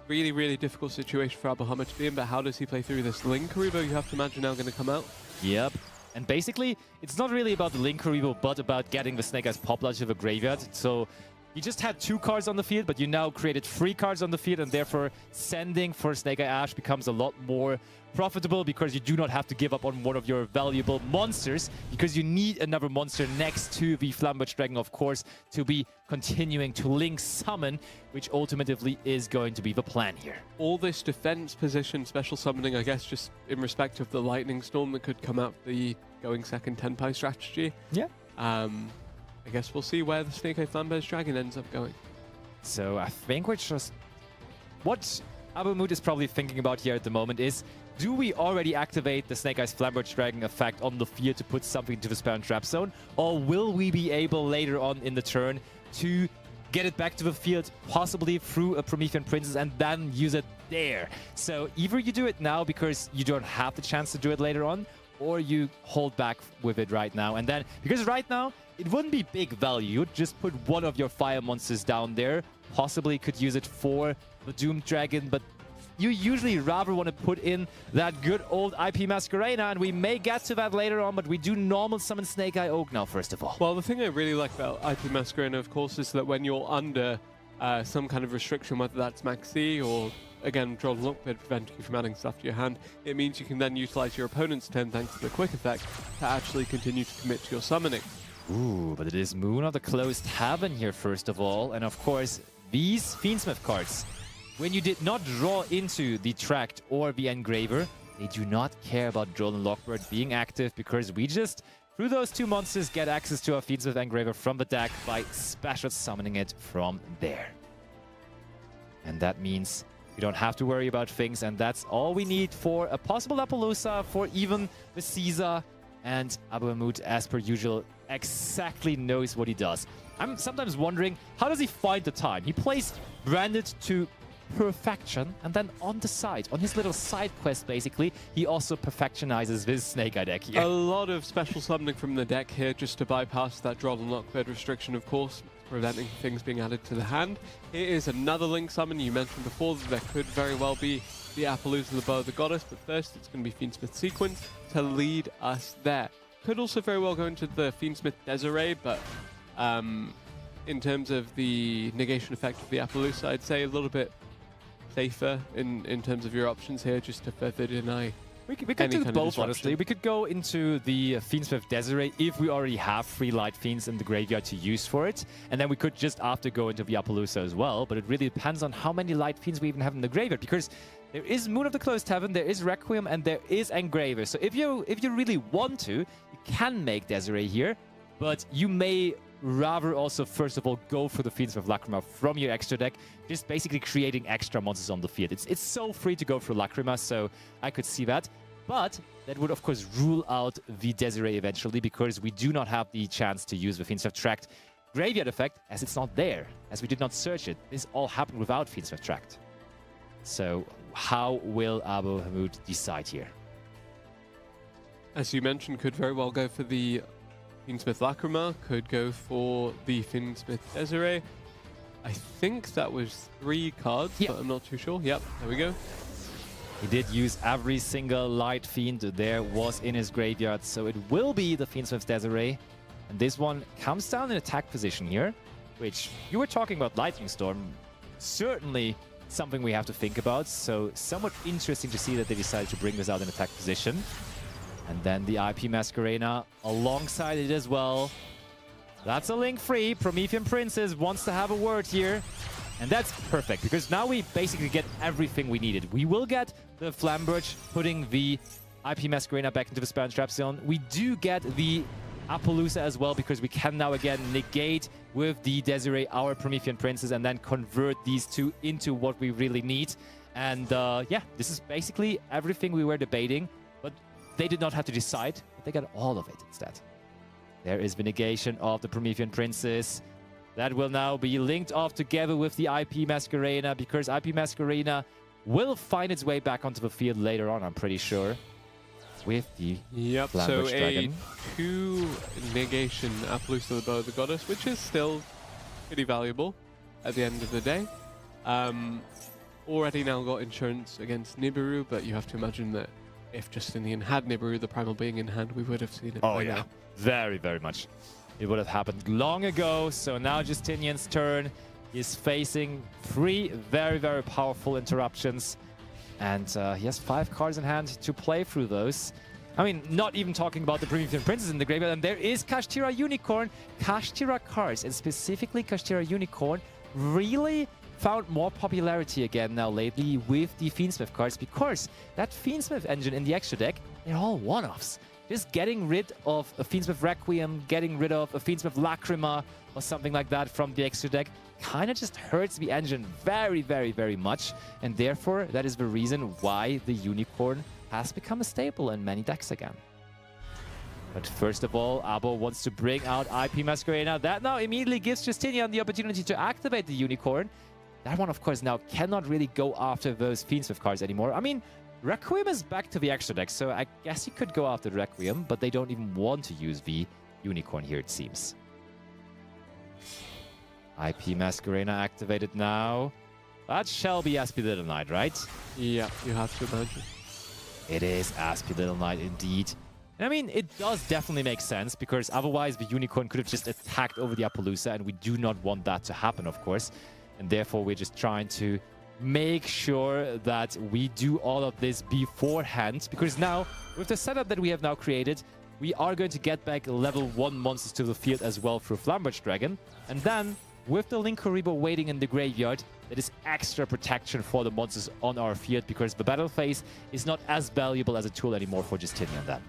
Speaker 1: Really, really difficult situation for Abu Hammoud to be in, but how does he play through this? Link Karibo, you have to imagine, now going to come out.
Speaker 2: Yep. And basically, it's not really about the Link Karibo, but about getting the Snake-Eye's Poplar to the graveyard. So you just had 2 cards on the field, but you now created 3 cards on the field, and therefore sending for Snake-Eye Ash becomes a lot more profitable because you do not have to give up on one of your valuable monsters, because you need another monster next to the Flamberge Dragon, of course, to be continuing to link summon, which ultimately is going to be the plan here.
Speaker 1: All this defense position, special summoning, I guess, just in respect of the Lightning Storm that could come out the going second Tenpai strategy.
Speaker 2: Yeah.
Speaker 1: I guess we'll see where the Snake-Eye Flamberge Dragon ends up going.
Speaker 2: So I think we're just... What Abu Hammoud is probably thinking about here at the moment is, do we already activate the Snake-Eye's Flamberge Dragon effect on the field to put something to the spell and trap zone? Or will we be able later on in the turn to get it back to the field, possibly through a Promethean Princess, and then use it there? So either you do it now because you don't have the chance to do it later on, or you hold back with it right now. And then, because right now, it wouldn't be big value. You'd just put one of your fire monsters down there. Possibly could use it for the Doom Dragon, but you usually rather want to put in that good old IP Masquerena, and we may get to that later on, but we do normal summon Snake-Eye Oak now, first of all.
Speaker 1: Well, the thing I really like about IP Masquerena, of course, is that when you're under some kind of restriction, whether that's Maxi or, again, Draw and Lockbird preventing you from adding stuff to your hand, it means you can then utilize your opponent's turn, thanks to the quick effect, to actually continue to commit to your summoning.
Speaker 2: Ooh, but it is Moon of the Closed Heaven here, first of all. And of course, these Fiend Smith cards, when you did not draw into the Tract or the Engraver, they do not care about Droll and Lockbird being active, because we just, through those 2 monsters, get access to our Fiend Smith Engraver from the deck by special summoning it from there. And that means we don't have to worry about things, and that's all we need for a possible Appaloosa, for even the Caesar. And Abu Hammoud, as per usual, exactly knows what he does. I'm sometimes wondering, how does he find the time? He plays Branded to perfection, and then on the side, on his little side quest, basically, he also perfectionizes his Snake-Eye deck here.
Speaker 1: A lot of special summoning from the deck here just to bypass that Draw and Lockbird restriction, of course. preventing things being added to the hand. Here is another Link summon. You mentioned before that there could very well be the Appaloosa, the Bow of the Goddess, but first it's going to be Fiend Smith sequence to lead us there. Could also very well go into the Fiend Smith Desiree, but in terms of the negation effect of the Appaloosa, I'd say a little bit safer in terms of your options here, just to further deny.
Speaker 2: We could do both, honestly. We could go into the Fiend Smith Desiree if we already have 3 Light Fiends in the graveyard to use for it. And then we could just after go into the Appaloosa as well. But it really depends on how many Light Fiends we even have in the graveyard. Because there is Moon of the Closed Heaven, there is Requiem, and there is Engraver. So if you really want to, you can make Desiree here. But you may rather also, first of all, go for the Fiend Smith Lacrima from your extra deck, just basically creating extra monsters on the field. It's so free to go for Lacrima, so I could see that. But that would, of course, rule out the Desiree eventually, because we do not have the chance to use the Fiend Smith Tract graveyard effect, as it's not there, as we did not search it. This all happened without Fiend Smith Tract. So how will Abu Hamud decide here?
Speaker 1: As you mentioned, could very well go for the Fiend Smith Lacrima, could go for the Fiend Smith Desiree. I think that was 3 cards, but I'm not too sure. Yep, there we go.
Speaker 2: He did use every single Light Fiend there was in his graveyard, so it will be the Fiend Smith Desiree. And this one comes down in attack position here, which you were talking about Lightning Storm. Certainly something we have to think about, so somewhat interesting to see that they decided to bring this out in attack position. And then the IP Masquerena alongside it as well. That's a link free. Promethean Princess wants to have a word here. And that's perfect, because now we basically get everything we needed. We will get the Flamberge, putting the IP Masquerena back into the Spell and Trap Zone. We do get the Appaloosa as well, because we can now again negate with the Desiree our Promethean Princess and then convert these two into what we really need. And yeah, this is basically everything we were debating, but they did not have to decide, but they got all of it instead. There is the negation of the Promethean Princess. That will now be linked off together with the IP Masquerena, because IP Masquerena will find its way back onto the field later on, I'm pretty sure, with the
Speaker 1: so
Speaker 2: Dragon.
Speaker 1: A 2 negation Appaloosa, the Bow of the Goddess, which is still pretty valuable at the end of the day. Already now got insurance against Nibiru, but you have to imagine that if Justinian had Nibiru, the Primal Being in hand, we would have seen it by now.
Speaker 2: Very, very much. It would have happened long ago. So now Justinian's turn. He's facing 3 very, very powerful interruptions. And he has 5 cards in hand to play through those. I mean, not even talking about the Promethean Princess in the graveyard. And there is Kashtira Unicorn. Kashtira cards, and specifically Kashtira Unicorn, really found more popularity again now lately with the Fiend Smith cards, because that Fiend Smith engine in the extra deck, they're all one-offs. Just getting rid of a Fiend Smith Requiem, getting rid of a Fiend Smith Lacrima or something like that from the extra deck kind of just hurts the engine very, very, very much. And therefore, that is the reason why the Unicorn has become a staple in many decks again. But first of all, Abo wants to bring out IP Masquerena. That now immediately gives Justinian the opportunity to activate the Unicorn. That one, of course, now cannot really go after those Fiend Smith cards anymore. I mean, Requiem is back to the extra deck, so I guess you could go after Requiem, but they don't even want to use the Unicorn here, it seems. IP Masquerena activated now. That shall be Aspie Little Knight, right?
Speaker 1: Yeah, you have to imagine.
Speaker 2: It is Aspie Little Knight indeed. And I mean, it does definitely make sense, because otherwise the Unicorn could have just attacked over the Appaloosa, and we do not want that to happen, of course. And therefore, we're just trying to make sure that we do all of this beforehand, because now, with the setup that we have now created, we are going to get back level 1 monsters to the field as well through Flamberge Dragon. And then, with the Link Karibo waiting in the graveyard, that is extra protection for the monsters on our field, because the battle phase is not as valuable as a tool anymore for Justinian then.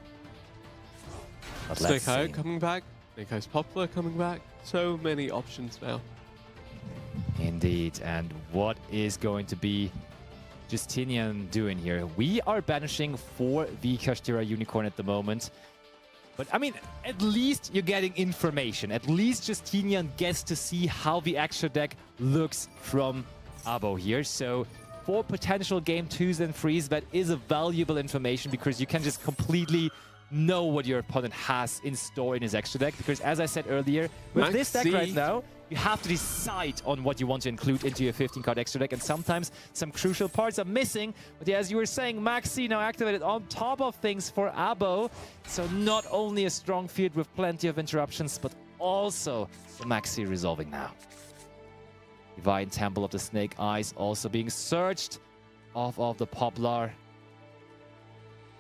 Speaker 1: Snake-Eye coming back, Snake-Eye's Poplar coming back, so many options now.
Speaker 2: Indeed, and what is going to be Justinian doing here? We are banishing for the Kashtira Unicorn at the moment. But, I mean, at least you're getting information. At least Justinian gets to see how the extra deck looks from Abo here. So, for potential game 2s and 3s, that is a valuable information, because you can just completely know what your opponent has in store in his extra deck. Because, as I said earlier, with this deck right now, you have to decide on what you want to include into your 15-card extra deck, and sometimes some crucial parts are missing. But yeah, as you were saying, Maxi now activated on top of things for Abo. So not only a strong field with plenty of interruptions, but also the Maxi resolving now. Divine Temple of the Snake-Eyes also being searched off of the Poplar.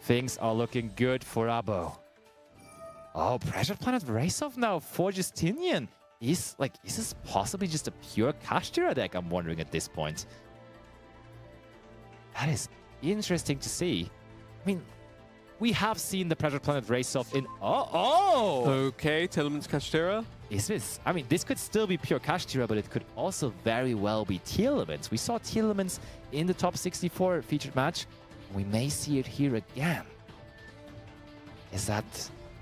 Speaker 2: Things are looking good for Abo. Oh, Pressure Planet Race-Off now for Justinian. Is this possibly just a pure Kashtira deck, I'm wondering at this point? That is interesting to see. I mean, we have seen the Pressure Planet Race-Off in...
Speaker 1: Okay, Telemans Kashtira.
Speaker 2: Is this... I mean, this could still be pure Kashtira, but it could also very well be Telemans. We saw Telemans in the top 64 featured match. We may see it here again. Is that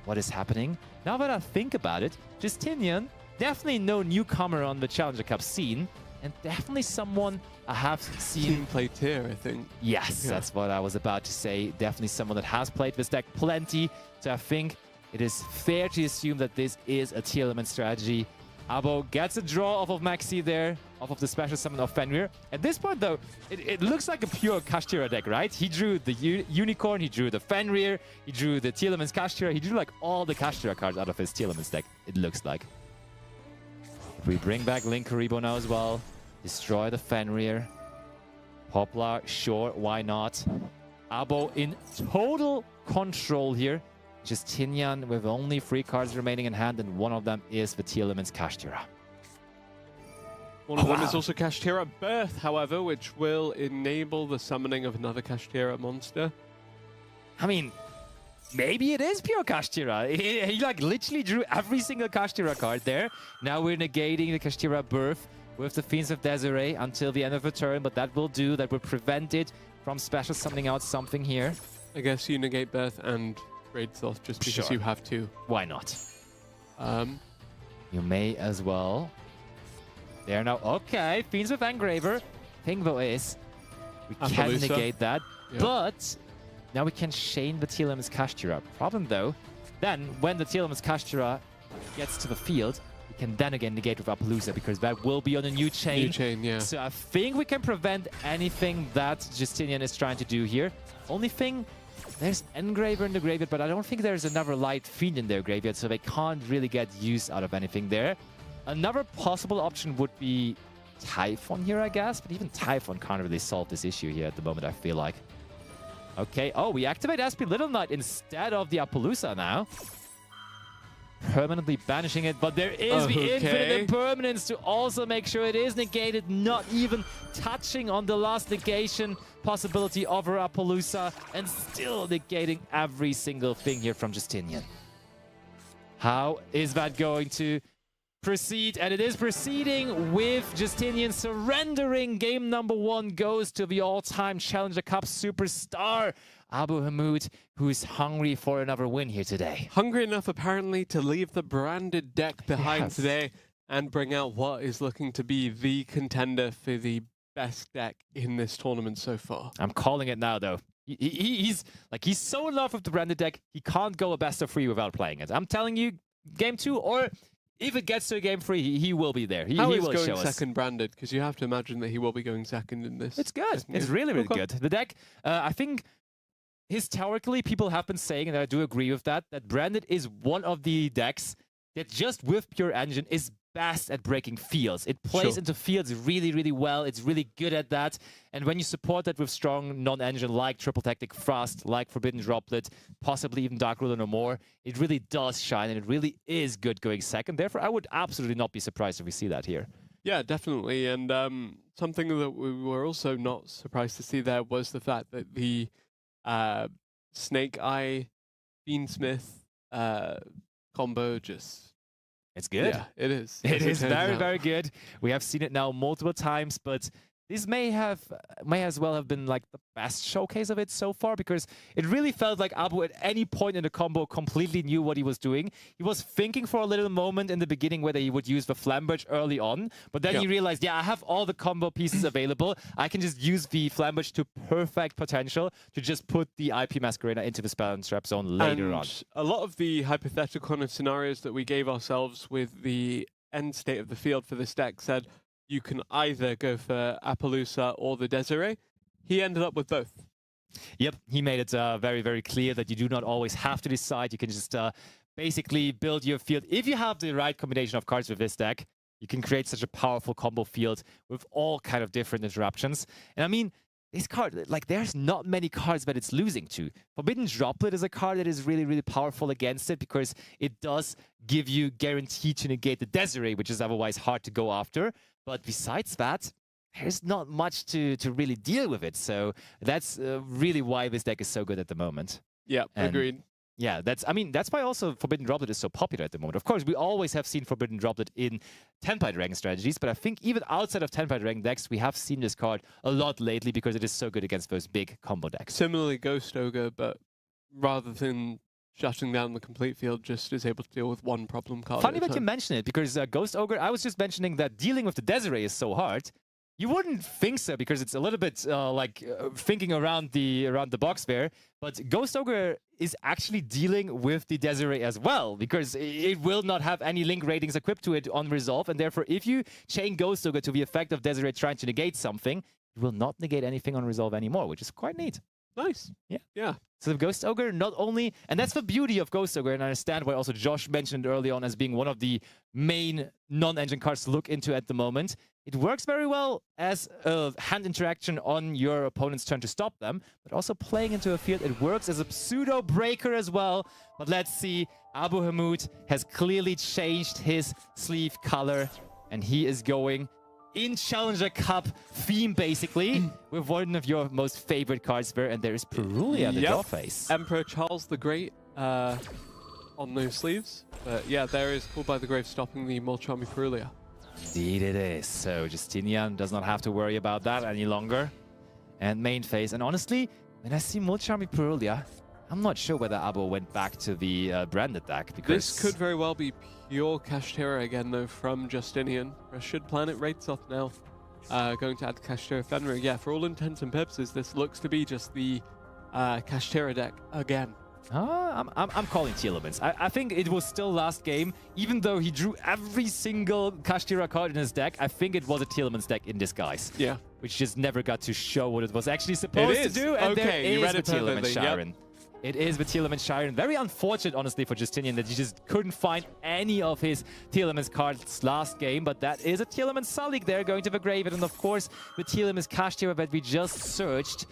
Speaker 2: what is happening? Now that I think about it, Justinian, definitely no newcomer on the Challenger Cup scene, and definitely someone I have seen
Speaker 1: play tier, I think.
Speaker 2: Yes, yeah. That's what I was about to say. Definitely someone that has played this deck plenty. So I think it is fair to assume that this is a tier element strategy. Abo gets a draw off of Maxi there, off of the special summon of Fenrir. At this point, though, it looks like a pure Kashtira deck, right? He drew the Unicorn, he drew the Fenrir, he drew the Telemans Kashtira. He drew like all the Kashtira cards out of his Telemans deck, it looks like. If we bring back Link Karibo now as well, destroy the Fenrir. Poplar, sure, why not? Abo in total control here. Justinian with only 3 cards remaining in hand, and one of them is the Telemans Kashtira.
Speaker 1: One of them is also Kashtira Birth, however, which will enable the summoning of another Kashtira monster.
Speaker 2: I mean, maybe it is pure Kashtira. He like literally drew every single Kashtira card there. Now we're negating the Kashtira Birth with the Fiends of Desiree until the end of the turn, but that will do. That will prevent it from special summoning out something here.
Speaker 1: I guess you negate Birth and Great Sloth just because you have to.
Speaker 2: Why not? You may as well. There now. Okay, Fiends with Engraver. Thing though is, we can negate that, but now we can chain the Telemans Kashtira. Problem though, then when the Telemans Kashtira gets to the field, we can then again negate with Appaloosa because that will be on a new chain.
Speaker 1: New chain, yeah.
Speaker 2: So I think we can prevent anything that Justinian is trying to do here. Only thing, there's Engraver in the graveyard, but I don't think there's another Light Fiend in their graveyard, so they can't really get use out of anything there. Another possible option would be Typhon here, I guess, but even Typhon can't really solve this issue here at the moment, I feel like. Okay, oh, we activate SP Little Knight instead of the Appaloosa now. Permanently banishing it, but there is the infinite impermanence to also make sure it is negated, not even touching on the last negation possibility of her Appaloosa, and still negating every single thing here from Justinian. How is that going to proceed? And it is proceeding with Justinian surrendering. Game number 1 goes to the all-time Challenger Cup superstar, Abu Hamoud, who's hungry for another win here today.
Speaker 1: Hungry enough, apparently, to leave the branded deck behind today and bring out what is looking to be the contender for the best deck in this tournament so far.
Speaker 2: I'm calling it now, though. He's so in love with the branded deck, he can't go a best of 3 without playing it. I'm telling you, game 2, or if it gets to a game 3, he will be there. He will show us.
Speaker 1: Second branded? Because you have to imagine that he will be going second in this.
Speaker 2: It's good. It's really, really good. The deck, I think, historically, people have been saying, and I do agree with that, that branded is one of the decks that just with pure engine is best at breaking fields. It plays into fields really, really well. It's really good at that. And when you support that with strong non-engine like Triple Tactic Thrust, like Forbidden Droplet, possibly even Dark Ruler no more, it really does shine, and it really is good going second. Therefore, I would absolutely not be surprised if we see that here.
Speaker 1: Yeah, definitely. And something that we were also not surprised to see there was the fact that the Snake-Eye Fiend Smith combo just...
Speaker 2: It's good.
Speaker 1: Yeah, it is.
Speaker 2: It is very, very good. We have seen it now multiple times, but this may as well have been like the best showcase of it so far, because it really felt like Abu at any point in the combo completely knew what he was doing. He was thinking for a little moment in the beginning whether he would use the Flamberge early on, but then he realized, yeah, I have all the combo pieces available. I can just use the Flamberge to perfect potential to just put the IP Masquerader into the spell and trap zone later on.
Speaker 1: A lot of the hypothetical kind of scenarios that we gave ourselves with the end state of the field for this deck said you can either go for Appaloosa or the Desiree. He ended up with both.
Speaker 2: Yep, he made it very, very clear that you do not always have to decide. You can just basically build your field. If you have the right combination of cards with this deck, you can create such a powerful combo field with all kind of different interruptions. And I mean, this card, like, there's not many cards that it's losing to. Forbidden Droplet is a card that is really, really powerful against it because it does give you guaranteed to negate the Desiree, which is otherwise hard to go after. But besides that, there's not much to really deal with it. So that's really why this deck is so good at the moment.
Speaker 1: Yeah, agreed.
Speaker 2: Yeah, that's why also Forbidden Droplet is so popular at the moment. Of course, we always have seen Forbidden Droplet in Tenpai Dragon strategies, but I think even outside of Tenpai Dragon decks, we have seen this card a lot lately because it is so good against those big combo decks.
Speaker 1: Similarly, Ghost Ogre, but rather than shutting down the complete field, just is able to deal with one problem card.
Speaker 2: Funny that you mention it, because Ghost Ogre, I was just mentioning that dealing with the Desiree is so hard. You wouldn't think so because it's a little bit thinking around the box there. But Ghost Ogre is actually dealing with the Desiree as well because it will not have any link ratings equipped to it on resolve. And therefore, if you chain Ghost Ogre to the effect of Desiree trying to negate something, it will not negate anything on resolve anymore, which is quite neat.
Speaker 1: Nice.
Speaker 2: Yeah.
Speaker 1: Yeah.
Speaker 2: So the Ghost Ogre not only, and that's the beauty of Ghost Ogre, and I understand why also Josh mentioned early on as being one of the main non-engine cards to look into at the moment. It works very well as a hand interaction on your opponent's turn to stop them, but also playing into a field, it works as a pseudo breaker as well. But let's see, Abu Hamoud has clearly changed his sleeve color, and he is going in Challenger Cup theme, basically, with one of your most favorite cards there, and there is Perulia, the draw face.
Speaker 1: Emperor Charles the Great on those sleeves. But yeah, there is Called by the Grave stopping the Mulchami Perulia.
Speaker 2: Indeed it is. So Justinian does not have to worry about that any longer. And main phase. And honestly, when I see Mulchami Perulia, I'm not sure whether Abo went back to the branded deck, because
Speaker 1: this could very well be pure Kashtira again, though, from Justinian. Should Planet Rates off now. Going to add Kashtira Fenrir. Yeah, for all intents and purposes, this looks to be just the Kashtira deck again.
Speaker 2: I'm calling Telemans. I think it was still last game, even though he drew every single Kashtira card in his deck. I think it was a Telemans deck in disguise.
Speaker 1: Yeah.
Speaker 2: Which just never got to show what it was actually supposed to do. And
Speaker 1: okay,
Speaker 2: there
Speaker 1: you read
Speaker 2: is
Speaker 1: it
Speaker 2: Telemans
Speaker 1: perfectly.
Speaker 2: Shiren.
Speaker 1: Yep.
Speaker 2: It is the Telemans Shiren. Very unfortunate, honestly, for Justinian that he just couldn't find any of his Telemans cards last game. But that is a Telemans Salik there going to the graveyard. And of course, the Telemans Kashtira that we just searched.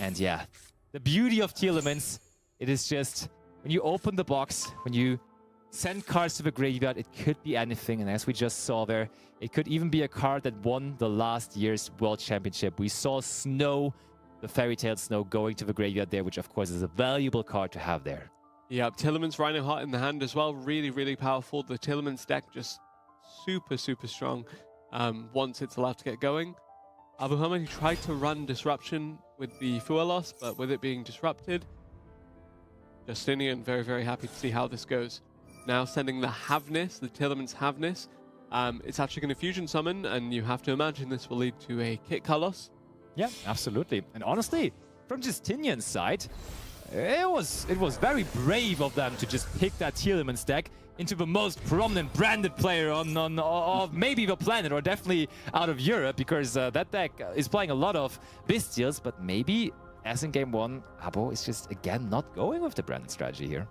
Speaker 2: And yeah, the beauty of Telemans, it is just when you open the box, when you send cards to the graveyard, it could be anything. And as we just saw there, it could even be a card that won the last year's World Championship. We saw Snow, the Fairy Tail Snow, going to the graveyard there, which of course is a valuable card to have there.
Speaker 1: Yeah, Telemans Rhino Heart in the hand as well. Really, really powerful. The Telemans deck just super, super strong once it's allowed to get going. Abu Hamid tried to run Disruption with the Fuelos, but with it being disrupted, Justinian very, very happy to see how this goes. Now sending the Havnis, the Telemans Havnis. It's actually going to fusion summon, and you have to imagine this will lead to a Kit Kalos.
Speaker 2: Yeah, absolutely. And honestly, from Justinian's side, it was very brave of them to just pick that Telemans deck into the most prominent branded player on maybe the planet, or definitely out of Europe, because that deck is playing a lot of Bestials, but maybe, as in Game 1, Abo is just, again, not going with the branded strategy here.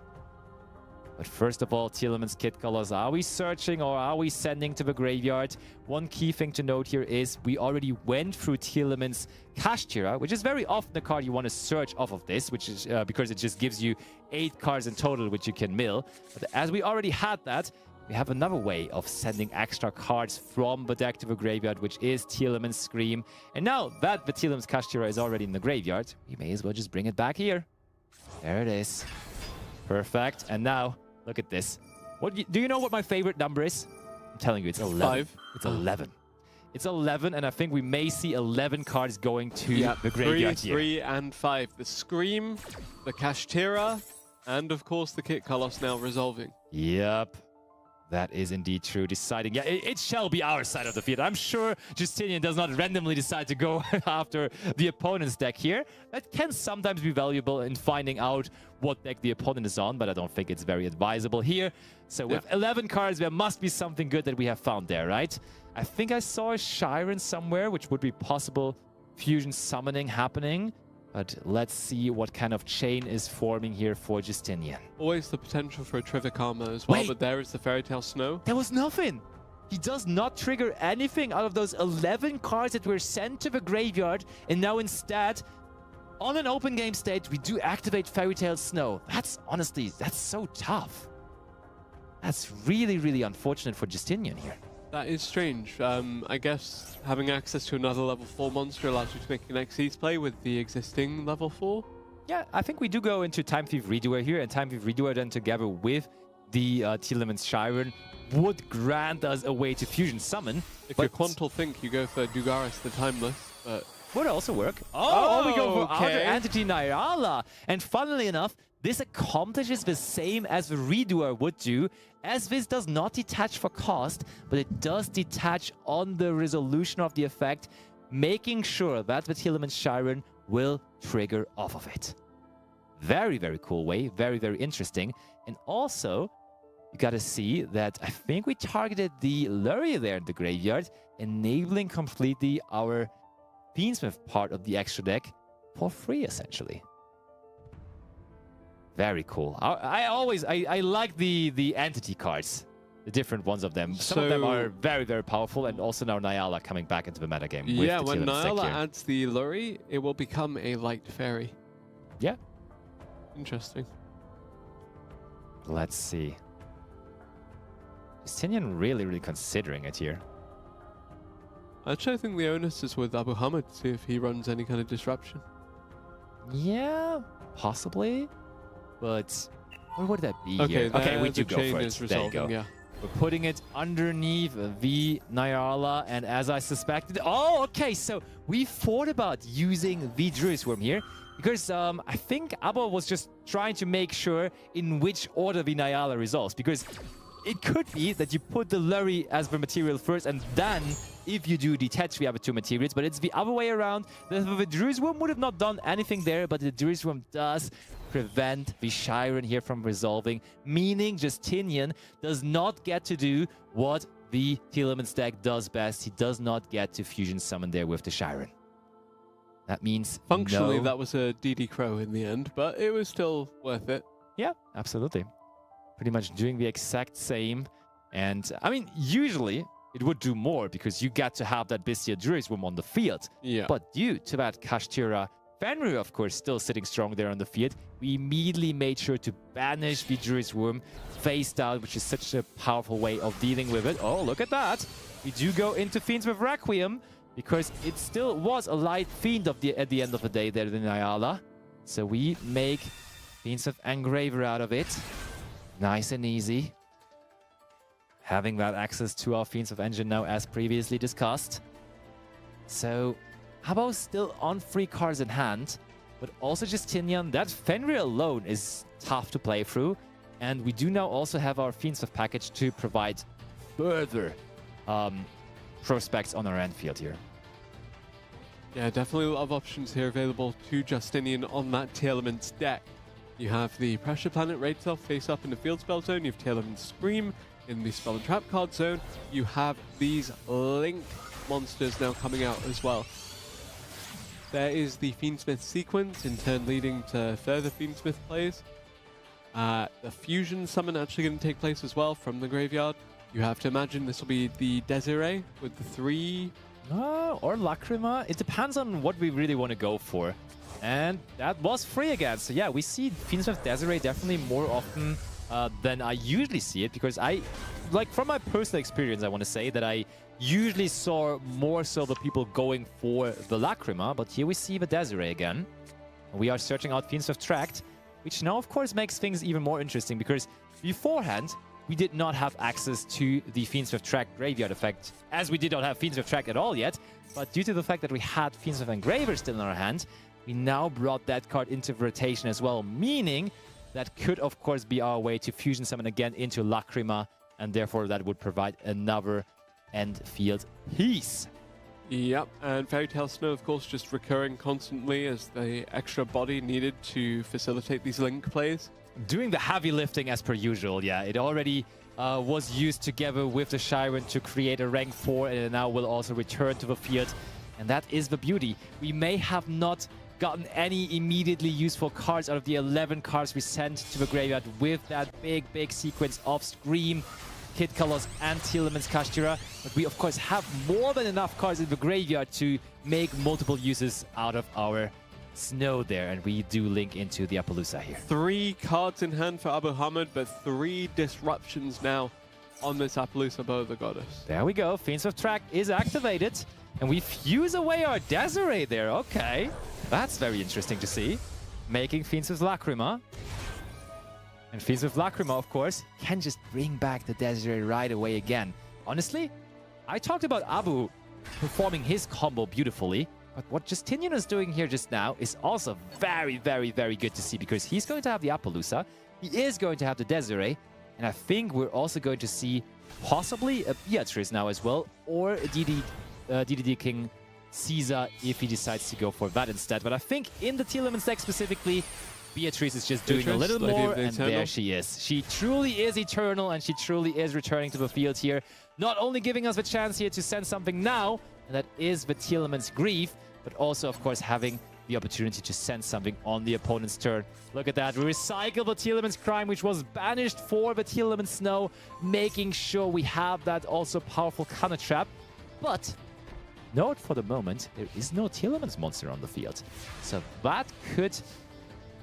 Speaker 2: But first of all, Telemans Kit Colors, are we searching or are we sending to the graveyard? One key thing to note here is we already went through Telemans Kashtira, which is very often the card you want to search off of this, which is because it just gives you 8 cards in total which you can mill. But as we already had that, we have another way of sending extra cards from the deck to the graveyard, which is Telemans Scream. And now that the Telemans Kashtira is already in the graveyard, we may as well just bring it back here. There it is. Perfect. And now, look at this. Do you know what my favorite number is? I'm telling you, it's 11.
Speaker 1: 5.
Speaker 2: It's 11. It's 11, and I think we may see 11 cards going to the graveyard
Speaker 1: 3 and 5. The Scream, the Kashtira, and of course the Kit Kalos now resolving.
Speaker 2: Yep. That is indeed true. Deciding, yeah, it shall be our side of the field. I'm sure Justinian does not randomly decide to go after the opponent's deck here. That can sometimes be valuable in finding out what deck the opponent is on, but I don't think it's very advisable here. So with 11 cards, there must be something good that we have found there, right? I think I saw a Shiren somewhere, which would be possible fusion summoning happening. But let's see what kind of chain is forming here for Justinian.
Speaker 1: Always the potential for a Trivik Armor as well, but there is the Fairy Tale Snow.
Speaker 2: There was nothing. He does not trigger anything out of those 11 cards that were sent to the graveyard. And now instead, on an open game stage, we do activate Fairy Tale Snow. That's honestly, that's so tough. That's really, really unfortunate for Justinian here.
Speaker 1: That is strange. I guess having access to another level 4 monster allows you to make an Xyz play with the existing level 4.
Speaker 2: Yeah, I think we do go into Time Thief Redoer here, and Time Thief Redoer then together with the Telemans Shiren would grant us a way to fusion summon.
Speaker 1: If you're Quantal Think, you go for Dugaris the Timeless, but...
Speaker 2: Would also work. Oh, we go for
Speaker 1: okay.
Speaker 2: Outer Entity Nyala. And funnily enough, this accomplishes the same as the Redoer would do, as this does not detach for cost, but it does detach on the resolution of the effect, making sure that the Telemans Shiren will trigger off of it. Very, very cool way. Very, very interesting. And also, you gotta see that I think we targeted the Lurry there in the graveyard, enabling completely our Fiend Smith part of the extra deck for free, essentially. Very cool. I like the entity cards, the different ones of them. Some of them are very, very powerful, and also now Nyala coming back into the metagame.
Speaker 1: Yeah, when Nyala adds the Lurry, it will become a light fairy.
Speaker 2: Yeah.
Speaker 1: Interesting.
Speaker 2: Let's see. Justinian really, really considering it here.
Speaker 1: Actually, I think the onus is with Abu Hamid to see if he runs any kind of disruption.
Speaker 2: Yeah, possibly. But what would that be
Speaker 1: here?
Speaker 2: Okay, we do
Speaker 1: the
Speaker 2: go for it. There you go.
Speaker 1: Yeah.
Speaker 2: We're putting it underneath the Nyala, and as I suspected... Oh, okay, so we thought about using the Druid's Worm here, because I think Abba was just trying to make sure in which order the Nyala resolves, because it could be that you put the Lurry as the material first, and then, if you do detach the other two materials, but it's the other way around. The Druid's Worm would have not done anything there, but the Druid's Worm does prevent the Shiren here from resolving, meaning Justinian does not get to do what the Telemans deck does best. He does not get to fusion summon there with the Shiren. That means
Speaker 1: functionally that was a DD Crow in the end, but it was still worth it.
Speaker 2: Yeah, absolutely. Pretty much doing the exact same. And I mean, usually it would do more because you get to have that Bestia Druid's Worm on the field.
Speaker 1: Yeah.
Speaker 2: But due to that Kashtira Fenrir, of course, still sitting strong there on the field, we immediately made sure to banish the Druid's Worm face down, which is such a powerful way of dealing with it. Oh, look at that. We do go into Fiend Smith Requiem because it still was a light Fiend at the end of the day there, the Nyala. So we make Fiend Smith Engraver out of it. Nice and easy. Having that access to our Fiend Smith engine now, as previously discussed. So Habbo still on 3 cards in hand, but also Justinian. That Fenrir alone is tough to play through, and we do now also have our Fiend Smith package to provide further prospects on our end field here.
Speaker 1: Yeah, definitely a lot of options here available to Justinian on that Telemans deck. You have the Pressure Planet Raid Self face up in the field spell zone. You have Telemans Scream in the Spell and Trap card zone. You have these Link monsters now coming out as well. There is the Fiend Smith sequence, in turn leading to further Fiend Smith plays. The Fusion Summon actually going to take place as well from the graveyard. You have to imagine this will be the Desiree with the 3...
Speaker 2: or Lacrima. It depends on what we really want to go for. And that was free again. So yeah, we see Fiend Smith Desiree definitely more often than I usually see it, because from my personal experience, I want to say that I usually saw more so the people going for the Lacrima, but here we see the Desiree again. We are searching out Fiend Smith Tract, which now of course makes things even more interesting, because beforehand we did not have access to the Fiend Smith Tract graveyard effect, as we did not have Fiend Smith Tract at all yet. But due to the fact that we had Fiend Smith Engraver still in our hand, we now brought that card into rotation as well, meaning that could of course be our way to fusion summon again into Lacrima and therefore that would provide another end field piece.
Speaker 1: Yep, and Fairy Tail Snow, of course, just recurring constantly as the extra body needed to facilitate these link plays.
Speaker 2: Doing the heavy lifting as per usual, yeah. It already was used together with the Shyren to create a rank 4, and it now will also return to the field. And that is the beauty. We may have not gotten any immediately useful cards out of the 11 cards we sent to the graveyard with that big sequence of Scream, Kid Colors, and Telemans Kashtira. But we, of course, have more than enough cards in the graveyard to make multiple uses out of our Snow there. And we do link into the Appaloosa here.
Speaker 1: 3 cards in hand for Abu Hamid, but 3 disruptions now on this Appaloosa Bow of the Goddess.
Speaker 2: There we go. Fiend Smith track is activated. And we fuse away our Desiree there. Okay. That's very interesting to see. Making Fiend Smith Lacrima. And Fiend Smith Lacrima, of course, can just bring back the Desiree right away again. Honestly, I talked about Abu performing his combo beautifully. But what Justinian is doing here just now is also very good to see, because he's going to have the Appaloosa. He is going to have the Desiree. And I think we're also going to see possibly a Beatrice now as well, or a DDD King Caesar if he decides to go for that instead. But I think in the Telemans deck specifically, Beatrice is just doing a little more, and there she is. She truly is eternal, and she truly is returning to the field here. Not only giving us the chance here to send something now, and that is the Telemans Grief, but also, of course, having the opportunity to send something on the opponent's turn. Look at that. We recycle the Telemans Crime, which was banished for the Telemans Snow, making sure we have that also powerful counter trap. But note for the moment, there is no Telemans monster on the field. So that could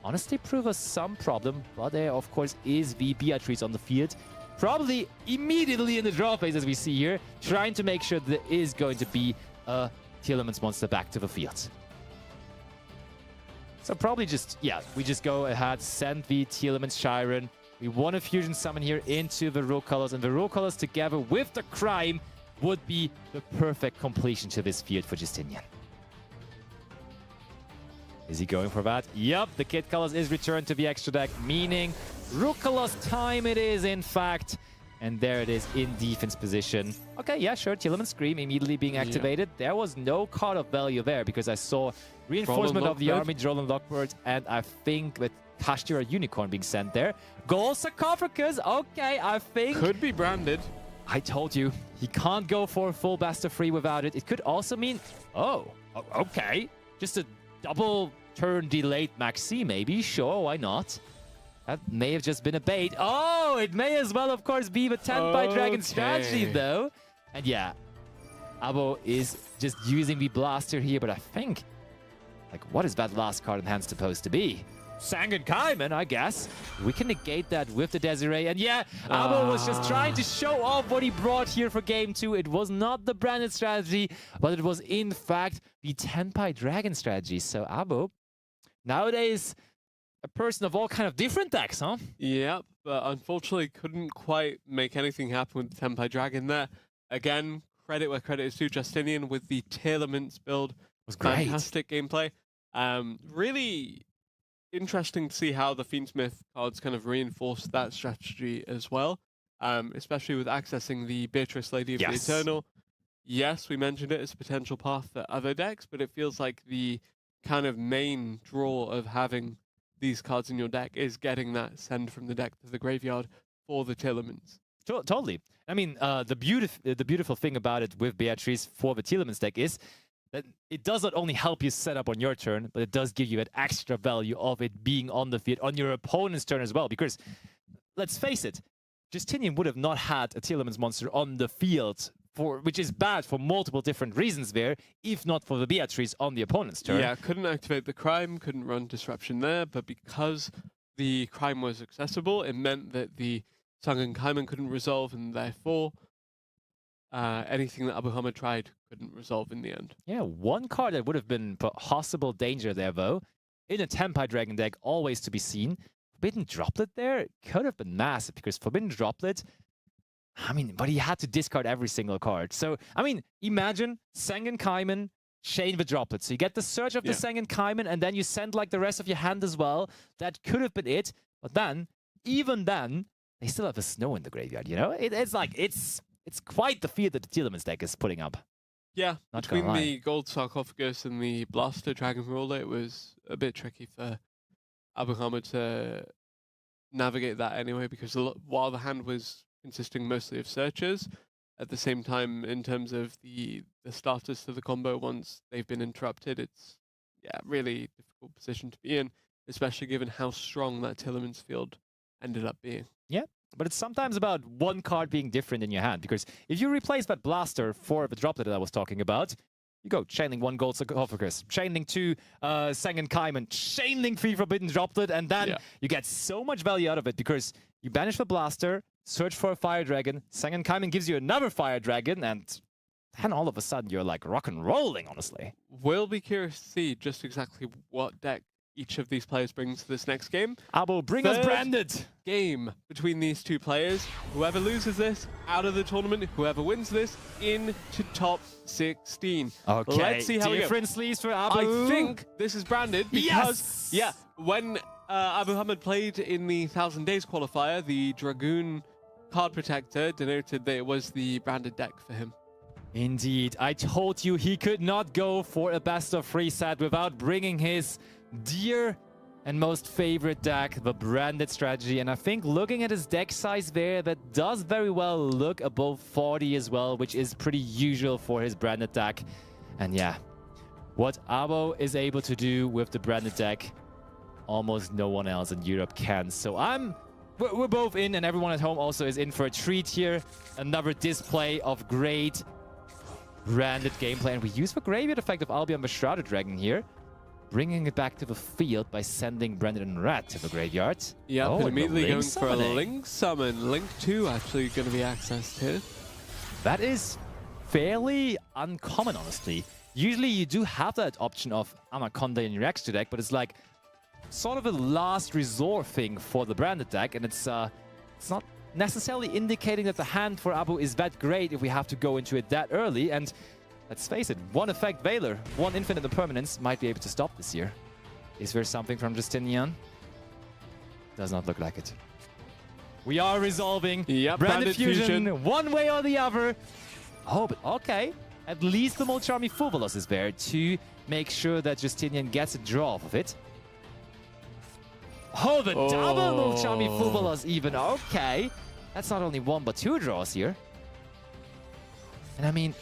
Speaker 2: honestly prove us some problem. But there, of course, is the Beatrice on the field. Probably immediately in the draw phase, as we see here, trying to make sure that there is going to be a Telemans monster back to the field. So probably just, yeah, we just go ahead, send the Telemans Shyren. We want to fusion summon here into the Rogue Colors, and the Rogue Colors together with the Crime would be the perfect completion to this field for Justinian. Is he going for that? Yep, the Kid Colors is returned to the extra deck, meaning Rogue Colors time it is, in fact. And there it is in defense position. Okay, yeah, sure, Telemans Scream immediately being activated. Yeah. There was no card of value there because I saw reinforcement of the army, Droll and Lockbird, and I think with Kashtira Unicorn being sent there. Gold Sarcophagus, okay, I think.
Speaker 1: Could be branded.
Speaker 2: I told you, he can't go for a full best of 3 without it. It could also mean, oh, okay, just a double turn delayed Maxi maybe, sure, why not? That may have just been a bait. Oh, it may as well, of course, be the Tenpai Dragon strategy, though. And yeah, Abo is just using the blaster here, but I think, like, what is that last card in hand supposed to be? Sangan Kaiman, I guess. We can negate that with the Desiree. And yeah, Abo was just trying to show off what he brought here for Game 2. It was not the branded strategy, but it was, in fact, the Tenpai Dragon strategy. So Abo, nowadays, a person of all kind of different decks, huh?
Speaker 1: Yeah, but unfortunately couldn't quite make anything happen with the Tenpai Dragon there. Again, credit where credit is due. Justinian with the Telemans build.
Speaker 2: Was great.
Speaker 1: Fantastic gameplay. Really interesting to see how the Fiend Smith cards kind of reinforced that strategy as well. Especially with accessing the Beatrice Lady of the Eternal. Yes, we mentioned it as a potential path for other decks, but it feels like the kind of main draw of having these cards in your deck is getting that send from the deck to the graveyard for the Telemans.
Speaker 2: Totally. I mean, the beautiful thing about it with Beatrice for the Telemans deck is that it does not only help you set up on your turn, but it does give you that extra value of it being on the field on your opponent's turn as well. Because, let's face it, Justinian would have not had a Telemans monster on the field, which is bad for multiple different reasons there, if not for the Beatrice on the opponent's turn.
Speaker 1: Yeah, couldn't activate the Crime, couldn't run Disruption there, but because the Crime was accessible, it meant that the Sangan Kaiman couldn't resolve, and therefore anything that Abu Hamid tried couldn't resolve in the end.
Speaker 2: Yeah, one card that would have been possible danger there, though, in a Tenpai Dragon deck, always to be seen. Forbidden Droplet there could have been massive, because Forbidden Droplet, I mean, but he had to discard every single card. So, I mean, imagine Sangan Kaiman, chain the Droplet. So you get the search of the Sangan Kaiman, and then you send like the rest of your hand as well. That could have been it. But then, even then, they still have the snow in the graveyard, you know? It's like, it's quite the field that the Telemans deck is putting up.
Speaker 1: Yeah,
Speaker 2: Not
Speaker 1: between the Gold Sarcophagus and the Blaster Dragon Ruler, it was a bit tricky for Abu Hamid to navigate that anyway, because while the hand was consisting mostly of searchers, at the same time, in terms of the starters to the combo, once they've been interrupted, it's really difficult position to be in, especially given how strong that Tillerman's field ended up being.
Speaker 2: Yeah, but it's sometimes about one card being different in your hand, because if you replace that Blaster for the droplet that I was talking about, you go Chainlink 1 Gold Sarcophagus, Chainlink 2 Sengen Kaiman, Chainlink 3 Forbidden Droplet, and then you get so much value out of it, because you banish the Blaster, search for a Fire Dragon, Sengen Kaiman gives you another Fire Dragon, and then all of a sudden you're like rock and rolling, honestly.
Speaker 1: We'll be curious to see just exactly what deck each of these players brings to this next game.
Speaker 2: Abo, bring us Branded!
Speaker 1: Game between these two players. Whoever loses this, out of the tournament. Whoever wins this, into top 16.
Speaker 2: Okay,
Speaker 1: let's see how
Speaker 2: different sleeves for Abu.
Speaker 1: I think this is branded because, when Abu Hamid played in the 1000 Days qualifier, the Dragoon card protector denoted that it was the branded deck for him.
Speaker 2: Indeed, I told you he could not go for a best of 3 set without bringing his dear and most favorite deck, the branded strategy. And I think looking at his deck size there, that does very well look above 40 as well, which is pretty usual for his branded deck. And yeah, what Abo is able to do with the branded deck, almost no one else in Europe can. So we're both in, and everyone at home also is in for a treat here. Another display of great branded gameplay. And we use the graveyard effect of Albion the Shrouded Dragon here, bringing it back to the field by sending Branded and Rat to the graveyard.
Speaker 1: Yeah, immediately going for a Link Summon. Link 2 actually going to be accessed here.
Speaker 2: That is fairly uncommon, honestly. Usually you do have that option of Anaconda in your extra deck, but it's like sort of a last resort thing for the branded deck, and it's not necessarily indicating that the hand for Abu is that great if we have to go into it that early. And let's face it, one effect Valor, one Infinite Impermanence might be able to stop this year. Is there something from Justinian? Does not look like it. We are resolving.
Speaker 1: Yep,
Speaker 2: branded fusion one way or the other. Oh, but okay. At least the Molchami Fuvalos is there to make sure that Justinian gets a draw off of it. Oh, the double Molchami Fuvalos even. Okay. That's not only 1 but 2 draws here. And I mean,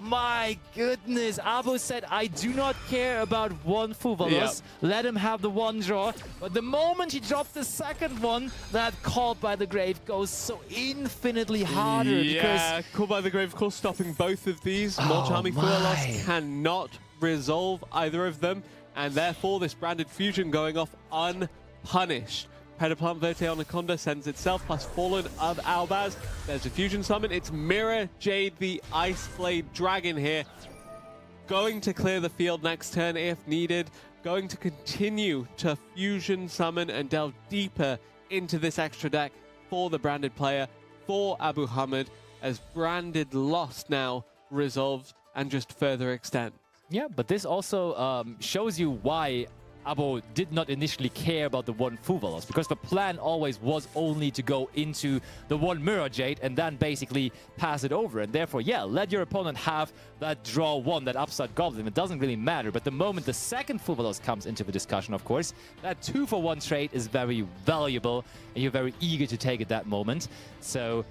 Speaker 2: my goodness. Abu said, I do not care about 1 Fuvalos. Let him have the 1 draw. But the moment he dropped the second one, that Called by the Grave goes so infinitely harder.
Speaker 1: Yeah, Called by the Grave, of course, stopping both of these. Molchami Fuvalos cannot resolve either of them. And therefore, this branded fusion going off unpunished. Predaplant Verte Anaconda sends itself plus Fallen of Albaz. There's a fusion summon. It's Mirror Jade, the Ice Blade Dragon here. Going to clear the field next turn if needed. Going to continue to fusion summon and delve deeper into this extra deck for the branded player, for Abu Hamid, as branded loss now resolves and just further extends.
Speaker 2: Yeah, but this also shows you why Abo did not initially care about the 1 Fuvalos, because the plan always was only to go into the 1 Mirror Jade and then basically pass it over. And therefore, yeah, let your opponent have that draw 1, that upside Goblin. It doesn't really matter. But the moment the second Fuvalos comes into the discussion, of course, that 2-for-1 trade is very valuable, and you're very eager to take it that moment. So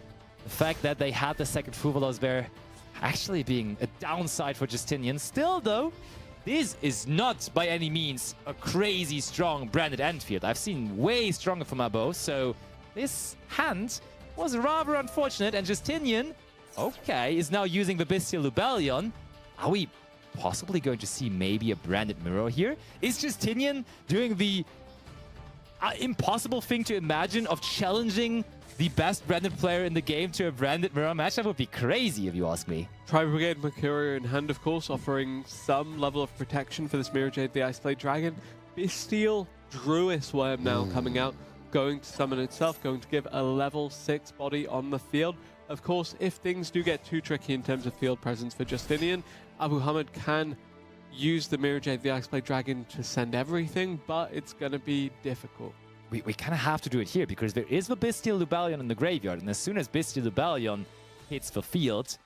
Speaker 2: the fact that they had the second Fuvalos there actually being a downside for Justinian. Still, though, this is not by any means a crazy strong branded end field. I've seen way stronger from Abo, so this hand was rather unfortunate. And Justinian, okay, is now using the Bestial Lubellion. Are we possibly going to see maybe a branded mirror here? Is Justinian doing the impossible thing to imagine of challenging the best branded player in the game to a branded mirror match? That would be crazy if you ask me.
Speaker 1: Tri-Brigade Mercurio in hand, of course, offering some level of protection for this Mirror Jade, the Ice Blade Dragon. Bestial Druis Worm now coming out, going to summon itself, going to give a level 6 body on the field. Of course, if things do get too tricky in terms of field presence for Justinian, Abu Hamid can use the Mirror Jade, the Ice Blade Dragon to send everything, but it's going to be difficult.
Speaker 2: we kind of have to do it here because there is the Bestial Lubellion in the graveyard, and as soon as Bestial Lubellion hits the field,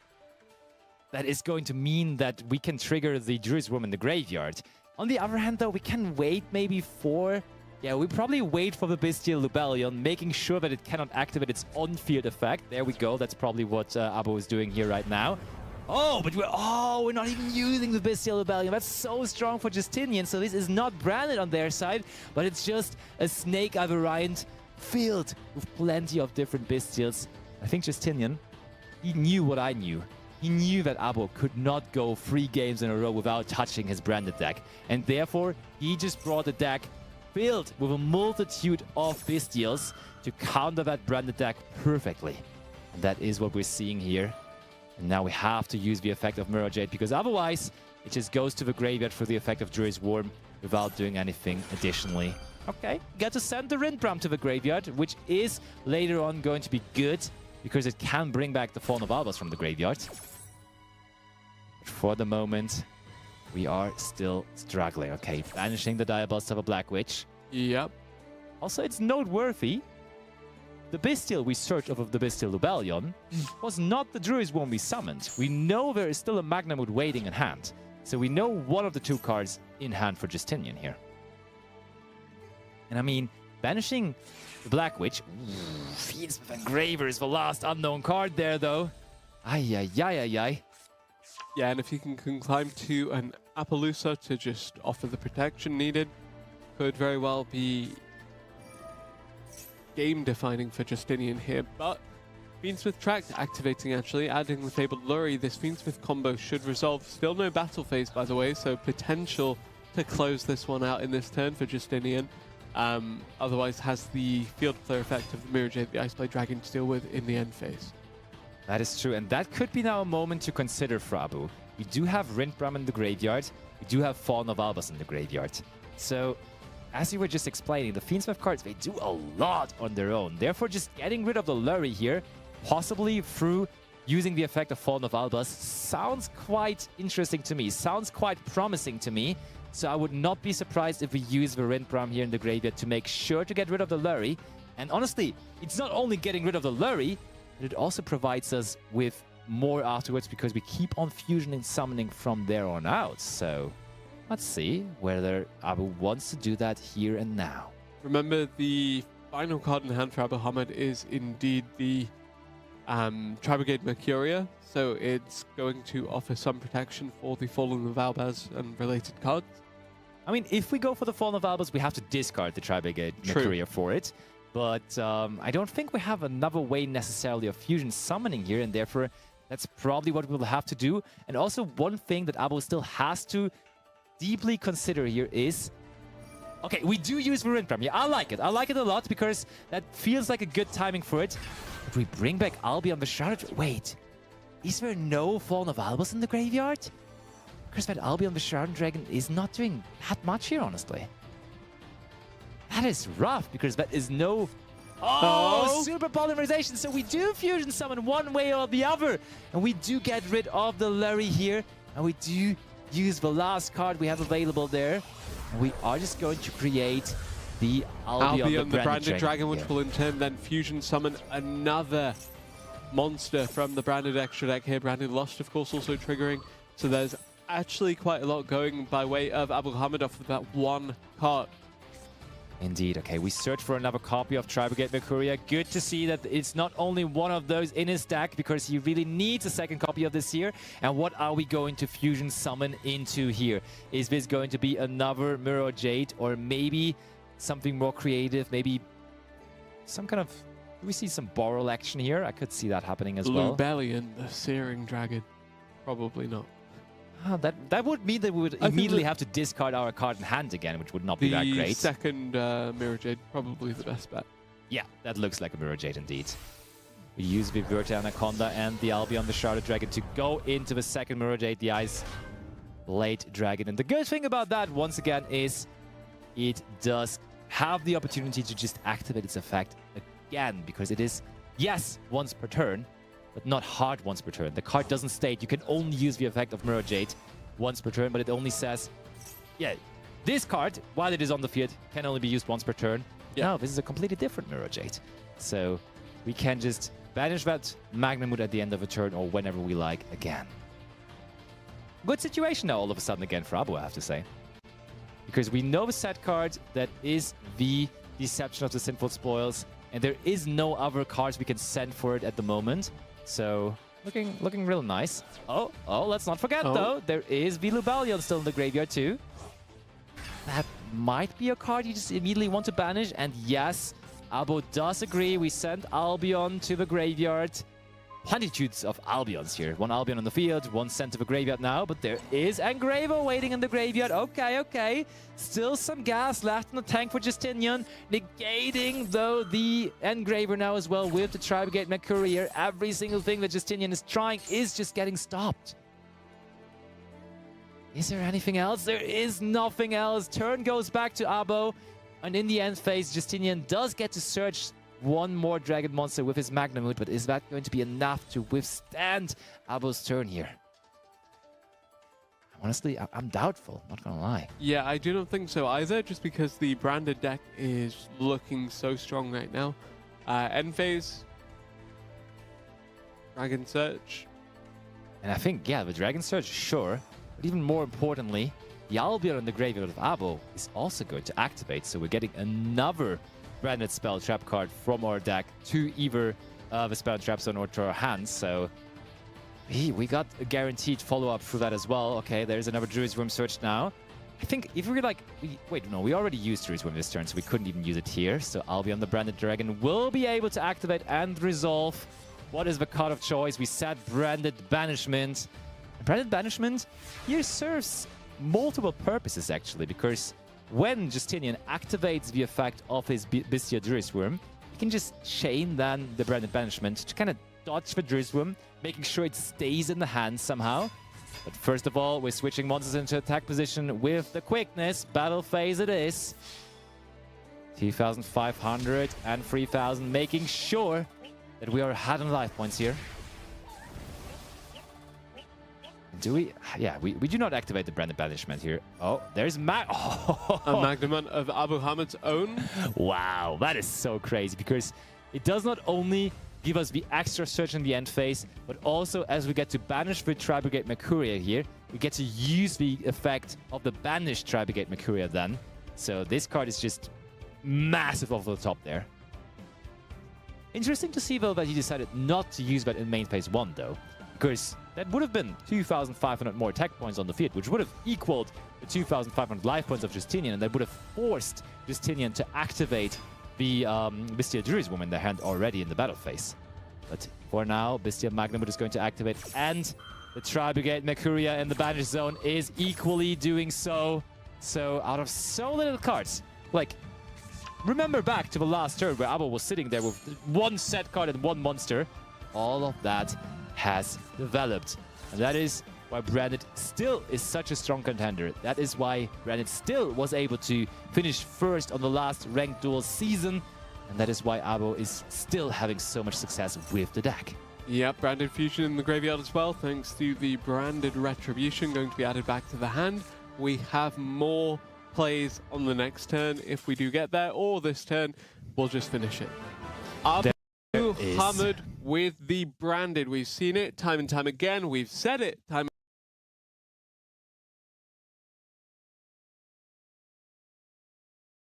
Speaker 2: that is going to mean that we can trigger the Druid's Worm in the graveyard. On the other hand, though, we can wait maybe for... Yeah, we probably wait for the Bestial Lubellion, making sure that it cannot activate its on-field effect. There we go. That's probably what Abo is doing here right now. Oh, but we're not even using the Bestial Lubellion. That's so strong for Justinian. So this is not branded on their side, but it's just a Snake-Eye variant filled with plenty of different Bestials. I think Justinian, he knew what I knew. He knew that Abo could not go 3 games in a row without touching his branded deck. And therefore, he just brought a deck filled with a multitude of Bestials to counter that branded deck perfectly. And that is what we're seeing here. And now we have to use the effect of Mirror Jade, because otherwise it just goes to the graveyard for the effect of Druid's Worm without doing anything additionally. Okay, get to send the Rindbram to the graveyard, which is later on going to be good, because it can bring back the Fallen of Albus from the graveyard. But for the moment, we are still struggling. Okay, banishing the Diabust of a Black Witch.
Speaker 1: Yep.
Speaker 2: Also, it's noteworthy, the Bestial we searched of the Bestial Lubellion was not the Druid's Worm we summoned. We know there is still a Magnamut waiting in hand. So we know one of the 2 cards in hand for Justinian here. And I mean, banishing the Black Witch. Fiend Smith Engraver is the last unknown card there, though. Ay, ay, ay, ay, ay.
Speaker 1: Yeah, and if you can climb to an Appaloosa to just offer the protection needed, could very well be game-defining for Justinian here. But Fiend Smith Tract activating, actually, adding the Fabled Lurry. This Fiend Smith combo should resolve. Still no battle phase, by the way, so potential to close this one out in this turn for Justinian. Otherwise has the field clear effect of the Mirror Jade, the Iceblade Dragon to deal with in the end phase.
Speaker 2: That is true, and that could be now a moment to consider for Abu. We do have Rindbram in the graveyard. We do have Fallen of Albus in the graveyard. So, as you were just explaining, the Fiend Smith cards, they do a lot on their own. Therefore, just getting rid of the Lurry here, possibly through using the effect of Fallen of Albus, sounds quite interesting to me. Sounds quite promising to me. So I would not be surprised if we use the Rindbram here in the graveyard to make sure to get rid of the Lurry. And honestly, it's not only getting rid of the Lurry, but it also provides us with more afterwards, because we keep on fusion and summoning from there on out. So let's see whether Abu wants to do that here and now.
Speaker 1: Remember, the final card in hand for Abu Hamid is indeed the Tri-Brigade Mercuria, so it's going to offer some protection for the Fallen of Albus and related cards.
Speaker 2: I mean, if we go for the Fallen of Albus, we have to discard the Tri-Brigade Mercuria for it. But I don't think we have another way necessarily of fusion summoning here, and therefore that's probably what we'll have to do. And also one thing that Abu still has to deeply consider here is... Okay, we do use the Rindbram. Yeah, I like it. I like it a lot because that feels like a good timing for it. If we bring back Albion the Shrouded... Wait, is there no Fallen of Albus in the graveyard? Because that Albion the Shrouded Dragon is not doing that much here, honestly. That is rough, because that is no... Oh, super polymerization. So we do fusion summon one way or the other. And we do get rid of the Lurry here. And we do use the last card we have available there. And we are just going to create the Albion the Branded Dragon,
Speaker 1: which will in turn then fusion summon another monster from the Branded extra deck here. Branded Lost, of course, also triggering. So there's actually quite a lot going by way of Abu Hamid off of that one card.
Speaker 2: Indeed. Okay, we search for another copy of Tri-Brigade Mercuria. Good to see that it's not only one of those in his deck, because he really needs a second copy of this here. And what are we going to fusion summon into here? Is this going to be another Mirror Jade, or maybe something more creative? Maybe some kind of... Do we see some Boral action here? I could see that happening as well.
Speaker 1: Lubellion, the Searing Dragon. Probably not.
Speaker 2: That would mean that we would immediately have to discard our card in hand again, which would not be that great.
Speaker 1: The second Mirror Jade, probably the best bet.
Speaker 2: Yeah, that looks like a Mirror Jade indeed. We use the Virta Anaconda and the Albion the Shrouded Dragon to go into the second Mirror Jade, the Ice Blade Dragon. And the good thing about that, once again, is it does have the opportunity to just activate its effect again, because it is, yes, once per turn, but not hard once per turn. The card doesn't state you can only use the effect of Mirror Jade once per turn, but it only says, yeah, this card, while it is on the field, can only be used once per turn. No, this is a completely different Mirror Jade. So we can just banish that Magnamut at the end of a turn or whenever we like again. Good situation now all of a sudden again for Abo, I have to say. Because we know the set card that is the Deception of the Sinful Spoils, and there is no other cards we can send for it at the moment. So looking real nice. Oh, let's not forget though, there is the Lubalion still in the graveyard too. That might be a card you just immediately want to banish, and yes, Abo does agree. We send Albion to the graveyard. Plenitudes of Albions here. One Albion on the field, one sent to the graveyard now, but there is Engraver waiting in the graveyard. Okay. Still some gas left in the tank for Justinian, negating though the Engraver now as well with the Tri-Brigade Mercurier. Every single thing that Justinian is trying is just getting stopped. Is there anything else? There is nothing else. Turn goes back to Abo, and in the end phase, Justinian does get to search one more Dragon Monster with his Magnamut, but is that going to be enough to withstand Abo's turn here? Honestly, I'm doubtful, not gonna lie.
Speaker 1: Yeah, I do not think so either, just because the branded deck is looking so strong right now. End phase, Dragon Search.
Speaker 2: And I think, yeah, the Dragon Search, sure, but even more importantly, the Albion in the graveyard of Abo is also going to activate, so we're getting another branded spell trap card from our deck to either the spell trap zone or to our hands. So we got a guaranteed follow-up through that as well. Okay, there's another Druid's Worm search now. I think if we're like, wait, no, we already used Druid's Worm this turn, so we couldn't even use it here. So Albion the branded dragon will be able to activate and resolve. What is the card of choice? We said branded banishment. Branded banishment here serves multiple purposes actually, because when Justinian activates the effect of his Bestia Druid's Worm, he can just chain then the branded banishment to kind of dodge the Druid's Worm, making sure it stays in the hand somehow. But first of all, we're switching monsters into attack position with the quickness. Battle phase it is. 2,500 and 3,000, making sure that we are ahead on life points here. Do we? Yeah, we do not activate the branded banishment here. Oh, there's a
Speaker 1: Magnamut of Abu Hamid's own.
Speaker 2: Wow, that is so crazy, because it does not only give us the extra search in the end phase, but also as we get to banish the Tri-Brigade Mercurier here, we get to use the effect of the banished Tri-Brigade Mercurier then. So this card is just massive off the top there. Interesting to see though that he decided not to use that in main phase 1 though, because that would have been 2,500 more attack points on the field, which would have equaled the 2,500 life points of Justinian, and that would have forced Justinian to activate the Bestia Druid's Worm in their hand already in the battle phase. But for now, Bestia Magnamut is going to activate, and the Tri-Brigade Mercurier in the banish zone is equally doing so. So out of so little cards, like, remember back to the last turn where Abo was sitting there with one set card and one monster. All of that has developed, and that is why Branded still is such a strong contender. That is why Branded still was able to finish first on the last ranked duel season, and that is why Abo is still having so much success with the deck.
Speaker 1: Yep, Branded Fusion in the graveyard as well, thanks to the Branded Retribution going to be added back to the hand. We have more plays on the next turn if we do get there, or this turn we'll just finish it. Abu Hamid with the Branded. We've seen it time and time again. We've said it time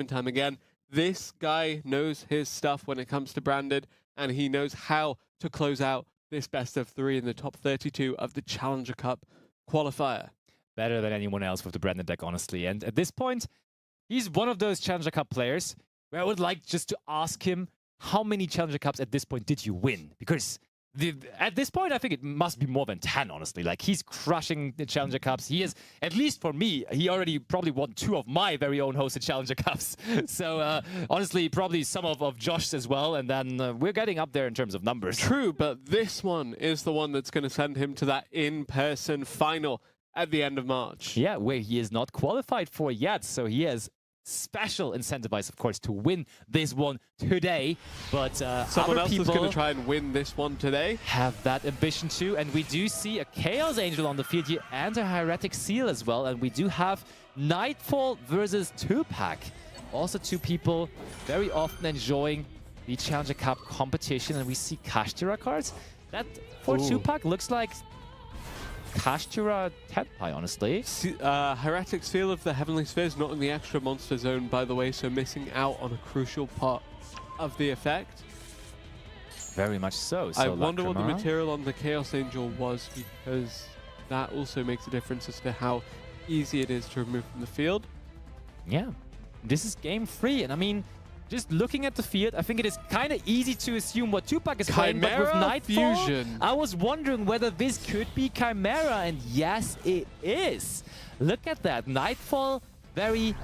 Speaker 1: and time again. This guy knows his stuff when it comes to Branded, and he knows how to close out this best of 3 in the top 32 of the Challenger Cup qualifier.
Speaker 2: Better than anyone else with the Branded deck, honestly. And at this point, he's one of those Challenger Cup players where I would like just to ask him, how many Challenger Cups at this point did you win? Because at this point, I think it must be more than 10, honestly. Like, he's crushing the Challenger Cups. He is, at least for me, he already probably won 2 of my very own hosted Challenger Cups. So, honestly, probably some of Josh's as well. And then we're getting up there in terms of numbers.
Speaker 1: True, but this one is the one that's going to send him to that in-person final at the end of March.
Speaker 2: Yeah, where he is not qualified for yet. So he has special incentivized, of course, to win this one today. But
Speaker 1: someone else is going to try and win this one today.
Speaker 2: Have that ambition too. And we do see a Chaos Angel on the field here and a Heretic Seal as well. And we do have Nightfall versus 2-pack also two people very often enjoying the Challenger Cup competition, and we see Kashtira cards. That for Tupac looks like Kashtira Tenpai, honestly.
Speaker 1: Heretic Seal of the Heavenly Spheres, not in the extra monster zone, by the way, so missing out on a crucial part of the effect.
Speaker 2: Very much so.
Speaker 1: I wonder what the material on the Chaos Angel was, because that also makes a difference as to how easy it is to remove from the field.
Speaker 2: Yeah, this is game 3, and I mean, just looking at the field, I think it is kind of easy to assume what Tupac is playing, but with Nightfall,
Speaker 1: Fusion.
Speaker 2: I was wondering whether this could be Chimera, and yes, it is. Look at that. Nightfall, very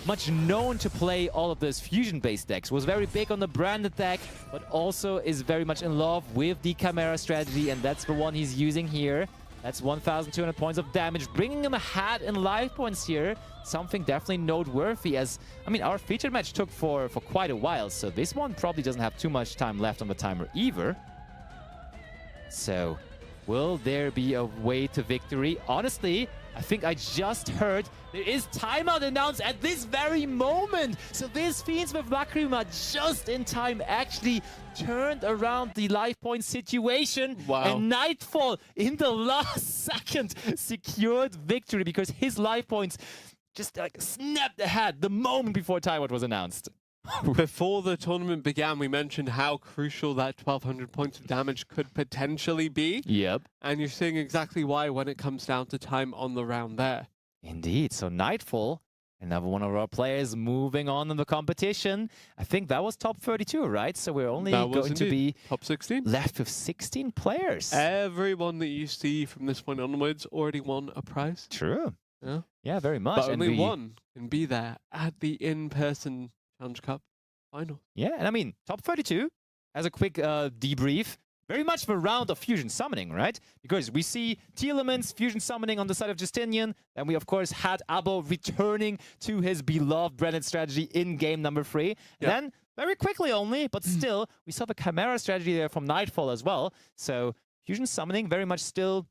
Speaker 2: much known to play all of those fusion-based decks, was very big on the branded deck, but also is very much in love with the Chimera strategy, and that's the one he's using here. That's 1,200 points of damage, bringing him ahead in life points here. Something definitely noteworthy, as, I mean, our featured match took for quite a while, so this one probably doesn't have too much time left on the timer either. So, will there be a way to victory? Honestly, I think I just heard there is timeout announced at this very moment. So this Fiend Smith Lacrima just in time actually turned around the life point situation.
Speaker 1: Wow.
Speaker 2: And Nightfall in the last second secured victory because his life points just like snapped ahead the moment before timeout was announced.
Speaker 1: Before the tournament began, we mentioned how crucial that 1,200 points of damage could potentially be.
Speaker 2: Yep.
Speaker 1: And you're seeing exactly why when it comes down to time on the round there.
Speaker 2: Indeed. So Nightfall, another one of our players moving on in the competition. I think that was top 32, right? So we're only going to be
Speaker 1: top 16.
Speaker 2: Left with 16 players.
Speaker 1: Everyone that you see from this point onwards already won a prize.
Speaker 2: True.
Speaker 1: Yeah,
Speaker 2: yeah, very much.
Speaker 1: But only one can be there at the in-person Challenge Cup final.
Speaker 2: Yeah, and I mean, top 32, as a quick debrief, very much the round of fusion summoning, right? Because we see T-Elements fusion summoning on the side of Justinian, and we of course had Abo returning to his beloved branded strategy in game number 3. Yep. And then, very quickly only, but still, we saw the Chimera strategy there from Nightfall as well. So, fusion summoning very much still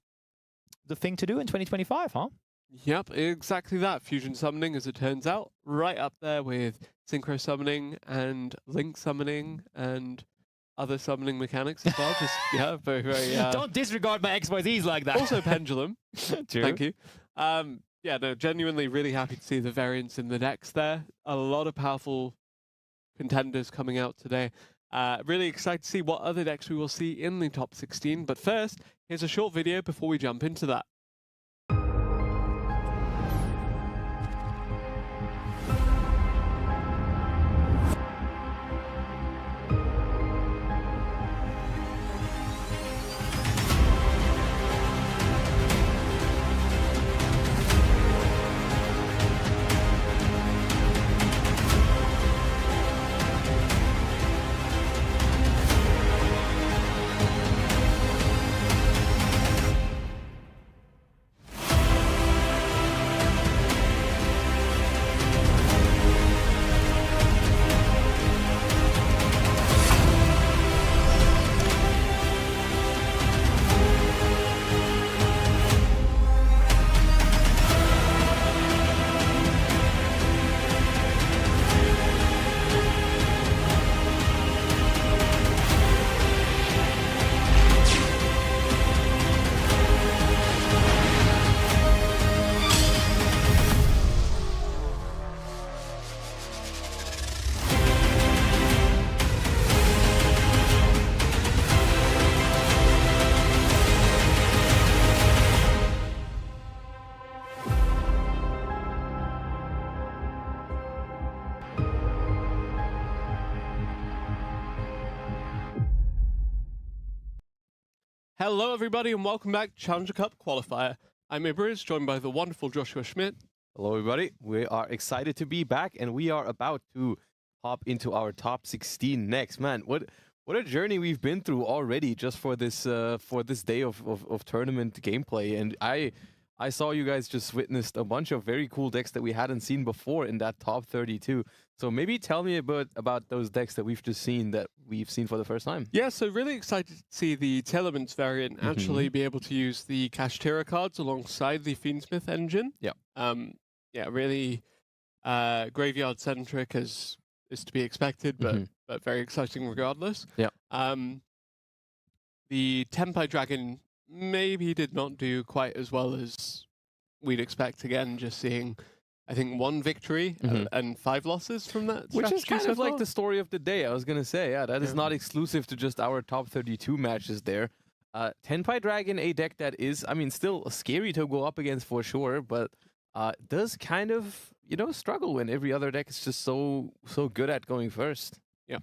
Speaker 2: the thing to do in 2025, huh?
Speaker 1: Yep, exactly that. Fusion summoning, as it turns out, right up there with synchro summoning and link summoning and other summoning mechanics as well. Just, yeah, very, very...
Speaker 2: Don't disregard my XYZs like that.
Speaker 1: Also pendulum.
Speaker 2: True.
Speaker 1: Thank you. Yeah, no, genuinely really happy to see the variance in the decks there. A lot of powerful contenders coming out today. Really excited to see what other decks we will see in the top 16. But first, here's a short video before we jump into that. Hello, everybody, and welcome back to Challenger Cup Qualifier. I'm Ibriz, joined by the wonderful Joshua Schmidt.
Speaker 4: Hello, everybody. We are excited to be back, and we are about to hop into our top 16 next. Man, what a journey we've been through already just for this day of tournament gameplay. And I saw you guys just witnessed a bunch of very cool decks that we hadn't seen before in that top 32. So maybe tell me a bit about those decks that we've just seen that we've seen for the first time.
Speaker 1: Yeah, so really excited to see the Telements variant actually be able to use the Kashtira cards alongside the Fiend Smith engine.
Speaker 4: Yeah.
Speaker 1: Yeah, really graveyard centric as is to be expected, but very exciting regardless.
Speaker 4: Yeah.
Speaker 1: The Tenpai Dragon maybe did not do quite as well as we'd expect. Again, just seeing, I think, 1 victory and 5 losses from that.
Speaker 4: Which is kind of like
Speaker 1: far.
Speaker 4: the story of the day. I was going to say, yeah, that is not exclusive to just our top 32 matches there. Tenpai Dragon, a deck that is, I mean, still scary to go up against for sure, but does kind of, you know, struggle when every other deck is just so good at going first.
Speaker 1: Yeah.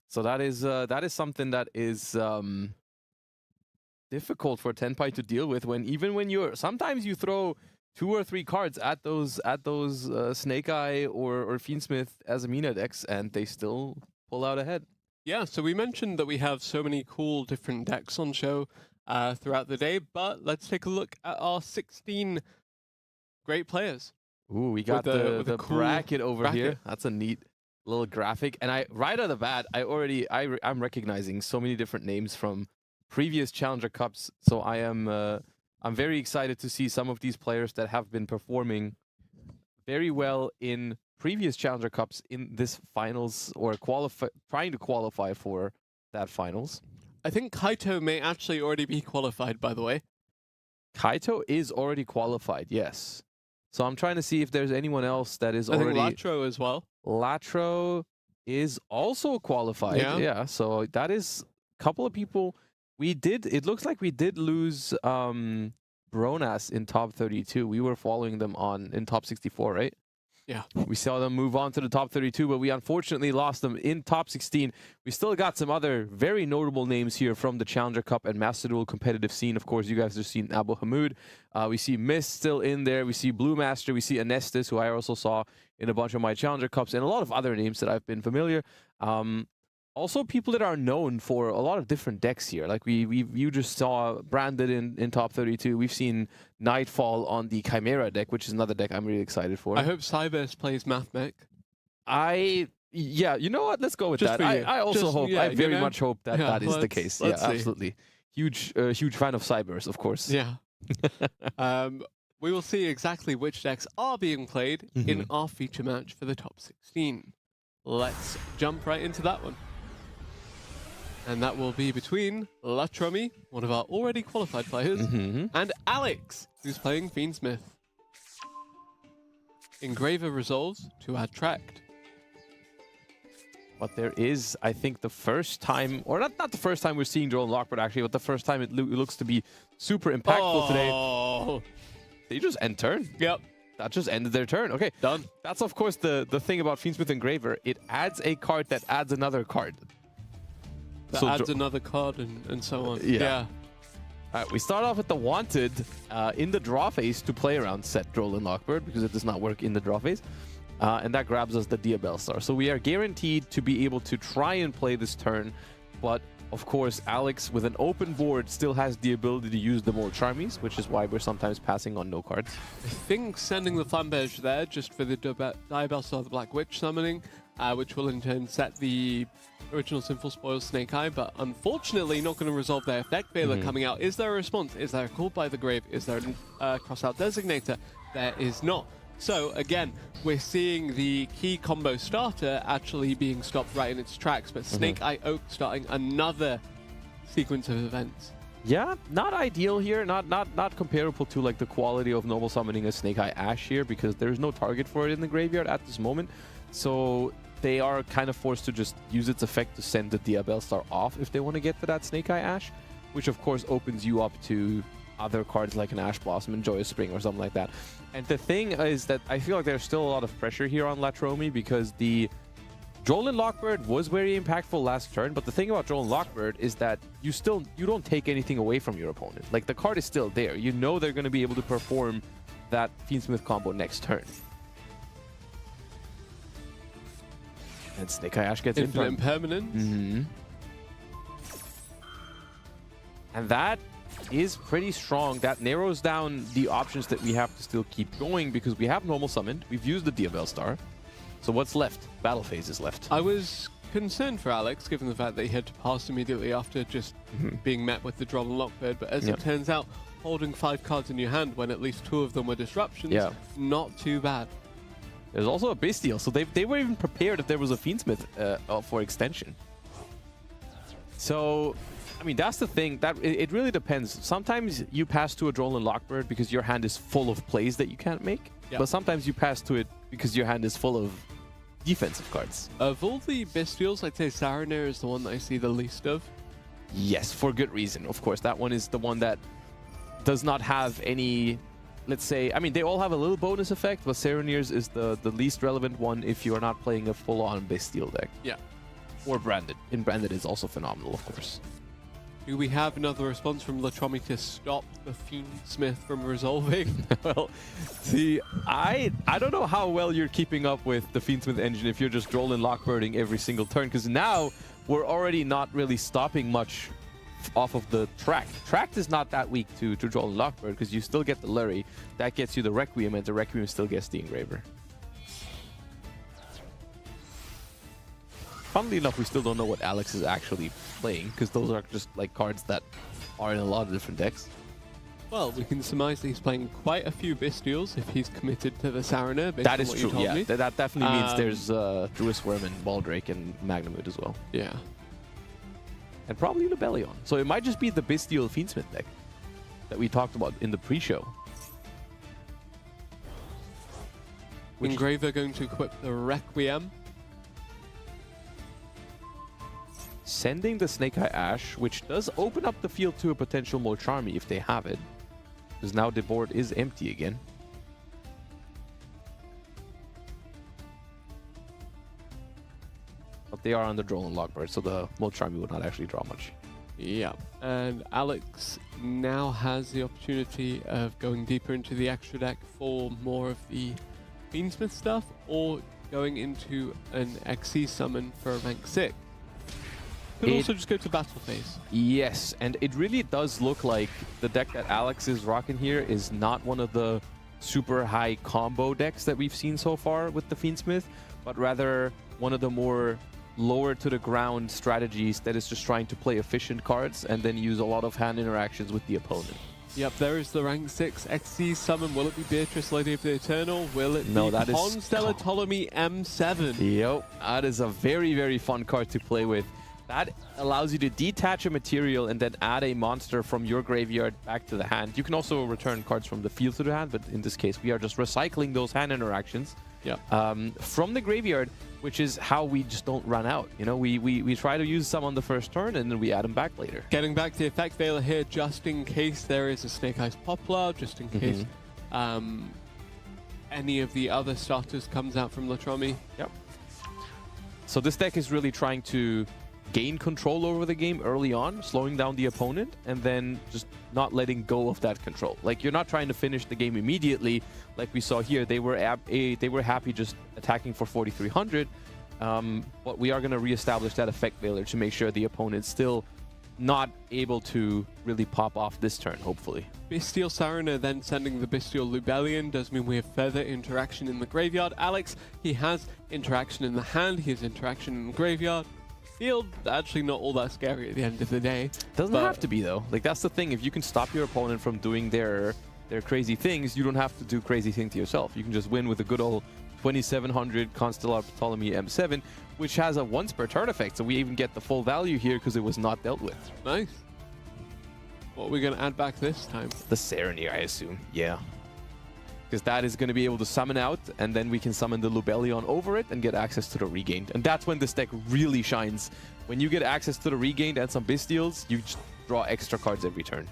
Speaker 4: So that is something that is difficult for Tenpai to deal with even when you're, sometimes you throw 2 or 3 cards at those Snake-Eye or Fiend Smith as Aamina decks, and they still pull out ahead.
Speaker 1: Yeah, so we mentioned that we have so many cool different decks on show throughout the day, but let's take a look at our 16 great players.
Speaker 4: Ooh, we got the cool bracket over here. That's a neat little graphic. And right out of the bat, I'm recognizing so many different names from previous Challenger Cups. So I'm very excited to see some of these players that have been performing very well in previous Challenger Cups in this finals, or trying to qualify for that finals.
Speaker 1: I think Kaito may actually already be qualified, by the way.
Speaker 4: Kaito is already qualified, yes. So I'm trying to see if there's anyone else that is already...
Speaker 1: I think Latro as well.
Speaker 4: Latro is also qualified. Yeah. So that is a couple of people. It looks like we did lose Bronas in top 32. We were following them in top 64, right?
Speaker 1: Yeah.
Speaker 4: We saw them move on to the top 32, but we unfortunately lost them in top 16. We still got some other very notable names here from the Challenger Cup and Master Duel competitive scene. Of course, you guys have seen Abu Hamoud. We see Mist still in there. We see Blue Master. We see Anestis, who I also saw in a bunch of my Challenger Cups, and a lot of other names that I've been familiar. Also, people that are known for a lot of different decks here. Like you just saw Branded in top 32. We've seen Nightfall on the Chimera deck, which is another deck I'm really excited for.
Speaker 1: I hope Cybers plays Mathmech.
Speaker 4: Yeah, you know what? Let's go with that. I also hope. I very much hope that that is the case. Yeah, absolutely. Huge fan of Cybers, of course.
Speaker 1: Yeah. We will see exactly which decks are being played in our feature match for the top 16. Let's jump right into that one. And that will be between Latromi, one of our already qualified players, and Alex, who's playing Fiend Smith. Engraver resolves to attract.
Speaker 4: But there is, I think, the first time, or not the first time we're seeing Joel and Lockbird actually, but the first time it looks to be super impactful today. They just end turn.
Speaker 1: Yep.
Speaker 4: That just ended their turn. Okay,
Speaker 1: done.
Speaker 4: That's, of course, the thing about Fiend Smith Engraver. It adds a card that adds another card.
Speaker 1: That adds another card and so on.
Speaker 4: Yeah. All right, we start off with the Wanted in the draw phase to play around set Droll and Lockbird, because it does not work in the draw phase. And that grabs us the DUEL Star. So we are guaranteed to be able to try and play this turn. But, of course, Alex, with an open board, still has the ability to use the more Charmies, which is why we're sometimes passing on no cards.
Speaker 1: I think sending the Flamberge there just for the DUEL Star, the Black Witch summoning, which will in turn set the original Sinful Spoils Snake-Eye, but unfortunately not going to resolve their effect. Veiler coming out. Is there a response? Is there a call by the grave? Is there a cross-out designator? There is not. So again, we're seeing the key combo starter actually being stopped right in its tracks, but Snake-Eye Oak starting another sequence of events.
Speaker 4: Yeah, not ideal here. Not comparable to like the quality of Noble summoning a Snake-Eye Ash here, because there's no target for it in the graveyard at this moment. So they are kind of forced to just use its effect to send the DUEL Star off if they want to get to that Snake-Eye Ash, which of course opens you up to other cards like an Ash Blossom and Joyous Spring or something like that. And the thing is that I feel like there's still a lot of pressure here on Latromi, because the Joel and Lockbird was very impactful last turn, but the thing about Joel and Lockbird is that you don't take anything away from your opponent. Like, the card is still there. You know they're going to be able to perform that Fiend Smith combo next turn. And Snake-Eye Ash gets
Speaker 1: Infinite
Speaker 4: in
Speaker 1: Impermanence.
Speaker 4: And that is pretty strong. That narrows down the options that we have to still keep going, because we have normal summoned. We've used the DUEL Star. So what's left? Battle phase is left.
Speaker 1: I was concerned for Alex, given the fact that he had to pass immediately after just being met with the Droll and Lockbird. But as it turns out, holding 5 cards in your hand when at least 2 of them were disruptions, not too bad.
Speaker 4: There's also a Bestial, so they were even prepared if there was a Fiend Smith for extension. So, I mean, that's the thing. That it really depends. Sometimes you pass to a Droll Lockbird because your hand is full of plays that you can't make. Yep. But sometimes you pass to it because your hand is full of defensive cards.
Speaker 1: Of all the Bestials, I'd say Saranair is the one that I see the least of.
Speaker 4: Yes, for good reason. Of course, that one is the one that does not have any, let's say, I mean, they all have a little bonus effect, but Saranair's is the least relevant one if you are not playing a full-on Bestial deck.
Speaker 1: Yeah.
Speaker 4: Or Branded. And Branded is also phenomenal, of course.
Speaker 1: Do we have another response from Latromi to stop the Fiend Smith from resolving?
Speaker 4: Well, see, I don't know how well you're keeping up with the Fiend Smith engine if you're just Droll and Lockbirding every single turn, because now we're already not really stopping much off of the track. Tracked is not that weak to Droll and Lockbird, because you still get the Lurry. That gets you the Requiem, and the Requiem still gets the Engraver. Funnily enough, we still don't know what Alex is actually playing, because those are just like cards that are in a lot of different decks.
Speaker 1: Well, we can surmise that he's playing quite a few Bestials if he's committed to the Saranair.
Speaker 4: That is true, yeah. That definitely means there's Druis Worm and Baldrake and Magnemute as well.
Speaker 1: Yeah.
Speaker 4: And probably Lebellion. So it might just be the Bestial Fiendsmith deck that we talked about in the pre-show.
Speaker 1: Engraver going to equip the Requiem.
Speaker 4: Sending the Snake-Eye Ash, which does open up the field to a potential Molcharmy if they have it. Because now the board is empty again. But they are on the Droll and Lockbird, so the Molcharmy would not actually draw much.
Speaker 1: Yeah, and Alex now has the opportunity of going deeper into the extra deck for more of the Fiendsmith stuff, or going into an XC summon for rank 6. Could also just go to battle phase.
Speaker 4: Yes, and it really does look like the deck that Alex is rocking here is not one of the super high combo decks that we've seen so far with the Fiendsmith, but rather one of the more lower to the ground strategies that is just trying to play efficient cards and then use a lot of hand interactions with the opponent.
Speaker 1: Yep, there is the rank 6 XC summon. Will it be Beatrice, Lady of the Eternal? Will it be Constellar Ptolemy M7?
Speaker 4: Yep, that is a very, very fun card to play with. That allows you to detach a material and then add a monster from your graveyard back to the hand. You can also return cards from the field to the hand, but in this case, we are just recycling those hand interactions from the graveyard, which is how we just don't run out. You know, we try to use some on the first turn, and then we add them back later.
Speaker 1: Getting back to the Effect Veiler here, just in case there is a Snake Eyes Poplar, just in case any of the other starters comes out from Latromi.
Speaker 4: Yep. So this deck is really trying to gain control over the game early on, slowing down the opponent, and then just not letting go of that control. Like, you're not trying to finish the game immediately, like we saw here. They were happy just attacking for 4,300, but we are going to reestablish that Effect Veiler to make sure the opponent's still not able to really pop off this turn, hopefully.
Speaker 1: Bestial Saranair then sending the Bestial Lubellion does mean we have further interaction in the graveyard. Alex, he has interaction in the hand, he has interaction in the graveyard. Field, actually not all that scary at the end of the day.
Speaker 4: Doesn't have to be, though. Like, that's the thing. If you can stop your opponent from doing their crazy things, you don't have to do crazy things to yourself. You can just win with a good old 2700 Constellar Ptolemy M7, which has a once per turn effect, so we even get the full value here because it was not dealt with.
Speaker 1: Nice. What are we going to add back this time?
Speaker 4: The Saranair, I assume. Yeah. Because that is going to be able to summon out, and then we can summon the Lubellion over it and get access to the Regained. And that's when this deck really shines. When you get access to the Regained and some Bestials, you just draw extra cards every turn.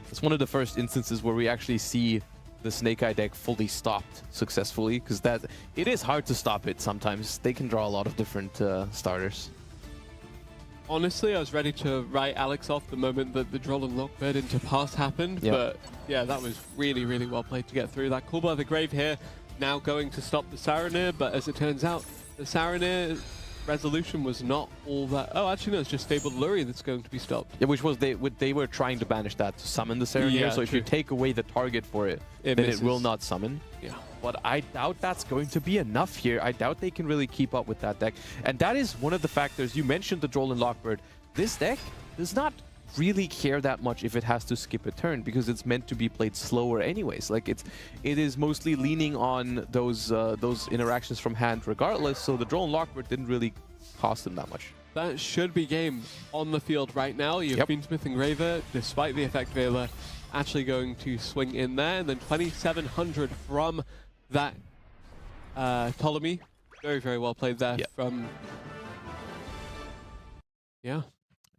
Speaker 4: It's one of the first instances where we actually see the Snake-Eye deck fully stopped successfully, because it is hard to stop it sometimes. They can draw a lot of different starters.
Speaker 1: Honestly, I was ready to write Alex off the moment that the Droll and Lockbird into pass happened, but yeah, that was really, really well played to get through that. Call by the Grave here, now going to stop the Saranair, but as it turns out, the Saranair resolution was not all that... Oh, actually, no, it's just Fabled Lurry that's going to be stopped.
Speaker 4: Yeah, which was they were trying to banish that to summon the Saranair, yeah, so if you take away the target for it, then it will not summon.
Speaker 1: Yeah.
Speaker 4: But I doubt that's going to be enough here. I doubt they can really keep up with that deck. And that is one of the factors. You mentioned the Droll and Lockbird. This deck does not really care that much if it has to skip a turn, because it's meant to be played slower anyways. Like it is mostly leaning on those interactions from hand regardless, so the drone lockbird didn't really cost them that much.
Speaker 1: That should be game on the field right now. You have Fiend Smith and Graver, despite the effect veiler, actually going to swing in there, and then 2700 from that Ptolemy. Very, very well played there from... Yeah.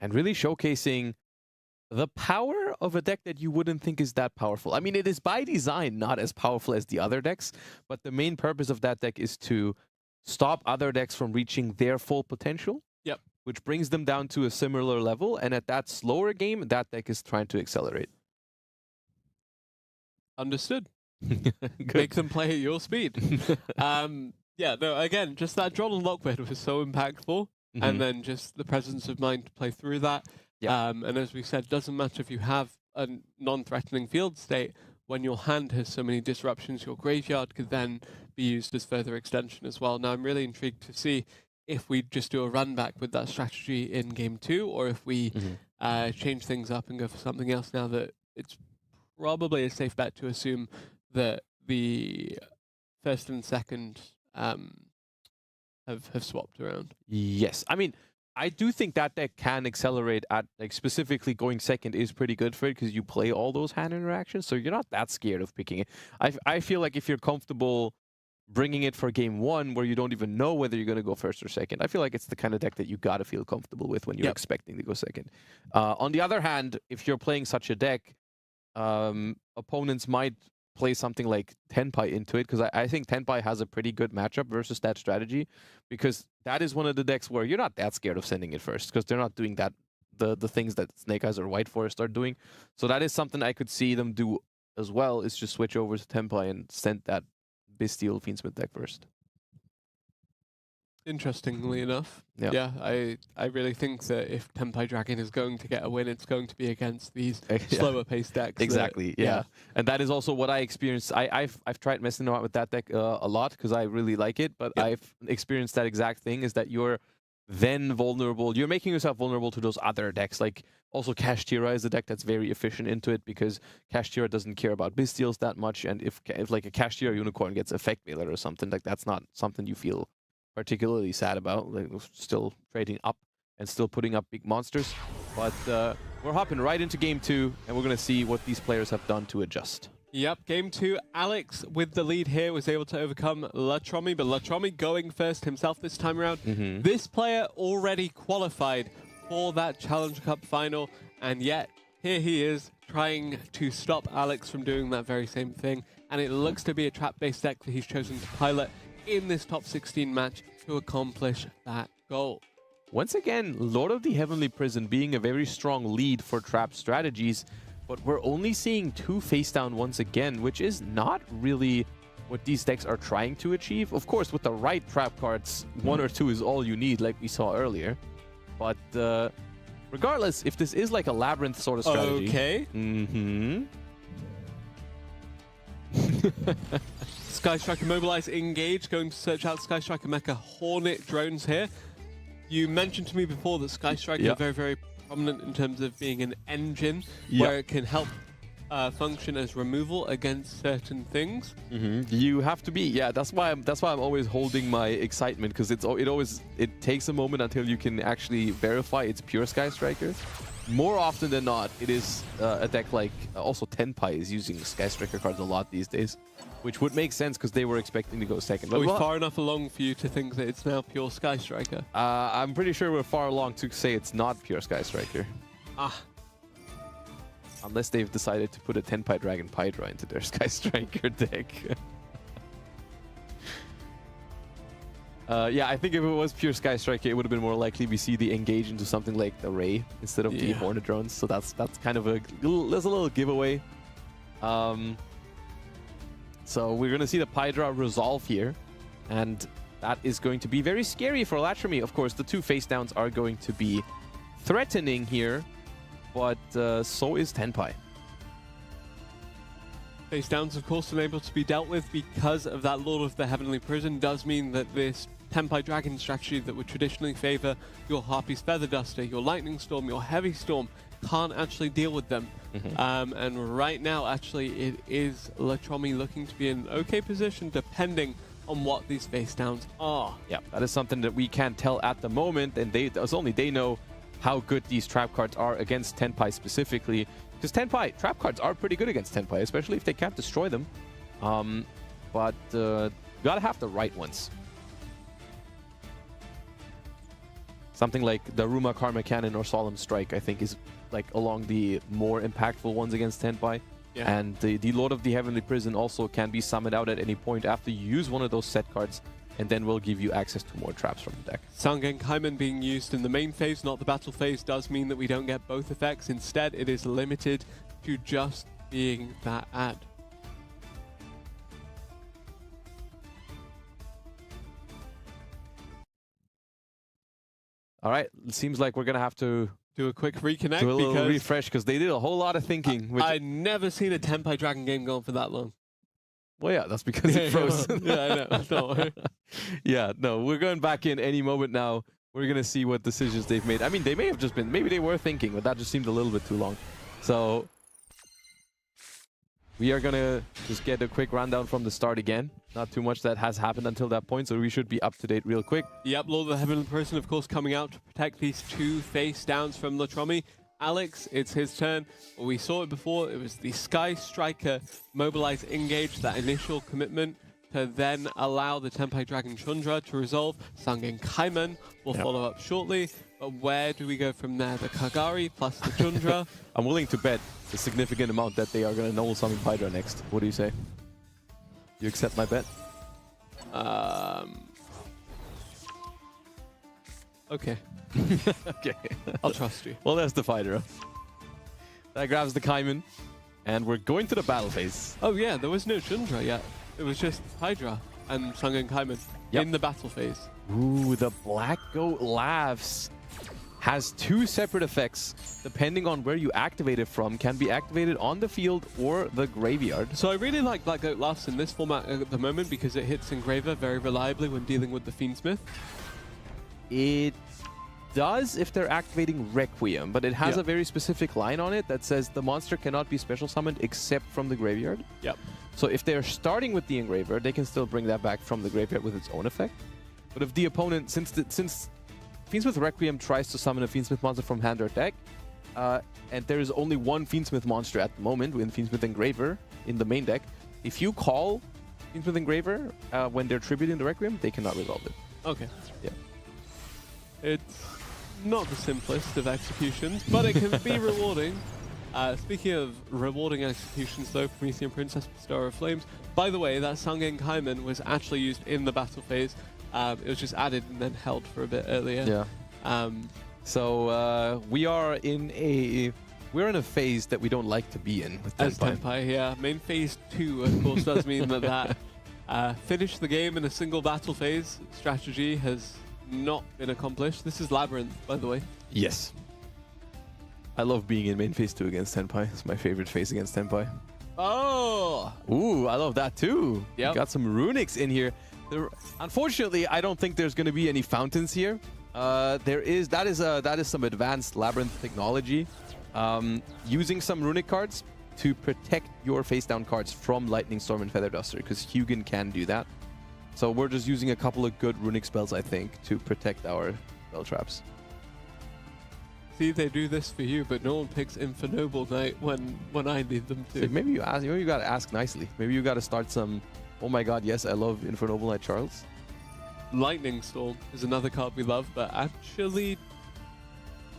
Speaker 4: And really showcasing the power of a deck that you wouldn't think is that powerful. I mean, it is by design not as powerful as the other decks, but the main purpose of that deck is to stop other decks from reaching their full potential.
Speaker 1: Yep.
Speaker 4: Which brings them down to a similar level, and at that slower game, that deck is trying to accelerate.
Speaker 1: Understood. Make them play at your speed. Yeah, no, again, just that drawn and lockbird was so impactful. And then just the presence of mind to play through that. And as we said, doesn't matter if you have a non-threatening field state, when your hand has so many disruptions, your graveyard could then be used as further extension as well. Now, I'm really intrigued to see if we just do a run back with that strategy in game 2, or if we change things up and go for something else, now that it's probably a safe bet to assume that the first and second have swapped around.
Speaker 4: Yes. I mean, I do think that deck can accelerate at, like, specifically going second is pretty good for it, because you play all those hand interactions, so you're not that scared of picking it. I feel like if you're comfortable bringing it for game 1, where you don't even know whether you're going to go first or second, I feel like it's the kind of deck that you got to feel comfortable with when you're expecting to go second. On the other hand, if you're playing such a deck, opponents might play something like Tenpai into it, because I think Tenpai has a pretty good matchup versus that strategy, because that is one of the decks where you're not that scared of sending it first, because they're not doing that the things that Snake-Eyes or White Forest are doing. So that is something I could see them do as well, is just switch over to Tenpai and send that Bestial Fiend Smith deck first.
Speaker 1: Interestingly enough, I really think that if Tenpai Dragon is going to get a win, it's going to be against these slower paced decks.
Speaker 4: Exactly, and that is also what I experienced. I've tried messing around with that deck a lot, because I really like it, but I've experienced that exact thing, is that you're then vulnerable. You're making yourself vulnerable to those other decks. Like, also Kashtira is a deck that's very efficient into it, because Kashtira doesn't care about Bestials that much, and if like a Kashtira Unicorn gets Effect Veiler or something, like that's not something you feel particularly sad about. Like, still trading up and still putting up big monsters. But we're hopping right into game 2, and we're going to see what these players have done to adjust.
Speaker 1: Yep, game 2, Alex with the lead here was able to overcome Latromi, but Latromi going first himself this time around. This player already qualified for that Challenger Cup final, and yet here he is trying to stop Alex from doing that very same thing, and it looks to be a trap-based deck that he's chosen to pilot in this top 16 match to accomplish that goal.
Speaker 4: Once again, Lord of the Heavenly Prison being a very strong lead for trap strategies, but we're only seeing 2 face down once again, which is not really what these decks are trying to achieve. Of course, with the right trap cards, 1 or 2 is all you need, like we saw earlier. But regardless, if this is like a Labyrinth sort of strategy...
Speaker 1: Okay. Sky Striker Mobilize, engage, going to search out Sky Striker Mecha Hornet drones here. You mentioned to me before that Sky Striker are very, very prominent in terms of being an engine where it can help function as removal against certain things.
Speaker 4: You have to be, that's why I'm always holding my excitement, because it takes a moment until you can actually verify it's pure Sky Striker. More often than not, it is a deck like also Tenpai is using Sky Striker cards a lot these days, which would make sense because they were expecting to go second.
Speaker 1: Are we far enough along for you to think that it's now pure Sky Striker?
Speaker 4: I'm pretty sure we're far along to say it's not pure Sky Striker. Unless they've decided to put a Tenpai Dragon Pydra into their Sky Striker deck. I think if it was pure Sky Striker, it would have been more likely we see the engage into something like the Ray instead of the Hornet drones. So that's kind of there's a little giveaway. So we're going to see the Pydra resolve here, and that is going to be very scary for Latromi. Of course, the 2 face downs are going to be threatening here, but so is Tenpai.
Speaker 1: Face downs, of course, unable to be dealt with because of that Lord of the Heavenly Prison does mean that this Tenpai Dragon strategy that would traditionally favor your Harpy's Feather Duster, your Lightning Storm, your Heavy Storm, can't actually deal with them. And right now, actually, it is Latromi looking to be in an okay position depending on what these face downs are.
Speaker 4: Yeah, that is something that we can't tell at the moment, and only they know how good these trap cards are against Tenpai specifically. Because Tenpai, trap cards are pretty good against Tenpai, especially if they can't destroy them. But you gotta have the right ones. Something like the Daruma Karma Cannon or Solemn Strike, I think, is like along the more impactful ones against Tenpai.
Speaker 1: Yeah.
Speaker 4: And the Lord of the Heavenly Prison also can be summoned out at any point after you use one of those set cards, and then will give you access to more traps from the deck.
Speaker 1: Sangen Kaiman being used in the main phase, not the battle phase, does mean that we don't get both effects. Instead, it is limited to just being that add.
Speaker 4: All right, it seems like we're going to have to
Speaker 1: do a quick reconnect.
Speaker 4: Do a little refresh, because they did a whole lot of thinking.
Speaker 1: I've never seen a Tenpai Dragon game go on for that long.
Speaker 4: Well, yeah, that's because it froze.
Speaker 1: Yeah, I know. Don't worry.
Speaker 4: Yeah, no, we're going back in any moment now. We're going to see what decisions they've made. I mean, they may have just been, maybe they were thinking, but that just seemed a little bit too long. So we are going to just get a quick rundown from the start again. Not too much that has happened until that point, so we should be up to date real quick.
Speaker 1: Yep, Lord of the Heavenly Prison, of course, coming out to protect these two face downs from Latromi. Alex, it's his turn. We saw it before. It was the Sky Striker mobilize engage, that initial commitment to then allow the Tenpai Dragon Chundra to resolve. Sangen Kaiman will follow up shortly. But where do we go from there? The Kagari plus the Chundra.
Speaker 4: I'm willing to bet a significant amount that they are going to null summon Hydra next. What do you say? You accept my bet?
Speaker 1: Okay.
Speaker 4: Okay.
Speaker 1: I'll trust you.
Speaker 4: Well, there's the Hydra. That grabs the Kaiman. And we're going to the battle phase.
Speaker 1: Oh yeah, there was no Chundra yet. It was just Hydra and Sangen Kaiman in the battle phase.
Speaker 4: Ooh, the Black Goat Laughs has two separate effects depending on where you activate it from. Can be activated on the field or the graveyard.
Speaker 1: So I really like Black Goat Laughs in this format at the moment because it hits Engraver very reliably when dealing with the Fiend Smith.
Speaker 4: It does if they're activating Requiem, but it has a very specific line on it that says the monster cannot be special summoned except from the graveyard.
Speaker 1: Yep.
Speaker 4: So if they're starting with the Engraver, they can still bring that back from the graveyard with its own effect. But if the opponent, since Fiend Smith Requiem tries to summon a Fiend Smith monster from hand or deck, and there is only one Fiend Smith monster at the moment with Fiend Smith Engraver in the main deck, if you call Fiend Smith Engraver when they're tributing the Requiem, they cannot resolve it.
Speaker 1: Okay.
Speaker 4: Yeah.
Speaker 1: It's not the simplest of executions, but it can be rewarding. Speaking of rewarding executions, though, Promethean Princess, Star of Flames. By the way, that Sangen Kaiman was actually used in the battle phase. It was just added and then held for a bit earlier.
Speaker 4: Yeah. So we are in a phase that we don't like to be in with Tenpai.
Speaker 1: As Tenpai, yeah. Main phase 2, of course, does mean that finish the game in a single battle phase strategy has not been accomplished. This is Labyrinth, by the way.
Speaker 4: Yes. I love being in main phase 2 against Tenpai. It's my favorite phase against Tenpai.
Speaker 1: Oh!
Speaker 4: Ooh, I love that too.
Speaker 1: Yep.
Speaker 4: Got some runics in here. Unfortunately, I don't think there's going to be any fountains here. That is some advanced Labyrinth technology. Using some runic cards to protect your face down cards from Lightning Storm and Feather Duster, because Hugin can do that. So we're just using a couple of good runic spells, I think, to protect our spell traps.
Speaker 1: See, they do this for you, but no one picks Infernoble Knight when I need them to.
Speaker 4: So maybe you got to ask nicely. Maybe you got to start some. Oh my God, yes, I love Infernoble Knight Charles.
Speaker 1: Lightning Storm is another card we love, but actually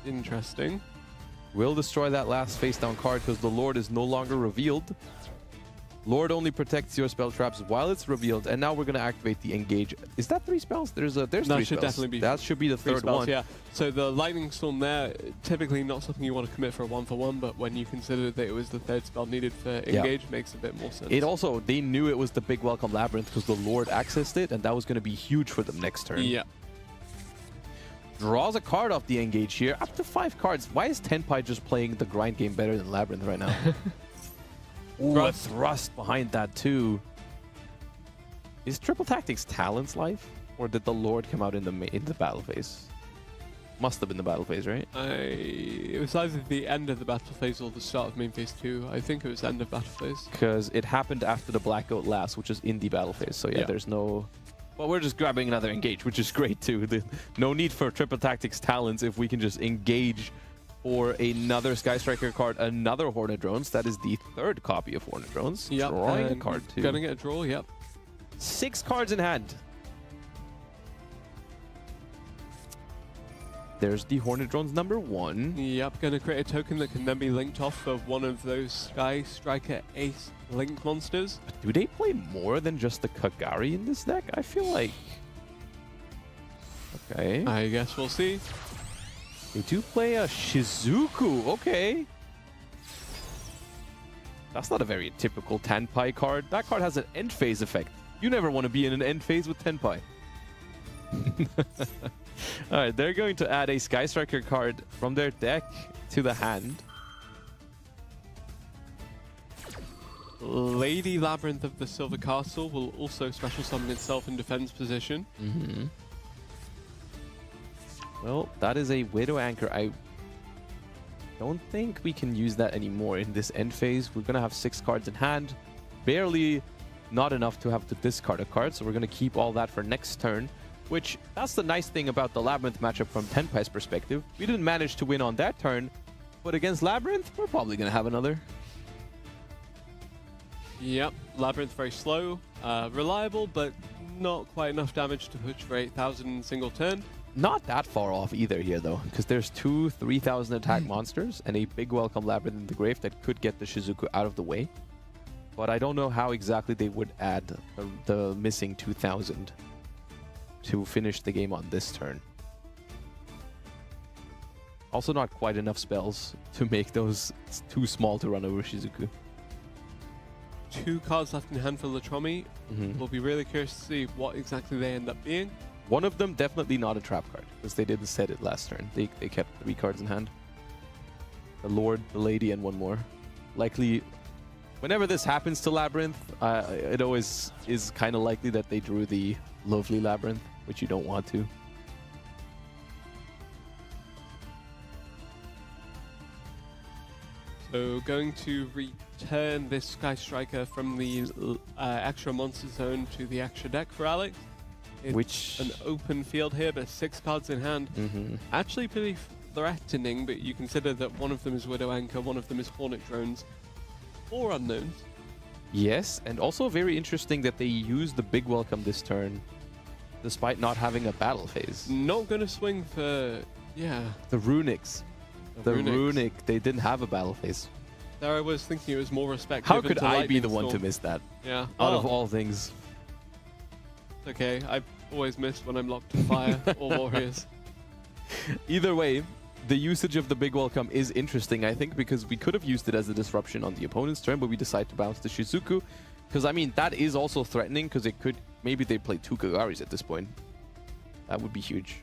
Speaker 1: interesting.
Speaker 4: Will destroy that last face down card because the Lord is no longer revealed. Lord only protects your spell traps while it's revealed, and now we're going to activate the engage. Is that 3 spells? There's 3 spells.
Speaker 1: That should definitely be.
Speaker 4: That should be the third
Speaker 1: spells,
Speaker 4: one.
Speaker 1: Yeah. So the Lightning Storm there, typically not something you want to commit for a 1-for-1, but when you consider that it was the 3rd spell needed for engage, makes a bit more sense.
Speaker 4: It also, they knew it was the big welcome Labyrinth because the Lord accessed it, and that was going to be huge for them next turn.
Speaker 1: Yeah.
Speaker 4: Draws a card off the engage here, up to 5 cards. Why is Tenpai just playing the grind game better than Labyrinth right now? Ooh, a thrust behind that too. Is Triple Tactics Talon's life? Or did the Lord come out in the battle phase? Must have been the battle phase, right?
Speaker 1: It was either the end of the battle phase or the start of main phase 2. I think it was end of battle phase.
Speaker 4: Because it happened after the Blackout last, which is in the battle phase. So yeah, there's no... Well, we're just grabbing another engage, which is great too. No need for Triple Tactics talents if we can just engage for another Sky Striker card, another Hornet Drones. That is the 3rd copy of Hornet Drones.
Speaker 1: Yep,
Speaker 4: drawing a card too.
Speaker 1: Gonna get a draw, yep.
Speaker 4: 6 cards in hand. There's the Hornet Drones number 1.
Speaker 1: Yep, gonna create a token that can then be linked off of one of those Sky Striker Ace Link monsters.
Speaker 4: But do they play more than just the Kagari in this deck? I feel like... Okay.
Speaker 1: I guess we'll see.
Speaker 4: They do play a Shizuku. Okay. That's not a very typical Tenpai card. That card has an end phase effect. You never want to be in an end phase with Tenpai. Alright, they're going to add a Sky Striker card from their deck to the hand.
Speaker 1: Lady Labyrinth of the Silver Castle will also special summon itself in defense position.
Speaker 4: Well, that is a Widow Anchor. I don't think we can use that anymore in this end phase. We're going to have 6 cards in hand. Barely not enough to have to discard a card, so we're going to keep all that for next turn. Which, that's the nice thing about the Labyrinth matchup from Tenpai's perspective. We didn't manage to win on that turn, but against Labyrinth, we're probably going to have another.
Speaker 1: Yep, Labyrinth very slow, reliable, but not quite enough damage to push for 8,000 in single turn.
Speaker 4: Not that far off either here, though, because there's 2 3,000 attack monsters and a big welcome Labyrinth in the grave that could get the Shizuku out of the way. But I don't know how exactly they would add the missing 2,000 to finish the game on this turn. Also not quite enough spells to make those too small to run over Shizuku.
Speaker 1: 2 cards left in hand for Latromi. We'll be really curious to see what exactly they end up being.
Speaker 4: One of them definitely not a trap card, because they didn't set it last turn. They kept 3 cards in hand. The Lord, the Lady, and 1 more. Likely, whenever this happens to Labyrinth, it always is kind of likely that they drew the lovely Labyrinth, which you don't want to.
Speaker 1: So going to return this Sky Striker from the extra monster zone to the extra deck for Alex. It's an open field here, but 6 cards in hand. Actually pretty threatening, but you consider that one of them is Widow Anchor, one of them is Hornet Drones. 4 unknowns.
Speaker 4: Yes, and also very interesting that they use the big welcome this turn, despite not having a battle phase.
Speaker 1: Not gonna swing for,
Speaker 4: the Runics. The Runic, they didn't have a battle phase.
Speaker 1: There I was thinking it was more respect.
Speaker 4: How could I be the one to miss that?
Speaker 1: Yeah.
Speaker 4: Out of all things.
Speaker 1: Okay, I always miss when I'm locked to fire or warriors.
Speaker 4: Either way, the usage of the big welcome is interesting, I think, because we could have used it as a disruption on the opponent's turn, but we decide to bounce the Shizuku. Because, I mean, that is also threatening, because it could... Maybe they play 2 Kagaris at this point. That would be huge.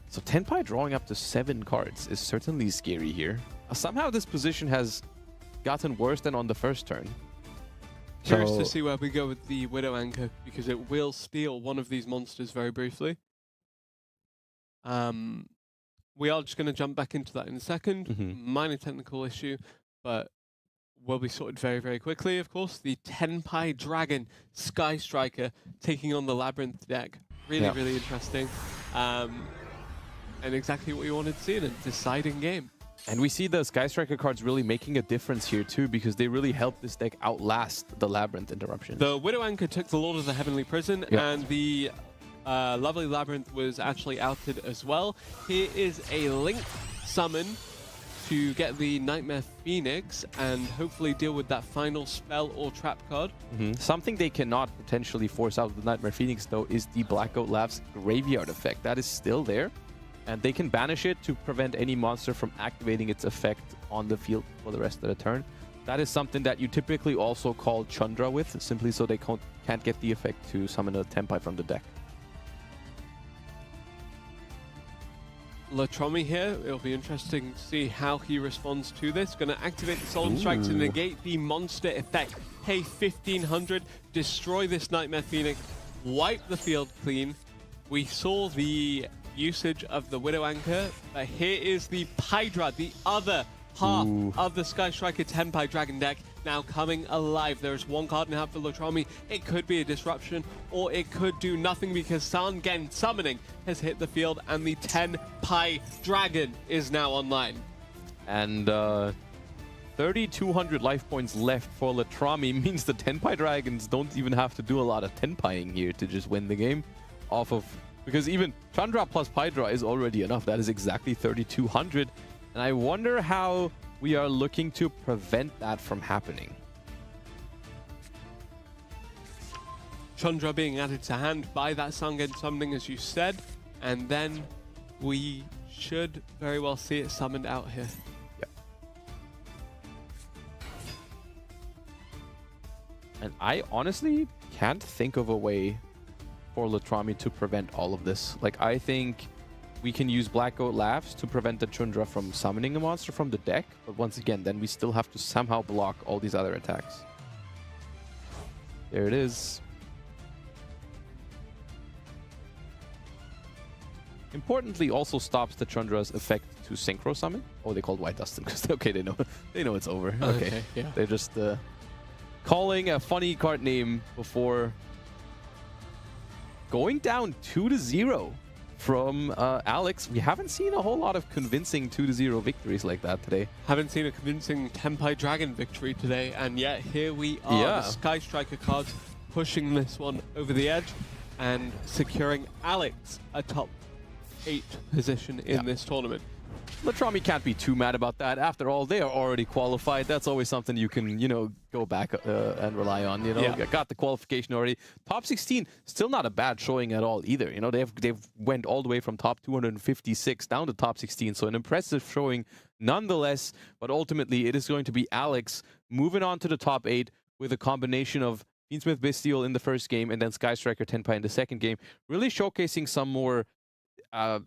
Speaker 4: So Tenpai drawing up to 7 cards is certainly scary here. Somehow this position has gotten worse than on the first turn.
Speaker 1: Curious to see where we go with the Widow Anchor, because it will steal one of these monsters very briefly. We are just going to jump back into that in a second. Minor technical issue, but will be sorted very, very quickly, of course. The Tenpai Dragon Sky Striker taking on the Labyrinth deck. Really, really interesting. And exactly what we wanted to see in a deciding game.
Speaker 4: And we see the Sky Striker cards really making a difference here too, because they really help this deck outlast the Labyrinth interruption.
Speaker 1: The Widow Anchor took the Lord of the Heavenly Prison, and the lovely Labyrinth was actually outed as well. Here is a link summon to get the Nightmare Phoenix and hopefully deal with that final spell or trap card.
Speaker 4: Something they cannot potentially force out of the Nightmare Phoenix, though, is the Blackout Lab's Graveyard effect. That is still there. And they can banish it to prevent any monster from activating its effect on the field for the rest of the turn. That is something that you typically also call Chandra with, simply so they can't get the effect to summon a Tenpai from the deck.
Speaker 1: Latromi here, it'll be interesting to see how he responds to this. Going to activate the Solemn Strike to negate the monster effect. Pay 1,500, destroy this Nightmare Phoenix, wipe the field clean. We saw the usage of the Widow Anchor, but here is the Hydra, the other half of the Sky Striker Tenpai Dragon deck now coming alive. There is one card in hand for Latrami. It could be a disruption, or it could do nothing because Sangen Summoning has hit the field and the Tenpai Dragon is now online.
Speaker 4: And 3,200 life points left for Latrami means the Tenpai Dragons don't even have to do a lot of Tenpaiing here to just win the game off of, because even Chandra plus Hydra is already enough. That is exactly 3,200. And I wonder how we are looking to prevent that from happening.
Speaker 1: Chandra being added to hand by that Sangen Summoning, as you said, and then we should very well see it summoned out here.
Speaker 4: Yep. And I honestly can't think of a way for Latrami to prevent all of this. Like, I think we can use Black Goat Laughs to prevent the Chandra from summoning a monster from the deck, but once again, then we still have to somehow block all these other attacks. There it is. Importantly, also stops the Chandra's effect to synchro summon. Oh, they called White Dustin because okay, they know it's over. Okay,
Speaker 1: yeah.
Speaker 4: They're just calling a funny card name before going down 2-0 from Alex. We haven't seen a whole lot of convincing 2-0 victories like that today.
Speaker 1: Haven't seen a convincing Tenpai Dragon victory today, and yet here we are, the Sky Striker cards pushing this one over the edge and securing Alex a top 8 position in this tournament.
Speaker 4: Latrami can't be too mad about that. After all, they are already qualified. That's always something you can, go back and rely on. Got the qualification already. Top 16, still not a bad showing at all either. They've went all the way from top 256 down to top 16. So an impressive showing nonetheless. But ultimately, it is going to be Alex moving on to the top 8 with a combination of Fiend Smith Bestial in the first game and then Sky Striker Tenpai in the second game. Really showcasing some more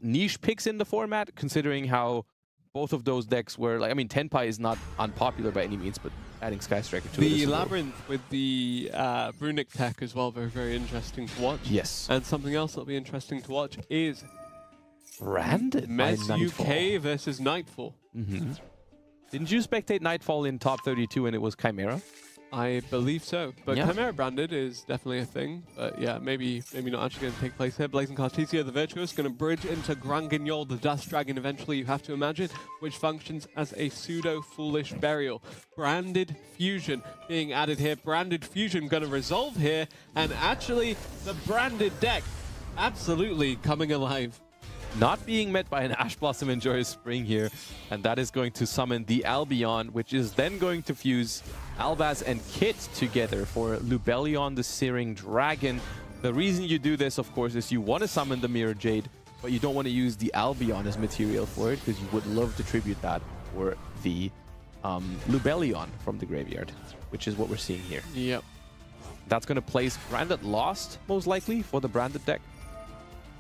Speaker 4: niche picks in the format, considering how both of those decks were like, Tenpai is not unpopular by any means, but adding Sky Striker to
Speaker 1: the Labyrinth with the Runic tech as well, very, very interesting to watch.
Speaker 4: Yes.
Speaker 1: And something else that'll be interesting to watch is
Speaker 4: Branded
Speaker 1: Mes UK versus Nightfall.
Speaker 4: Didn't you spectate Nightfall in top 32 and it was Chimera?
Speaker 1: I believe so, but Chimera branded is definitely a thing. But yeah, maybe not actually going to take place here. Blazing Cartesia, the Virtuous, going to bridge into Granguignol, the Dust Dragon eventually, you have to imagine, which functions as a pseudo-foolish burial. Branded Fusion being added here. Branded Fusion going to resolve here, and actually the branded deck absolutely coming alive.
Speaker 4: Not being met by an Ash Blossom and Joyous Spring here, and that is going to summon the Albion, which is then going to fuse Albaz and Kit together for Lubellion, the Searing Dragon. The reason you do this, of course, is you want to summon the Mirror Jade, but you don't want to use the Albion as material for it, because you would love to tribute that for the Lubellion from the graveyard, which is what we're seeing here.
Speaker 1: Yep.
Speaker 4: That's going to place Branded Lost, most likely, for the Branded deck.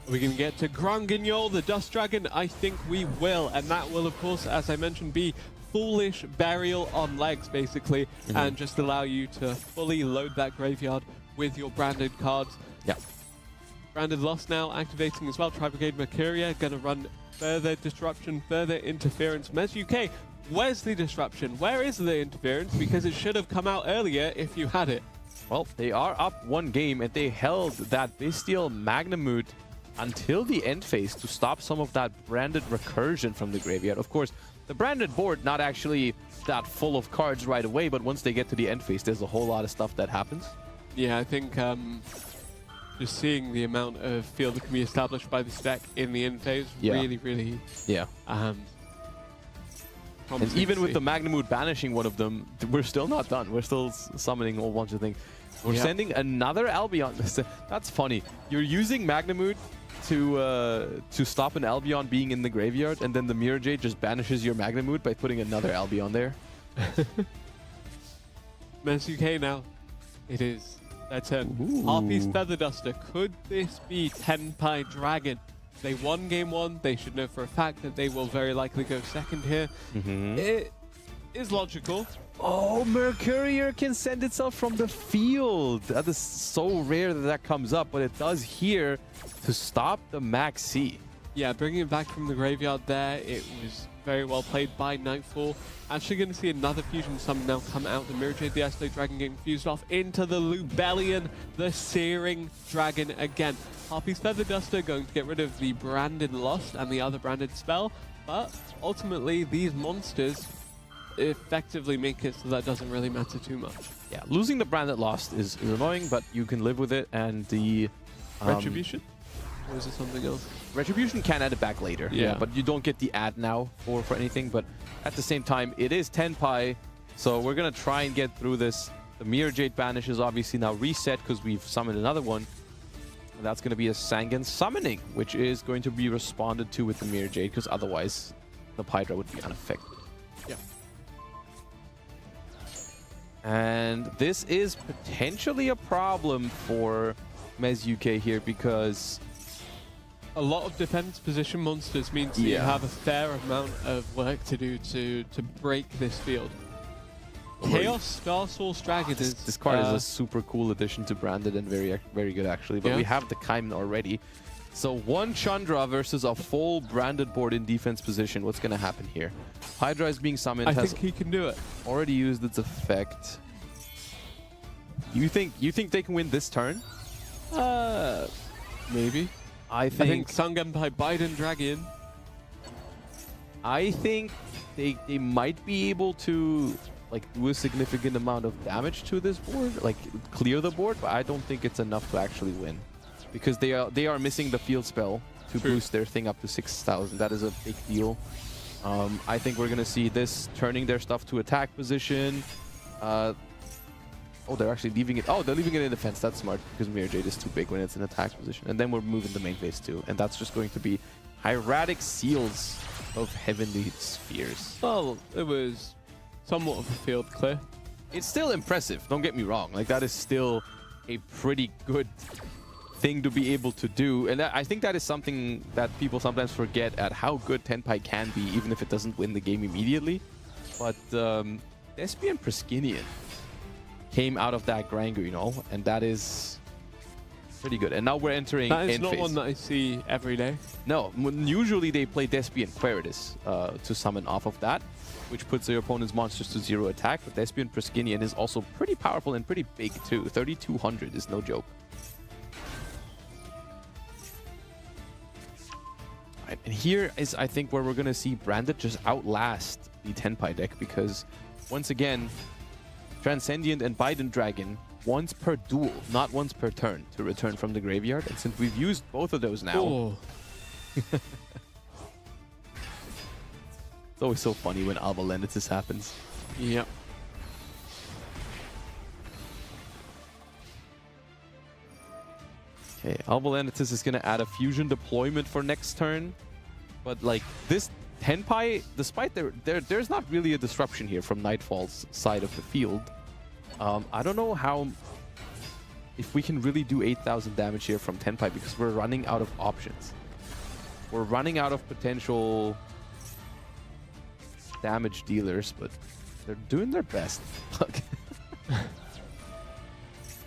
Speaker 1: We can get to Granguignol, the Dust Dragon. I think we will, and that will, of course, as I mentioned, be Foolish Burial on legs, basically, and just allow you to fully load that graveyard with your branded cards.
Speaker 4: Yeah.
Speaker 1: Branded Lost now activating as well. Tri-Brigade Mercuria going to run further disruption, further interference. Mes UK, where's the disruption? Where is the interference? Because it should have come out earlier if you had it.
Speaker 4: Well, they are up one game, and they held that Bestial Magnamut until the end phase to stop some of that branded recursion from the graveyard. Of course, the branded board not actually that full of cards right away, but once they get to the end phase, there's a whole lot of stuff that happens.
Speaker 1: Yeah, I think just seeing the amount of field that can be established by this deck in the end phase really
Speaker 4: and even with the Magnamut banishing one of them, we're still not done. We're still summoning a whole bunch of things. We're sending another Albion. That's funny. You're using Magnamut to stop an Albion being in the graveyard, and then the Mirror Jade just banishes your Magnamut by putting another Albion there.
Speaker 1: Mes UK now. It is their turn. Harpy's Feather Duster. Could this be Tenpai Dragon? They won game 1. They should know for a fact that they will very likely go second here. It is logical.
Speaker 4: Oh, Mercurier can send itself from the field. That is so rare that that comes up, but it does here to stop the Max C.
Speaker 1: Yeah, bringing it back from the graveyard there, it was very well played by Nightfall. Actually going to see another fusion summon now come out. The Mirror Jade, the Eslo Dragon getting fused off into the Lubellion, the Searing Dragon again. Harpy's Feather Duster going to get rid of the branded Lost and the other branded spell, but ultimately these monsters effectively make it so that doesn't really matter too much.
Speaker 4: Yeah, losing the branded Lost is annoying, but you can live with it, and the...
Speaker 1: Retribution? Or is it something else?
Speaker 4: Retribution can add it back later.
Speaker 1: Yeah.
Speaker 4: But you don't get the add now for anything. But at the same time, it is Tenpai, so we're going to try and get through this. The Mirror Jade Banish is obviously now reset because we've summoned another one. And that's going to be a Sangan Summoning, which is going to be responded to with the Mirror Jade, because otherwise the Hydra would be unaffected.
Speaker 1: Yeah.
Speaker 4: And this is potentially a problem for Mez UK here, because
Speaker 1: a lot of defense position monsters means that you have a fair amount of work to do to break this field. Chaos Star Source Dragon is...
Speaker 4: This card is a super cool addition to Branded and very good actually, but we have the Kaimen already. So one Chandra versus a full Branded board in defense position. What's going to happen here? Hydra is being summoned.
Speaker 1: I think he can do it.
Speaker 4: Already used its effect. You think they can win this turn?
Speaker 1: Maybe.
Speaker 4: I think
Speaker 1: Sangenpai Biden Dragon.
Speaker 4: I think they might be able to like do a significant amount of damage to this board, like clear the board, but I don't think it's enough to actually win, because they are missing the field spell to boost their thing up to 6,000. That is a big deal. I think we're gonna see this turning their stuff to attack position. Oh, they're actually leaving it. Oh, they're leaving it in defense. That's smart, because Mirror Jade is too big when it's in attack position. And then we're moving the main phase too. And that's just going to be Hieratic Seals of Heavenly Spheres.
Speaker 1: Well, it was somewhat of a field clear.
Speaker 4: It's still impressive. Don't get me wrong. Like, that is still a pretty good thing to be able to do. And I think that is something that people sometimes forget, at how good Tenpai can be, even if it doesn't win the game immediately. But Thespian Preskinian came out of that Granger, you know, and that is pretty good. And now we're entering
Speaker 1: That is
Speaker 4: end
Speaker 1: not
Speaker 4: phase.
Speaker 1: one that I see every day.
Speaker 4: No, usually they play Thespian Queritus to summon off of that, which puts their opponent's monsters to 0 attack. But Thespian Preskinian is also pretty powerful and pretty big too. 3,200 is no joke. Right, and here is, I think, where we're going to see Branded just outlast the Tenpai deck, because once again, Transcendent and Biden Dragon once per duel, not once per turn, to return from the graveyard. And since we've used both of those now, it's always so funny when Alba Lennetis happens.
Speaker 1: Yep.
Speaker 4: Okay, Alba Lennetis is going to add a fusion deployment for next turn. But like this Tenpai, despite there's not really a disruption here from Nightfall's side of the field. I don't know if we can really do 8,000 damage here from Tenpai, because we're running out of options. We're running out of potential damage dealers, but they're doing their best. Look.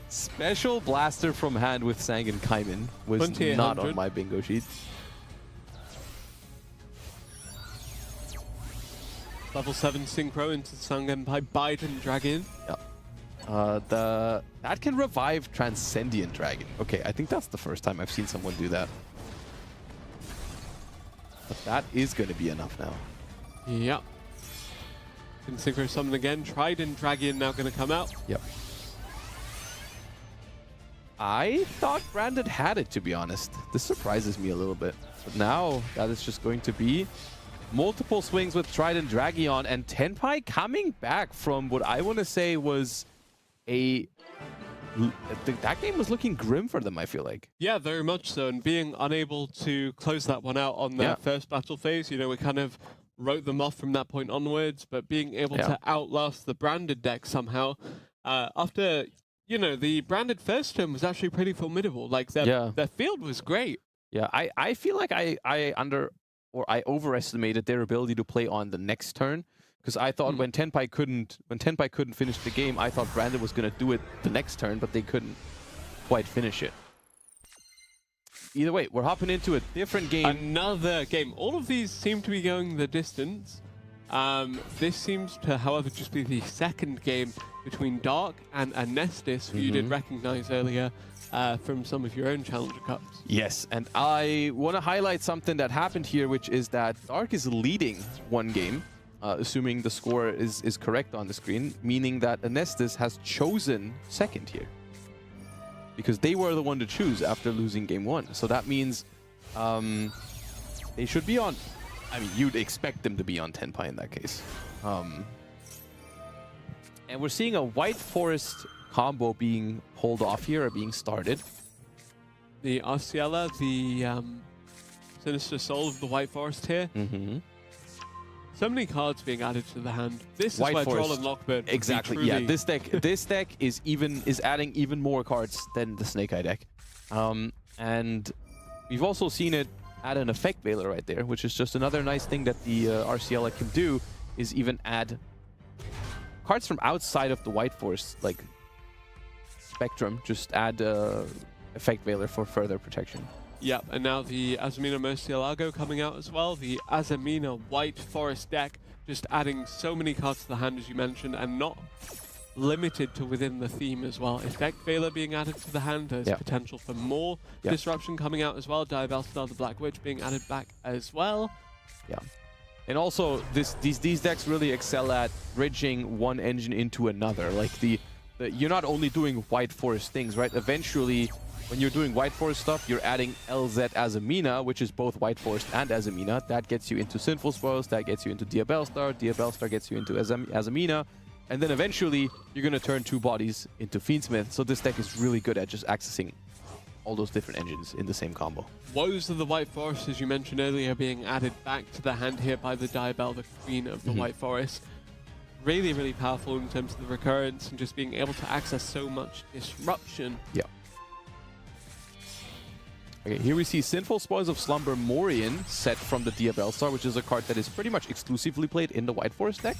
Speaker 4: Special Blaster from hand with Sangan Kaimen was not on my bingo sheet.
Speaker 1: Level 7 Synchro into Sangenpai Biden Dragon.
Speaker 4: Yeah. That can revive Transcendent Dragon. Okay, I think that's the first time I've seen someone do that. But that is going to be enough now.
Speaker 1: Yep. Can Synchro summon again. Trident Dragon now going to come out.
Speaker 4: Yep. I thought Branded had it, to be honest. This surprises me a little bit. But now that is just going to be multiple swings with Trident Dragion, and Tenpai coming back from what I want to say was that game was looking grim for them, I feel like.
Speaker 1: Yeah, very much so. And being unable to close that one out on their first battle phase, you know, we kind of wrote them off from that point onwards, but being able to outlast the Branded deck somehow, after, you know, the Branded first turn was actually pretty formidable. Like, their field was great.
Speaker 4: Yeah, I feel like I overestimated their ability to play on the next turn, Because I thought when Tenpai couldn't finish the game, I thought Brandon was gonna do it the next turn, but they couldn't quite finish it. Either way, we're hopping into a different game.
Speaker 1: Another game. All of these seem to be going the distance. This seems to, however, just be the second game between Dark and Anestis, who you did recognize earlier from some of your own Challenger Cups.
Speaker 4: Yes, and I want to highlight something that happened here, which is that Dark is leading one game, assuming the score is correct on the screen, meaning that Anestis has chosen second here. Because they were the one to choose after losing game 1. So that means they should be on... I mean, you'd expect them to be on Tenpai in that case. And we're seeing a White Forest combo being pulled off here, or being started.
Speaker 1: The Arciela, the Sinister Soul of the White Forest here. So many cards being added to the hand. This
Speaker 4: White
Speaker 1: is where
Speaker 4: Forest.
Speaker 1: Troll and Lockbird
Speaker 4: Exactly.
Speaker 1: truly...
Speaker 4: Yeah, this deck is adding even more cards than the Snake-Eye deck. And we've also seen it add an Effect Veiler right there, which is just another nice thing that the Arciela can do, is even add cards from outside of the White Forest, like spectrum, just add Effect Veiler for further protection.
Speaker 1: Yep, and now the Aamina Murcielago coming out as well. The Aamina White Forest deck, just adding so many cards to the hand, as you mentioned, and not limited to within the theme as well. Effect Veiler being added to the hand, there's potential for more disruption coming out as well. DUEL Star, the Black Witch, being added back as well.
Speaker 4: Yeah. And also, these decks really excel at bridging one engine into another. Like, you're not only doing White Forest things, right? Eventually, when you're doing White Forest stuff, you're adding LZ Aamina, which is both White Forest and Aamina. That gets you into Sinful Spoils, that gets you into DUEL Star gets you into Aamina. And then eventually, you're going to turn two bodies into Fiend Smith. So this deck is really good at just accessing all those different engines in the same combo.
Speaker 1: Woes of the White Forest, as you mentioned earlier, being added back to the hand here by the DUEL, the Queen of the White Forest. Really, really powerful in terms of the recurrence and just being able to access so much disruption.
Speaker 4: Yeah. Okay, here we see Sinful Spoils of Slumber Morian set from the DUEL Star, which is a card that is pretty much exclusively played in the White Forest deck.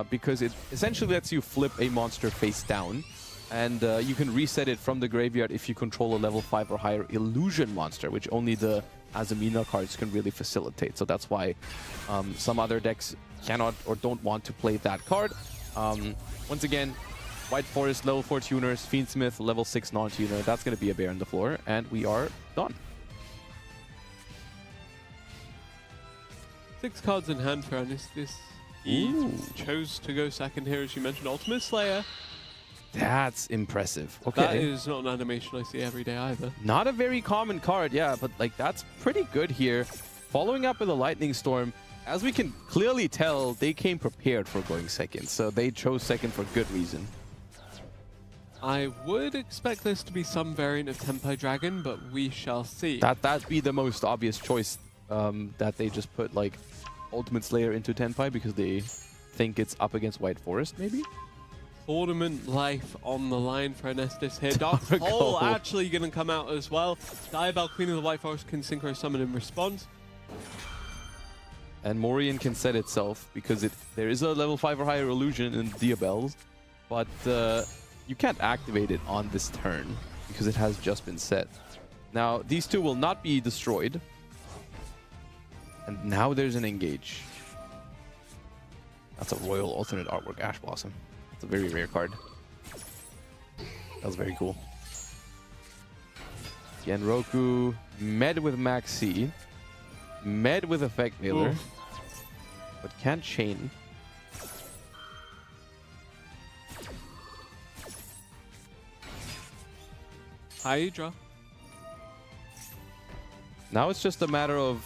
Speaker 4: Because it essentially lets you flip a monster face down, and you can reset it from the graveyard if you control a level 5 or higher illusion monster, which only the Aamina cards can really facilitate. So that's why some other decks cannot or don't want to play that card. Once again, White Forest level 4 tuners, Fiend Smith level 6 non-tuner. That's going to be a bear on the floor, and we are done.
Speaker 1: 6 cards in hand for Anestis. He chose to go second here, as you mentioned. Ultimate Slayer.
Speaker 4: That's impressive. Okay.
Speaker 1: That is not an animation I see every day either.
Speaker 4: Not a very common card, yeah, but like that's pretty good here. Following up with a Lightning Storm, as we can clearly tell, they came prepared for going second, so they chose second for good reason.
Speaker 1: I would expect this to be some variant of Tenpai Dragon, but we shall see.
Speaker 4: That'd be the most obvious choice, that they just put like Ultimate Slayer into Tenpai because they think it's up against White Forest, maybe?
Speaker 1: Tournament life on the line for Anestis here. Dark Hole actually going to come out as well. DUEL, Queen of the White Forest, can Synchro Summon in response.
Speaker 4: And Morian can set itself because there is a level 5 or higher illusion in DUELs, but you can't activate it on this turn because it has just been set. Now, these two will not be destroyed. And now there's an engage. That's a Royal Alternate Artwork Ash Blossom. It's a very rare card. That was very cool. Genroku med with Maxi. Med with Effect Veiler. But can't chain.
Speaker 1: Hydra.
Speaker 4: Now it's just a matter of,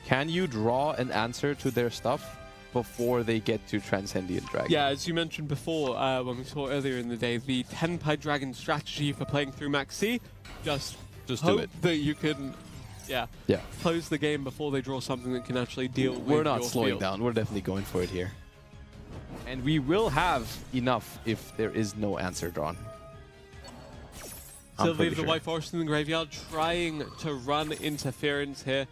Speaker 4: can you draw an answer to their stuff before they get to Transcendent Dragon?
Speaker 1: Yeah, as you mentioned before, when we saw earlier in the day, the Tenpai Dragon strategy for playing through Maxi, just
Speaker 4: do it.
Speaker 1: That you can, close the game before they draw something that can actually deal with
Speaker 4: We're not
Speaker 1: your
Speaker 4: slowing
Speaker 1: field.
Speaker 4: down. We're definitely going for it here. And we will have enough if there is no answer drawn.
Speaker 1: Sylvie of the White Forest in the graveyard trying to run interference here.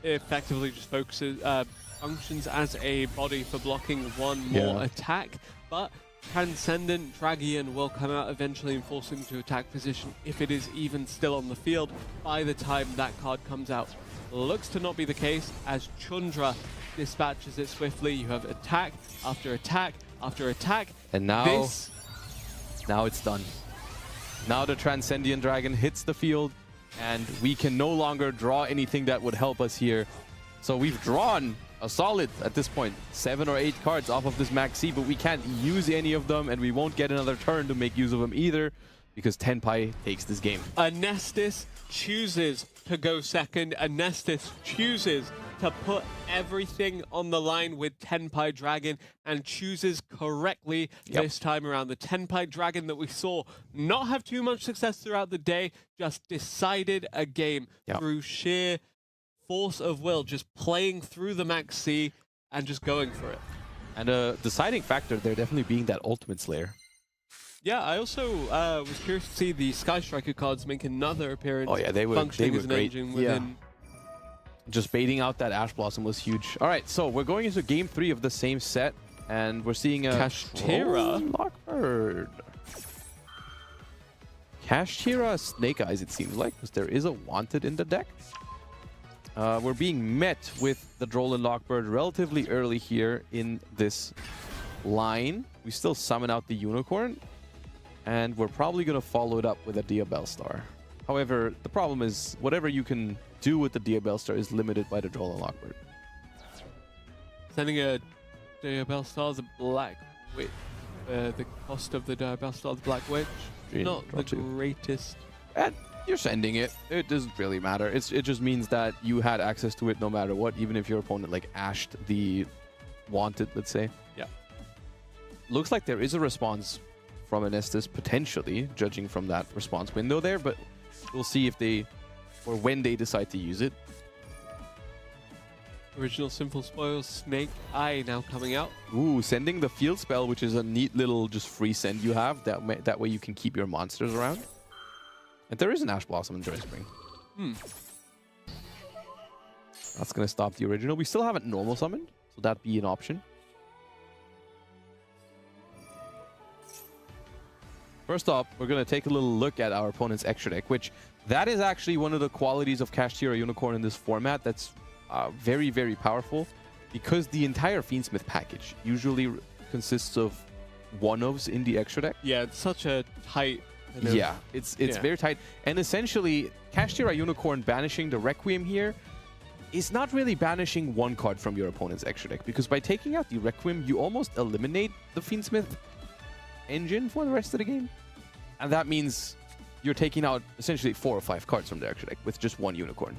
Speaker 1: effectively just functions as a body for blocking one more attack, but Transcendent Dragion will come out eventually and force him to attack position if it is even still on the field by the time that card comes out. Looks to not be the case, as Chundra dispatches it swiftly. You have attack after attack after attack.
Speaker 4: And now it's done. Now the Transcendent Dragon hits the field, and we can no longer draw anything that would help us here. So we've drawn a solid, at this point, 7 or 8 cards off of this Max C, but we can't use any of them, and we won't get another turn to make use of them either, because Tenpai takes this game.
Speaker 1: Anestis chooses to go second. Anestis chooses to put everything on the line with Tenpai Dragon, and chooses correctly this time around. The Tenpai Dragon that we saw not have too much success throughout the day just decided a game through sheer force of will, just playing through the Max C and just going for it.
Speaker 4: And a deciding factor there definitely being that Ultimate Slayer.
Speaker 1: Yeah, I also was curious to see the Sky Striker cards make another appearance.
Speaker 4: Oh yeah, they were
Speaker 1: functioning as an
Speaker 4: great.
Speaker 1: engine within.
Speaker 4: Just baiting out that Ash Blossom was huge. All right, so we're going into game 3 of the same set, and we're seeing a
Speaker 1: Kashtira
Speaker 4: Lockbird. Kashtira Snake-Eyes, it seems like, because there is a Wanted in the deck. We're being met with the Droll Lockbird relatively early here in this line. We still summon out the Unicorn, and we're probably going to follow it up with a DUEL Star. However, the problem is whatever you can do with the DUEL Star is limited by the Droll Lockbird.
Speaker 1: Sending a DUEL Star, the Black Witch. The cost of the DUEL Star, the Black Witch, not the greatest.
Speaker 4: And you're sending it. It doesn't really matter. It just means that you had access to it no matter what, even if your opponent like ashed the Wanted, let's say.
Speaker 1: Yeah.
Speaker 4: Looks like there is a response from Anestis, potentially, judging from that response window there, but we'll see if they, or when they decide to use it.
Speaker 1: Original Simple Spoils, Snake Eye now coming out.
Speaker 4: Ooh, sending the field spell, which is a neat little just free send you have. That way you can keep your monsters around. And there is an Ash Blossom in Joy Spring. That's going to stop the original. We still haven't normal summoned, so that'd be an option. First off, we're going to take a little look at our opponent's extra deck, which that is actually one of the qualities of Kashtira Unicorn in this format that's very, very powerful, because the entire Fiend Smith package usually consists of one-ofs in the extra deck.
Speaker 1: Yeah, it's such a tight...
Speaker 4: Yeah, it's very tight. And essentially, Kashtira Unicorn banishing the Requiem here is not really banishing one card from your opponent's extra deck, because by taking out the Requiem, you almost eliminate the Fiend Smith engine for the rest of the game. And that means you're taking out essentially 4 or 5 cards from the extra deck with just one Unicorn.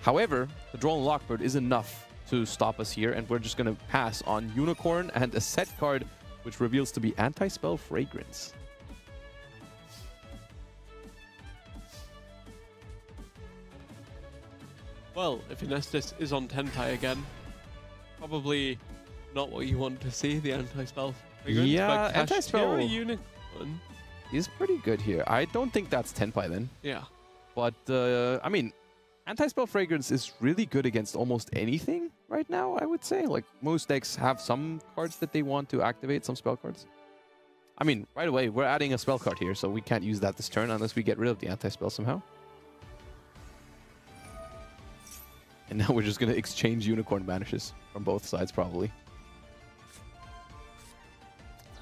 Speaker 4: However, the Droll Lockbird is enough to stop us here, and we're just going to pass on Unicorn and a set card which reveals to be Anti-Spell Fragrance.
Speaker 1: Well, if Anestis is on Tenpai again, probably not what you want to see, the Anti-Spell Fragrance.
Speaker 4: Yeah,
Speaker 1: but
Speaker 4: Anti-Spell
Speaker 1: Unicorn
Speaker 4: is pretty good here. I don't think that's Tenpai then.
Speaker 1: Yeah.
Speaker 4: But, I mean, Anti-Spell Fragrance is really good against almost anything right now, I would say. Like, most decks have some cards that they want to activate, some spell cards. I mean, right away, we're adding a spell card here, so we can't use that this turn unless we get rid of the anti-spell somehow. And now we're just going to exchange Unicorn banishes from both sides, probably.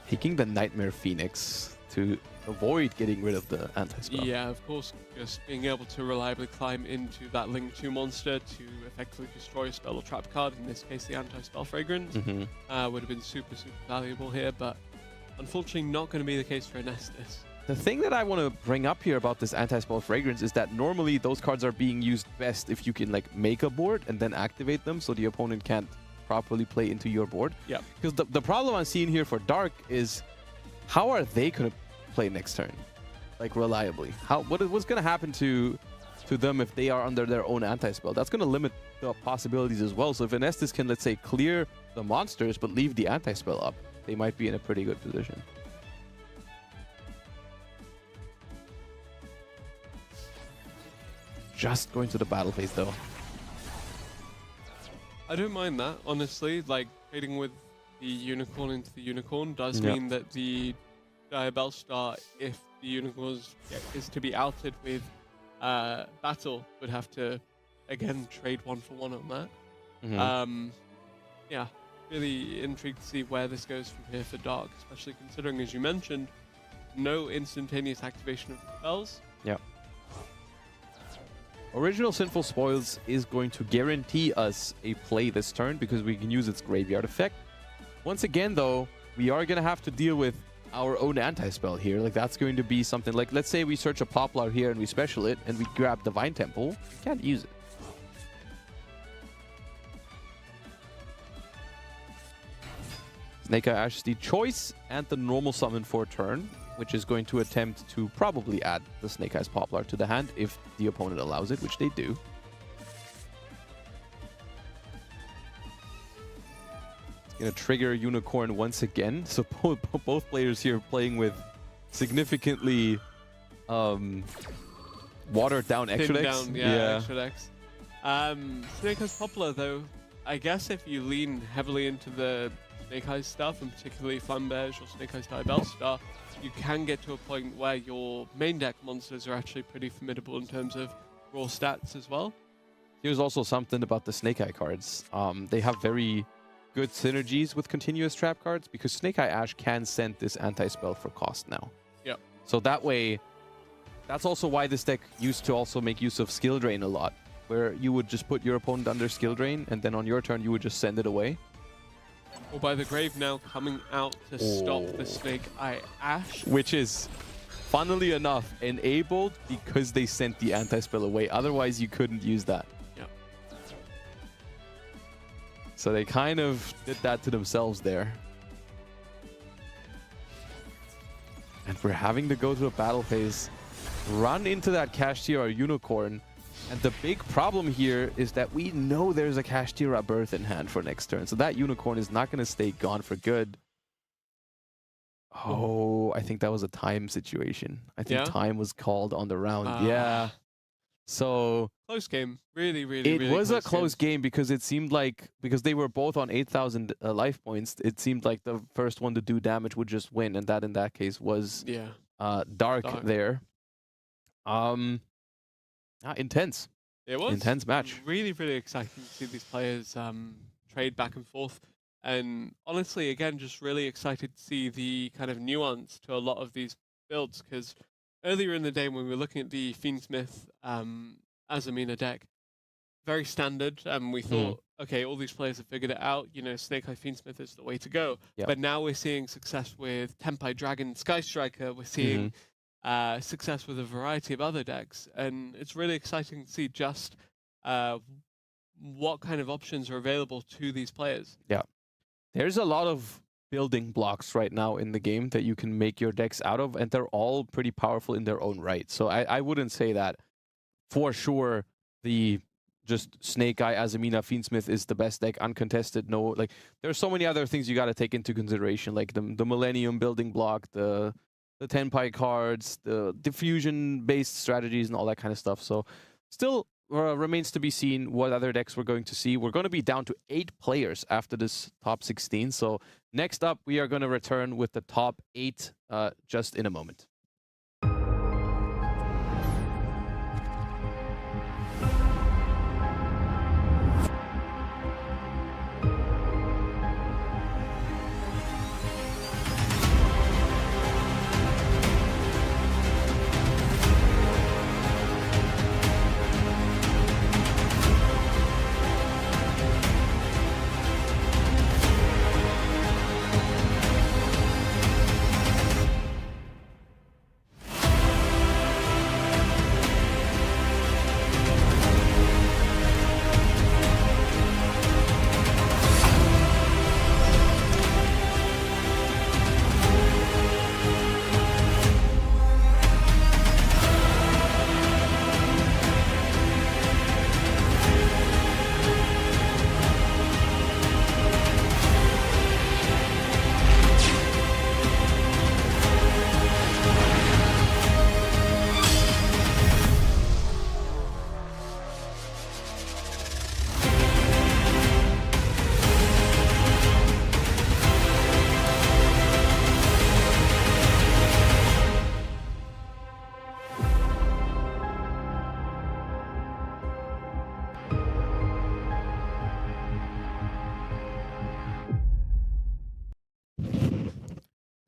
Speaker 4: Taking the Nightmare Phoenix to avoid getting rid of the anti-spell.
Speaker 1: Yeah, of course, just being able to reliably climb into that Link 2 monster to effectively destroy a spell or trap card, in this case the anti-spell Fragrance, would have been super, super valuable here, but unfortunately not going to be the case for Anestis.
Speaker 4: The thing that I want to bring up here about this anti-spell Fragrance is that normally those cards are being used best if you can like make a board and then activate them so the opponent can't properly play into your board.
Speaker 1: Yeah.
Speaker 4: Because the problem I'm seeing here for Dark is how are they going to play next turn, like reliably? What's going to happen to them if they are under their own anti-spell? That's going to limit the possibilities as well. So if Anestis can, let's say, clear the monsters but leave the anti-spell up, they might be in a pretty good position. just going to the battle phase, though.
Speaker 1: I don't mind that, honestly. Like, trading with the Unicorn into the Unicorn does mean that the DUEL star, if the Unicorn is to be outed with Battle, would have to, again, trade 1-for-1 on that. Yeah, really intrigued to see where this goes from here for Dark, especially considering, as you mentioned, no instantaneous activation of spells.
Speaker 4: Yeah. Original Sinful Spoils is going to guarantee us a play this turn because we can use its graveyard effect. Once again, though, we are going to have to deal with our own anti-spell here. Like, that's going to be something like, let's say we search a Poplar here and we special it and we grab Divine Temple. We can't use it. Snake-Eye Ash is the choice and the normal summon for turn, which is going to attempt to probably add the Snake-Eye's Poplar to the hand if the opponent allows it, which they do. It's going to trigger Unicorn once again. So both players here playing with significantly watered down extra decks.
Speaker 1: Extra decks. Snake-Eye's Poplar, though, I guess if you lean heavily into the Snake-Eyes stuff, and particularly Flamberge or Snake-Eyes DUEL star, you can get to a point where your main deck monsters are actually pretty formidable in terms of raw stats as well.
Speaker 4: Here's also something about the Snake-Eye cards. They have very good synergies with continuous trap cards because Snake-Eye Ash can send this anti-spell for cost now.
Speaker 1: Yep.
Speaker 4: So that way, that's also why this deck used to also make use of Skill Drain a lot, where you would just put your opponent under Skill Drain, and then on your turn, you would just send it away.
Speaker 1: Or by the Grave now coming out to stop the Snake-Eye Ash.
Speaker 4: Which is, funnily enough, enabled because they sent the anti-spell away. Otherwise, you couldn't use that.
Speaker 1: Yeah.
Speaker 4: So they kind of did that to themselves there. And we're having to go to a battle phase, run into that Kashtira Unicorn. And the big problem here is that we know there's a Kashtira Birth in hand for next turn. So that Unicorn is not going to stay gone for good. Oh, I think that was a time situation. I think time was called on the round. Yeah. So
Speaker 1: close game. Really, really,
Speaker 4: it was a close game because it seemed like, because they were both on 8,000 life points, it seemed like the first one to do damage would just win. And that in that case was Dark there. Intense.
Speaker 1: It was.
Speaker 4: Intense match.
Speaker 1: Really, really exciting to see these players trade back and forth. And honestly, again, just really excited to see the kind of nuance to a lot of these builds. Because earlier in the day when we were looking at the Fiend Smith Aamina deck, very standard. And we thought, okay, all these players have figured it out. You know, Snake-Eye Fiend Smith is the way to go.
Speaker 3: Yep.
Speaker 1: But now we're seeing success with Tenpai Dragon Sky Striker. We're seeing success with a variety of other decks, and it's really exciting to see just what kind of options are available to these players.
Speaker 4: Yeah, there's a lot of building blocks right now in the game that you can make your decks out of, and they're all pretty powerful in their own right. So I wouldn't say that for sure the just Snake-Eye Aamina Fiend Smith is the best deck uncontested. No, like there's so many other things you got to take into consideration, like the Millennium building block, the Tenpai cards, the diffusion-based strategies, and all that kind of stuff. So still remains to be seen what other decks we're going to see. We're going to be down to 8 players after this top 16. So next up, we are going to return with the top 8 just in a moment.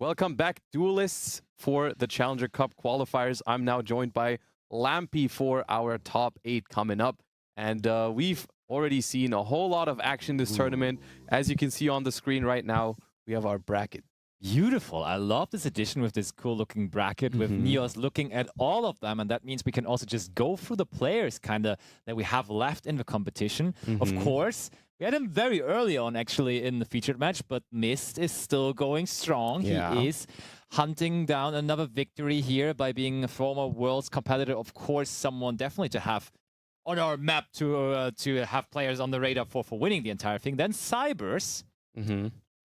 Speaker 4: Welcome back, duelists, for the Challenger Cup qualifiers. I'm now joined by Lampy for our top 8 coming up. And we've already seen a whole lot of action this tournament. As you can see on the screen right now, we have our bracket.
Speaker 2: Beautiful. I love this addition with this cool looking bracket with Neos looking at all of them. And that means we can also just go through the players kind of that we have left in the competition. Of course, we had him very early on actually in the featured match, but Mist is still going strong.
Speaker 4: Yeah.
Speaker 2: He is hunting down another victory here by being a former Worlds competitor. Of course, someone definitely to have on our map to have players on the radar for winning the entire thing. Then Cybers.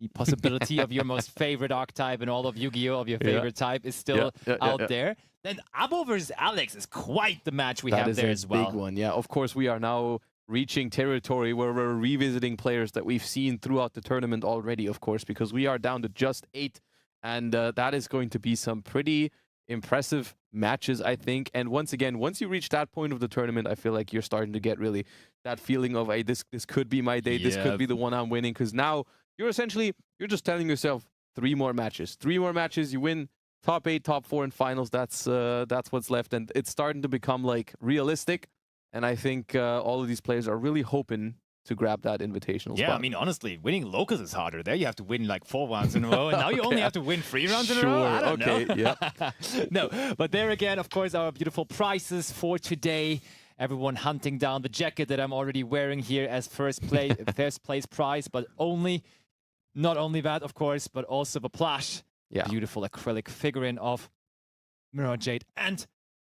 Speaker 2: The possibility of your most favorite archetype and all of Yu-Gi-Oh! Of your favorite type is still out there. Then Abo versus Alex is quite the match we have there as well.
Speaker 4: That is a big one, yeah. Of course, we are now reaching territory where we're revisiting players that we've seen throughout the tournament already, of course, because we are down to just 8. And that is going to be some pretty impressive matches, I think. And once again, once you reach that point of the tournament, I feel like you're starting to get really that feeling of, hey, this could be my day. This could be the one I'm winning. Because now you're just telling yourself 3 more matches. 3 more matches, you win top 8, top 4 in finals. That's what's left. And it's starting to become like realistic. And I think all of these players are really hoping to grab that invitational spot.
Speaker 2: I mean, honestly, winning Locus is harder. There you have to win like 4 rounds in a row, and now you only have to win 3 rounds in a row? I don't know. No, but there again, of course, our beautiful prizes for today. Everyone hunting down the jacket that I'm already wearing here as first place prize, but not only that, of course, but also the plush. Beautiful acrylic figurine of Mirror Jade. And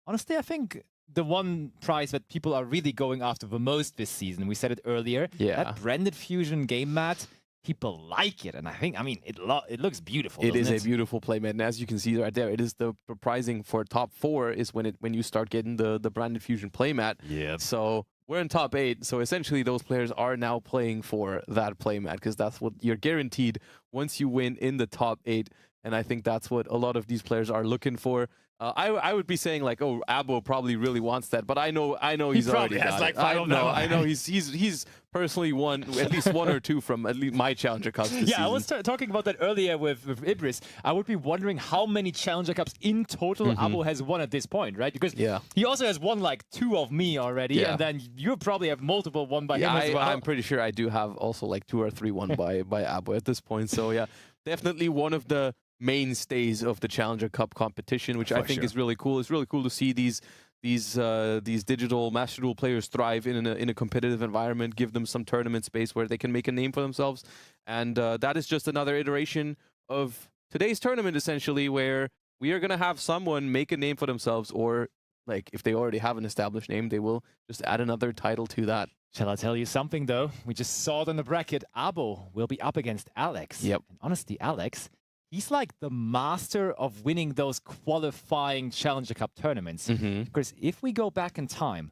Speaker 2: honestly, I think the one prize that people are really going after the most this season, we said it earlier, that branded fusion game mat, people like it. And I mean, it looks beautiful.
Speaker 4: It is a beautiful playmat. And as you can see right there, it is the prizing for top 4 is when you start getting the branded fusion playmat. So we're in top 8. So essentially those players are now playing for that playmat because that's what you're guaranteed once you win in the top 8. And I think that's what a lot of these players are looking for. I would be saying like, oh, Abo probably really wants that, but I know he's already
Speaker 2: has
Speaker 4: got
Speaker 2: like
Speaker 4: it.
Speaker 2: 5 of them.
Speaker 4: I know he's personally won at least 1 or 2 from at least my Challenger Cups this season.
Speaker 2: I was talking about that earlier with Ibris. I would be wondering how many Challenger Cups in total Abo has won at this point, right? Because he also has won like 2 of me already, and then you probably have multiple won by him as well.
Speaker 4: I'm pretty sure I do have also like 2 or 3 won by Abo at this point. So yeah, definitely one of the mainstays of the Challenger Cup competition, which I think is really cool. It's really cool to see these digital Master Duel players thrive in a competitive environment, give them some tournament space where they can make a name for themselves. And that is just another iteration of today's tournament, essentially, where we are going to have someone make a name for themselves, or like if they already have an established name, they will just add another title to that.
Speaker 2: Shall I tell you something, though? We just saw it in the bracket. Abo will be up against Alex.
Speaker 4: Yep.
Speaker 2: And honestly, Alex, he's like the master of winning those qualifying Challenger Cup tournaments. Because if we go back in time,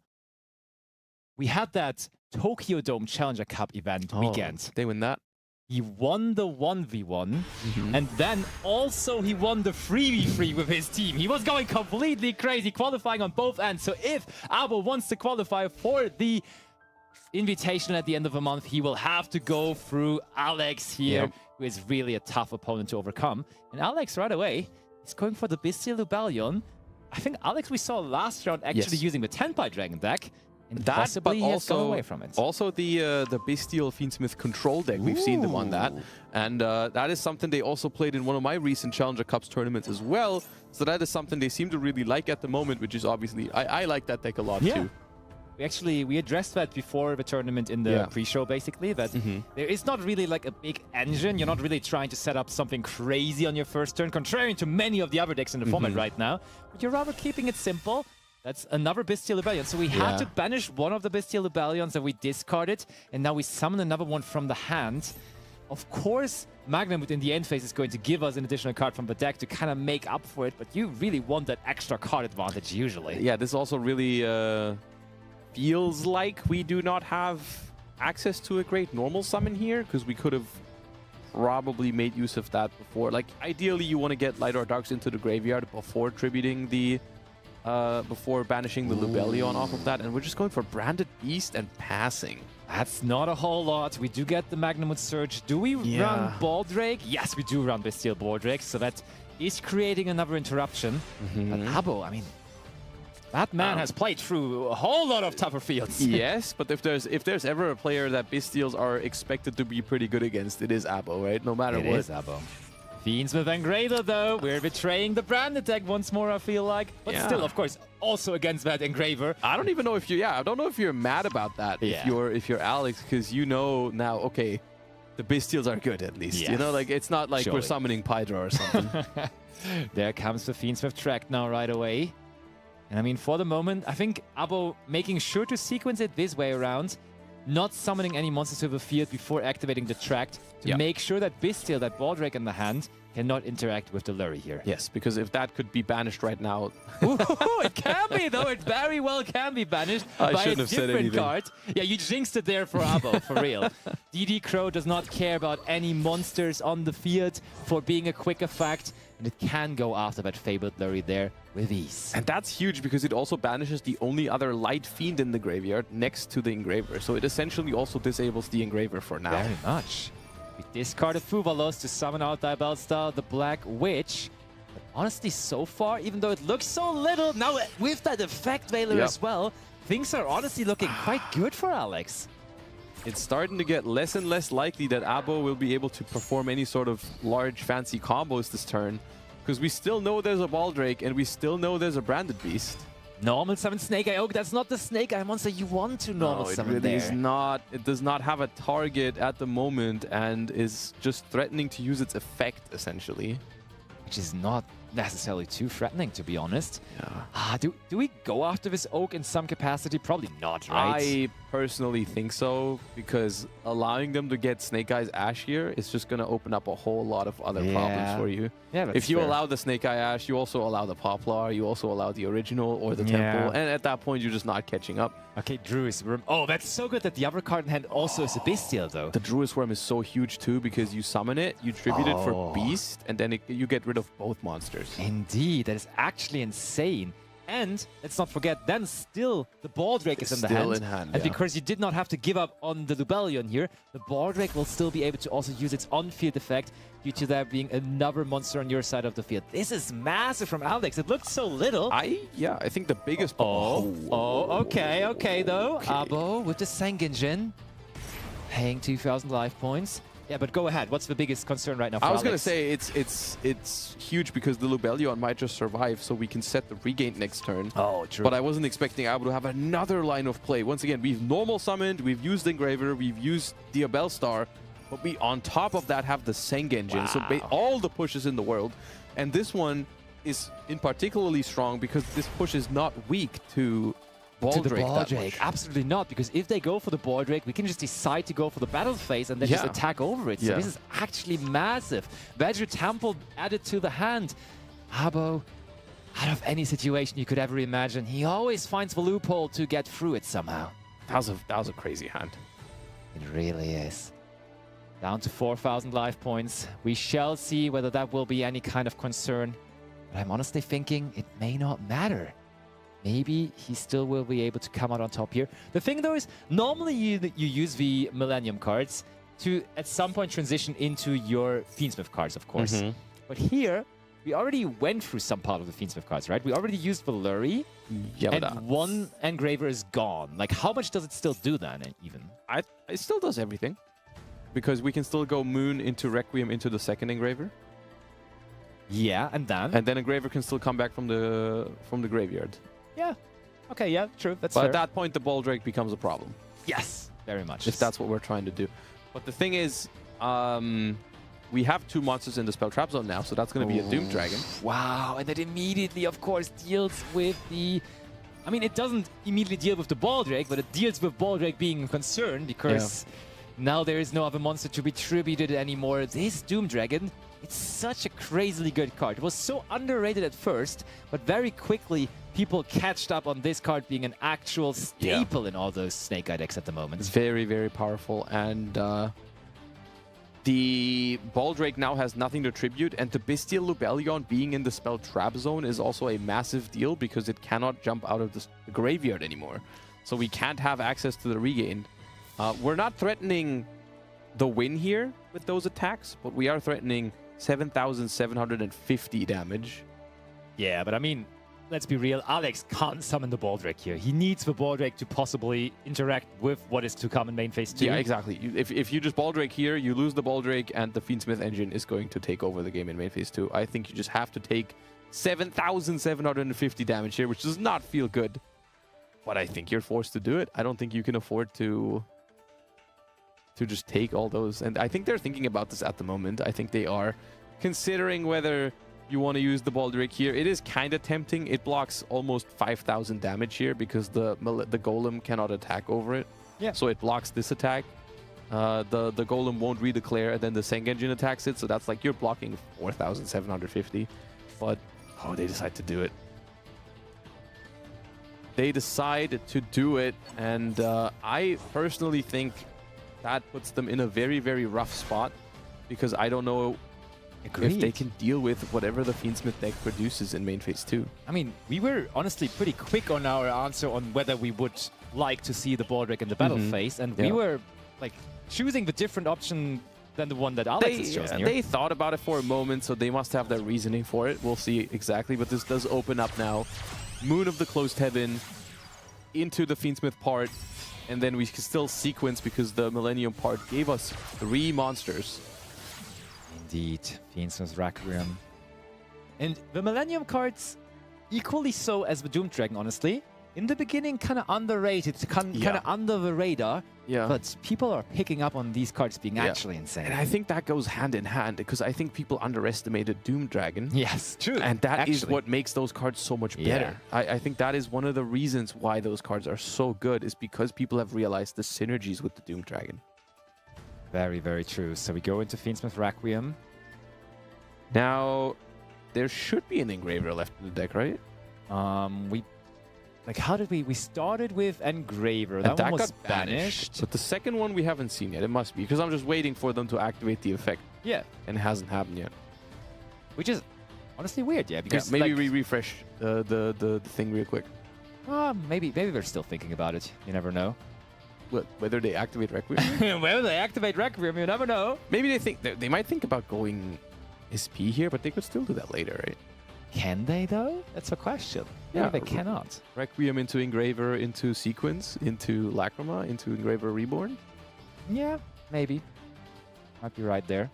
Speaker 2: we had that Tokyo Dome Challenger Cup event weekend.
Speaker 4: They win that.
Speaker 2: He won the 1v1, and then also he won the 3v3 with his team. He was going completely crazy, qualifying on both ends. So if Abo wants to qualify for the invitation at the end of the month, he will have to go through Alex here, who is really a tough opponent to overcome. And Alex, right away, is going for the Bestial Lubalion. I think Alex we saw last round actually using the Tenpai Dragon deck. And possibly he has gone away from it.
Speaker 4: Also the Bestial Fiend Smith control deck, we've seen them on that. And that is something they also played in one of my recent Challenger Cups tournaments as well. So that is something they seem to really like at the moment, which is obviously, I like that deck a lot too.
Speaker 2: We addressed that before the tournament in the pre-show, basically, that there is not really like a big engine. You're not really trying to set up something crazy on your first turn, contrary to many of the other decks in the format right now. But you're rather keeping it simple. That's another Bestial Lubalion. So we had to banish one of the Bestial Lubalions that we discarded, and now we summon another one from the hand. Of course, Magnum in the end phase is going to give us an additional card from the deck to kind of make up for it, but you really want that extra card advantage usually.
Speaker 4: Yeah, this also really feels like we do not have access to a great normal summon here, because we could have probably made use of that before. Like, ideally, you want to get Light or Darks into the graveyard before tributing the before banishing the Lubellion off of that, and we're just going for Branded Beast and passing.
Speaker 2: That's not a whole lot. We do get the Magnum Surge. Do we run Baldrake? Yes, we do run Bestial Baldrake, so that is creating another interruption. But Abo, I mean, that man has played through a whole lot of tougher fields.
Speaker 4: Yes, but if there's ever a player that Bestials are expected to be pretty good against, it is Abo, right? No matter what.
Speaker 2: It is Abo. Fiend Smith Engraver, though, we're betraying the branded deck once more, I feel like. But still, of course, also against that Engraver.
Speaker 4: I don't even know if you, I don't know if you're mad about that. If you're Alex, because you know now, okay, the Bestials are good at least. You know, like it's not like we're summoning Pydra or something.
Speaker 2: There comes the Fiend Smith track now right away. And I mean, for the moment, I think Abo making sure to sequence it this way around, not summoning any monsters to the field before activating the tract to make sure that Bestial, that Baldrake in the hand, cannot interact with the Lurry here.
Speaker 4: Yes, because if that could be banished right now...
Speaker 2: Ooh, it can be, though. It very well can be banished by a different card. Yeah, you jinxed it there for Abo, for real. DD Crow does not care about any monsters on the field for being a quick effect, and it can go after that Fabled Lurry there with ease.
Speaker 4: And that's huge because it also banishes the only other light fiend in the graveyard next to the Engraver. So it essentially also disables the Engraver for now.
Speaker 2: Very much. We discarded Fuvalos to summon out Diabellstar, the Black Witch. But honestly, so far, even though it looks so little, now with that Effect Veiler as well, things are honestly looking quite good for Alex.
Speaker 4: It's starting to get less and less likely that Abo will be able to perform any sort of large fancy combos this turn, because we still know there's a Baldrake and we still know there's a Branded Beast.
Speaker 2: Normal summon Snake-Eye. Oh, that's not the Snake-Eye monster you want to normal summon there.
Speaker 4: Is not. It does not have a target at the moment and is just threatening to use its effect, essentially.
Speaker 2: Which is not necessarily too threatening, to be honest.
Speaker 4: Yeah.
Speaker 2: Do we go after this Oak in some capacity? Probably not, right?
Speaker 4: I personally think so, because allowing them to get Snake Eyes Ash here is just going to open up a whole lot of other problems for you.
Speaker 2: Yeah,
Speaker 4: if you allow the Snake Eye Ash, you also allow the Poplar, you also allow the original or the Temple, and at that point you're just not catching up.
Speaker 2: Okay, Druid's Worm. Oh, that's so good that the other card in hand also is a Bestial, though.
Speaker 4: The Druid's Worm is so huge too, because you summon it, you tribute it for Beast, and then you get rid of both monsters.
Speaker 2: Indeed, that is actually insane. And let's not forget, then still the Baldrake is in the hand. And because you did not have to give up on the Lubellion here, the Baldrake will still be able to also use its on-field effect due to there being another monster on your side of the field. This is massive from Alex. It looks so little.
Speaker 4: I think the biggest...
Speaker 2: Okay, though. Abo with the Sangenjin, paying 2,000 life points. Yeah, but go ahead. What's the biggest concern right now for
Speaker 4: Alex? I
Speaker 2: going
Speaker 4: was to say it's huge because the Lubellion might just survive, so we can set the regain next turn.
Speaker 2: Oh, true.
Speaker 4: But I wasn't expecting Abo to have another line of play. Once again, we've normal summoned, we've used Engraver, we've used Diabellstar, but we on top of that have the Sangenjin. So all the pushes in the world. And this one is in particularly strong because this push is not weak to Baldrake.
Speaker 2: Absolutely not, because if they go for the Baldrake, we can just decide to go for the battle phase and then just attack over it. So this is actually massive. Badger Temple added to the hand. Abo, out of any situation you could ever imagine, he always finds the loophole to get through it somehow.
Speaker 4: That was a crazy hand.
Speaker 2: It really is. Down to 4,000 life points. We shall see whether that will be any kind of concern. But I'm honestly thinking it may not matter. Maybe he still will be able to come out on top here. The thing, though, is normally you use the Millennium cards to, at some point, transition into your Fiend Smith cards, of course. But here, we already went through some part of the Fiend Smith cards, right? We already used the Lurry, and one Engraver is gone. Like, how much does it still do then, even?
Speaker 4: It still does everything. Because we can still go Moon into Requiem into the second Engraver.
Speaker 2: Yeah, and then?
Speaker 4: And then Engraver can still come back from the graveyard.
Speaker 2: Yeah. Okay, yeah, true. That's
Speaker 4: fair.
Speaker 2: But
Speaker 4: at that point, the Baldrake becomes a problem.
Speaker 2: Yes, very much.
Speaker 4: If that's what we're trying to do. But the thing is, we have 2 monsters in the Spell Trap Zone now, so that's going to be a Doom Dragon.
Speaker 2: Wow, and that immediately, of course, deals with the... I mean, it doesn't immediately deal with the Baldrake, but it deals with Baldrake being a concern, because now there is no other monster to be tributed anymore. This Doom Dragon, it's such a crazily good card. It was so underrated at first, but very quickly people catched up on this card being an actual staple in all those Snake-Eye decks at the moment.
Speaker 4: It's very, very powerful. And The Baldrake now has nothing to tribute, and the Bestial Lubellion being in the spell trap zone is also a massive deal because it cannot jump out of the graveyard anymore. So we can't have access to the regain. We're not threatening the win here with those attacks, but we are threatening 7,750 damage.
Speaker 2: Yeah, but I mean, let's be real. Alex can't summon the Baldrake here. He needs the Baldrake to possibly interact with what is to come in main phase 2.
Speaker 4: Yeah, exactly. If you just Baldrake here, you lose the Baldrake, and the Fiend Smith engine is going to take over the game in main phase 2. I think you just have to take 7,750 damage here, which does not feel good. But I think you're forced to do it. I don't think you can afford to just take all those. And I think they're thinking about this at the moment. I think they are considering whether you want to use the Baldrake here. It is kind of tempting. It blocks almost 5,000 damage here because the Golem cannot attack over it.
Speaker 2: Yeah.
Speaker 4: So it blocks this attack. The Golem won't redeclare, and then the Seng Engine attacks it. So that's like you're blocking 4,750. But, oh, they decide to do it. They decide to do it, and I personally think that puts them in a very, very rough spot because I don't know if they can deal with whatever the Fiend Smith deck produces in main phase 2.
Speaker 2: I mean, we were honestly pretty quick on our answer on whether we would like to see the Baldrake in the battle phase, and we were like choosing the different option than the one that Alex has chosen here.
Speaker 4: They thought about it for a moment, so they must have their reasoning for it. We'll see exactly, but this does open up now. Moon of the Closed Heaven into the Fiend Smith part, and then we can still sequence because the Millennium part gave us 3 monsters.
Speaker 2: Indeed, Fiend Smith Requiem. And the Millennium cards equally so as the Doom Dragon, honestly. In the beginning, kind of underrated, kind of under the radar.
Speaker 4: Yeah.
Speaker 2: But people are picking up on these cards being actually insane.
Speaker 4: And I think that goes hand in hand because I think people underestimated Doom Dragon.
Speaker 2: Yes, true.
Speaker 4: And that is what makes those cards so much better. I think that is one of the reasons why those cards are so good is because people have realized the synergies with the Doom Dragon.
Speaker 2: Very, very true. So we go into Fiend Smith Requiem.
Speaker 4: Now, there should be an Engraver left in the deck, right?
Speaker 2: How did we started with Engraver. That one was
Speaker 4: got banished. But the second one we haven't seen yet. It must be, because I'm just waiting for them to activate the effect.
Speaker 2: Yeah.
Speaker 4: And it hasn't happened yet.
Speaker 2: Which is honestly weird, yeah. Because
Speaker 4: maybe we refresh the thing real quick.
Speaker 2: Maybe they're still thinking about it. You never know.
Speaker 4: Whether they activate Requiem?
Speaker 2: Whether they activate Requiem, you never know.
Speaker 4: Maybe they think they might think about going SP here, but they could still do that later, right?
Speaker 2: Can they, though? That's a question. Yeah, they cannot.
Speaker 4: Requiem into Engraver, into Sequence, into Lacrima, into Engraver Reborn?
Speaker 2: Yeah, maybe. Might be right there.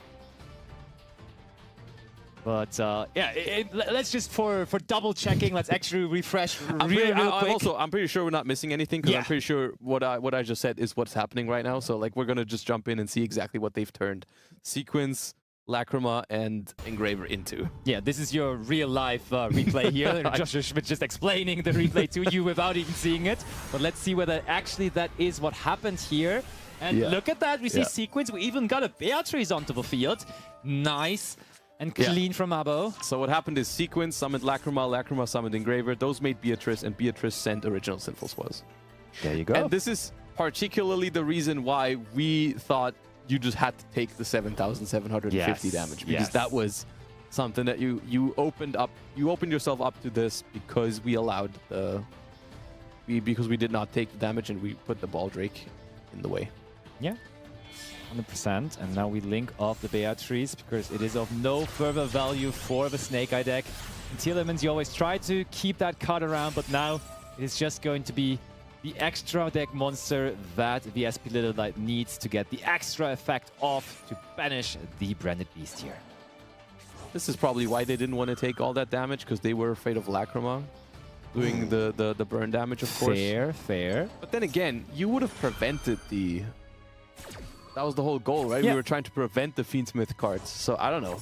Speaker 2: But, let's just, for double checking, let's actually refresh real quick.
Speaker 4: I'm pretty sure we're not missing anything, because I'm pretty sure what I just said is what's happening right now. So, like, we're going to just jump in and see exactly what they've turned Sequence, Lacrima, and Engraver into.
Speaker 2: Yeah, this is your real-life replay here. Joshua Schmidt just explaining the replay to you without even seeing it. But let's see whether actually that is what happened here. And look at that. We see Sequence. We even got a Beatrice onto the field. Nice and clean from Abo.
Speaker 4: So what happened is Sequence summoned Lacrima, Lacrima summoned Engraver. Those made Beatrice, and Beatrice sent original Sinful Swaz.
Speaker 2: There you go.
Speaker 4: And this is particularly the reon why we thought you just had to take the 7,750 damage, because that was something that you opened yourself up to this because we allowed because we did not take the damage and we put the Baldrake in the way.
Speaker 2: Yeah, 100%. And now we link off the Beatrice because it is of no further value for the Snake-Eye deck. In tier elements, you always try to keep that card around, but now it is just going to be the extra deck monster that the SP Little Light needs to get the extra effect off to banish the Branded Beast here.
Speaker 4: This is probably why they didn't want to take all that damage, because they were afraid of Lacrima doing the burn damage, of course.
Speaker 2: Fair.
Speaker 4: But then again, you would have prevented the... That was the whole goal, right?
Speaker 2: Yeah.
Speaker 4: We were trying to prevent the Fiend Smith cards. So I don't know.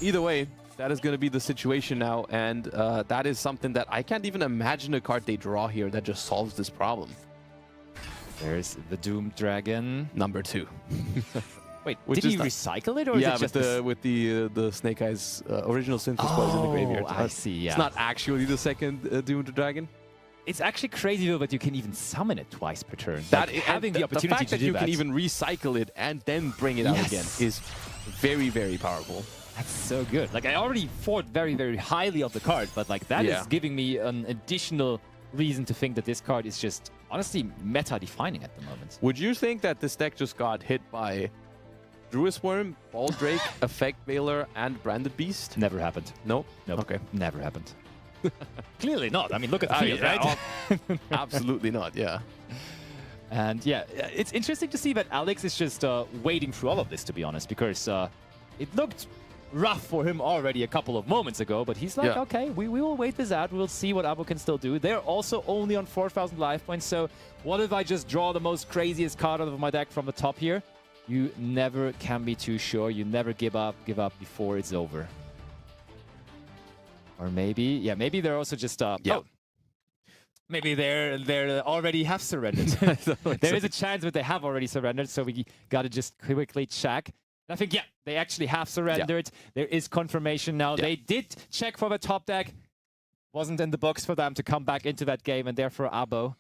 Speaker 4: Either way, that is going to be the situation now, and that is something that I can't even imagine a card they draw here that just solves this problem.
Speaker 2: There's the Doom Dragon.
Speaker 4: Number 2.
Speaker 2: Wait, did he recycle it, or is it just
Speaker 4: with the Snake-Eyes original Synthesis was in the graveyard.
Speaker 2: I see, yeah.
Speaker 4: It's not actually the second Doom Dragon.
Speaker 2: It's actually crazy though that you can even summon it twice per turn.
Speaker 4: That
Speaker 2: like, having the opportunity
Speaker 4: fact
Speaker 2: to
Speaker 4: that
Speaker 2: do
Speaker 4: you
Speaker 2: that.
Speaker 4: can even recycle it and then bring it out again is very, very powerful.
Speaker 2: That's so good. Like I already thought very, very highly of the card, but like that is giving me an additional reason to think that this card is just honestly meta-defining at the moment.
Speaker 4: Would you think that this deck just got hit by Druid Worm, Ball Drake, Effect Veiler, and Branded Beast?
Speaker 2: Never happened.
Speaker 4: No?
Speaker 2: Nope.
Speaker 4: Okay.
Speaker 2: Never happened. Clearly not. I mean, look at the field, right?
Speaker 4: Absolutely not, yeah.
Speaker 2: And yeah, it's interesting to see that Alex is just wading through all of this, to be honest, because it looked rough for him already a couple of moments ago, but he's like, okay, we will wait this out. We'll see what Abo can still do. They're also only on 4,000 life points, so what if I just draw the most craziest card out of my deck from the top here? You never can be too sure. You never give up before it's over. Or maybe, maybe they're also just, maybe they're already have surrendered. There is a chance that they have already surrendered, so we gotta just quickly check. And I think, they actually have surrendered. There is confirmation now. They did check for the top deck. Wasn't in the books for them to come back into that game, and therefore Abo.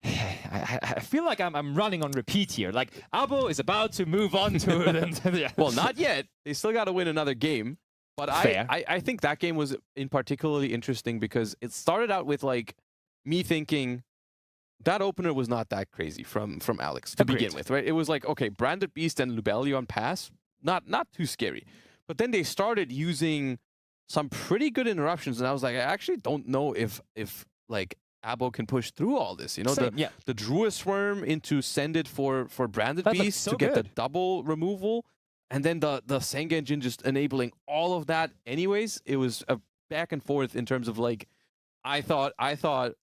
Speaker 2: I feel like I'm running on repeat here. Like, Abo is about to move on to it.
Speaker 4: Well, not yet. They still got to win another game. But I think that game was in particularly interesting because it started out with like me thinking that opener was not that crazy from Alex to begin with, right? It was like, okay, Branded Beast and Lubellion pass, not too scary. But then they started using some pretty good interruptions, and I was like, I actually don't know if like Abo can push through all this. You know, the Druid Swarm into Send It for Branded Beast to get the double removal. And then the Sengenjin just enabling all of that anyways. It was a back and forth in terms of like, I thought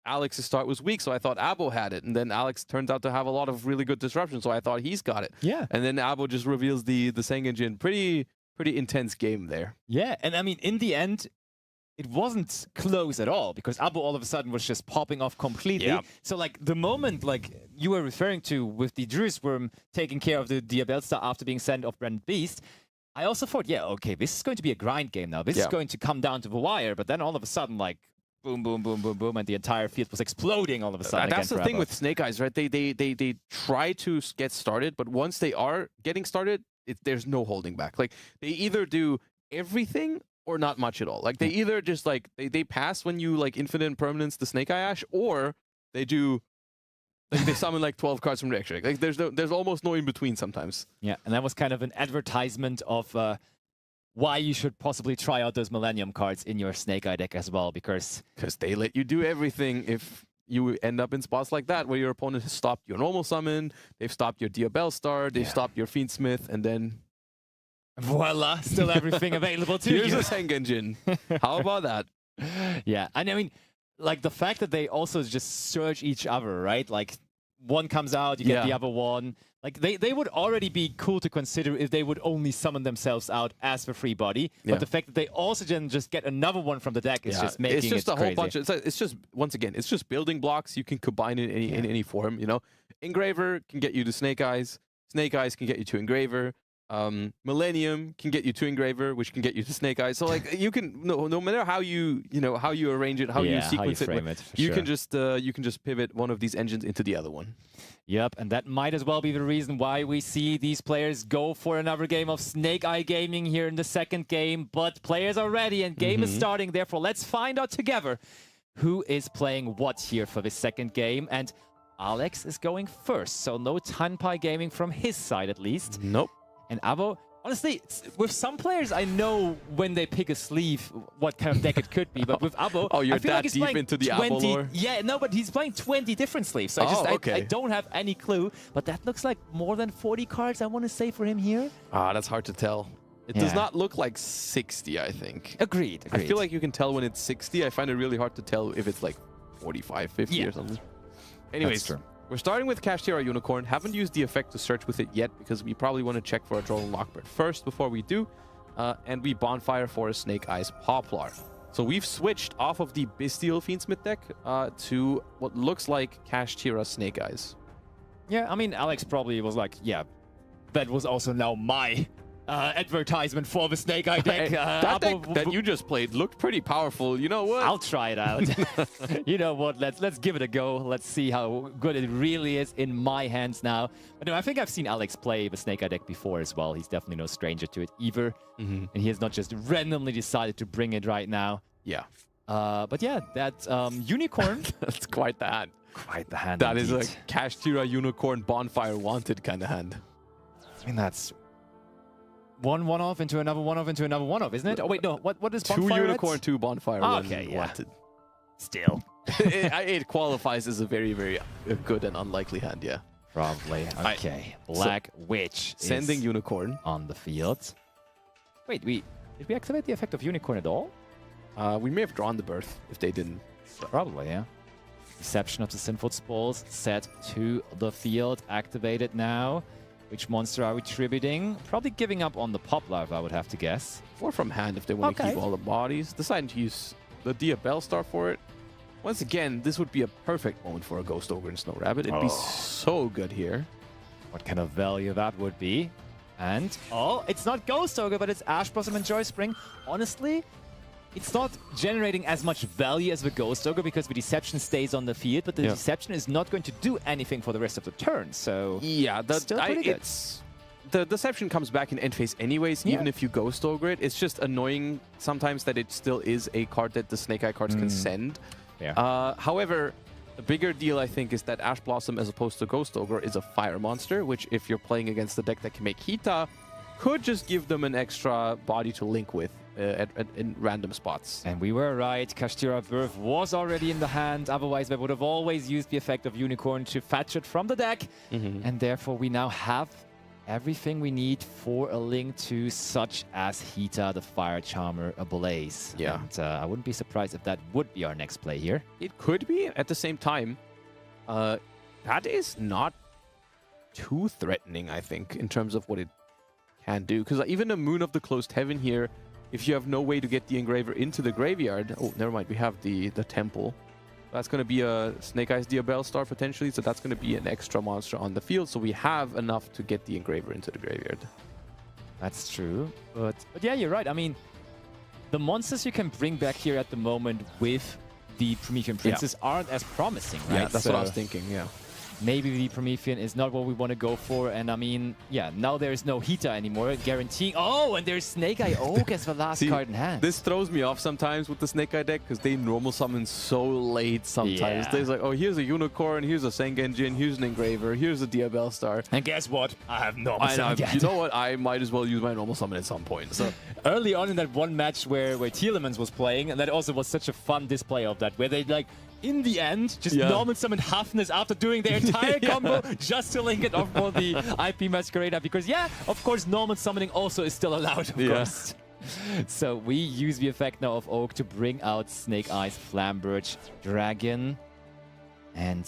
Speaker 4: Alex's start was weak, so I thought Abo had it. And then Alex turns out to have a lot of really good disruption, so I thought he's got it.
Speaker 2: Yeah.
Speaker 4: And then Abo just reveals the Sengenjin. Pretty intense game there.
Speaker 2: Yeah, and I mean, in the end, it wasn't close at all because Abo all of a sudden was just popping off completely. Yeah. So like the moment like you were referring to with the Druid Worm taking care of the DUEL star after being sent off Branded Beast, I also thought, okay, this is going to be a grind game now. This is going to come down to the wire, but then all of a sudden like boom, boom, boom, boom, boom, and the entire field was exploding all of a sudden.
Speaker 4: That's the thing with Snake-Eyes, right? They try to get started, but once they are getting started, there's no holding back. Like they either do everything or not much at all. Like they either just like they pass when you like infinite permanence the Snake Eye Ash, or they do like they summon like 12 cards from the extra. Like there's almost no in between sometimes.
Speaker 2: Yeah, and that was kind of an advertisement of why you should possibly try out those Millennium cards in your Snake Eye deck as well, because
Speaker 4: they let you do everything. If you end up in spots like that where your opponent has stopped your normal summon, they've stopped your DUEL star, they've stopped your Fiend Smith, and then
Speaker 2: voila, still everything available to you.
Speaker 4: Here's a Sengenjin. How about that?
Speaker 2: Yeah, and I mean, like the fact that they also just search each other, right? Like one comes out, you get the other one. Like they would already be cool to consider if they would only summon themselves out as the free body. But the fact that they also then just get another one from the deck is just making it crazy.
Speaker 4: It's just a whole bunch of, it's just, once again, it's just building blocks you can combine in any form, you know? Engraver can get you to Snake Eyes. Snake Eyes can get you to Engraver. Millennium can get you to Engraver, which can get you to Snake Eyes. So like you can no matter how you how you arrange it, how you sequence you can just pivot one of these engines into the other one.
Speaker 2: Yep, and that might as well be the reason why we see these players go for another game of Snake Eye gaming here in the second game. But players are ready and game is starting. Therefore, let's find out together who is playing what here for this second game. And Alex is going first, so no Tenpai gaming from his side at least.
Speaker 4: Nope.
Speaker 2: And Abo, honestly, with some players, I know when they pick a sleeve what kind of deck it could be. But with Abo,
Speaker 4: you're
Speaker 2: I feel
Speaker 4: that
Speaker 2: like he's
Speaker 4: deep
Speaker 2: playing
Speaker 4: into the
Speaker 2: 20,
Speaker 4: Abo lore?
Speaker 2: Yeah, no, but he's playing 20 different sleeves. So I don't have any clue. But that looks like more than 40 cards, I want to say, for him here.
Speaker 4: That's hard to tell. It does not look like 60, I think.
Speaker 2: Agreed.
Speaker 4: I feel like you can tell when it's 60. I find it really hard to tell if it's like 45, 50 or something. Anyways. We're starting with Kashtira Unicorn. Haven't used the effect to search with it yet because we probably want to check for a Droll Lockbird first before we do. And we Bonfire for a Snake Eyes Poplar. So we've switched off of the Bestial Fiend Smith deck to what looks like Kashtira Snake Eyes.
Speaker 2: Yeah, I mean, Alex probably was like, that was also now my advertisement for the Snake-Eye deck.
Speaker 4: That deck that you just played looked pretty powerful. You know what?
Speaker 2: I'll try it out. You know what? Let's give it a go. Let's see how good it really is in my hands now. But no, I think I've seen Alex play the Snake-Eye deck before as well. He's definitely no stranger to it either. And he has not just randomly decided to bring it right now.
Speaker 4: Yeah.
Speaker 2: But yeah, that unicorn.
Speaker 4: That's quite the hand.
Speaker 2: Quite the hand.
Speaker 4: That
Speaker 2: indeed.
Speaker 4: is a Kashtira unicorn bonfire wanted kind of hand.
Speaker 2: I mean, that's one one-off into another one-off into another one-off, isn't it? Oh, wait, no. What is bonfire?
Speaker 4: 2 unicorn, 2 bonfire.
Speaker 2: Okay, yeah.
Speaker 4: Wanted.
Speaker 2: Still.
Speaker 4: it qualifies as a very, very good and unlikely hand, yeah.
Speaker 2: Probably. Okay. Black Witch
Speaker 4: sending
Speaker 2: is
Speaker 4: unicorn
Speaker 2: on the field. Wait, did we activate the effect of unicorn at all?
Speaker 4: We may have drawn the birth if they didn't.
Speaker 2: Probably, yeah. Reception of the Sinful Spalls set to the field. Activated now. Which monster are we tributing? Probably giving up on the Pop Larva, I would have to guess.
Speaker 4: Or from hand if they want to keep all the bodies. Deciding to use the DUEL star for it. Once again, this would be a perfect moment for a Ghost Ogre and Snow Rabbit. It'd be so good here.
Speaker 2: What kind of value that would be. And, it's not Ghost Ogre, but it's Ash Blossom and Joy Spring. Honestly, it's not generating as much value as the Ghost Ogre because the Deception stays on the field, but the Deception is not going to do anything for the rest of the turn, so...
Speaker 4: Yeah,
Speaker 2: still pretty good.
Speaker 4: The Deception comes back in end phase anyways, even if you Ghost Ogre it. It's just annoying sometimes that it still is a card that the Snake-Eye cards can send.
Speaker 2: Yeah.
Speaker 4: However, the bigger deal, I think, is that Ash Blossom, as opposed to Ghost Ogre, is a fire monster, which if you're playing against a deck that can make Hita, could just give them an extra body to link with in random spots.
Speaker 2: And we were right. Kashtira Birth was already in the hand. Otherwise, they would have always used the effect of Unicorn to fetch it from the deck. And therefore, we now have everything we need for a link to such as Hita, the Fire Charmer, Ablaze.
Speaker 4: Yeah.
Speaker 2: And I wouldn't be surprised if that would be our next play here.
Speaker 4: It could be. At the same time, that is not too threatening, I think, in terms of what it can do. Because even a Moon of the Closed Heaven here, if you have no way to get the Engraver into the graveyard... Oh, never mind. We have the Temple. That's going to be a Snake-Eyes DUEL star potentially, so that's going to be an extra monster on the field. So we have enough to get the Engraver into the graveyard.
Speaker 2: That's true. But yeah, you're right. I mean, the monsters you can bring back here at the moment with the Promethean Princess aren't as promising, right?
Speaker 4: Yeah, that's what I was thinking, yeah.
Speaker 2: Maybe the Promethean is not what we want to go for. And I mean, yeah, now there's no Hita anymore, guaranteeing... Oh, and there's Snake-Eye Oak as the last card in hand.
Speaker 4: This throws me off sometimes with the Snake-Eye deck because they normal summon so late sometimes.
Speaker 2: Yeah.
Speaker 4: There's like, oh, here's a Unicorn, here's a Sengenjin, here's an Engraver, here's a DUEL star.
Speaker 2: And guess what? I have normal summon yet.
Speaker 4: You know what? I might as well use my normal summon at some point. So
Speaker 2: early on in that one match where Telemans was playing, and that also was such a fun display of that, where they like... In the end, just normal summon Hafnis after doing their entire combo just to link it off for the IP Masquerade. Because, of course, normal summoning also is still allowed, of course. So we use the effect now of Oak to bring out Snake-Eyes Flamberge Dragon. And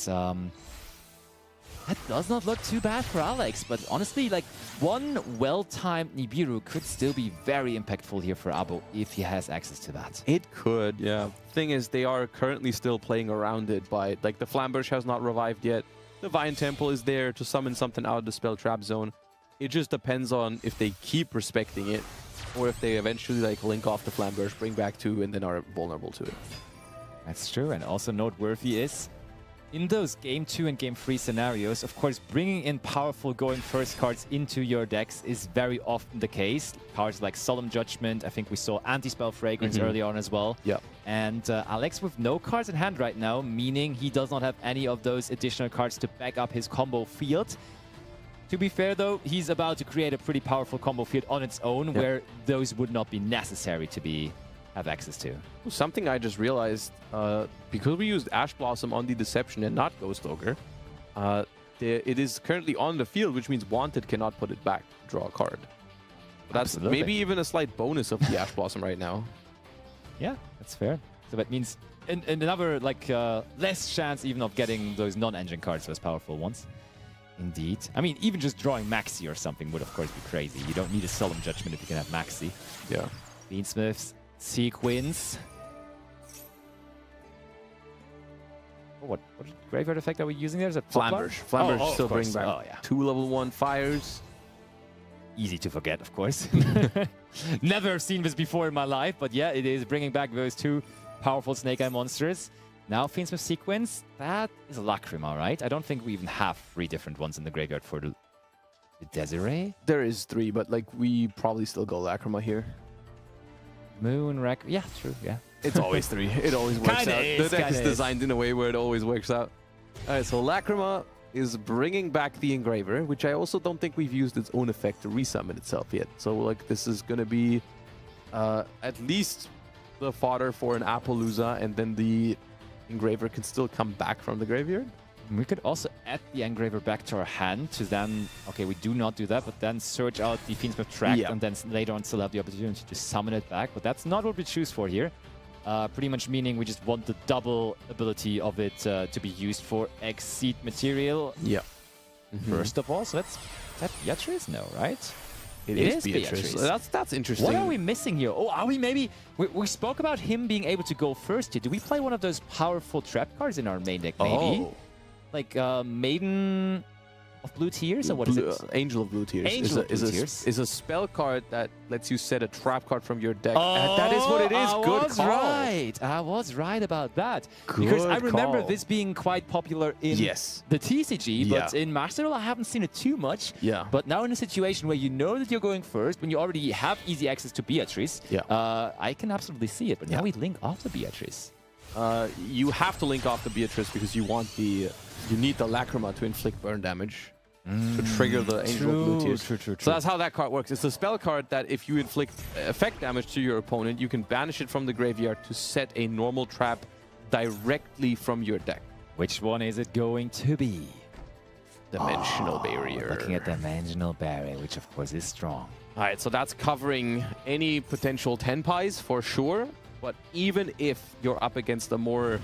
Speaker 2: that does not look too bad for Alex. But honestly, like, one well-timed Nibiru could still be very impactful here for Abo if he has access to that.
Speaker 4: It could, yeah. Thing is, they are currently still playing around it by, like, the Flamberge has not revived yet. The Vine Temple is there to summon something out of the spell trap zone. It just depends on if they keep respecting it or if they eventually, like, link off the Flamberge, bring back 2, and then are vulnerable to it.
Speaker 2: That's true, and also noteworthy is in those Game 2 and Game 3 scenarios, of course, bringing in powerful going first cards into your decks is very often the case. Cards like Solemn Judgment, I think we saw Anti-Spell Fragrance early on as well.
Speaker 4: Yeah.
Speaker 2: And Alex with no cards in hand right now, meaning he does not have any of those additional cards to back up his combo field. To be fair, though, he's about to create a pretty powerful combo field on its own, where those would not be necessary to have access to.
Speaker 4: Something I just realized, because we used Ash Blossom on the Deception and not Ghost Ogre, it is currently on the field, which means Wanted cannot put it back, draw a card. That's maybe even a slight bonus of the Ash Blossom right now.
Speaker 2: Yeah, that's fair. So that means another, like, less chance even of getting those non-engine cards, those powerful ones. Indeed. I mean, even just drawing Maxi or something would, of course, be crazy. You don't need a Solemn Judgment if you can have Maxi.
Speaker 4: Yeah.
Speaker 2: Fiend Smith's Sequence. Oh, what graveyard effect are we using there? Is it
Speaker 4: Flamberge? Flamberge still bring back 2 level 1 fires.
Speaker 2: easy to forget, of course. Never seen this before in my life, but yeah, it is bringing back those two powerful Snake-Eye monsters. Now, Fiend Smith sequence, that is a Lacrima, right? I don't think we even have 3 different ones in the graveyard for the Desiree.
Speaker 4: There is 3, but like we probably still go Lacrima here.
Speaker 2: Moon, Wreck. Yeah, true, yeah.
Speaker 4: It's always 3. It always works
Speaker 2: Kinda
Speaker 4: out.
Speaker 2: is,
Speaker 4: The deck is
Speaker 2: kinda
Speaker 4: designed in a way where it always works out. All right, so Lacrima is bringing back the Engraver, which I also don't think we've used its own effect to resummon itself yet. So like this is going to be at least the fodder for an Appaloosa, and then the Engraver can still come back from the graveyard.
Speaker 2: We could also add the Engraver back to our hand to then, okay, we do not do that, but then search out the Fiend Smith track and then later on still have the opportunity to summon it back. But that's not what we choose for here. Pretty much meaning we just want the double ability of it to be used for Exceed material.
Speaker 4: Yeah.
Speaker 2: First of all, so that's that Beatrice? No, right?
Speaker 4: It is Beatrice. That's interesting.
Speaker 2: What are we missing here? Oh, are we maybe... We spoke about him being able to go first here. Do we play one of those powerful trap cards in our main deck, maybe?
Speaker 4: Oh.
Speaker 2: Like Maiden of Blue Tears, or what is it?
Speaker 4: Angel of Blue Tears.
Speaker 2: Angel of Blue Tears.
Speaker 4: Is a spell card that lets you set a trap card from your deck. That is what it is. Good call.
Speaker 2: I was right about that. Because I remember this being quite popular in the TCG, but in Master Duel I haven't seen it too much.
Speaker 4: Yeah.
Speaker 2: But now in a situation where you know that you're going first, when you already have easy access to Beatrice, I can absolutely see it. But now we link after Beatrice.
Speaker 4: You have to link off the Beatrice because you want the... You need the Lacrima to inflict burn damage to trigger the Angel of Blue Tears.
Speaker 2: True.
Speaker 4: So that's how that card works. It's a spell card that if you inflict effect damage to your opponent, you can banish it from the graveyard to set a normal trap directly from your deck.
Speaker 2: Which one is it going to be?
Speaker 4: Dimensional Barrier.
Speaker 2: Looking at Dimensional Barrier, which of course is strong.
Speaker 4: All right, so that's covering any potential Tenpais for sure. But even if you're up against a more,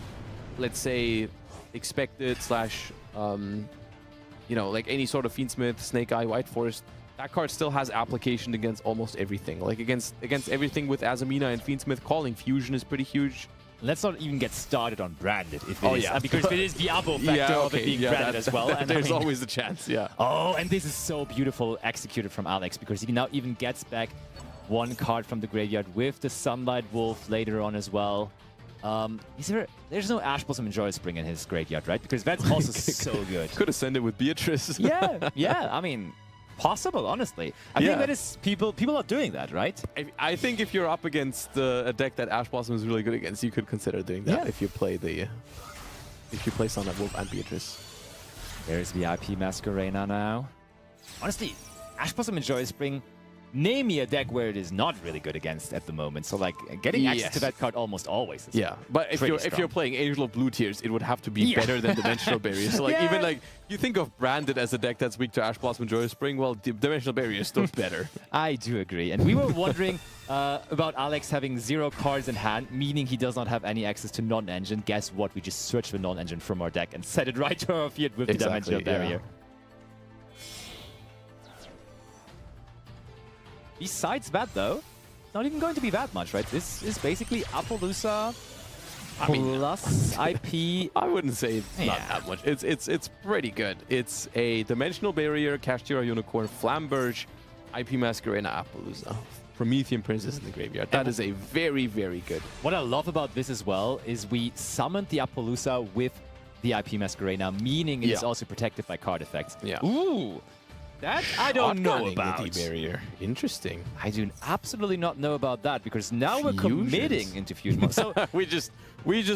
Speaker 4: let's say, expected slash, you know, like any sort of Fiend Smith, Snake-Eye, White Forest, that card still has application against almost everything. Like against everything with Aamina and Fiend Smith, Calling Fusion is pretty huge.
Speaker 2: Let's not even get started on branded if it is, because it is the abo factor of it being branded as well.
Speaker 4: And there's always a chance,
Speaker 2: Oh, and this is so beautiful executed from Alex, because he now even gets back one card from the graveyard with the Sunlight Wolf later on as well. There's no Ash Blossom and Joy Spring in his graveyard, right? Because that's also so good.
Speaker 4: Could have sent it with Beatrice.
Speaker 2: yeah. I mean, possible, honestly. I think that is people are doing that, right?
Speaker 4: I think if you're up against a deck that Ash Blossom is really good against, you could consider doing that if you play Sunlight Wolf and Beatrice.
Speaker 2: There's VIP Masquerena now. Honestly, Ash Blossom and Joy Spring. Name me a deck where it is not really good against at the moment. So like getting access to that card almost always is
Speaker 4: but if you're playing Angel of Blue Tears, it would have to be better than Dimensional Barrier. So like even like you think of branded as a deck that's weak to Ash Blossom and Joy Spring, well, Dimensional Barrier is still better.
Speaker 2: I do agree. And we were wondering about Alex having 0 cards in hand, meaning he does not have any access to non-engine. Guess what? We just searched for non-engine from our deck and set it right to our field with the Dimensional Barrier. Besides that, though, not even going to be that much, right? This is basically Appaloosa plus IP.
Speaker 4: I wouldn't say it's not that much. It's pretty good. It's a Dimensional Barrier, Kashtira Unicorn, Flamberge, IP Masquerena, Appaloosa, Promethean Princess in the graveyard. That is a very, very good.
Speaker 2: What I love about this as well is we summoned the Appaloosa with the IP Masquerena, meaning it's also protected by card effects. Ooh! That I don't know about.
Speaker 4: Barrier. Interesting.
Speaker 2: I do absolutely not know about that, because now we're committing into fusion mode. So
Speaker 4: we just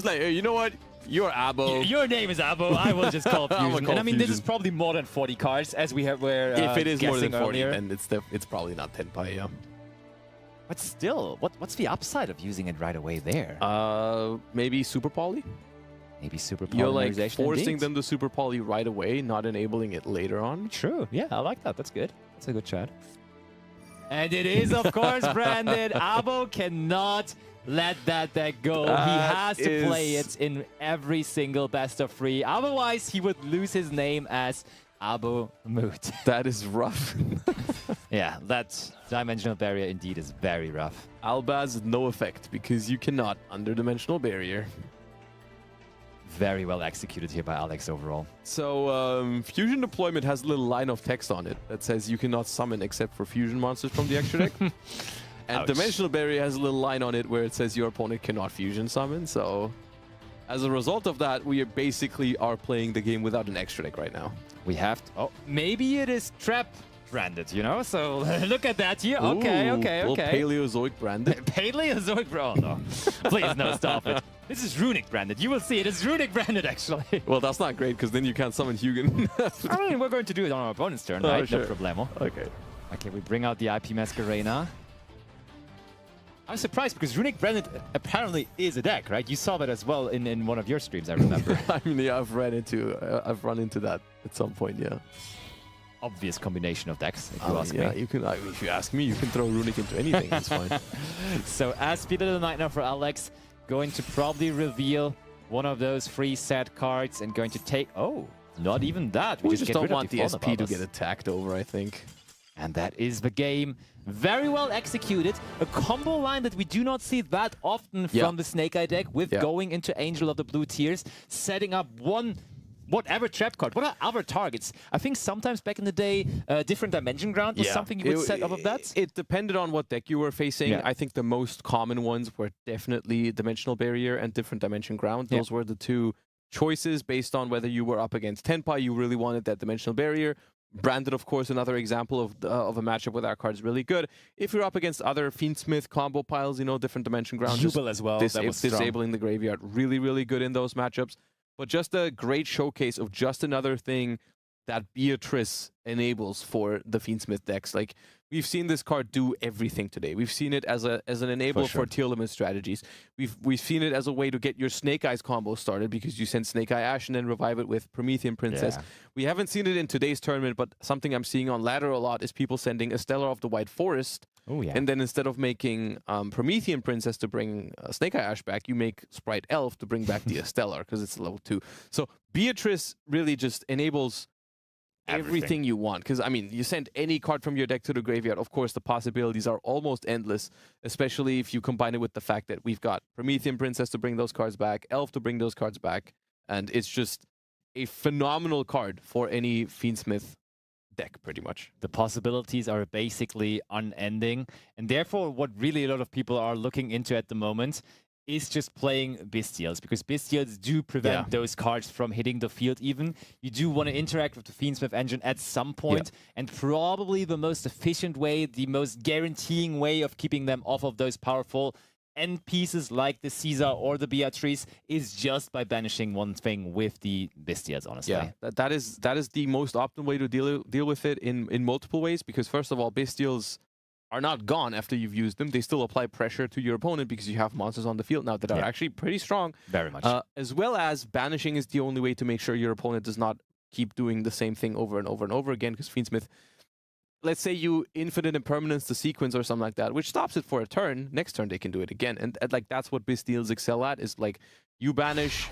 Speaker 4: like, you know what? You're Abo.
Speaker 2: Your name is Abo. I will just call fusion. And I mean, this is probably more than 40 cards, as we have.
Speaker 4: If it is more than 40,
Speaker 2: earlier.
Speaker 4: then it's probably not Tenpai.
Speaker 2: But still, what's the upside of using it right away there?
Speaker 4: Maybe Super Poly.
Speaker 2: Maybe Super Polymerization.
Speaker 4: You're like forcing them to Super Poly right away, not enabling it later on.
Speaker 2: True. Yeah, I like that. That's good. That's a good chat. And it is, of course, branded. Abo cannot let that deck go. He has to play it in every single best of 3. Otherwise, he would lose his name as Abo Moot.
Speaker 4: That is rough.
Speaker 2: Yeah, that Dimensional Barrier indeed is very rough.
Speaker 4: Albaz, no effect, because you cannot under Dimensional Barrier.
Speaker 2: Very well executed here by Alex overall.
Speaker 4: So Fusion Deployment has a little line of text on it that says you cannot summon except for fusion monsters from the extra deck. And
Speaker 2: Ouch.
Speaker 4: Dimensional Barrier has a little line on it where it says your opponent cannot fusion summon. So as a result of that, we basically are playing the game without an extra deck right now.
Speaker 2: We have to, oh, maybe it is trap branded, you know? So look at that here. Okay, okay,
Speaker 4: Little
Speaker 2: okay.
Speaker 4: Paleozoic branded.
Speaker 2: Paleozoic, bro. Oh, no. Please, no, stop it. This is Runic branded. You will see it is Runic branded, actually.
Speaker 4: Well, that's not great because then you can't summon Hugin.
Speaker 2: I mean, we're going to do it on our opponent's turn,
Speaker 4: Oh,
Speaker 2: right?
Speaker 4: sure.
Speaker 2: No problemo.
Speaker 4: Okay.
Speaker 2: Okay, we bring out the IP Masquerena. I'm surprised because Runic branded apparently is a deck, right? You saw that as well in one of your streams, I remember.
Speaker 4: I mean, yeah, I've run into that at some point, yeah.
Speaker 2: Obvious combination of decks, if you ask
Speaker 4: yeah,
Speaker 2: me.
Speaker 4: you can. I mean, if you ask me, you can throw Runic into anything. It's fine.
Speaker 2: So as Speed of the Night now for Alex, going to probably reveal one of those free set cards and going to take... Oh, not even that.
Speaker 4: We
Speaker 2: just
Speaker 4: just
Speaker 2: get
Speaker 4: don't
Speaker 2: rid of
Speaker 4: want the
Speaker 2: Default
Speaker 4: SP to
Speaker 2: About
Speaker 4: get
Speaker 2: Us.
Speaker 4: attacked over, I think.
Speaker 2: And that is the game. Very well executed. A combo line that we do not see that often from the Snake-Eye deck with going into Angel of the Blue Tears, setting up whatever trap card. What are other targets? I think sometimes back in the day, Different Dimension Ground was something you would set up of that.
Speaker 4: It depended on what deck you were facing.
Speaker 2: Yeah.
Speaker 4: I think the most common ones were definitely Dimensional Barrier and Different Dimension Ground. Those were the two choices based on whether you were up against Tenpai, you really wanted that Dimensional Barrier. Branded, of course, another example of a matchup where that card is really good. If you're up against other Fiend Smith combo piles, you know, Different Dimension Ground.
Speaker 2: Yubel as well. That was strong.
Speaker 4: Disabling the graveyard. Really, really good in those matchups. But just a great showcase of just another thing that Beatrice enables for the Fiend Smith decks. Like, we've seen this card do everything today. We've seen it as an enabler for tier limit strategies. We've seen it as a way to get your Snake Eyes combo started because you send Snake Eye Ash and then revive it with Promethean Princess.
Speaker 2: Yeah.
Speaker 4: We haven't seen it in today's tournament, but something I'm seeing on ladder a lot is people sending a Stellar of the White Forest.
Speaker 2: Oh, yeah.
Speaker 4: And then instead of making Promethean Princess to bring Snake Eye Ash back, you make Sprite Elf to bring back the Stellar because it's level 2. So Beatrice really just enables everything you want. Because, I mean, you send any card from your deck to the graveyard, of course, the possibilities are almost endless, especially if you combine it with the fact that we've got Promethean Princess to bring those cards back, Elf to bring those cards back, and it's just a phenomenal card for any Fiend Smith deck, pretty much.
Speaker 2: The possibilities are basically unending, and therefore what really a lot of people are looking into at the moment is just playing Bestials, because Bestials do prevent those cards from hitting the field even. You do want to interact with the Fiend Smith engine at some point, and probably the most efficient way, the most guaranteeing way of keeping them off of those powerful end pieces like the Caesar or the Beatrice is just by banishing one thing with the Bestials, honestly.
Speaker 4: Yeah, that is the most optimal way to deal with it in multiple ways, because first of all, Bestials are not gone after you've used them. They still apply pressure to your opponent because you have monsters on the field now that are actually pretty strong.
Speaker 2: Very much.
Speaker 4: As well as banishing is the only way to make sure your opponent does not keep doing the same thing over and over and over again, because Fiend Smith, let's say you infinite impermanence the sequence or something like that, which stops it for a turn. Next turn they can do it again. And like that's what Bestials excel at, is like you banish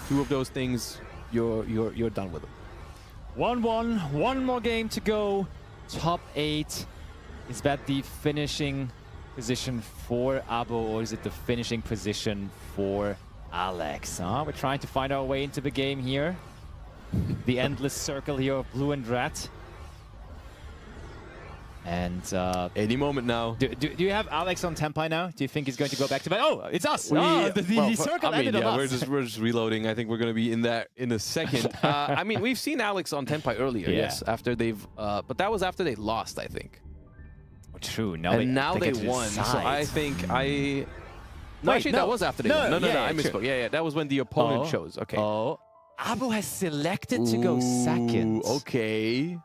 Speaker 4: 2 of those things, you're done with them.
Speaker 2: 1-1, one more game to go. Top 8. Is that the finishing position for Abo, or is it the finishing position for Alex? We're trying to find our way into the game here. The endless circle here of blue and red. And
Speaker 4: any moment now.
Speaker 2: Do you have Alex on Tenpai now? Do you think he's going to go back to that? Oh, it's us!
Speaker 4: Well,
Speaker 2: the circle ended on us.
Speaker 4: We're just reloading. I think we're going to be in that in a second. I mean, we've seen Alex on Tenpai earlier, yes, after they've... but that was after they lost, I think.
Speaker 2: True.
Speaker 4: Now they won. So I think No,
Speaker 2: Wait,
Speaker 4: actually, that was after they won. No, I misspoke. Yeah, that was when the opponent chose. Okay.
Speaker 2: Oh, Abo has selected to go second.
Speaker 4: Okay.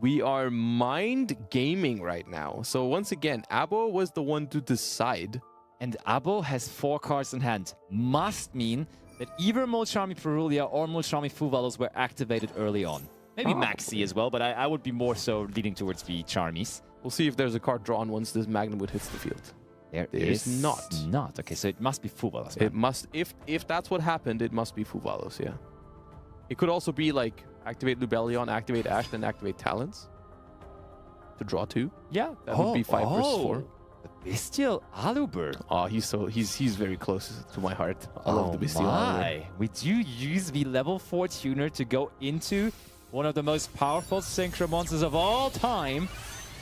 Speaker 4: We are mind gaming right now. So once again, Abo was the one to decide.
Speaker 2: And Abo has 4 cards in hand. Must mean that either Molchami Perulia or Molchami Fuvalos were activated early on. Maybe Maxi as well, but I would be more so leaning towards the Charmies.
Speaker 4: We'll see if there's a card drawn once this Magnumwood hits the field.
Speaker 2: There is not. Okay, so it must be Fuvalos.
Speaker 4: It must, if that's what happened, it must be Fuvalos, yeah. It could also be like activate Lubellion, activate Ash, then activate Talons to draw 2.
Speaker 2: Yeah.
Speaker 4: That would be 5 versus 4.
Speaker 2: Bestial Aluber.
Speaker 4: Oh, he's very close to my heart. I love the Bestial Aluber.
Speaker 2: We do use the level 4 tuner to go into one of the most powerful synchro monsters of all time.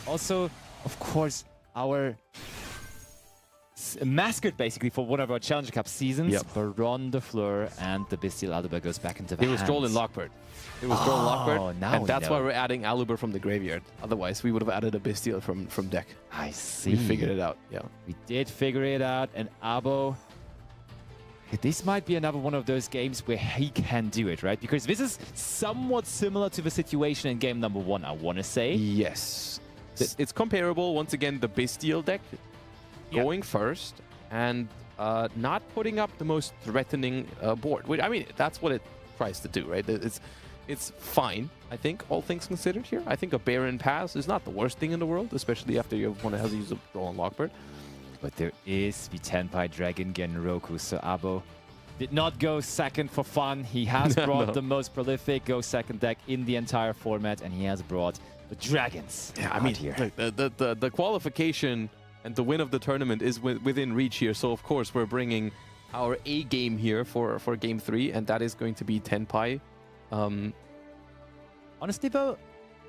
Speaker 2: Also, of course, our mascot basically for one of our Challenger Cup seasons.
Speaker 4: Yep.
Speaker 2: Baron de Fleur and the Bestial Aluber goes back into the
Speaker 4: It was Droll and Lockbird. It was Droll and Lockbird,
Speaker 2: now
Speaker 4: and
Speaker 2: we
Speaker 4: that's
Speaker 2: know.
Speaker 4: why we're adding Aluber from the graveyard. Otherwise, we would have added a Bestial from deck.
Speaker 2: I see.
Speaker 4: We figured it out. Yeah.
Speaker 2: We did figure it out, and Abo, this might be another one of those games where he can do it, right? Because this is somewhat similar to the situation in game number 1, I want to say.
Speaker 4: Yes. It's comparable. Once again, the Bestial deck going first and not putting up the most threatening board. Which, I mean, that's what it tries to do, right? It's fine, I think, all things considered here. I think a Baron pass is not the worst thing in the world, especially after your opponent has used a Droll and Lockbird.
Speaker 2: But there is the Tenpai Dragon Genroku, so Abo did not go second for fun. He has brought the most prolific go second deck in the entire format, and he has brought the Dragons.
Speaker 4: Yeah, I mean,
Speaker 2: here.
Speaker 4: Look, the qualification and the win of the tournament is within reach here. So, of course, we're bringing our A game here for Game 3, and that is going to be Tenpai.
Speaker 2: Honestly, though,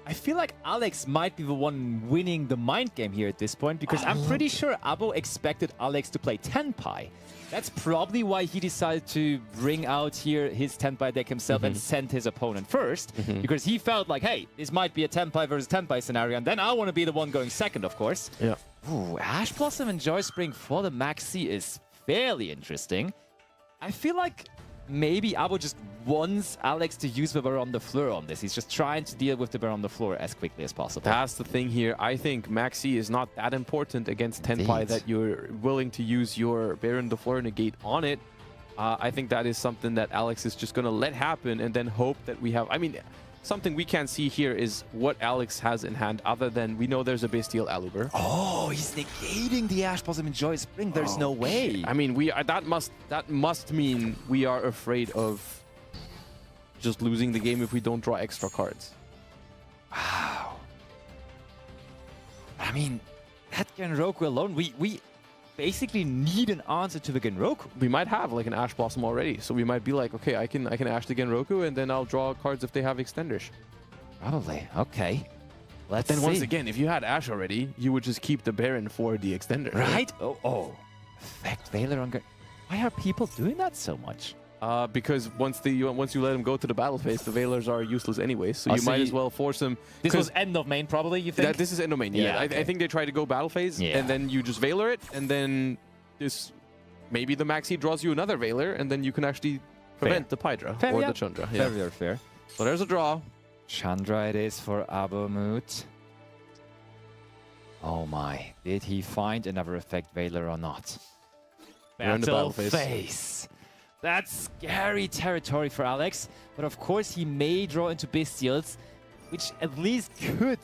Speaker 2: I feel like Alex might be the one winning the mind game here at this point, because I'm pretty sure Abo expected Alex to play Tenpai. That's probably why he decided to bring out here his Tenpai deck himself and send his opponent first, because he felt like, hey, this might be a Tenpai versus Tenpai scenario, and then I want to be the one going second, of course.
Speaker 4: Yeah.
Speaker 2: Ooh, Ash Blossom and Joy Spring for the Maxi is fairly interesting. I feel like maybe Abo just wants Alex to use the Baron de Fleur on this. He's just trying to deal with the Baron de Fleur as quickly as possible.
Speaker 4: That's the thing here. I think Maxi is not that important against Tenpai that you're willing to use your Baron de Fleur negate on it. I think that is something that Alex is just going to let happen and then hope that we have... I mean, something we can't see here is what Alex has in hand, other than we know there's a Bestial Aluber.
Speaker 2: Oh, he's negating the Ash Blossom and Joy Spring. There's no way.
Speaker 4: I mean, that must mean we are afraid of just losing the game if we don't draw extra cards.
Speaker 2: Wow. I mean, that Genroku alone, we basically need an answer to the Genroku.
Speaker 4: We might have like an Ash Blossom already, so we might be like, okay, I can Ash the Genroku, and then I'll draw cards if they have extenders.
Speaker 2: Probably. Okay. Let's
Speaker 4: Then
Speaker 2: see.
Speaker 4: once again, if you had Ash already, you would just keep the Baron for the extender.
Speaker 2: Right? Oh. Effect Veiler on Why are people doing that so much?
Speaker 4: Because once you let him go to the battle phase, the Veilers are useless anyway, so you might as well force him.
Speaker 2: This was end of main, probably, you think?
Speaker 4: This is end of main, yeah.
Speaker 2: Okay.
Speaker 4: I think they try to go battle phase, and then you just Veiler it, and then maybe the Maxi draws you another Veiler, and then you can actually prevent the Pydra or the Chandra. Yeah.
Speaker 2: Very fair.
Speaker 4: So there's a draw.
Speaker 2: Chandra it is for Abomut. Oh my, did he find another effect Veiler or not?
Speaker 4: We're in the battle phase.
Speaker 2: That's scary territory for Alex, but of course he may draw into Bestials, which at least could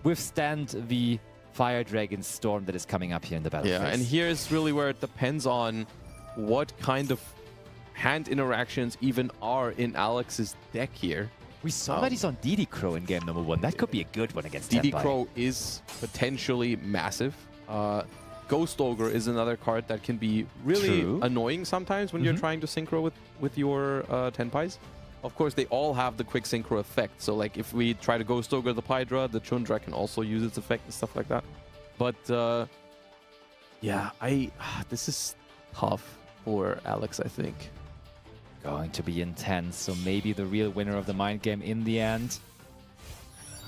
Speaker 2: withstand the Fire Dragon Storm that is coming up here in the battle phase.
Speaker 4: And here's really where it depends on what kind of hand interactions even are in Alex's deck here.
Speaker 2: We saw that he's on DD Crow in game number 1. That could be a good one against
Speaker 4: DD
Speaker 2: Tenpai.
Speaker 4: Crow is potentially massive. Ghost Ogre is another card that can be really annoying sometimes when you're trying to synchro with your Tenpais. Of course, they all have the quick synchro effect. So, like, if we try to Ghost Ogre the Pydra, the Chundra can also use its effect and stuff like that. But, yeah, this is tough for Alex, I think.
Speaker 2: Going to be intense, so maybe the real winner of the mind game in the end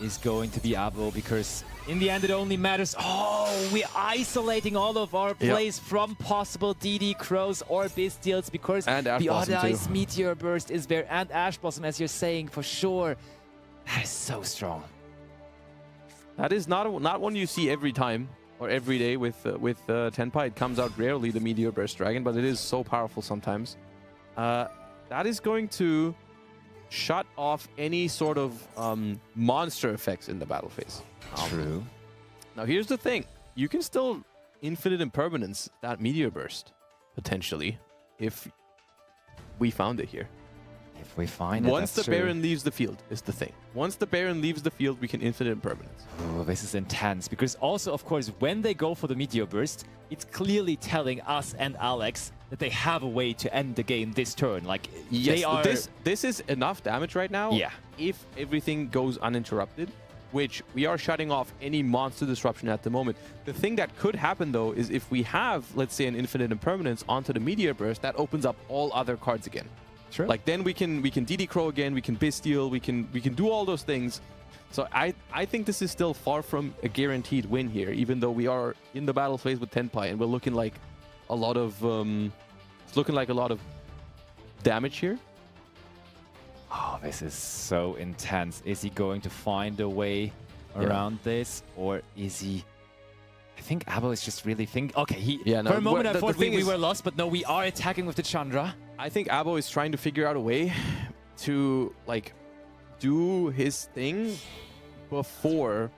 Speaker 2: is going to be Abo, because in the end it only matters. Oh, we're isolating all of our plays from possible DD Crows or Bestials, because the Odd Eyes Meteor Burst is there, and Ash Blossom, as you're saying, for sure. That is so strong.
Speaker 4: That is not one you see every time or every day with Tenpai. It comes out rarely, the Meteor Burst Dragon, but it is so powerful sometimes. That is going to shut off any sort of monster effects in the battle phase.
Speaker 2: True.
Speaker 4: Now, here's the thing. You can still infinite impermanence that Meteor Burst, potentially, if we found it here.
Speaker 2: If we find it,
Speaker 4: Once the
Speaker 2: true.
Speaker 4: Baron leaves the field is the thing. Once the Baron leaves the field, we can infinite impermanence.
Speaker 2: Oh, this is intense. Because also, of course, when they go for the Meteor Burst, it's clearly telling us and Alex that they have a way to end the game this turn. Like,
Speaker 4: Yes,
Speaker 2: they are...
Speaker 4: this is enough damage right now.
Speaker 2: Yeah.
Speaker 4: If everything goes uninterrupted, which we are shutting off any monster disruption at the moment. The thing that could happen, though, is if we have, let's say, an infinite impermanence onto the Meteor Burst, that opens up all other cards again.
Speaker 2: Sure.
Speaker 4: Like, then we can DD Crow again, we can Bestial, we can do all those things. So I think this is still far from a guaranteed win here, even though we are in the battle phase with Tenpai and we're looking like a lot of it's looking like a lot of damage here.
Speaker 2: Oh, this is so intense. Is he going to find a way around this, or is he? I think Abo is just really thinking. Okay, for a moment I thought we were lost, but no, we are attacking with the Chandra.
Speaker 4: I think Abo is trying to figure out a way to like do his thing before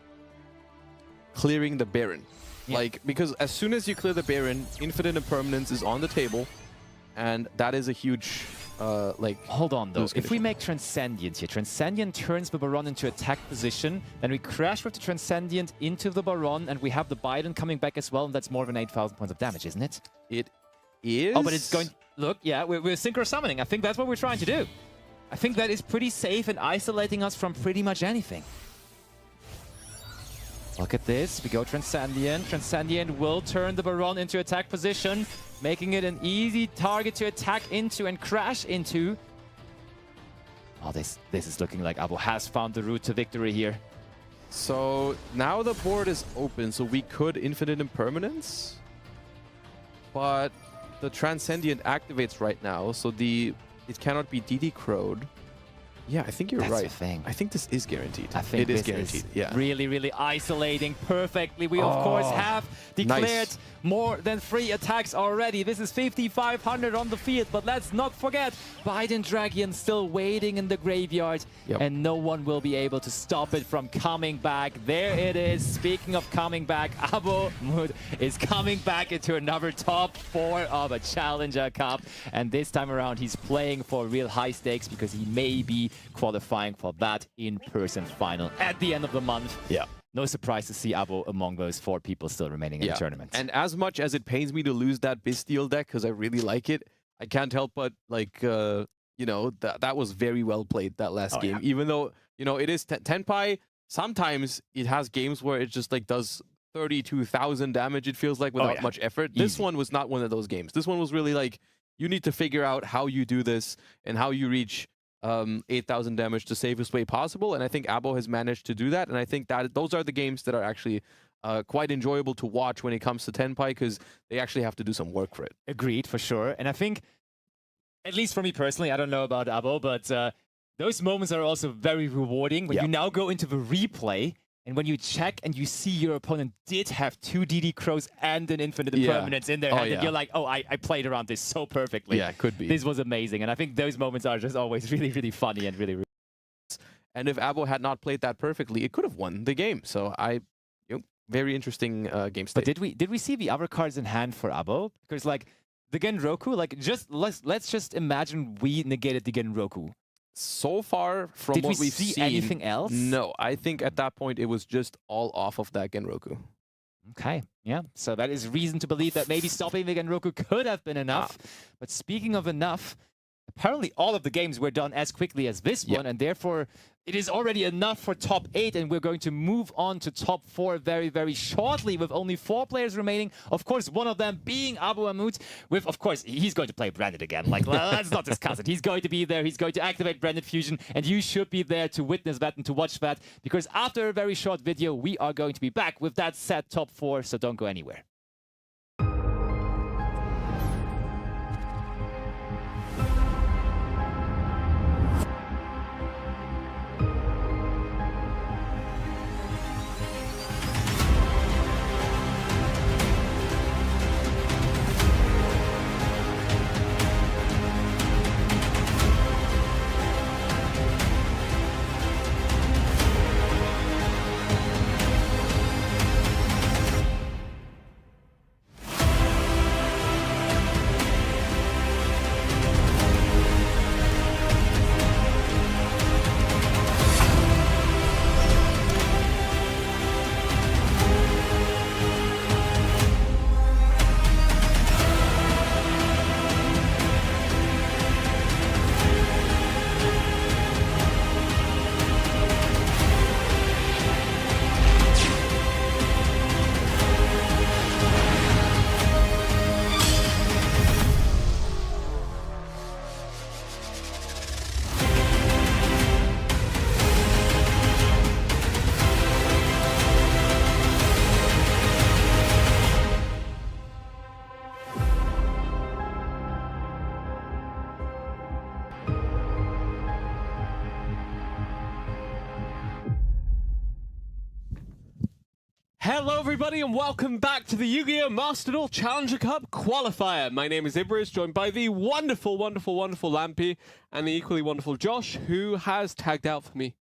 Speaker 4: clearing the Baron.
Speaker 2: Yeah.
Speaker 4: Like, because as soon as you clear the Baron, infinite impermanence is on the table, and that is a huge like...
Speaker 2: Hold on, though. If we make Transcendent here, Transcendent turns the Baron into attack position, then we crash with the Transcendent into the Baron, and we have the Biden coming back as well, and that's more than 8,000 points of damage, isn't it?
Speaker 4: It is.
Speaker 2: Oh, but it's going... Look, yeah, we're synchro summoning. I think that's what we're trying to do. I think that is pretty safe and isolating us from pretty much anything. Look at this. We go Transcendent. Transcendent will turn the Baron into attack position, making it an easy target to attack into and crash into. Oh, this is looking like Abo has found the route to victory here.
Speaker 4: So now the board is open, so we could infinite impermanence, but the Transcendent activates right now, so it cannot be DD Crowed. Yeah, I think you're right.
Speaker 2: That's the thing.
Speaker 4: I think this is guaranteed.
Speaker 2: I think
Speaker 4: it is guaranteed. Yeah.
Speaker 2: Really, really isolating perfectly. We, of course, have declared more than 3 attacks already. This is 5,500 on the field, but let's not forget, Biden Dragon still waiting in the graveyard, and no one will be able to stop it from coming back. There it is. Speaking of coming back, Abo Mood is coming back into another top 4 of a Challenger Cup, and this time around, he's playing for real high stakes because he may be qualifying for that in-person final at the end of the month.
Speaker 4: Yeah.
Speaker 2: No surprise to see Abo among those 4 people still remaining in the tournament.
Speaker 4: And as much as it pains me to lose that Bestial deck because I really like it, I can't help but like you know, that was very well played that last game. Yeah. Even though, you know, it is Tenpai, sometimes it has games where it just like does 32,000 damage, it feels like, without much effort. Easy. This one was not one of those games. This one was really like, you need to figure out how you do this and how you reach 8,000 damage the safest way possible, and I think Abo has managed to do that, and I think that those are the games that are actually quite enjoyable to watch when it comes to Tenpai, because they actually have to do some work for it.
Speaker 2: Agreed, for sure. And I think, at least for me personally, I don't know about Abo, but those moments are also very rewarding when you now go into the replay, and when you check and you see your opponent did have 2 DD Crows and an infinite impermanence in their hand, and you're like, oh, I played around this so perfectly.
Speaker 4: Yeah, it could be.
Speaker 2: This was amazing. And I think those moments are just always really, really funny and really...
Speaker 4: And if Abo had not played that perfectly, it could have won the game. So very interesting game state.
Speaker 2: But did we see the other cards in hand for Abo? Because like the Genroku, like let's just imagine we negated the Genroku.
Speaker 4: So far, from what we've seen...
Speaker 2: Did we see anything else?
Speaker 4: No, I think at that point it was just all off of that Genroku.
Speaker 2: Okay, yeah. So that is reason to believe that maybe stopping the Genroku could have been enough. But speaking of enough, apparently all of the games were done as quickly as this one, and therefore it is already enough for top 8, and we're going to move on to top 4 very, very shortly with only 4 players remaining. Of course, one of them being Abu Amut, with, of course, he's going to play Branded again. Like, let's not discuss it. He's going to be there. He's going to activate Branded Fusion, and you should be there to witness that and to watch that, because after a very short video, we are going to be back with that set top 4, so don't go anywhere.
Speaker 1: Hello everybody and welcome back to the Yu-Gi-Oh! Master Duel Challenger Cup Qualifier. My name is Ibris, joined by the wonderful Lampy and the equally wonderful Josh, who has tagged out for me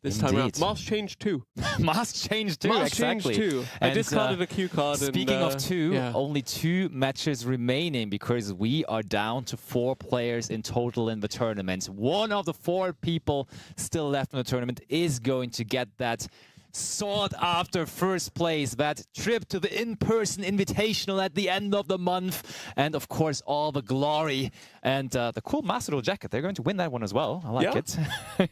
Speaker 1: this time around. Mask change 2.
Speaker 2: Mask change 2, exactly.
Speaker 1: Change 2. I discarded a cue card.
Speaker 2: Speaking of 2,
Speaker 1: yeah.
Speaker 2: only 2 matches remaining because we are down to 4 players in total in the tournament. One of the 4 people still left in the tournament is going to get that sought after first place, that trip to the in-person invitational at the end of the month, and of course all the glory and the cool Master Duel jacket. They're going to win that one as well. I like it.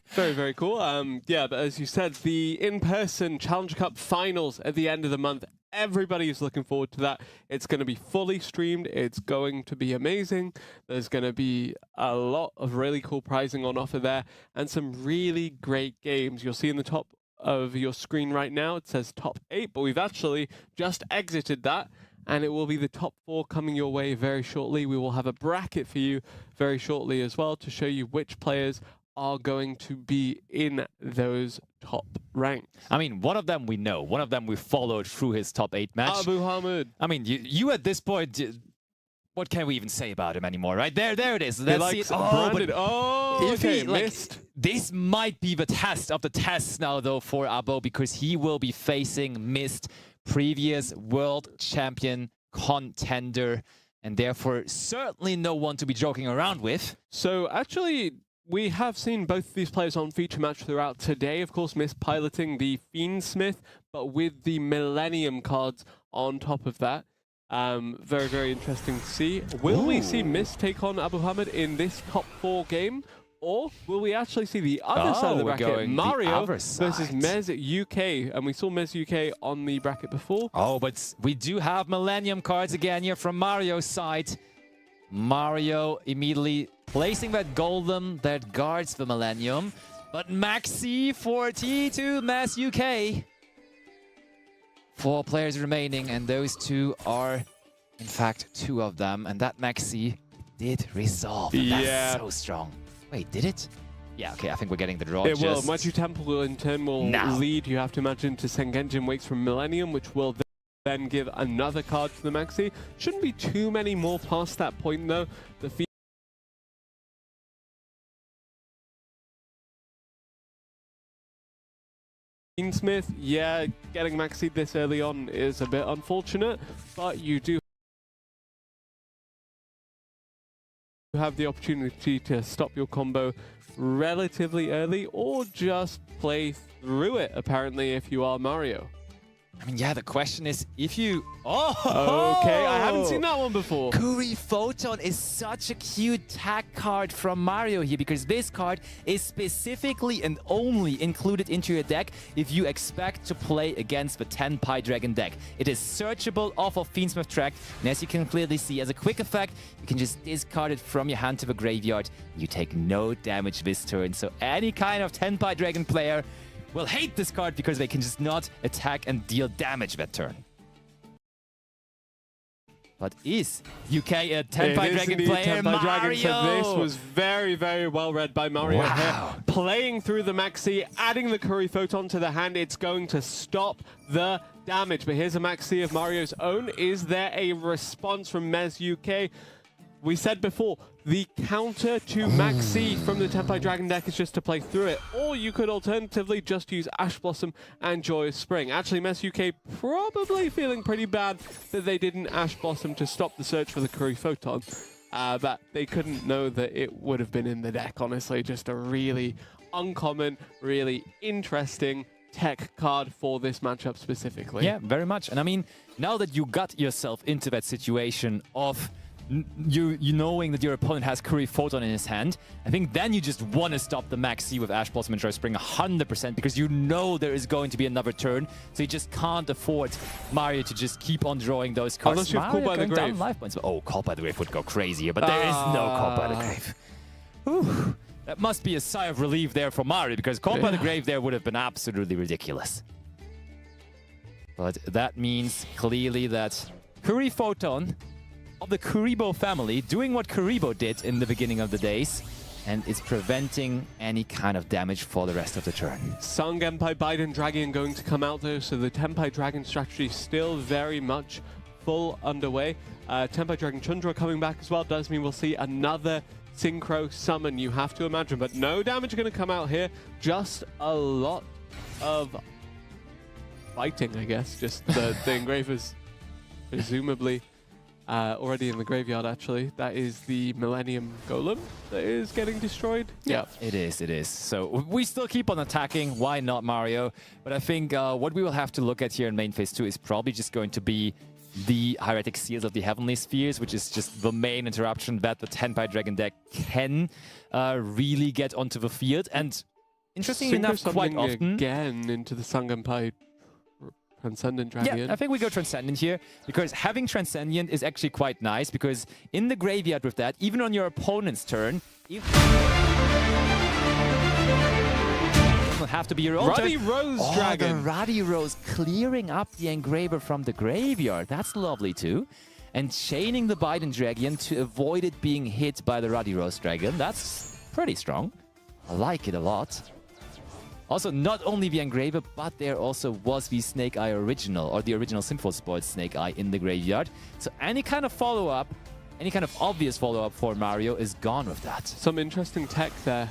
Speaker 1: Very, very cool. Yeah, but as you said, the in-person Challenger Cup finals at the end of the month, everybody is looking forward to that. It's going to be fully streamed. It's going to be amazing. There's going to be a lot of really cool prizing on offer there and some really great games. You'll see in the top of your screen right now, it says top 8, but we've actually just exited that, and it will be the top 4 coming your way very shortly. We will have a bracket for you very shortly as well to show you which players are going to be in those top ranks.
Speaker 2: I mean, one of them we know. One of them we followed through his top 8 match.
Speaker 1: Abu Hamid.
Speaker 2: I mean, you at this point, what can we even say about him anymore, right? There it is.
Speaker 1: That's it. Okay, missed.
Speaker 2: This might be the test of the tests now, though, for Abo, because he will be facing Mist, previous world champion contender, and therefore certainly no one to be joking around with.
Speaker 1: So actually, we have seen both of these players on feature match throughout today. Of course, Mist piloting the Fiend Smith, but with the Millennium cards on top of that. Very, very interesting to see. Will we see Mist take on Abu Hamid in this top 4 game? Or will we actually see the other side of the bracket, Mario versus Mez UK? And we saw Mez UK on the bracket before.
Speaker 2: Oh, but we do have Millennium cards again here from Mario's side. Mario immediately placing that golem that guards the Millennium. But Maxi 40 to Mez UK. 4 players remaining, and those 2 are, in fact, 2 of them. And that Maxi did resolve. And that's so strong. Wait, did it? Yeah, okay, I think we're getting the draw.
Speaker 1: It will. Machu Temple in turn will lead, you have to imagine, to Sengenjin Wakes from Millennium, which will then give another card to the Maxi. Shouldn't be too many more past that point, though. The Fiend Smith, yeah, getting Maxi this early on is a bit unfortunate, but you do have the opportunity to stop your combo relatively early or just play through it, apparently, if you are Mario.
Speaker 2: I mean, yeah, the question is if you...
Speaker 1: Oh! Okay, I haven't seen that one before.
Speaker 2: Kuri Photon is such a cute tag card from Mario here because this card is specifically and only included into your deck if you expect to play against the Tenpai Dragon deck. It is searchable off of Fiend Smith track, and as you can clearly see, as a quick effect, you can just discard it from your hand to the graveyard. You take no damage this turn, so any kind of Tenpai Dragon player will hate this card because they can just not attack and deal damage that turn. But is UK a Tenpai Dragon player?
Speaker 1: Tenpai
Speaker 2: Mario!
Speaker 1: So this was very, very well read by Mario here. Playing through the Maxi, adding the Kuri Photon to the hand, it's going to stop the damage. But here's a Maxi of Mario's own. Is there a response from Mez UK? We said before, the counter to Maxi from the Tenpai Dragon deck is just to play through it, or you could alternatively just use Ash Blossom and Joyous Spring. Actually, Mess UK probably feeling pretty bad that they didn't Ash Blossom to stop the search for the Kuri Photon, but they couldn't know that it would have been in the deck, honestly. Just a really uncommon, really interesting tech card for this matchup specifically.
Speaker 2: Yeah, very much. And I mean, now that you got yourself into that situation of you knowing that your opponent has Kuri Photon in his hand, I think then you just want to stop the Maxi with Ash Blossom and Joyous Spring 100% because you know there is going to be another turn, so you just can't afford Mario to just keep on drawing those cards.
Speaker 1: Unless you've Called by the Grave.
Speaker 2: Life points. Oh, Called by the Grave would go crazy here, but there is no Called by the Grave. Whew. That must be a sigh of relief there for Mario because Called by the Grave there would have been absolutely ridiculous. But that means clearly that Kuri Photon of the Kuribo family, doing what Kuribo did in the beginning of the days, and it's preventing any kind of damage for the rest of the turn.
Speaker 1: Sangenpai Biden Dragon going to come out though, so the Tenpai Dragon strategy still very much full underway. Tenpai Dragon Chundra coming back as well does mean we'll see another synchro summon, you have to imagine, but no damage going to come out here, just a lot of fighting, I guess. Just the engravers presumably already in the graveyard, actually. That is the Millennium Golem that is getting destroyed. Yeah.
Speaker 2: It is. So we still keep on attacking. Why not, Mario? But I think what we will have to look at here in main phase 2 is probably just going to be the Hieratic Seals of the Heavenly Spheres, which is just the main interruption that the Tenpai Dragon deck can really get onto the field. And interestingly enough, quite often...
Speaker 1: again into the Sangenpai Transcendent Dragon.
Speaker 2: Yeah, I think we go Transcendent here, because having Transcendent is actually quite nice, because in the graveyard with that, even on your opponent's turn, it will have to be your own
Speaker 1: Ruddy Rose Dragon.
Speaker 2: The Ruddy Rose clearing up the engraver from the graveyard. That's lovely too. And chaining the Biden Dragon to avoid it being hit by the Ruddy Rose Dragon. That's pretty strong. I like it a lot. Also, not only the engraver, but there also was the Snake-Eye original, or the original Symphosport Snake-Eye in the graveyard. So any kind of follow-up, any kind of obvious follow-up for Mario is gone with that.
Speaker 1: Some interesting tech there.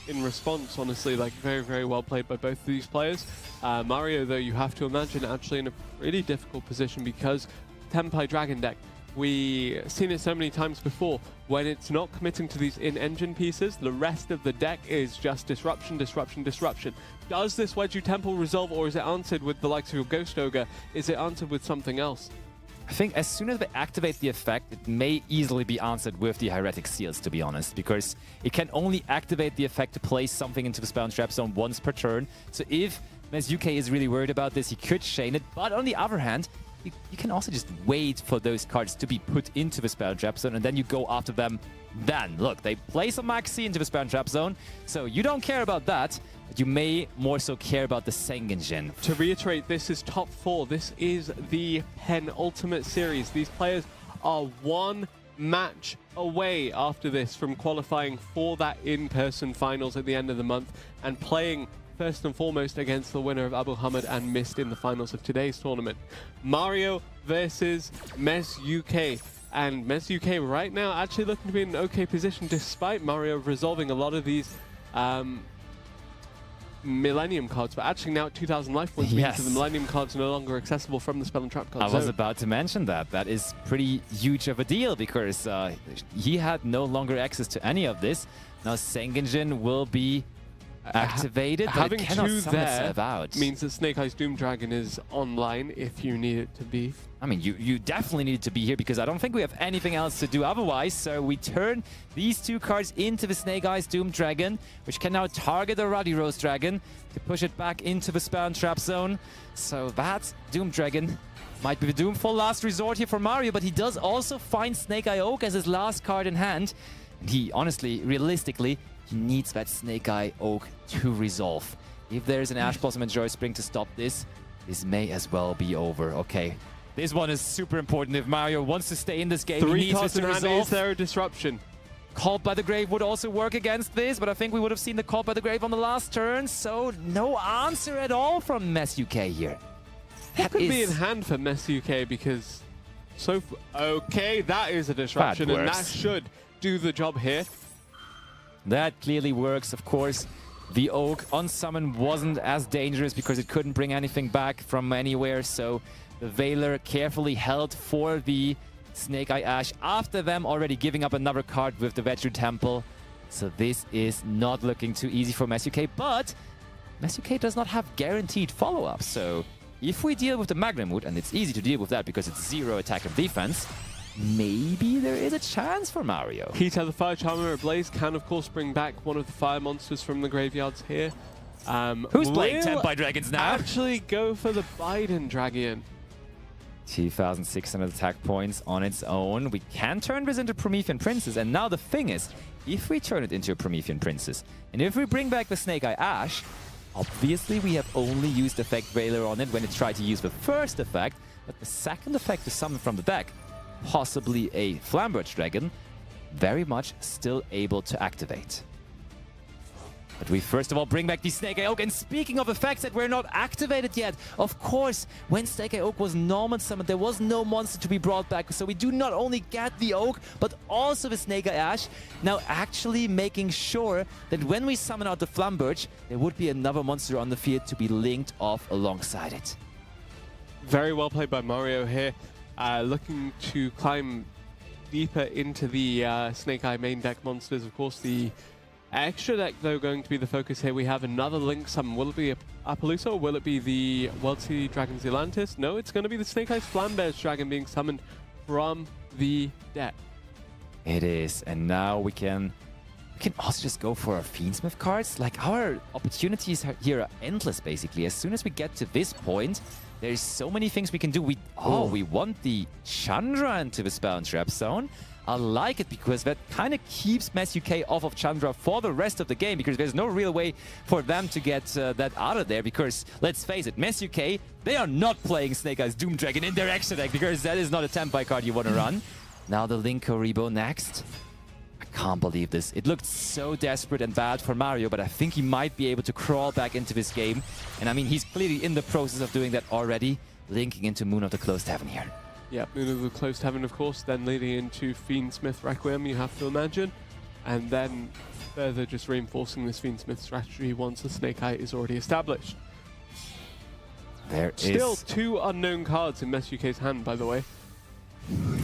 Speaker 1: In response, honestly, like very, very well played by both of these players. Mario, though, you have to imagine actually in a really difficult position, because Tenpai Dragon deck, we've seen it so many times before. When it's not committing to these in-engine pieces, the rest of the deck is just disruption, disruption, disruption. Does this Wedju Temple resolve, or is it answered with the likes of your Ghost Ogre? Is it answered with something else?
Speaker 2: I think as soon as they activate the effect, it may easily be answered with the Hieratic Seals, to be honest, because it can only activate the effect to place something into the Spell and Trap Zone once per turn. So if Mesuke is really worried about this, he could chain it, but on the other hand, you can also just wait for those cards to be put into the Spell and Trap Zone, and then you go after them. Then, look, they place a Maxi into the Spell and Trap Zone, so you don't care about that, but you may more so care about the Sengenjin.
Speaker 1: To reiterate, this is top 4. This is the penultimate series. These players are one match away after this from qualifying for that in-person finals at the end of the month and playing first and foremost against the winner of Abu Hamid and missed in the finals of today's tournament. Mario versus Mesuke. And Mesuke right now actually looking to be in an okay position despite Mario resolving a lot of these Millennium cards. But actually now at 2,000 life points means that the Millennium cards are no longer accessible from the Spell and Trap card.
Speaker 2: I was about to mention that. That is pretty huge of a deal, because he had no longer access to any of this. Now Sengenjin will be activated, but
Speaker 1: having
Speaker 2: it cannot
Speaker 1: two
Speaker 2: summon
Speaker 1: there
Speaker 2: itself out.
Speaker 1: Means that Snake Eyes Doom Dragon is online if you need it to be.
Speaker 2: I mean, you definitely need to be here, because I don't think we have anything else to do otherwise. So we turn these two cards into the Snake Eyes Doom Dragon, which can now target the Ruddy Rose Dragon to push it back into the Spell and Trap Zone. So that Doom Dragon might be the Doomfall last resort here for Mario, but he does also find Snake Eye Oak as his last card in hand. And he, honestly, realistically, he needs that Snake Eye Oak to resolve. If there's an Ash Blossom and Joy Spring to stop this, this may as well be over. Okay, this one is super important. If Mario wants to stay in this game, he needs this to resolve.
Speaker 1: Is there a disruption?
Speaker 2: Called by the Grave would also work against this, but I think we would have seen the Called by the Grave on the last turn, so no answer at all from Mesuke here.
Speaker 1: That could be in hand for Mesuke, because okay, that is a disruption, and that should do the job here.
Speaker 2: That clearly works, of course. The Oak on summon wasn't as dangerous because it couldn't bring anything back from anywhere, so the Veiler carefully held for the Snake Eye Ash after them already giving up another card with the Wedju Temple. So this is not looking too easy for Mesuke, but Mesuke does not have guaranteed follow-up, so if we deal with the Magnamut, and it's easy to deal with that because it's 0 attack and defense, maybe there is a chance for Mario.
Speaker 1: Kita, the Fire Charmer Ablaze, can of course bring back one of the fire monsters from the graveyards here.
Speaker 2: Who's playing Tenpai Dragons now?
Speaker 1: Actually go for the Biden Dragon.
Speaker 2: 2,600 attack points on its own. We can turn this into Promethean Princess, and now the thing is, if we turn it into a Promethean Princess, and if we bring back the Snake Eye Ash, obviously we have only used Effect Veiler on it when it tried to use the first effect, but the second effect to summon from the deck, possibly a Flamberge Dragon, very much still able to activate. But we first of all bring back the Snake-Eye Oak. And speaking of effects that were not activated yet, of course, when Snake-Eye Oak was normal summoned, there was no monster to be brought back. So we do not only get the Oak, but also the Snake-Eye Ash. Now actually making sure that when we summon out the Flamberge, there would be another monster on the field to be linked off alongside it.
Speaker 1: Very well played by Mario here. Looking to climb deeper into the Snake-Eye main deck monsters. Of course, the extra deck, though, going to be the focus here. We have another Link summon. Will it be Appaloosa or will it be the World Sea Dragon Zealantis? No, it's going to be the Snake-Eyes Flamberge Dragon being summoned from the deck.
Speaker 2: It is, and now we can also just go for our Fiend Smith cards. Like, our opportunities here are endless, basically. As soon as we get to this point, there's so many things we can do. We want the Chandra into the Spell and Trap Zone. I like it because that kind of keeps Mess UK off of Chandra for the rest of the game, because there's no real way for them to get that out of there. Because, let's face it, Mess UK, they are not playing Snake-Eyes Doom Dragon in their extra deck, because that is not a Tenpai card you want to run. Now the Link Karibo next. I can't believe this. It looked so desperate and bad for Mario, but I think he might be able to crawl back into this game. And I mean, he's clearly in the process of doing that already, linking into Moon of the Closed Heaven here.
Speaker 1: Yeah, Moon of the Closed Heaven, of course, then leading into Fiend Smith Requiem, you have to imagine. And then further just reinforcing this Fiend Smith strategy once the Snake-Eye is already established.
Speaker 2: There
Speaker 1: Still
Speaker 2: is
Speaker 1: 2 unknown cards in Mess UK's hand, by the way.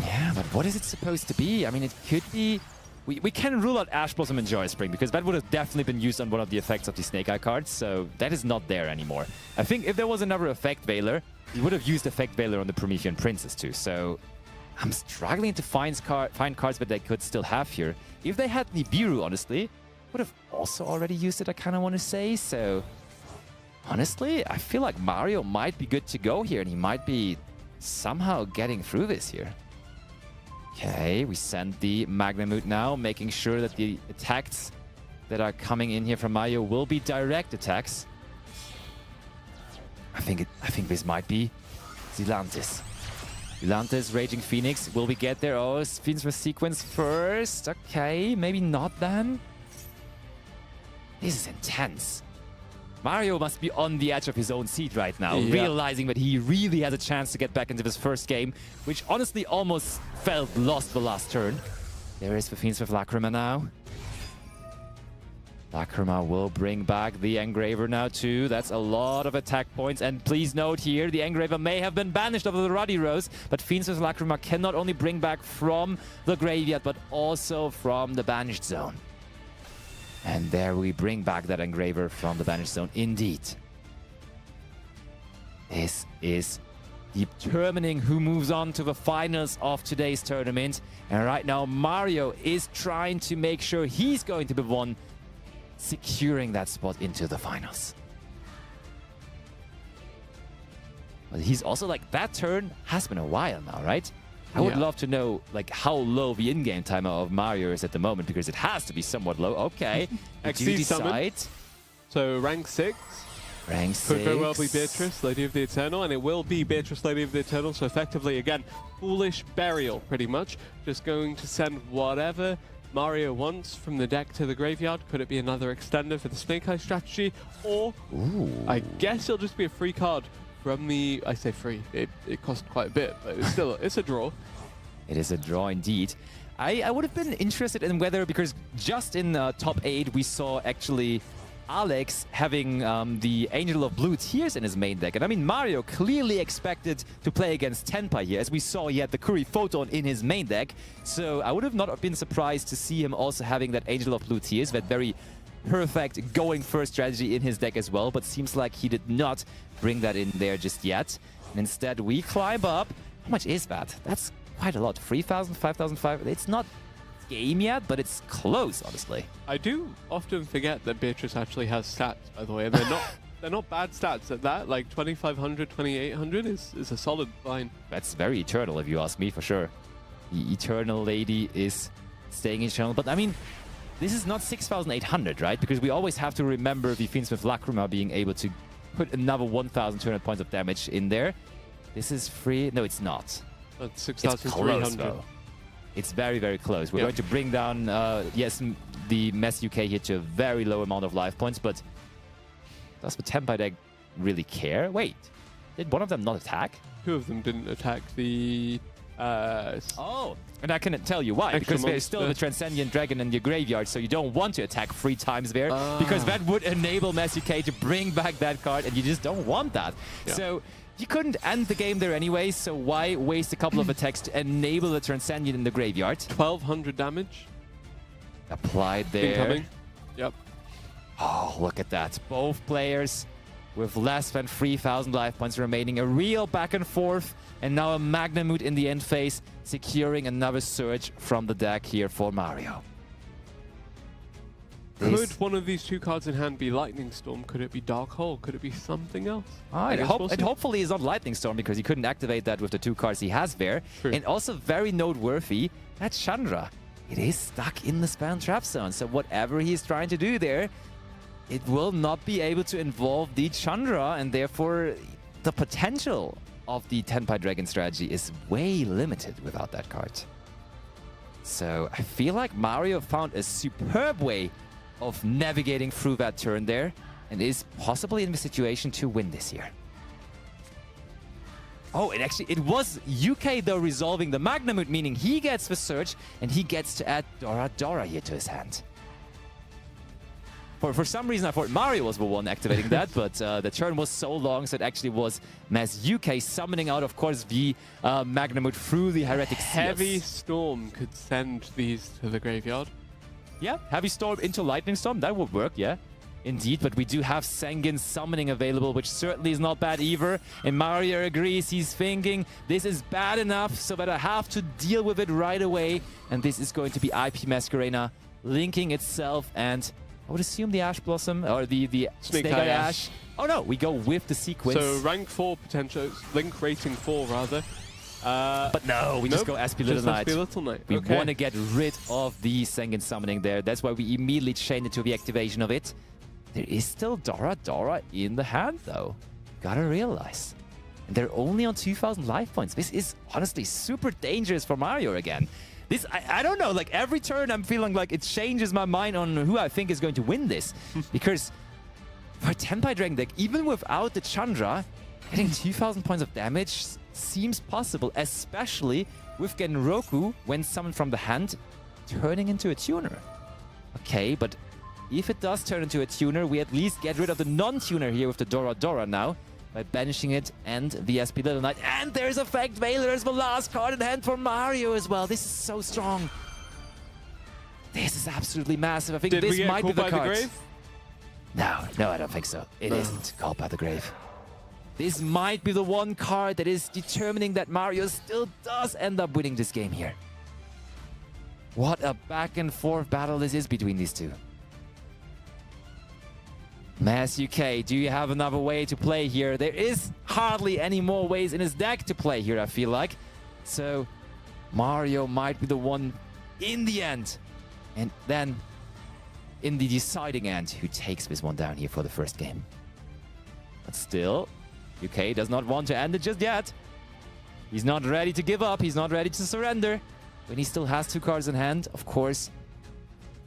Speaker 2: Yeah, but what is it supposed to be? I mean, it could be... We can rule out Ash Blossom and Joy Spring, because that would have definitely been used on one of the effects of the Snake-Eye cards, so that is not there anymore. I think if there was another Effect Veiler, he would have used Effect Veiler on the Promethean Princess too, so I'm struggling to find cards that they could still have here. If they had Nibiru, honestly, would have also already used it, I kind of want to say, so... Honestly, I feel like Mario might be good to go here, and he might be somehow getting through this here. Okay, we send the Magnamute now, making sure that the attacks that are coming in here from Mario will be direct attacks. I think this might be Zealantis. Zealantis, Raging Phoenix. Will we get there? Oh, Fiend Smith sequence first. Okay, maybe not then. This is intense. Mario must be on the edge of his own seat right now, realizing that he really has a chance to get back into this first game, which honestly almost felt lost the last turn. There is the Fiend Smith Lacrima now. Lacrima will bring back the Engraver now too. That's a lot of attack points. And please note here, the Engraver may have been banished of the Ruddy Rose, but Fiend Smith Lacrima can not only bring back from the graveyard, but also from the banished zone. And there we bring back that Engraver from the banished zone, indeed. This is determining who moves on to the finals of today's tournament. And right now, Mario is trying to make sure he's going to be the one securing that spot into the finals. But he's also like, that turn has been a while now, right? I would love to know like how low the in-game timer of Mario is at the moment, because it has to be somewhat low. Okay.
Speaker 1: XD summon. So rank 6.
Speaker 2: Rank 6.
Speaker 1: Could very well be Beatrice, Lady of the Eternal, and it will be Beatrice, Lady of the Eternal. So effectively, again, Foolish Burial, pretty much. Just going to send whatever Mario wants from the deck to the graveyard. Could it be another extender for the Snake-Eye strategy? Or, I guess it'll just be a free card from the... I say free. It cost quite a bit, but it's still it's a draw.
Speaker 2: It is a draw indeed. I would have been interested in whether, because just in top 8 we saw actually Alex having the Angel of Blue Tears in his main deck. And I mean, Mario clearly expected to play against Tenpai here. As we saw, he had the Kuri Photon in his main deck. So I would have not been surprised to see him also having that Angel of Blue Tears, that very perfect going first strategy in his deck as well. But seems like he did not bring that in there just yet. And instead, we climb up. How much is that? That's quite a lot. 3,000, 5,005. It's not game yet, but it's close, honestly.
Speaker 1: I do often forget that Beatrice actually has stats, by the way, and they're not bad stats at that. Like 2,500, 2,800 is a solid line.
Speaker 2: That's very Eternal, if you ask me, for sure. The Eternal Lady is staying Eternal, but I mean, this is not 6,800, right? Because we always have to remember the Fiend Smith Lacrima being able to put another 1,200 points of damage in there. This is free. No, it's not.
Speaker 1: That's 6,300.
Speaker 2: it's very, very close. We're going to bring down, yes, the Mess UK here to a very low amount of life points, but does the Tenpai deck really care? Wait, did one of them not attack?
Speaker 1: 2 of them didn't attack the...
Speaker 2: oh, and I can tell you why. Because there's still the Transcendent Dragon in your graveyard, so you don't want to attack 3 times there, because that would enable Mess UK to bring back that card, and you just don't want that. Yeah. So you couldn't end the game there anyway, so why waste a couple of attacks to enable the Transcendent in the graveyard?
Speaker 1: 1200 damage.
Speaker 2: Applied there.
Speaker 1: Incoming. Yep.
Speaker 2: Oh, look at that. Both players with less than 3,000 life points remaining. A real back and forth. And now a Magnamut in the end phase, securing another surge from the deck here for Mario.
Speaker 1: Could one of these 2 cards in hand be Lightning Storm? Could it be Dark Hole? Could it be something else?
Speaker 2: It hopefully is not Lightning Storm, because he couldn't activate that with the 2 cards he has there.
Speaker 1: True.
Speaker 2: And also very noteworthy, that Chandra, it is stuck in the spam trap zone. So whatever he's trying to do there, it will not be able to involve the Chandra, and therefore the potential of the Tenpai Dragon strategy is way limited without that card. So I feel like Mario found a superb way of navigating through that turn there, and is possibly in the situation to win this year. Oh, it was UK though resolving the Magnamut, meaning he gets the search and he gets to add Dora Dora here to his hand. For some reason I thought Mario was the one activating that, but the turn was so long, so it actually was Mass UK summoning out, of course, the Magnamut through the Heretic
Speaker 1: Heavy Storm could send these to the graveyard.
Speaker 2: Yeah, Heavy Storm into Lightning Storm, that would work, yeah. Indeed, but we do have Sengen summoning available, which certainly is not bad either. And Mario agrees, he's thinking, this is bad enough so that I have to deal with it right away. And this is going to be IP Masquerena linking itself, and I would assume the Ash Blossom, or the Snake-Eye Ash. Oh no, we go with the sequence.
Speaker 1: So rank 4 potential, Link rating 4 rather.
Speaker 2: But no, we just go SP Little Knight. We
Speaker 1: Okay.
Speaker 2: want to get rid of the Sengen summoning there. That's why we immediately chain it to the activation of it. There is still Dora Dora in the hand, though. Gotta realize. And they're only on 2,000 life points. This is honestly super dangerous for Mario again. This, I don't know, like every turn I'm feeling like it changes my mind on who I think is going to win this. Because for Tenpai Dragon deck, even without the Chandra, getting 2,000 points of damage seems possible, especially with Genroku, when summoned from the hand, turning into a tuner. Okay, but if it does turn into a tuner, we at least get rid of the non-tuner here with the Dora Dora now, by banishing it and the SP Little Knight. And there's Effect Veiler as the last card in hand for Mario as well. This is so strong. This is absolutely massive. I think this might be the card. No, I don't think so. It isn't Called by the Grave. This might be the one card that is determining that Mario still does end up winning this game here. What a back and forth battle this is between these two. Mass UK, do you have another way to play here? There is hardly any more ways in his deck to play here, I feel like. So Mario might be the one in the end. And then in the deciding end, who takes this one down here for the first game. But still, UK does not want to end it just yet. He's not ready to give up. He's not ready to surrender. When he still has 2 cards in hand, of course.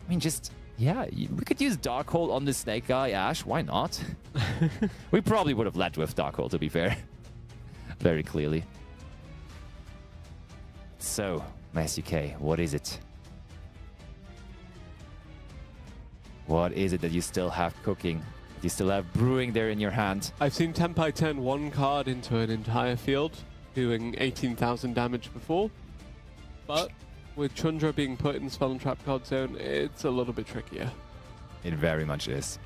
Speaker 2: I mean, just... yeah, we could use Darkhold on the Snake-Eye Ash. Why not? We probably would have led with Darkhold, to be fair. Very clearly. So, Mass UK, what is it? What is it that you still have cooking? You still have brewing there in your hand?
Speaker 1: I've seen Tenpai turn 1 card into an entire field, doing 18,000 damage before. But with Chandra being put in Spell and Trap card zone, it's a little bit trickier.
Speaker 2: It very much is.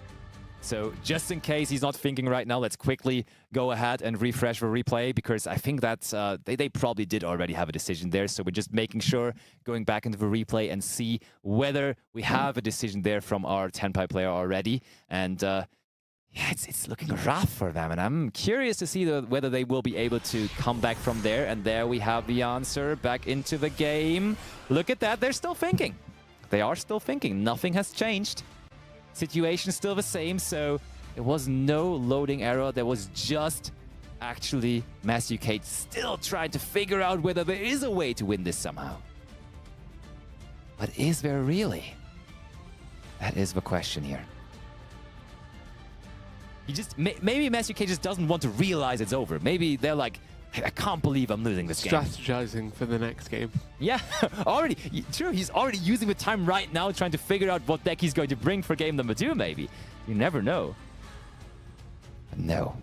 Speaker 2: So just in case he's not thinking right now, let's quickly go ahead and refresh the replay, because I think that they probably did already have a decision there. So we're just making sure, going back into the replay and see whether we have a decision there from our Tenpai player already. And yeah, it's looking rough for them, and I'm curious to see whether they will be able to come back from there. And there we have the answer back into the game. Look at that, they're still thinking. They are still thinking. Nothing has changed. Situation still the same, so there was no loading error. There was just actually Mass UK still trying to figure out whether there is a way to win this somehow. But is there really? That is the question here. He just maybe MSUK just doesn't want to realize it's over. Maybe they're like, I can't believe I'm losing this game.
Speaker 1: Strategizing for the next game.
Speaker 2: Yeah, already. True, he's already using the time right now trying to figure out what deck he's going to bring for game number 2, maybe. You never know. But no.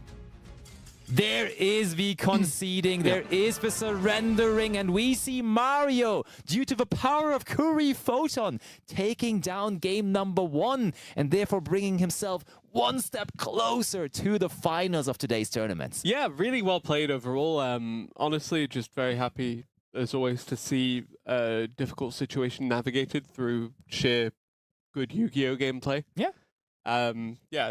Speaker 2: There is the conceding, there is the surrendering, and we see Mario, due to the power of Curry Photon, taking down game number 1, and therefore bringing himself one step closer to the finals of today's tournaments.
Speaker 1: Yeah, really well played overall. Honestly, just very happy, as always, to see a difficult situation navigated through sheer good Yu-Gi-Oh! Gameplay.
Speaker 2: Yeah.
Speaker 1: Yeah,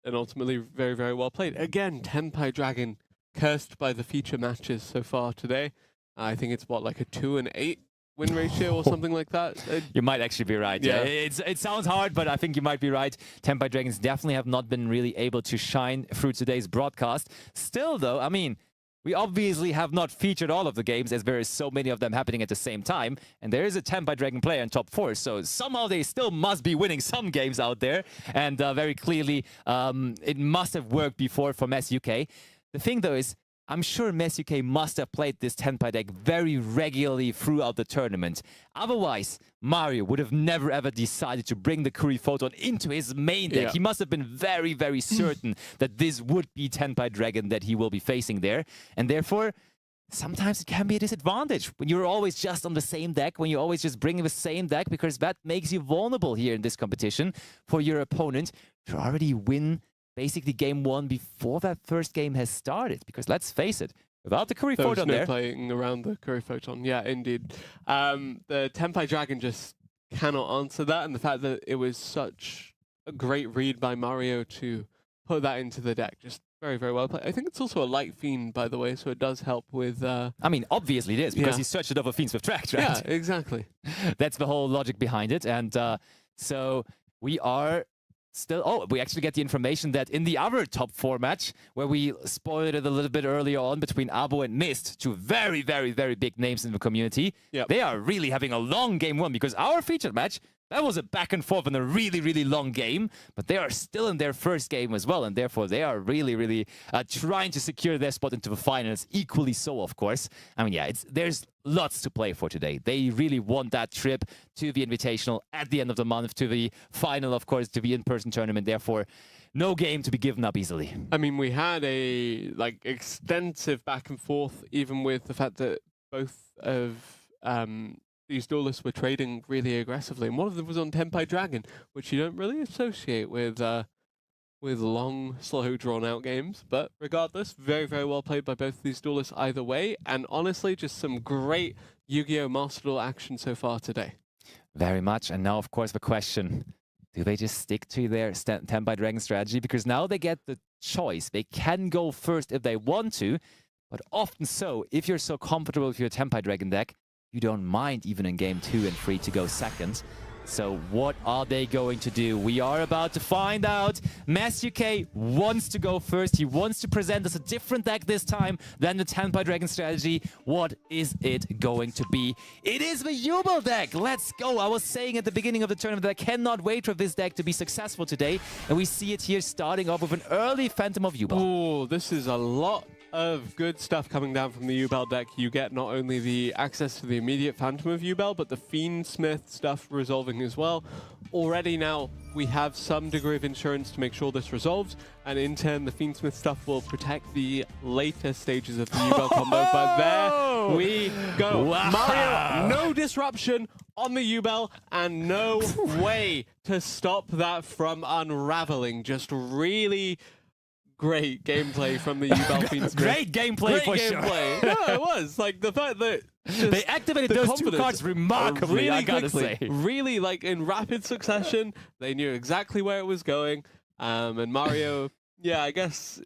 Speaker 1: and ultimately very, very well played. Again, Tenpai Dragon cursed by the feature matches so far today. I think it's what, like a 2 and 8 win ratio or something like that.
Speaker 2: You might actually be right. Yeah. It sounds hard, but I think you might be right. Tenpai Dragons definitely have not been really able to shine through today's broadcast. Still, though, I mean, we obviously have not featured all of the games as there is so many of them happening at the same time. And there is a Tenpai Dragon player in top 4, so somehow they still must be winning some games out there. And very clearly, it must have worked before for MSUK. The thing, though, is I'm sure MSUK must have played this Tenpai deck very regularly throughout the tournament. Otherwise, Mario would have never ever decided to bring the Curry Photon into his main deck.
Speaker 1: Yeah.
Speaker 2: He must have been very, very certain that this would be Tenpai Dragon that he will be facing there. And therefore, sometimes it can be a disadvantage when you're always just on the same deck, when you always just bring the same deck, because that makes you vulnerable here in this competition for your opponent to already win basically game 1 before that first game has started. Because let's face it, without the Curry Photon there,
Speaker 1: playing around the Curry Photon. Yeah, indeed. The Tenpai Dragon just cannot answer that, and the fact that it was such a great read by Mario to put that into the deck, just very, very well played. I think it's also a light Fiend, by the way, so it does help with...
Speaker 2: I mean, obviously it is, because he searched it over Fiends with Tracks, right?
Speaker 1: Yeah, exactly.
Speaker 2: That's the whole logic behind it. And so we are still... we actually get the information that in the other top 4 match, where we spoiled it a little bit earlier on between Abo and Mist, 2 very, very, very big names in the community, they are really having a long game 1, because our featured match, that was a back and forth and a really, really long game, but they are still in their first game as well, and therefore they are really, really trying to secure their spot into the finals, equally so, of course. I mean, yeah, there's lots to play for today. They really want that trip to the Invitational at the end of the month, to the final, of course, to the in-person tournament, therefore no game to be given up easily.
Speaker 1: I mean, we had a extensive back and forth, even with the fact that both of these duelists were trading really aggressively, and one of them was on Tenpai Dragon, which you don't really associate with long, slow, drawn-out games. But regardless, very, very well played by both of these duelists either way, and honestly, just some great Yu-Gi-Oh! Master Duel action so far today.
Speaker 2: Very much, and now, of course, the question, do they just stick to their Tenpai Dragon strategy? Because now they get the choice. They can go first if they want to, but often so, if you're so comfortable with your Tenpai Dragon deck, you don't mind even in game 2 and 3 to go second. So what are they going to do? We are about to find out. MSUK wants to go first. He wants to present us a different deck this time than the Tenpai Dragon strategy. What is it going to be? It is the Yubel deck. Let's go. I was saying at the beginning of the tournament that I cannot wait for this deck to be successful today. And we see it here starting off with an early Phantom of Yubel.
Speaker 1: Oh, this is a lot of good stuff coming down from the Yubel deck. You get not only the access to the immediate Phantom of Yubel, but the Fiend Smith stuff resolving as well. Already now, we have some degree of insurance to make sure this resolves, and in turn, the Fiend Smith stuff will protect the later stages of the Yubel combo, but there we go.
Speaker 2: Wow.
Speaker 1: Mario, no disruption on the Yubel, and no way to stop that from unraveling. Just really great gameplay from the Yubel Fiend Smith.
Speaker 2: Great gameplay for sure.
Speaker 1: No, it was. Like, the fact that
Speaker 2: they activated those 2 cards remarkably,
Speaker 1: really
Speaker 2: I gotta
Speaker 1: quickly,
Speaker 2: say.
Speaker 1: Really, like, in rapid succession. They knew exactly where it was going. And Mario, yeah, I guess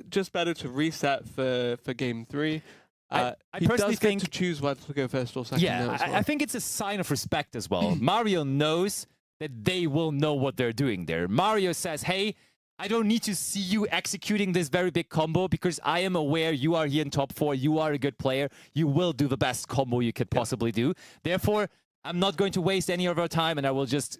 Speaker 1: just better to reset for game 3.
Speaker 2: I
Speaker 1: he
Speaker 2: personally
Speaker 1: does get
Speaker 2: think
Speaker 1: to choose whether to go first or second.
Speaker 2: Yeah,
Speaker 1: now as well.
Speaker 2: I think it's a sign of respect as well. Mario knows that they will know what they're doing there. Mario says, hey, I don't need to see you executing this very big combo because I am aware you are here in top 4. You are a good player. You will do the best combo you could possibly do. Therefore, I'm not going to waste any of our time, and I will just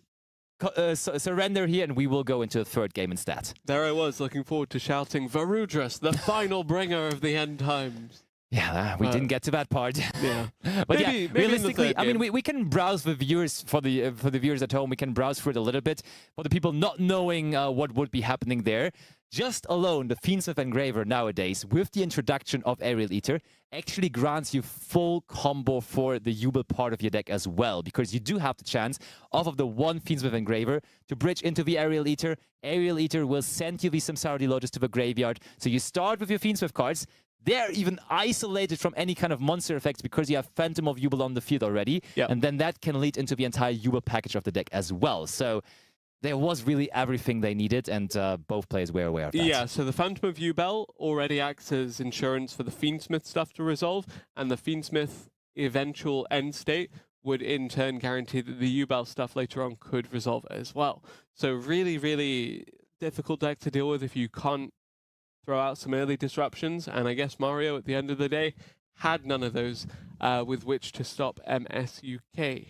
Speaker 2: surrender here, and we will go into the third game instead.
Speaker 1: There I was, looking forward to shouting, Varudras, the final bringer of the end times.
Speaker 2: Yeah, we didn't get to that part.
Speaker 1: Yeah,
Speaker 2: but
Speaker 1: maybe
Speaker 2: realistically, I mean, we can browse the viewers for the viewers at home. We can browse through it a little bit for the people not knowing what would be happening there. Just alone, the Fiend Smith Engraver nowadays, with the introduction of Aerial Eater, actually grants you full combo for the Yubel part of your deck as well, because you do have the chance of the one Fiend Smith Engraver to bridge into the Aerial Eater. Aerial Eater will send you the Samsara Lotus to the graveyard. So you start with your Fiend Smith cards. They're even isolated from any kind of monster effects because you have Phantom of Yubel on the field already.
Speaker 1: Yep.
Speaker 2: And then that can lead into the entire Yubel package of the deck as well. So there was really everything they needed, and both players were aware of that.
Speaker 1: Yeah, so the Phantom of Yubel already acts as insurance for the Fiend Smith stuff to resolve, and the Fiend Smith eventual end state would in turn guarantee that the Yubel stuff later on could resolve as well. So really, really difficult deck to deal with if you can't throw out some early disruptions, and I guess Mario, at the end of the day, had none of those with which to stop MSUK.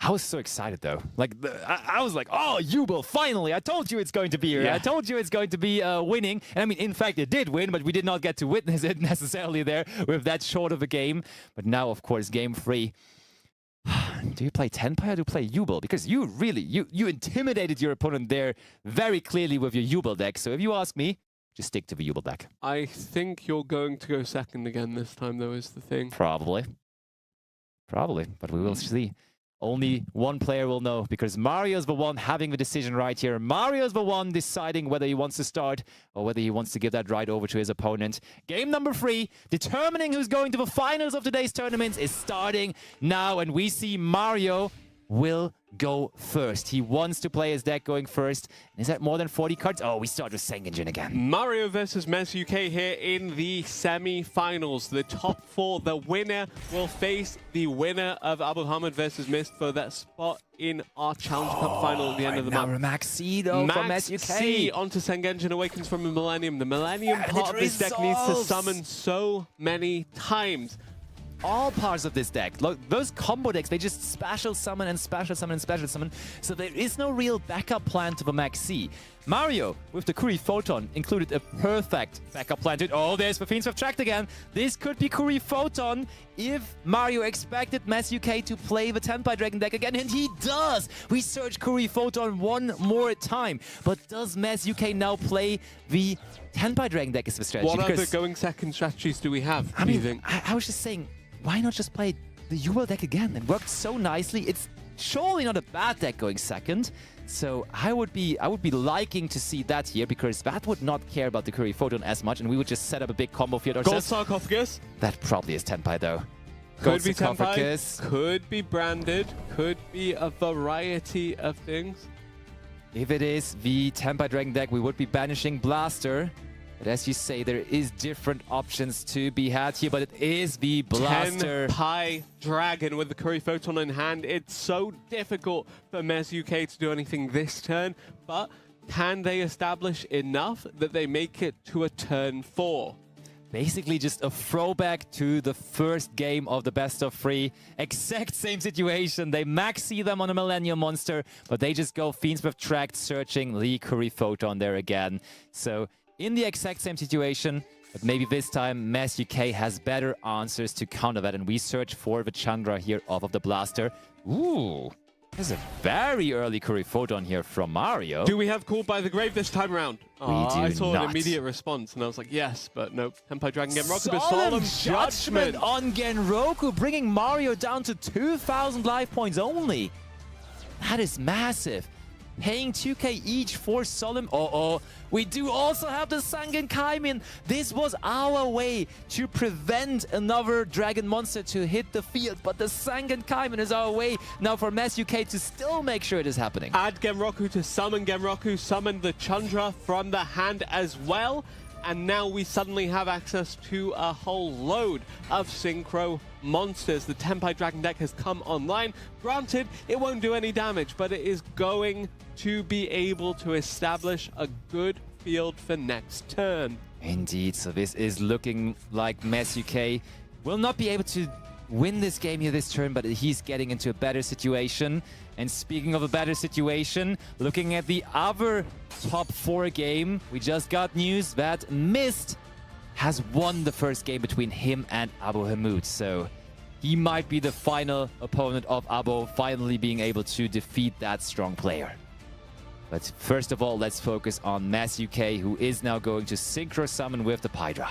Speaker 2: I was so excited, though. Like, I was like, oh, Yubel, finally! I told you it's going to be here.
Speaker 1: Yeah.
Speaker 2: I told you it's going to be winning. And I mean, in fact, it did win, but we did not get to witness it necessarily there with that short of a game. But now, of course, game 3. Do you play Tenpai or do you play Yubel? Because you really, you intimidated your opponent there very clearly with your Yubel deck. So if you ask me, just stick to the Yubel deck.
Speaker 1: I think you're going to go second again this time, though, is the thing.
Speaker 2: Probably, but we will see. Only one player will know, because Mario's the one having the decision right here. Mario's the one deciding whether he wants to start or whether he wants to give that right over to his opponent. Game number 3, determining who's going to the finals of today's tournaments, is starting now, and we see Mario will go first. He wants to play his deck going first. Is that more than 40 cards? Oh, we start with Sengenjin again.
Speaker 1: Mario versus MSUK here in the semi-finals. The top 4, the winner will face the winner of Abu Hamid versus Mist for that spot in our Challenge Cup final at the end of the month.
Speaker 2: Max C, though, from MSUK.
Speaker 1: C onto Sengenjin Awakens from the Millennium. The Millennium part of this deck needs to summon so many times.
Speaker 2: All parts of this deck. Look, those combo decks, they just special summon and special summon and special summon. So there is no real backup plan to the Max C. Mario, with the Kuri Photon, included a perfect backup plan to it. Oh, there's the Fiend Smith tracked again. This could be Kuri Photon if Mario expected MSUK to play the Tenpai Dragon deck again, and he does. We search Kuri Photon one more time. But does MSUK now play the Tenpai Dragon deck as the strategy?
Speaker 1: What other going second strategies do we have, do you think?
Speaker 2: I was just saying, why not just play the Yubel deck again? It worked so nicely. It's surely not a bad deck going second. So I would be liking to see that here, because that would not care about the Kuri Photon as much, and we would just set up a big combo field ourselves.
Speaker 1: Gold Sarcophagus?
Speaker 2: That probably is Tenpai, though.
Speaker 1: Could be Tenpai, could be branded, could be a variety of things.
Speaker 2: If it is the Tenpai Dragon deck, we would be banishing Blaster. But as you say, there is different options to be had here, but it is the Blaster.
Speaker 1: Tenpai Dragon with the Kuri Photon in hand. It's so difficult for MSUK to do anything this turn, but can they establish enough that they make it to a turn 4?
Speaker 2: Basically just a throwback to the first game of the best of 3. Exact same situation. They maxi them on a Millennium monster, but they just go Fiend Smith tracked, searching the Kuri Photon there again. So in the exact same situation, but maybe this time MSUK has better answers to counter that, and we search for the Chandra here off of the Blaster. Ooh, there's a very early Kuri Photon here from Mario.
Speaker 1: Do we have Called by the Grave this time around? I saw
Speaker 2: not.
Speaker 1: an immediate response, and I was like, yes, but nope. Tenpai Dragon Genroku,
Speaker 2: Solemn Judgment on Genroku, bringing Mario down to 2,000 life points only. That is massive. Paying 2k each for Solemn. We do also have the Sangen Kaimin. This was our way to prevent another dragon monster to hit the field, but the Sangen Kaimin is our way now for MSUK to still make sure it is happening.
Speaker 1: Add Genroku to summon Genroku, summon the Chandra from the hand as well, and now we suddenly have access to a whole load of synchro monsters. The Tenpai Dragon deck has come online. Granted, it won't do any damage, but it is going to be able to establish a good field for next turn.
Speaker 2: Indeed, so this is looking like MSUK will not be able to win this game here this turn, but he's getting into a better situation. And speaking of a better situation, looking at the other top 4 game, we just got news that Mist has won the first game between him and Abu Hamoud. So he might be the final opponent of Abo, finally being able to defeat that strong player. But first of all, let's focus on Mass UK, who is now going to synchro summon with the Pydra.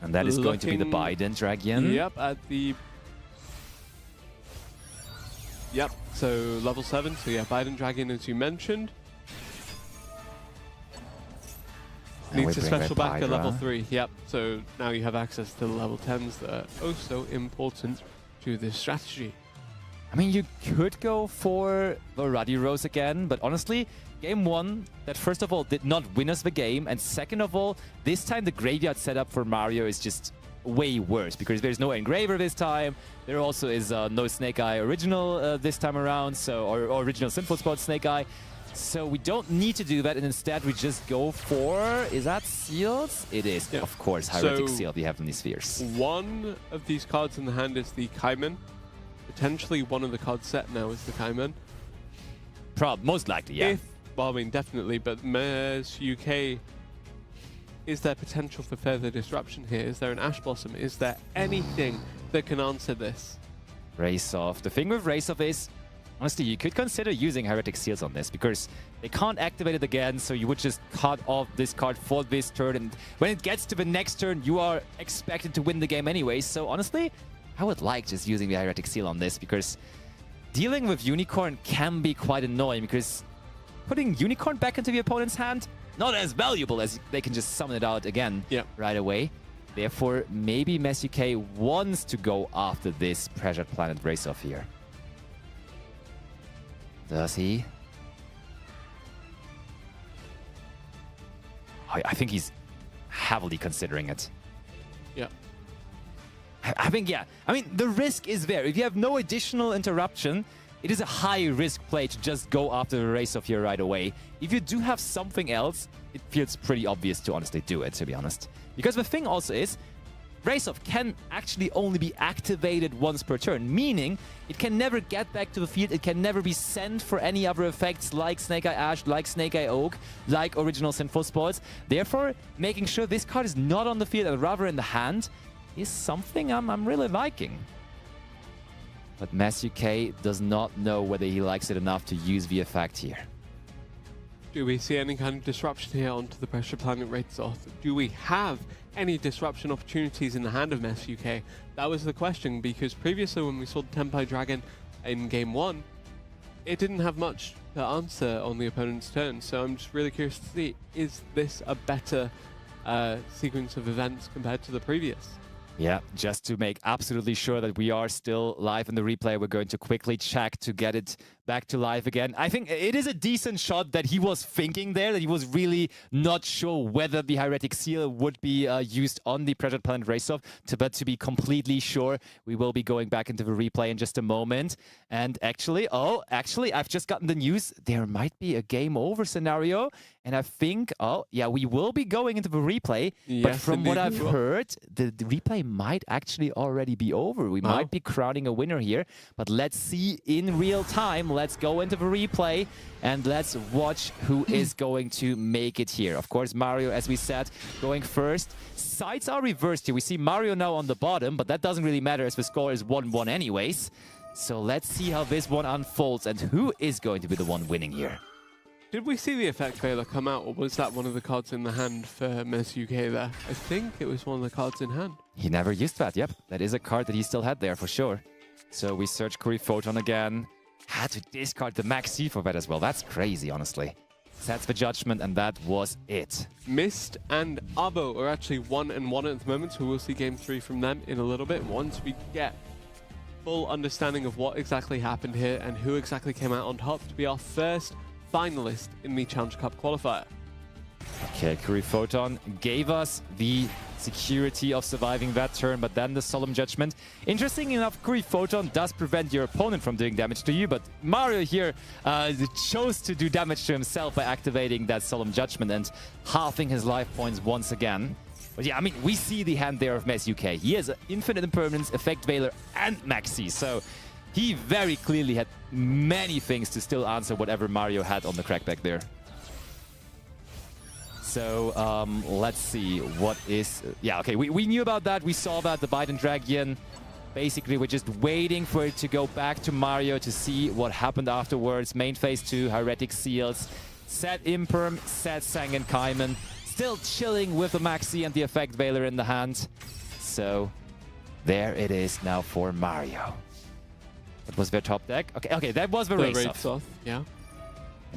Speaker 2: And that is going to be the Biden Dragon.
Speaker 1: Yep, at the... Yep, so level 7. So yeah, Biden Dragon, as you mentioned. Needs a special back at level 3. Yep, so now you have access to the level 10s that are also important to this strategy.
Speaker 2: I mean, you could go for the Ruddy Rose again, but honestly, game 1, that first of all did not win us the game, and second of all, this time the graveyard setup for Mario is just way worse, because there's no Engraver this time, there also is no Snake-Eye original this time around, so or original Sinful Spot Snake-Eye, so we don't need to do that, and instead we just go for... Is that Seals? It is, yeah. Of course, Hieratic Seal, the Heavenly Spheres.
Speaker 1: One of these cards in the hand is the Kaiman. Potentially one of the cards set now is the Kaiman.
Speaker 2: Most likely, yeah.
Speaker 1: Well, I mean, definitely, but Mares UK, is there potential for further disruption here? Is there an Ash Blossom? Is there anything that can answer this?
Speaker 2: Race Off. The thing with Race Off is, honestly, you could consider using Heretic Seals on this, because they can't activate it again, so you would just cut off this card for this turn, and when it gets to the next turn, you are expected to win the game anyway, so honestly, I would like just using the Hieratic Seal on this, because dealing with Unicorn can be quite annoying, because putting Unicorn back into the opponent's hand, not as valuable as they can just summon it out again right away. Therefore, maybe Mess UK wants to go after this Pressure Planet Race-Off here. Does he? I think he's heavily considering it.
Speaker 1: Yeah.
Speaker 2: I think, yeah. I mean, the risk is there. If you have no additional interruption, it is a high-risk play to just go after the Race-Off here right away. If you do have something else, it feels pretty obvious to honestly do it, to be honest. Because the thing also is, Race-Off can actually only be activated once per turn, meaning it can never get back to the field, it can never be sent for any other effects like Snake-Eye Ash, like Snake-Eye Oak, like Original Sinful Spoils. Therefore, making sure this card is not on the field and rather in the hand is something I'm really liking. But Mass UK does not know whether he likes it enough to use the effect here.
Speaker 1: Do we see any kind of disruption here onto the Pressure Planet Race-Off? Do we have any disruption opportunities in the hand of Mass UK? That was the question, because previously when we saw the Tenpai Dragon in Game 1, it didn't have much to answer on the opponent's turn. So I'm just really curious to see, is this a better sequence of events compared to the previous?
Speaker 2: Yeah, just to make absolutely sure that we are still live in the replay, we're going to quickly check to get it back to live again. I think it is a decent shot that he was thinking there, that he was really not sure whether the Hieratic Seal would be used on the Pressure Planet Race-Off. But to be completely sure, we will be going back into the replay in just a moment. And actually, I've just gotten the news. There might be a game over scenario. And I think, we will be going into the replay. Yes, but from what I've heard, the replay might actually already be over. We might be crowning a winner here. But let's see in real time. Let's go into the replay and let's watch who is going to make it here. Of course, Mario, as we said, going first. Sides are reversed here. We see Mario now on the bottom, but that doesn't really matter as the score is 1-1 anyways. So let's see how this one unfolds and who is going to be the one winning here.
Speaker 1: Did we see the effect failure come out, or was that one of the cards in the hand for Mess UK there? I think it was one of the cards in hand.
Speaker 2: He never used that, yep. That is a card that he still had there for sure. So we search Curry Photon again. Had to discard the Max C for that as well. That's crazy, honestly. Sets the Judgment, and that was it.
Speaker 1: Mist and Abo are actually 1-1 at the moment, so we'll see Game 3 from them in a little bit once we get full understanding of what exactly happened here and who exactly came out on top to be our first finalist in the Challenge Cup qualifier.
Speaker 2: Okay, Curry Photon gave us the security of surviving that turn, but then the Solemn Judgment. Interesting enough, Curry Photon does prevent your opponent from doing damage to you, but Mario here chose to do damage to himself by activating that Solemn Judgment and halving his life points once again. But yeah, I mean, we see the hand there of Mess UK. He has Infinite Impermanence, Effect Veiler, and Maxi. So he very clearly had many things to still answer whatever Mario had on the crackback there. So let's see what is... yeah, okay, we knew about that. We saw that, the Biden Dragon. Basically, we're just waiting for it to go back to Mario to see what happened afterwards. Main phase 2, Heretic Seals. Set Imperm, set Sangen Kaiman. Still chilling with the Maxi and the Effect Veiler in the hand. So there it is now for Mario. What was their top deck? Okay, that was the race off.
Speaker 1: Yeah.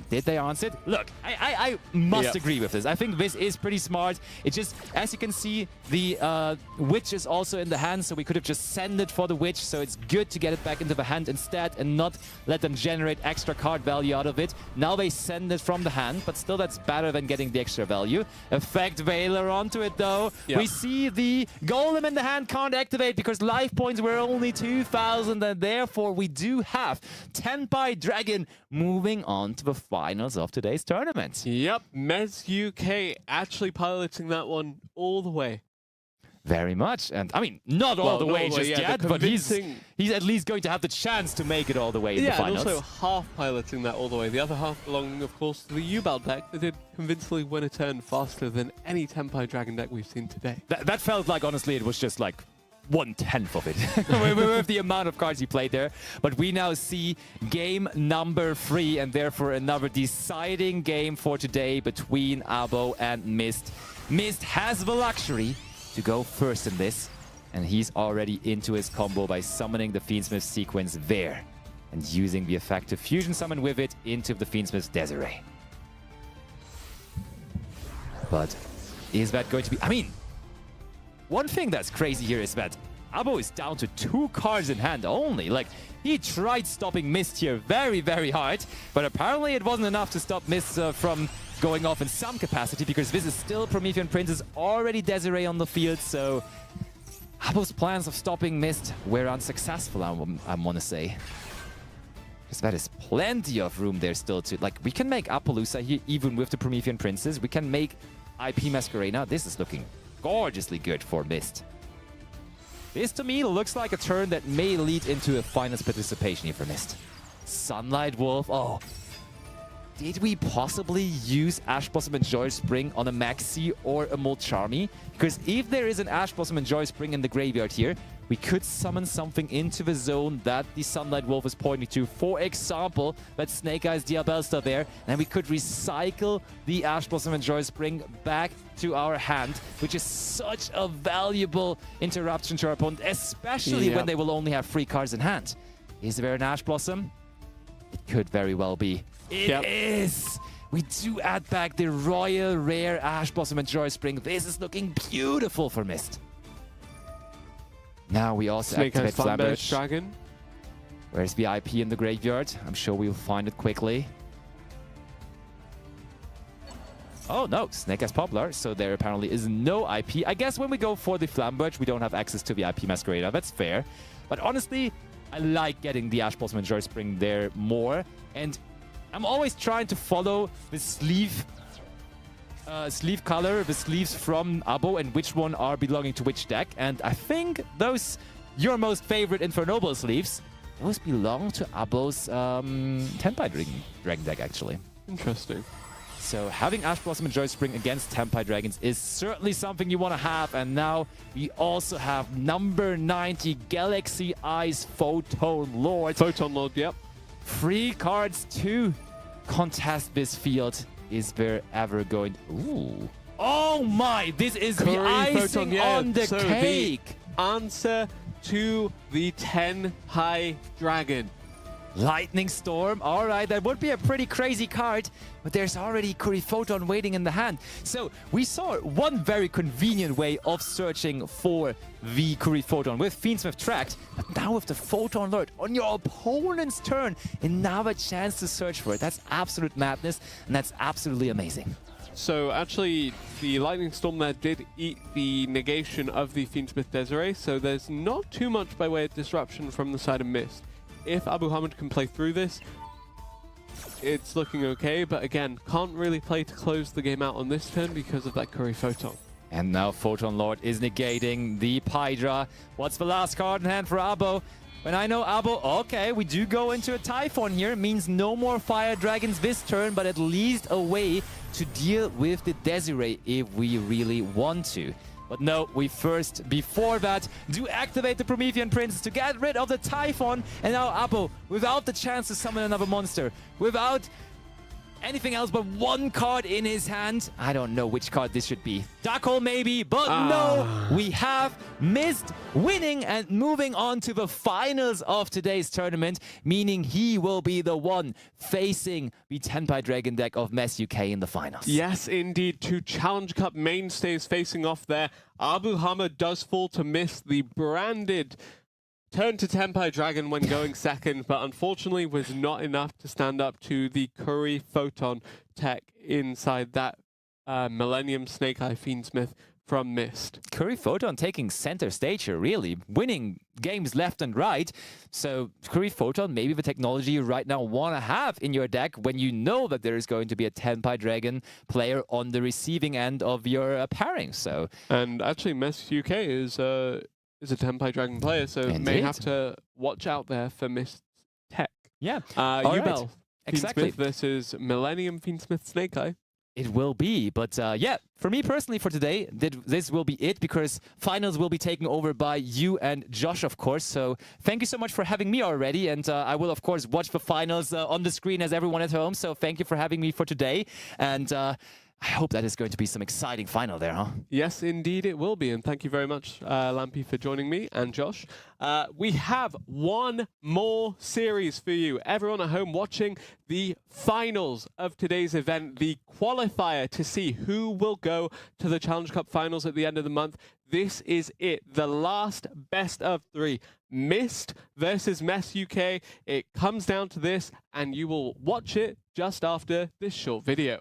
Speaker 2: Did they answer it? Look, I must agree with this. I think this is pretty smart. It just, as you can see, the Witch is also in the hand, so we could have just sent it for the Witch, so it's good to get it back into the hand instead and not let them generate extra card value out of it. Now they send it from the hand, but still that's better than getting the extra value. Effect Veiler onto it, though. Yep. We see the Golem in the hand can't activate because life points were only 2,000, and therefore we do have Tenpai Dragon moving on to the finals of today's tournament.
Speaker 1: Yep, Mez UK actually piloting that one all the way.
Speaker 2: Very much, and I mean, not all the way just yet, but he's at least going to have the chance to make it all the way in the finals.
Speaker 1: And also half piloting that all the way. The other half belonging, of course, to the Yubel deck that did convincingly win a turn faster than any Tenpai Dragon deck we've seen today.
Speaker 2: That felt like, honestly, it was just like 1/10 of it with the amount of cards he played there. But we now see game number 3, and therefore another deciding game for today between Abo and Mist. Mist has the luxury to go first in this, and he's already into his combo by summoning the Fiend Smith sequence there and using the effective fusion summon with it into the Fiend Smith's Desiree. But is that going to be... I mean, one thing that's crazy here is that Abo is down to 2 cards in hand only. Like, he tried stopping Mist here very, very hard, but apparently it wasn't enough to stop Mist from going off in some capacity, because this is still Promethean Princess, already Desiree on the field, so Abo's plans of stopping Mist were unsuccessful, I want to say. Because that is plenty of room there still to... Like, we can make Appaloosa here even with the Promethean Princess. We can make IP Masquerena. This is looking gorgeously good for Mist. This, to me, looks like a turn that may lead into a finals participation here for Mist. Sunlight Wolf. Oh. Did we possibly use Ash Blossom and Joy Spring on a Maxi or a Molcharmy? Because if there is an Ash Blossom and Joy Spring in the graveyard here, we could summon something into the zone that the Sunlight Wolf is pointing to. For example, that Snake-Eyes Diabellstar there, and we could recycle the Ash Blossom and Joy Spring back to our hand, which is such a valuable interruption to our opponent, especially when they will only have 3 cards in hand. Is there an Ash Blossom? It could very well be. It is! We do add back the Royal Rare Ash Blossom and Joy Spring. This is looking beautiful for Mist. Now we also activate Flamberge
Speaker 1: Dragon.
Speaker 2: Where's the IP in the graveyard? I'm sure we'll find it quickly. Oh no, Snake has Poplar, so there apparently is no IP. I guess when we go for the Flamberge, we don't have access to the IP Masquerena. That's fair. But honestly, I like getting the Ash Blossom and Joy Spring there more. And I'm always trying to follow the sleeve color, the sleeves from Abo, and which one are belonging to which deck. And I think those, your most favorite Infernoble sleeves, those belong to Abo's Tenpai Dragon deck, actually.
Speaker 1: Interesting.
Speaker 2: So having Ash Blossom and Joy Spring against Tenpai Dragons is certainly something you want to have. And now we also have number 90 Galaxy Eyes Photon Lord.
Speaker 1: Photon Lord, yep.
Speaker 2: 3 cards to contest this field. Is there ever going... Ooh. Oh my! This is the icing on the cake!
Speaker 1: The answer to the Tenpai Dragon.
Speaker 2: Lightning Storm. All right, that would be a pretty crazy card, but there's already Photon waiting in the hand. So we saw one very convenient way of searching for the Photon with Fiend Smith tracked, but now with the Photon Alert on your opponent's turn, another chance to search for it. That's absolute madness, and that's absolutely amazing.
Speaker 1: So actually, the Lightning Storm there did eat the negation of the Fiend Smith Desiree, so there's not too much by way of disruption from the side of Mist. If Abu Hamid can play through this, it's looking okay, but again, can't really play to close the game out on this turn because of that Photon.
Speaker 2: And now Photon Lord is negating the Pydra. What's the last card in hand for Abo? When I know Abo, okay, we do go into a Typhon here. Means no more Fire Dragons this turn, but at least a way to deal with the Desiree if we really want to. But no, we first, before that, do activate the Promethean Prince to get rid of the Typhon. And now Abo, without the chance to summon another monster, without anything else but one card in his hand. I don't know which card this should be. Dark Hole maybe, but no, we have missed winning and moving on to the finals of today's tournament, meaning he will be the one facing the Tenpai Dragon deck of Mess UK in the finals.
Speaker 1: Yes, indeed. Two Challenge Cup mainstays facing off there. Abu Hammer does fall to miss the branded turn to Tenpai Dragon when going second, but unfortunately was not enough to stand up to the Curry Photon tech inside that Millennium Snake-Eye Fiend Smith from Mist.
Speaker 2: Curry Photon taking center stage here, really. Winning games left and right. So Curry Photon, maybe the technology you right now want to have in your deck when you know that there is going to be a Tenpai Dragon player on the receiving end of your pairing. So,
Speaker 1: and actually Mess UK is a Tenpai Dragon player, so may have to watch out there for Mist tech.
Speaker 2: Yeah.
Speaker 1: Yubel,
Speaker 2: right.
Speaker 1: Fiend
Speaker 2: Exactly.
Speaker 1: Smith versus Millennium Fiend Smith Snake-Eye.
Speaker 2: It will be, but yeah, for me personally for today, this will be it because finals will be taken over by you and Josh, of course. So thank you so much for having me already, and I will, of course, watch the finals on the screen as everyone at home. So thank you for having me for today, and I hope that is going to be some exciting final there, huh?
Speaker 1: Yes, indeed it will be. And thank you very much, Lampy, for joining me and Josh. We have one more series for you. Everyone at home watching the finals of today's event, the qualifier to see who will go to the Challenge Cup finals at the end of the month. This is it, the last best of three. Mist versus Mess UK. It comes down to this, and you will watch it just after this short video.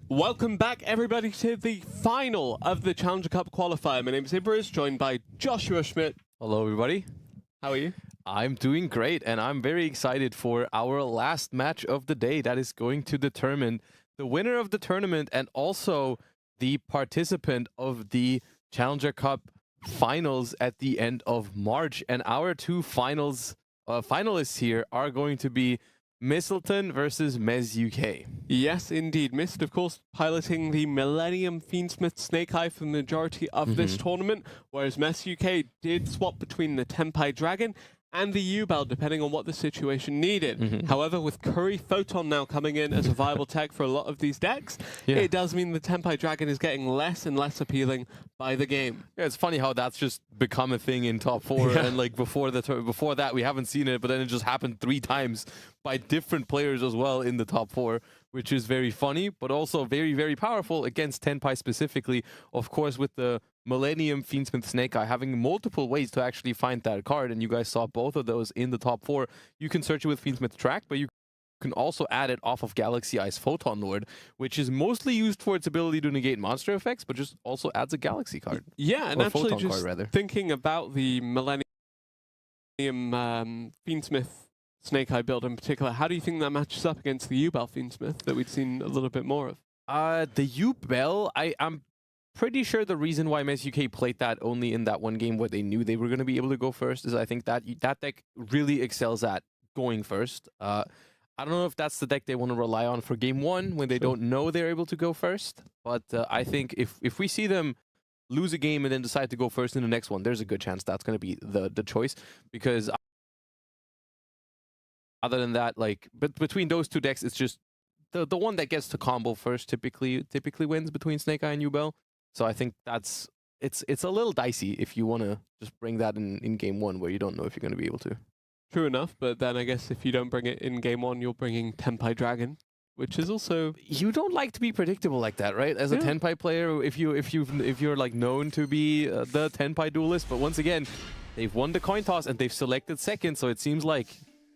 Speaker 1: Welcome back, everybody, to the final of the Challenger Cup qualifier. My name is Ibrahim, joined by Joshua Schmidt.
Speaker 4: Hello, everybody.
Speaker 1: How are you?
Speaker 4: I'm doing great, and I'm very excited for our last match of the day that is going to determine the winner of the tournament and also the participant of the Challenger Cup finals at the end of March. And our two finalists here are going to be Mistleton versus Mez UK.
Speaker 1: Yes, indeed. Mist, of course, piloting the Millennium Fiend Smith Snake-Eye for the majority of this tournament, whereas Mess UK did swap between the Tenpai Dragon and the Yubel, depending on what the situation needed. However, with Curry Photon now coming in as a viable tech for a lot of these decks, it does mean the Tenpai Dragon is getting less and less appealing by the game.
Speaker 4: Yeah, it's funny how that's just become a thing in top four, and like before that we haven't seen it, but then it just happened 3 times by different players as well in the top 4, which is very funny, but also very, very powerful against Tenpai specifically. Of course, with the Millennium Fiend Smith Snake-Eye having multiple ways to actually find that card, and you guys saw both of those in the top 4. You can search it with Fiend Smith Track, but you can also add it off of Galaxy Eyes Photon Lord, which is mostly used for its ability to negate monster effects, but just also adds a Galaxy card.
Speaker 1: Yeah, and
Speaker 4: or
Speaker 1: actually
Speaker 4: Photon
Speaker 1: just
Speaker 4: card, rather.
Speaker 1: thinking about the Millennium Fiend Smith Snake-Eye build in particular, how do you think that matches up against the Yubel Fiend Smith that we'd seen a little bit more of?
Speaker 4: The Yubel, I'm pretty sure the reason why Mes UK played that only in that one game where they knew they were going to be able to go first is I think that deck really excels at going first. I don't know if that's the deck they want to rely on for game one when they don't know they're able to go first. But I think if we see them lose a game and then decide to go first in the next one, there's a good chance that's going to be the choice. Because other than that, like, but between those two decks, it's just the one that gets to combo first typically wins between Snake-Eye and Yubel. So I think it's a little dicey if you want to just bring that in game one where you don't know if you're going to be able to.
Speaker 1: True enough, but then I guess if you don't bring it in game one, you're bringing Tenpai Dragon, which is also...
Speaker 4: You don't like to be predictable like that, right? As a Tenpai player, if you're like known to be the Tenpai duelist, but once again, they've won the coin toss and they've selected second, so it seems like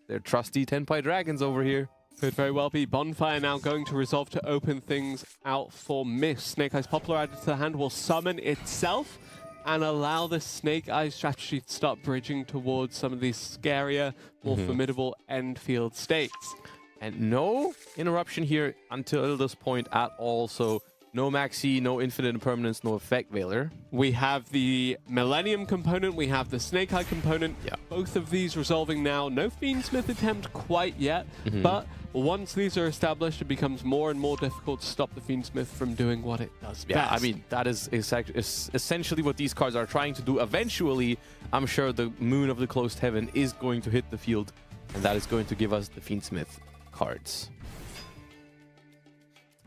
Speaker 4: they're trusty Tenpai Dragons over here.
Speaker 1: Could very well be. Bonfire now going to resolve to open things out for Miss. Snake-Eye's Poplar added to the hand will summon itself and allow the Snake-Eye strategy to start bridging towards some of these scarier, more formidable end field states.
Speaker 4: And no interruption here until this point at all, so no Maxi, no Infinite Impermanence, no Effect Veiler.
Speaker 1: We have the Millennium component, we have the Snake-Eye component.
Speaker 4: Yeah.
Speaker 1: Both of these resolving now. No Fiend Smith attempt quite yet, but once these are established, it becomes more and more difficult to stop the Fiend Smith from doing what it does best.
Speaker 4: I mean, that is essentially what these cards are trying to do. Eventually, I'm sure the Moon of the Closed Heaven is going to hit the field, and that is going to give us the Fiend Smith cards.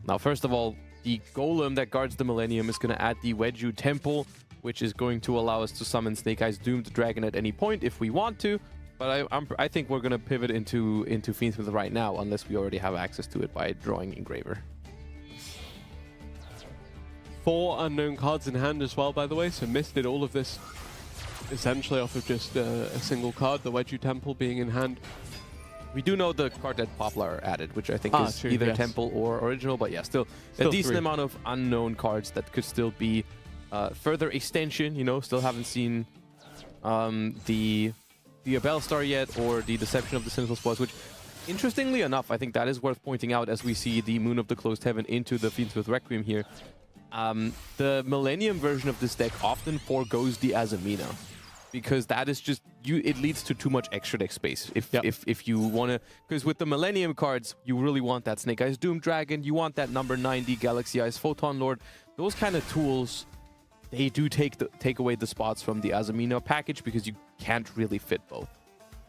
Speaker 4: Now, first of all, the Golem that guards the Millennium is going to add the Wedju Temple, which is going to allow us to summon Snake-Eye's Doomed Dragon at any point if we want to. But I think we're going to pivot into Fiend Smith right now, unless we already have access to it by drawing Engraver.
Speaker 1: 4 unknown cards in hand as well, by the way, so Mist did all of this essentially off of just a single card, the Wedju Temple being in hand.
Speaker 4: We do know the card that Poplar added, which I think is either Temple or Original, but yeah, still a decent amount of unknown cards that could still be further extension, you know, still haven't seen the Bellstar yet or the Deception of the Sinful Spoils, which, interestingly enough, I think that is worth pointing out as we see the Moon of the Closed Heaven into the Fiend Smith Requiem here. The Millennium version of this deck often forgoes the Aamina, because that is just it leads to too much extra deck space. If you want to, because with the Millennium cards, you really want that Snake Eyes Doom Dragon, you want that number 90 Galaxy Eyes Photon Lord. Those kind of tools, they do take away the spots from the Aamina package because you can't really fit both.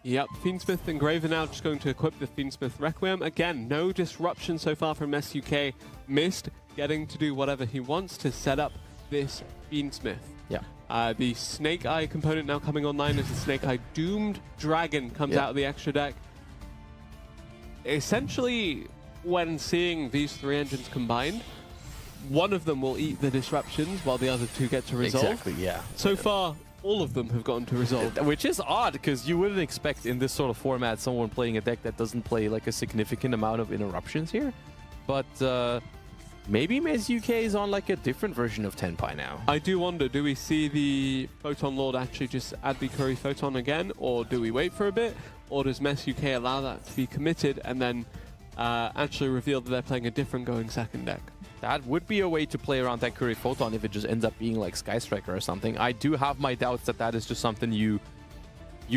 Speaker 1: Yep, Fiend Smith Engraver now just going to equip the Fiend Smith Requiem. Again, no disruption so far from SUK. Mist getting to do whatever he wants to set up this Fiend Smith.
Speaker 4: Yeah.
Speaker 1: The Snake-Eye component now coming online as the Snake-Eye Doomed Dragon comes out of the extra deck. Essentially, when seeing these 3 engines combined, one of them will eat the disruptions while the other 2 get to resolve.
Speaker 4: Exactly, yeah.
Speaker 1: So far, all of them have gotten to resolve.
Speaker 4: Which is odd, because you wouldn't expect in this sort of format someone playing a deck that doesn't play like a significant amount of interruptions here. But maybe Mes UK is on like a different version of Tenpai now.
Speaker 1: I do wonder, do we see the Photon Lord actually just add the Curry Photon again, or do we wait for a bit, or does Mes UK allow that to be committed and then actually reveal that they're playing a different going second deck?
Speaker 4: That would be a way to play around that Curry Photon if it just ends up being like Sky Striker or something. I do have my doubts that that is just something you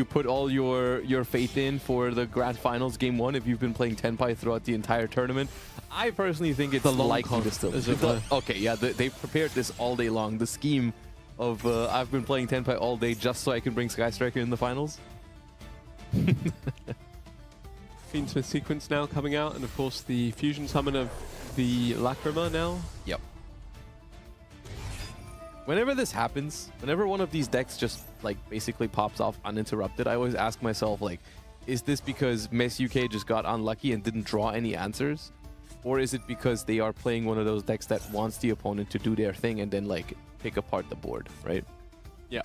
Speaker 4: put all your faith in for the Grand Finals Game 1 if you've been playing Tenpai throughout the entire tournament. I personally think it's likely to still... Okay, yeah, they prepared this all day long. The scheme of I've been playing Tenpai all day just so I can bring Sky Striker in the finals.
Speaker 1: Fiend Smith sequence now coming out, and of course the fusion summon of the Lacrima now.
Speaker 4: Yep. Whenever this happens, whenever one of these decks just like basically pops off uninterrupted, I always ask myself, like, is this because Mes UK just got unlucky and didn't draw any answers? Or is it because they are playing one of those decks that wants the opponent to do their thing and then like pick apart the board, right?
Speaker 1: Yeah.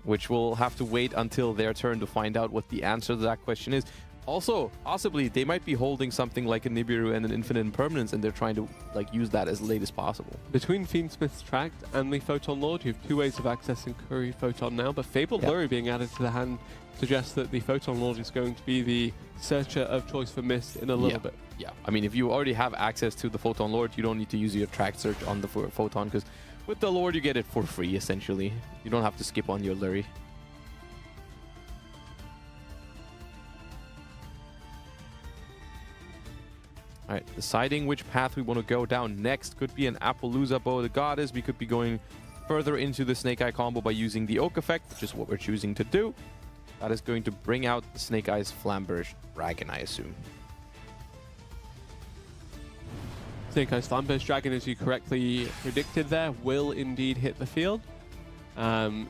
Speaker 4: Which we'll have to wait until their turn to find out what the answer to that question is. Also, possibly, they might be holding something like a Nibiru and an Infinite Impermanence, and they're trying to like use that as late as possible.
Speaker 1: Between Fiend Smith's Tract and the Photon Lord, you have two ways of accessing Curry Photon now, but Fabled Lurry being added to the hand suggests that the Photon Lord is going to be the searcher of choice for Mist in a little bit.
Speaker 4: Yeah, I mean, if you already have access to the Photon Lord, you don't need to use your Tract search on the Photon, because with the Lord, you get it for free, essentially. You don't have to skip on your Lurry. All right, deciding which path we want to go down next. Could be an Appaloosa Bow of the Goddess. We could be going further into the Snake Eye combo by using the Oak effect, which is what we're choosing to do. That is going to bring out the Snake Eyes Flamberge Dragon, I assume.
Speaker 1: Snake Eyes Flamberge Dragon, as you correctly predicted there, will indeed hit the field.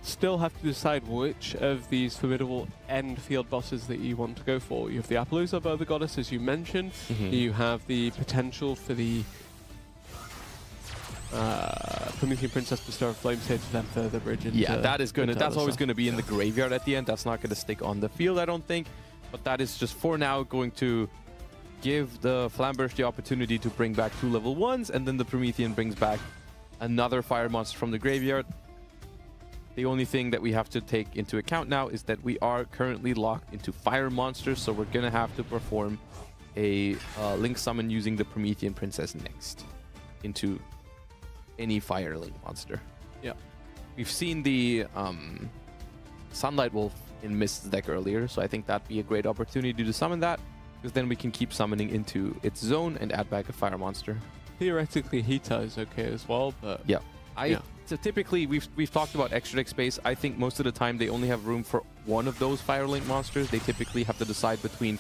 Speaker 1: Still have to decide which of these formidable end field bosses that you want to go for. You have the Appaloosa Bow of the Goddess, as you mentioned. You have the potential for the Promethean Princess Bestower of Flames here to then further bridge into
Speaker 4: that is going to. That's always going to be in the graveyard at the end. That's not going to stick on the field, I don't think. But that is just for now going to give the Flamberge the opportunity to bring back 2 level 1s, and then the Promethean brings back another fire monster from the graveyard. The only thing that we have to take into account now is that we are currently locked into fire monsters, so we're going to have to perform a Link summon using the Promethean Princess next into any fire Link monster.
Speaker 1: Yeah.
Speaker 4: We've seen the Sunlight Wolf in Mist's deck earlier, so I think that'd be a great opportunity to summon that, because then we can keep summoning into its zone and add back a fire monster.
Speaker 1: Theoretically, Hita is okay as well, but...
Speaker 4: Yeah. So typically, we've talked about extra deck space. I think most of the time they only have room for one of those Fire Link monsters. They typically have to decide between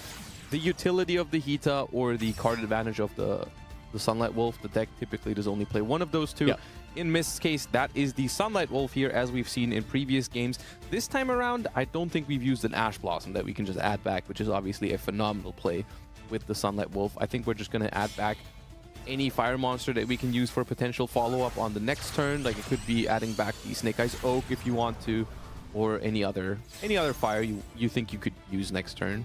Speaker 4: the utility of the Hita or the card advantage of the Sunlight Wolf. The deck typically does only play one of those two. Yeah. In Mist's case, that is the Sunlight Wolf here, as we've seen in previous games. This time around, I don't think we've used an Ash Blossom that we can just add back, which is obviously a phenomenal play with the Sunlight Wolf. I think we're just going to add back any fire monster that we can use for potential follow-up on the next turn. Like, it could be adding back the Snake Eyes Oak if you want to, or any other fire you think you could use next turn.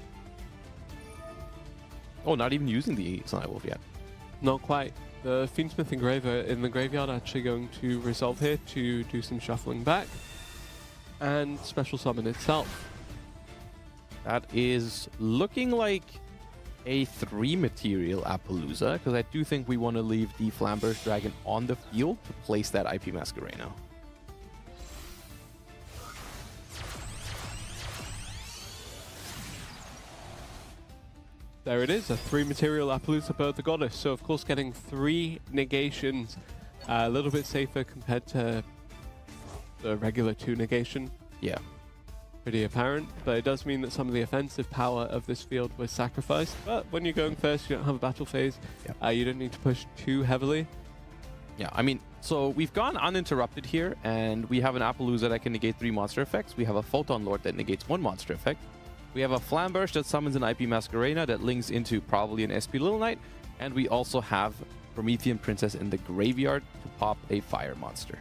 Speaker 4: Oh, not even using the Sunlight Wolf yet.
Speaker 1: Not quite. The Fiend Smith Engraver in the graveyard actually going to resolve here to do some shuffling back and special summon itself.
Speaker 4: That is looking like a 3-material Appaloosa, because I do think we want to leave the Flamberge Dragon on the field to place that IP Masquerena.
Speaker 1: There it is, a 3-material Appaloosa Bow of the Goddess. So of course getting 3 negations, a little bit safer compared to the regular 2 negation.
Speaker 4: Yeah.
Speaker 1: Pretty apparent, but it does mean that some of the offensive power of this field was sacrificed. But when you're going first, you don't have a battle phase. Yep. You don't need to push too heavily.
Speaker 4: Yeah, I mean, so we've gone uninterrupted here, and we have an Appaloosa that can negate 3 monster effects. We have a Photon Lord that negates 1 monster effect. We have a Flamberge that summons an IP Masquerena that links into probably an SP Little Knight. And we also have Promethean Princess in the graveyard to pop a fire monster.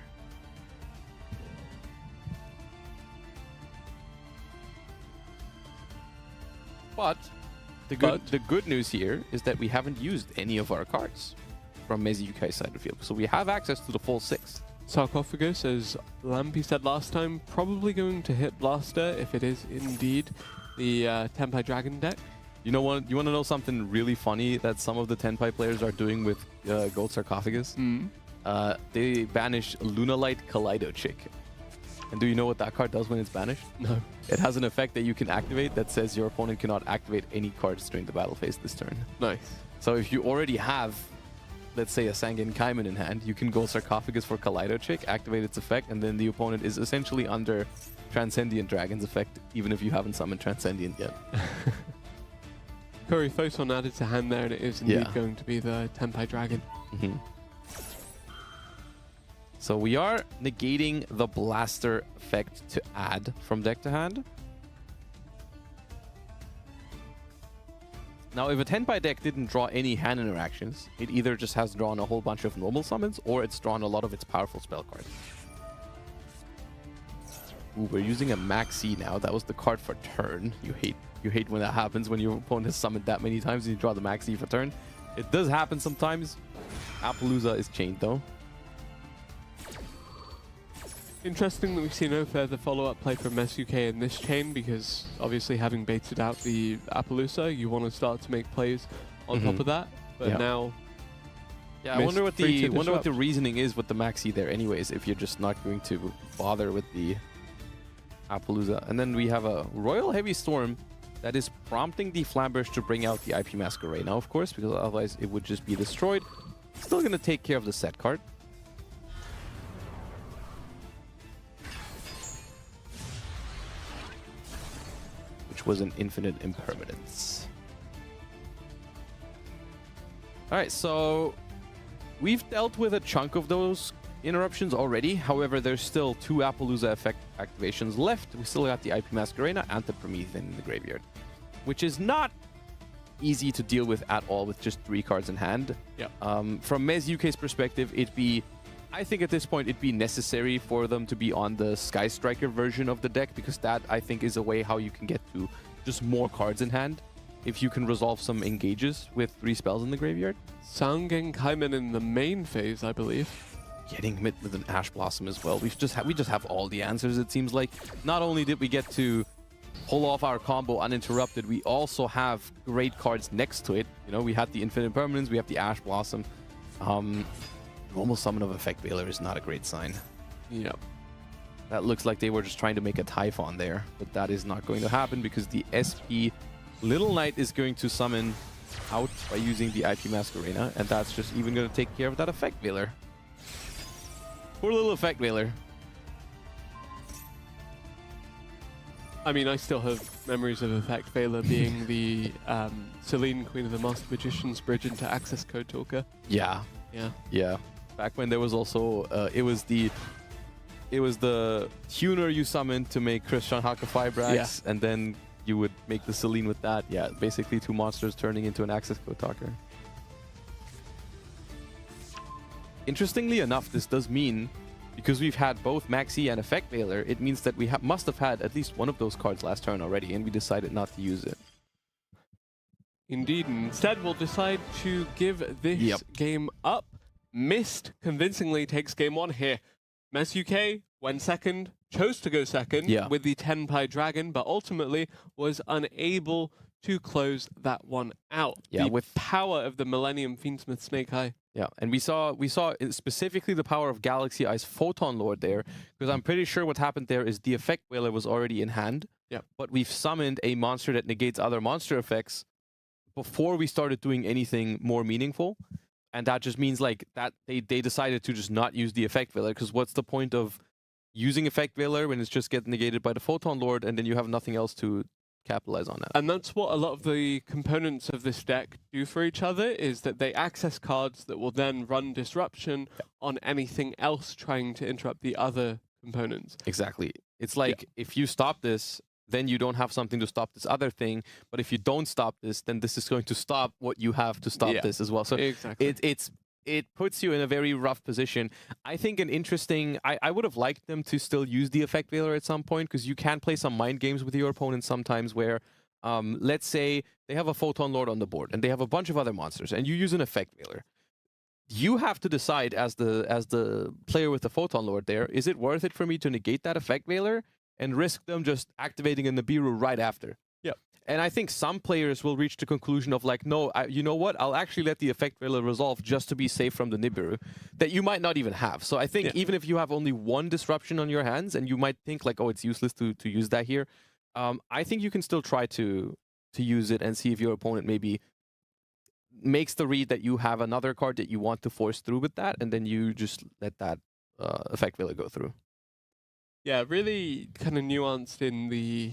Speaker 4: But the good news here is that we haven't used any of our cards from Mezuyukai's side of the field. So we have access to the full 6.
Speaker 1: Sarcophagus, as Lampy said last time, probably going to hit Blaster if it is indeed the Tenpai Dragon deck.
Speaker 4: You know what? You want to know something really funny that some of the Tenpai players are doing with Gold Sarcophagus? They banish Lunalight Kaleido Chick. And do you know what that card does when it's banished?
Speaker 1: No.
Speaker 4: It has an effect that you can activate that says your opponent cannot activate any cards during the battle phase this turn.
Speaker 1: Nice.
Speaker 4: So if you already have, let's say, a Sangen Kaiman in hand, you can go Sarcophagus for Kaleido Chick, activate its effect, and then the opponent is essentially under Transcendent Dragon's effect, even if you haven't summoned Transcendent yet.
Speaker 1: Curry Photon added to hand there, and it is indeed going to be the Tenpai Dragon.
Speaker 4: So we are negating the Blaster effect to add from deck to hand. Now, if a Tenpai deck didn't draw any hand interactions, it either just has drawn a whole bunch of normal summons, or it's drawn a lot of its powerful spell cards. Ooh, we're using a Maxi now. That was the card for turn. You hate You hate when that happens, when your opponent has summoned that many times and you draw the maxi for turn. It does happen sometimes. Appaloosa is chained though.
Speaker 1: Interesting that we see no further follow-up play from SUK in this chain, because obviously having baited out the Appaloosa, you want to start to make plays on top of that. But now,
Speaker 4: yeah, I wonder what the reasoning is with the maxi there. Anyways, if you're just not going to bother with the Appaloosa, and then we have a Royal Heavy Storm that is prompting the Flamberge to bring out the IP Masquerade, of course, because otherwise it would just be destroyed. Still going to take care of the set card. Which was an infinite impermanence. Alright, so we've dealt with a chunk of those interruptions already. However, there's still 2 Appaloosa effect activations left. We still got the IP Masquerade and the Promethean in the graveyard, which is not easy to deal with at all with just 3 cards in hand.
Speaker 1: Yeah.
Speaker 4: From Mez UK's perspective, I think at this point it'd be necessary for them to be on the Sky Striker version of the deck, because that, I think, is a way how you can get to just more cards in hand if you can resolve some engages with 3 spells in the graveyard.
Speaker 1: Soundgang Kaiman in the main phase, I believe.
Speaker 4: Getting hit with an Ash Blossom as well. We just have all the answers, it seems like. Not only did we get to pull off our combo uninterrupted, we also have great cards next to it. You know, we had the Infinite Permanence, we have the Ash Blossom. Normal summon of Effect Veiler is not a great sign.
Speaker 1: Yep.
Speaker 4: That looks like they were just trying to make a Typhon there, but that is not going to happen because the SP Little Knight is going to summon out by using the IP Masquerena, and that's just even going to take care of that Effect Veiler. Poor little Effect Veiler.
Speaker 1: I mean, I still have memories of Effect Veiler being the Celine, Queen of the Master Magicians, bridge into Access Code Talker.
Speaker 4: Yeah.
Speaker 1: Yeah.
Speaker 4: Yeah. Back when there was also it was the tuner you summoned to make Christian Haka Fibrax, and then you would make the Celine with that. Yeah, basically 2 monsters turning into an Access Code Talker. Interestingly enough, this does mean, because we've had both Maxi and Effect Veiler, it means that we must have had at least one of those cards last turn already, and we decided not to use it.
Speaker 1: Indeed. Instead, we'll decide to give this game up. Mist convincingly takes game 1 here. Mess UK went second, chose to go second with the Tenpai Dragon, but ultimately was unable to close that one out.
Speaker 4: Yeah,
Speaker 1: the power of the Millennium Fiend Smith Snake-Eye.
Speaker 4: Yeah, and we saw specifically the power of Galaxy Eye's Photon Lord there, because I'm pretty sure what happened there is the Effect Veiler was already in hand, but we've summoned a monster that negates other monster effects before we started doing anything more meaningful. And that just means like that they decided to just not use the Effect Veiler, because what's the point of using Effect Veiler when it's just getting negated by the Photon Lord and then you have nothing else to capitalize on that.
Speaker 1: And that's what a lot of the components of this deck do for each other, is that they access cards that will then run disruption on anything else trying to interrupt the other components.
Speaker 4: Exactly. It's like if you stop this, then you don't have something to stop this other thing. But if you don't stop this, then this is going to stop what you have to stop this as well. So it puts you in a very rough position. I think an interesting... I would have liked them to still use the Effect Veiler at some point, because you can play some mind games with your opponent sometimes where, let's say, they have a Photon Lord on the board, and they have a bunch of other monsters, and you use an Effect Veiler. You have to decide as the player with the Photon Lord there, is it worth it for me to negate that Effect Veiler and risk them just activating a Nibiru right after?
Speaker 1: Yeah.
Speaker 4: And I think some players will reach the conclusion of like, no, you know what? I'll actually let the Effect Veiler resolve just to be safe from the Nibiru that you might not even have. So I think even if you have only one disruption on your hands and you might think like, oh, it's useless to use that here, I think you can still try to use it and see if your opponent maybe makes the read that you have another card that you want to force through with that, and then you just let that Effect Veiler go through.
Speaker 1: Yeah, really kind of nuanced in the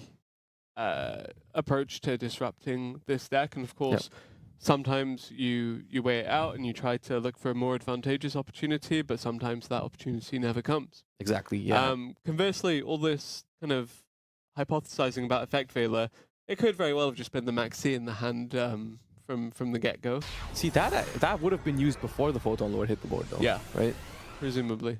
Speaker 1: approach to disrupting this deck. And of course, sometimes you weigh it out and you try to look for a more advantageous opportunity, but sometimes that opportunity never comes.
Speaker 4: Exactly, yeah.
Speaker 1: Conversely, all this kind of hypothesizing about Effect Veiler, it could very well have just been the Maxi in the hand from the get-go.
Speaker 4: See, that would have been used before the Photon Lord hit the board, though.
Speaker 1: Yeah.
Speaker 4: Right?
Speaker 1: Presumably.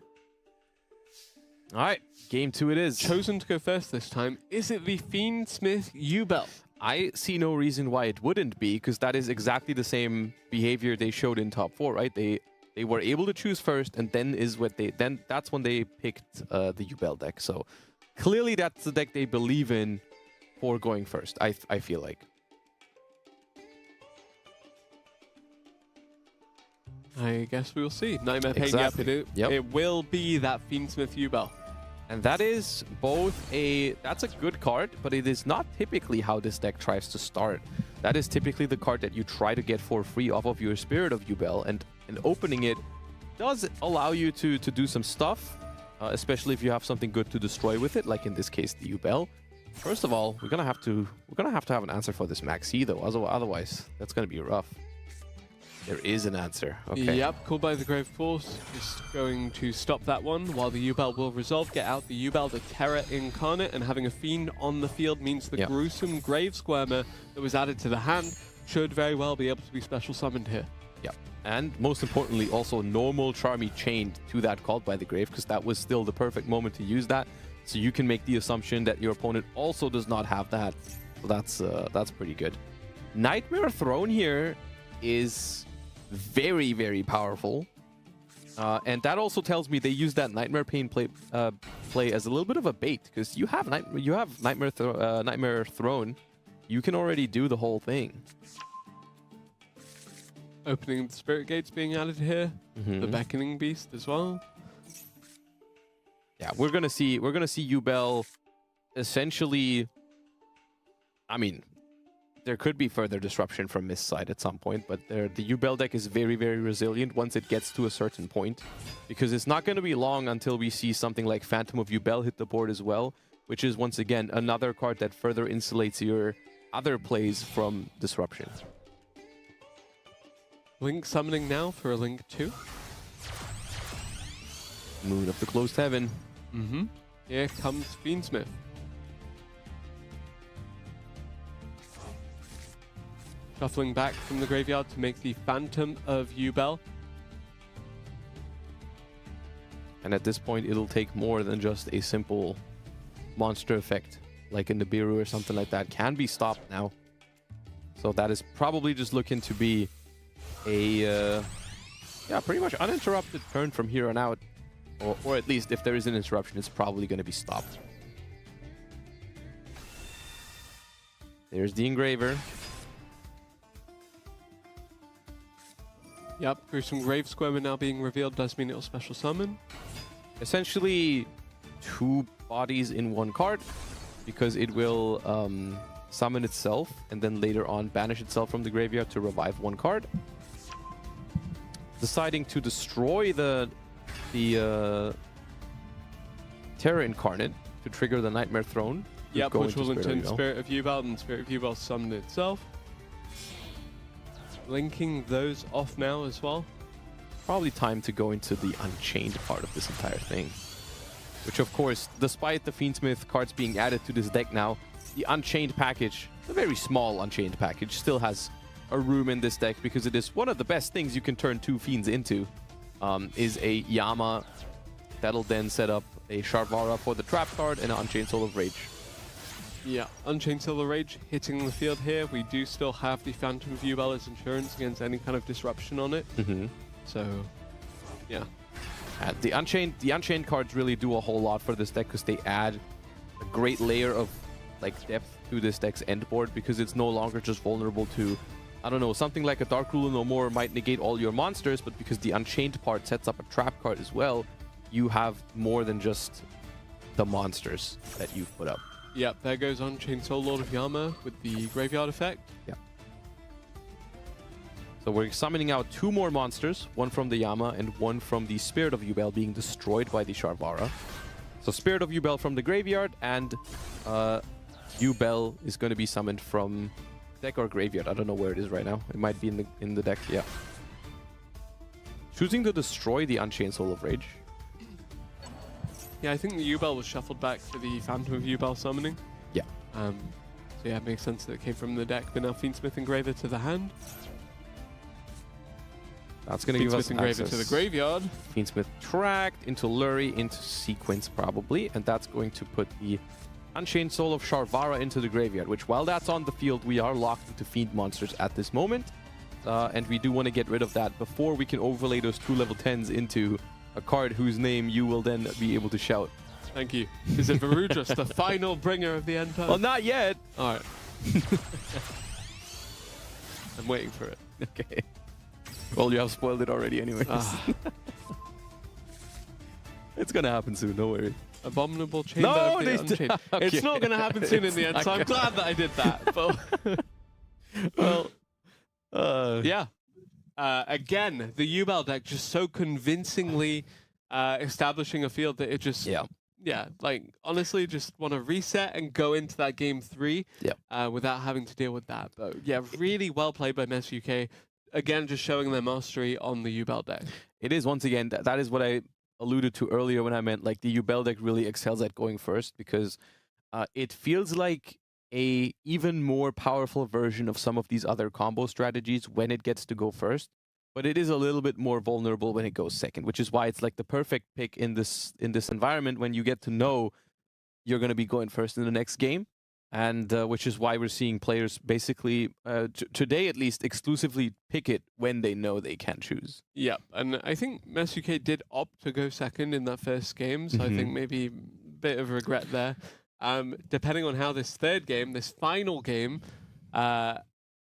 Speaker 4: All right, game 2 it is.
Speaker 1: Chosen to go first this time. Is it the Fiend Smith Yubel?
Speaker 4: I see no reason why it wouldn't be, because that is exactly the same behavior they showed in top 4, right? They were able to choose first, and then that's when they picked the Yubel deck. So clearly that's the deck they believe in for going first, I feel like.
Speaker 1: I guess we will see. Nightmare Pain,
Speaker 4: Exactly.
Speaker 1: it will be that Fiend Smith Yubel.
Speaker 4: And that is that's a good card, but it is not typically how this deck tries to start. That is typically the card that you try to get for free off of your Spirit of Yubel, and opening it does allow you to do some stuff, especially if you have something good to destroy with it, like in this case the Yubel. First of all, we're gonna have to have an answer for this Maxi though, otherwise that's gonna be rough. There is an answer. Okay.
Speaker 1: Yep, called by the Grave Force. Just going to stop that one while the Yubel will resolve. Get out the Yubel, the Terror Incarnate, and having a Fiend on the field means the gruesome Grave Squirmer that was added to the hand should very well be able to be special summoned here.
Speaker 4: Yep. And most importantly, also normal Charmy chained to that Called by the Grave, because that was still the perfect moment to use that. So you can make the assumption that your opponent also does not have that. So that's pretty good. Nightmare Throne here is very, very powerful, and that also tells me they use that Nightmare Pain play as a little bit of a bait, because you have Nightmare Throne. You can already do the whole thing.
Speaker 1: Opening the Spirit Gates being added here, the Beckoning Beast as well.
Speaker 4: Yeah, we're gonna see Yubel essentially. I mean, there could be further disruption from Mist's side at some point, but the Yubel deck is very, very resilient once it gets to a certain point, because it's not going to be long until we see something like Phantom of Yubel hit the board as well, which is once again another card that further insulates your other plays from disruption.
Speaker 1: Link summoning now for a Link 2.
Speaker 4: Moon of the Closed Heaven.
Speaker 1: Here comes Fiend Smith. Shuffling back from the graveyard to make the Phantom of Yubel.
Speaker 4: And at this point, it'll take more than just a simple monster effect, like in the Biru or something like that. Can be stopped now. So that is probably just looking to be a pretty much uninterrupted turn from here on out. Or at least if there is an interruption, it's probably going to be stopped. There's the Engraver.
Speaker 1: Yep, gruesome Grave Squirmer now being revealed does mean it'll special summon.
Speaker 4: Essentially 2 bodies in 1 card, because it will summon itself and then later on banish itself from the graveyard to revive 1 card. Deciding to destroy the Terror Incarnate to trigger the Nightmare Throne.
Speaker 1: Yep, which will intend Spirit of Yubel, and Spirit of Yubel summon itself. Linking those off now as well.
Speaker 4: Probably time to go into the Unchained part of this entire thing. Which, of course, despite the Fiend Smith cards being added to this deck now, the Unchained package, a very small Unchained package, still has a room in this deck, because it is one of the best things you can turn 2 Fiends into. Is a Yama that'll then set up a Sharvara for the trap card and an Unchained Soul of Rage.
Speaker 1: Yeah, Unchained Soul of Rage hitting the field here. We do still have the Phantom of Yubel as insurance against any kind of disruption on it. So, yeah.
Speaker 4: The Unchained cards really do a whole lot for this deck, because they add a great layer of depth to this deck's end board, because it's no longer just vulnerable to, I don't know, something like a Dark Ruler No More might negate all your monsters, but because the Unchained part sets up a trap card as well, you have more than just the monsters that you've put up.
Speaker 1: Yep, there goes Unchained Soul Lord of Yama with the graveyard effect.
Speaker 4: Yeah. So we're summoning out 2 more monsters, 1 from the Yama and 1 from the Spirit of Yubel being destroyed by the Sharvara. So Spirit of Yubel from the graveyard, and Yubel is going to be summoned from deck or graveyard. I don't know where it is right now. It might be in the deck, yeah. Choosing to destroy the Unchained Soul of Rage.
Speaker 1: Yeah, I think the Yubel was shuffled back for the Phantom of Yubel summoning.
Speaker 4: Yeah.
Speaker 1: So yeah, it makes sense that it came from the deck, but now Fiend Smith Engraver to the hand.
Speaker 4: That's going to give us
Speaker 1: Engraver
Speaker 4: access
Speaker 1: to the graveyard.
Speaker 4: Fiend Smith tracked into Lurry, into sequence probably, and that's going to put the Unchained Soul of Sharvara into the graveyard, which while that's on the field, we are locked into Fiend monsters at this moment. And we do want to get rid of that before we can overlay those 2 level 10s into a card whose name you will then be able to shout.
Speaker 1: Thank you. Is it Varudras, the final bringer of the end time?
Speaker 4: Well, not yet.
Speaker 1: All right. I'm waiting for it.
Speaker 4: Okay. Well, you have spoiled it already anyways. It's going to happen soon, don't worry.
Speaker 1: Abominable Chamber of the Unchained.
Speaker 4: Okay.
Speaker 1: It's not going to happen soon in the end, so I'm glad that I did that. But
Speaker 4: well,
Speaker 1: yeah. Again, the Yubel deck just so convincingly establishing a field that it just... Yeah, like, honestly, just want to reset and go into that game 3 without having to deal with that. But yeah, really well played by MES UK. Again, just showing their mastery on the Yubel deck.
Speaker 4: It is, once again, that is what I alluded to earlier when I meant, like, the Yubel deck really excels at going first, because it feels like a even more powerful version of some of these other combo strategies when it gets to go first. But it is a little bit more vulnerable when it goes second, which is why it's like the perfect pick in this environment when you get to know you're going to be going first in the next game, and which is why we're seeing players basically today at least exclusively pick it when they know they can choose.
Speaker 1: Yeah, and I think MES UK did opt to go second in that first game, so I think maybe a bit of regret there. Depending on how this third game, this final game,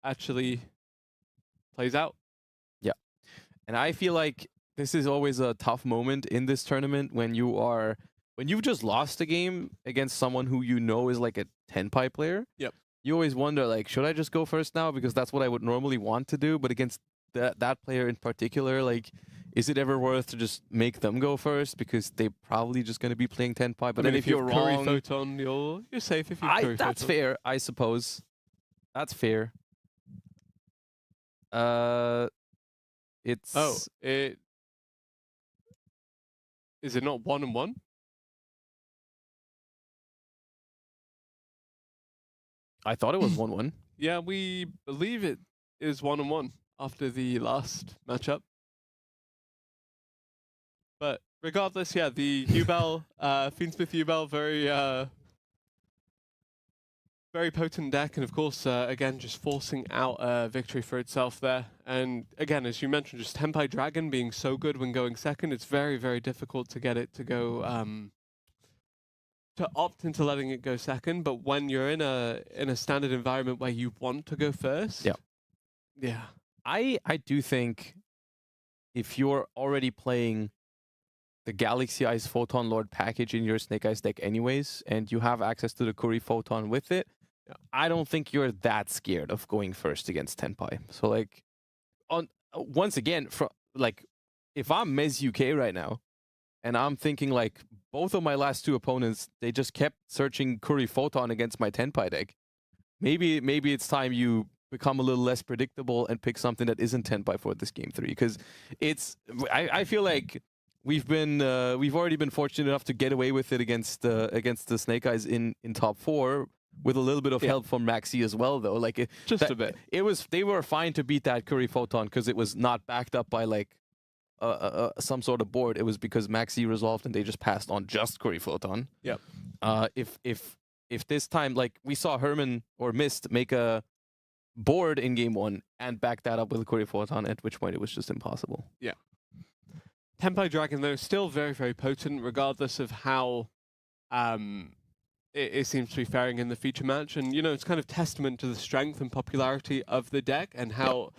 Speaker 1: actually plays out.
Speaker 4: And I feel like this is always a tough moment in this tournament when you've just lost a game against someone who you know is like a Tenpai player.
Speaker 1: Yep.
Speaker 4: You always wonder, like, should I just go first now? Because that's what I would normally want to do. But against that player in particular, like, is it ever worth to just make them go first? Because they're probably just going to be playing Tenpai. But then if you're wrong...
Speaker 1: Curry Photon, you're safe if you Curry
Speaker 4: That's
Speaker 1: Photon.
Speaker 4: fair, I suppose. That's fair. It's...
Speaker 1: Oh, is it not 1-1?
Speaker 4: I thought it was 1-1.
Speaker 1: Yeah, we believe it is 1-1 after the last matchup. But regardless, yeah, the Yubel, Fiend Smith Yubel, very potent deck, and of course, again, just forcing out a victory for itself there. And again, as you mentioned, just Tenpai Dragon being so good when going second, it's very, very difficult to get it to go, to opt into letting it go second. But when you're in a standard environment where you want to go first, yeah,
Speaker 4: I do think if you're already playing the Galaxy Eyes Photon Lord package in your Snake Eyes deck anyways, and you have access to the Curry Photon with it, I don't think you're that scared of going first against Tenpai. So, like, once again, if I'm MES UK right now, and I'm thinking, like, both of my last 2 opponents, they just kept searching Curry Photon against my Tenpai deck. Maybe it's time you become a little less predictable and pick something that isn't Tenpai for this game 3, because I feel like we've already been fortunate enough to get away with it against the Snake Eyes in top 4. With a little bit of help from Maxi as well, though. Like a bit. They were fine to beat that Curry Photon because it was not backed up by like some sort of board. It was because Maxi resolved and they just passed on just Curry Photon.
Speaker 1: Yep.
Speaker 4: If this time, like, we saw Herman or Mist make a board in game 1 and back that up with a Curry Photon, at which point it was just impossible.
Speaker 1: Yeah. Tenpai Dragon, though, still very, very potent, regardless of how it seems to be faring in the feature match. And, you know, it's kind of testament to the strength and popularity of the deck and how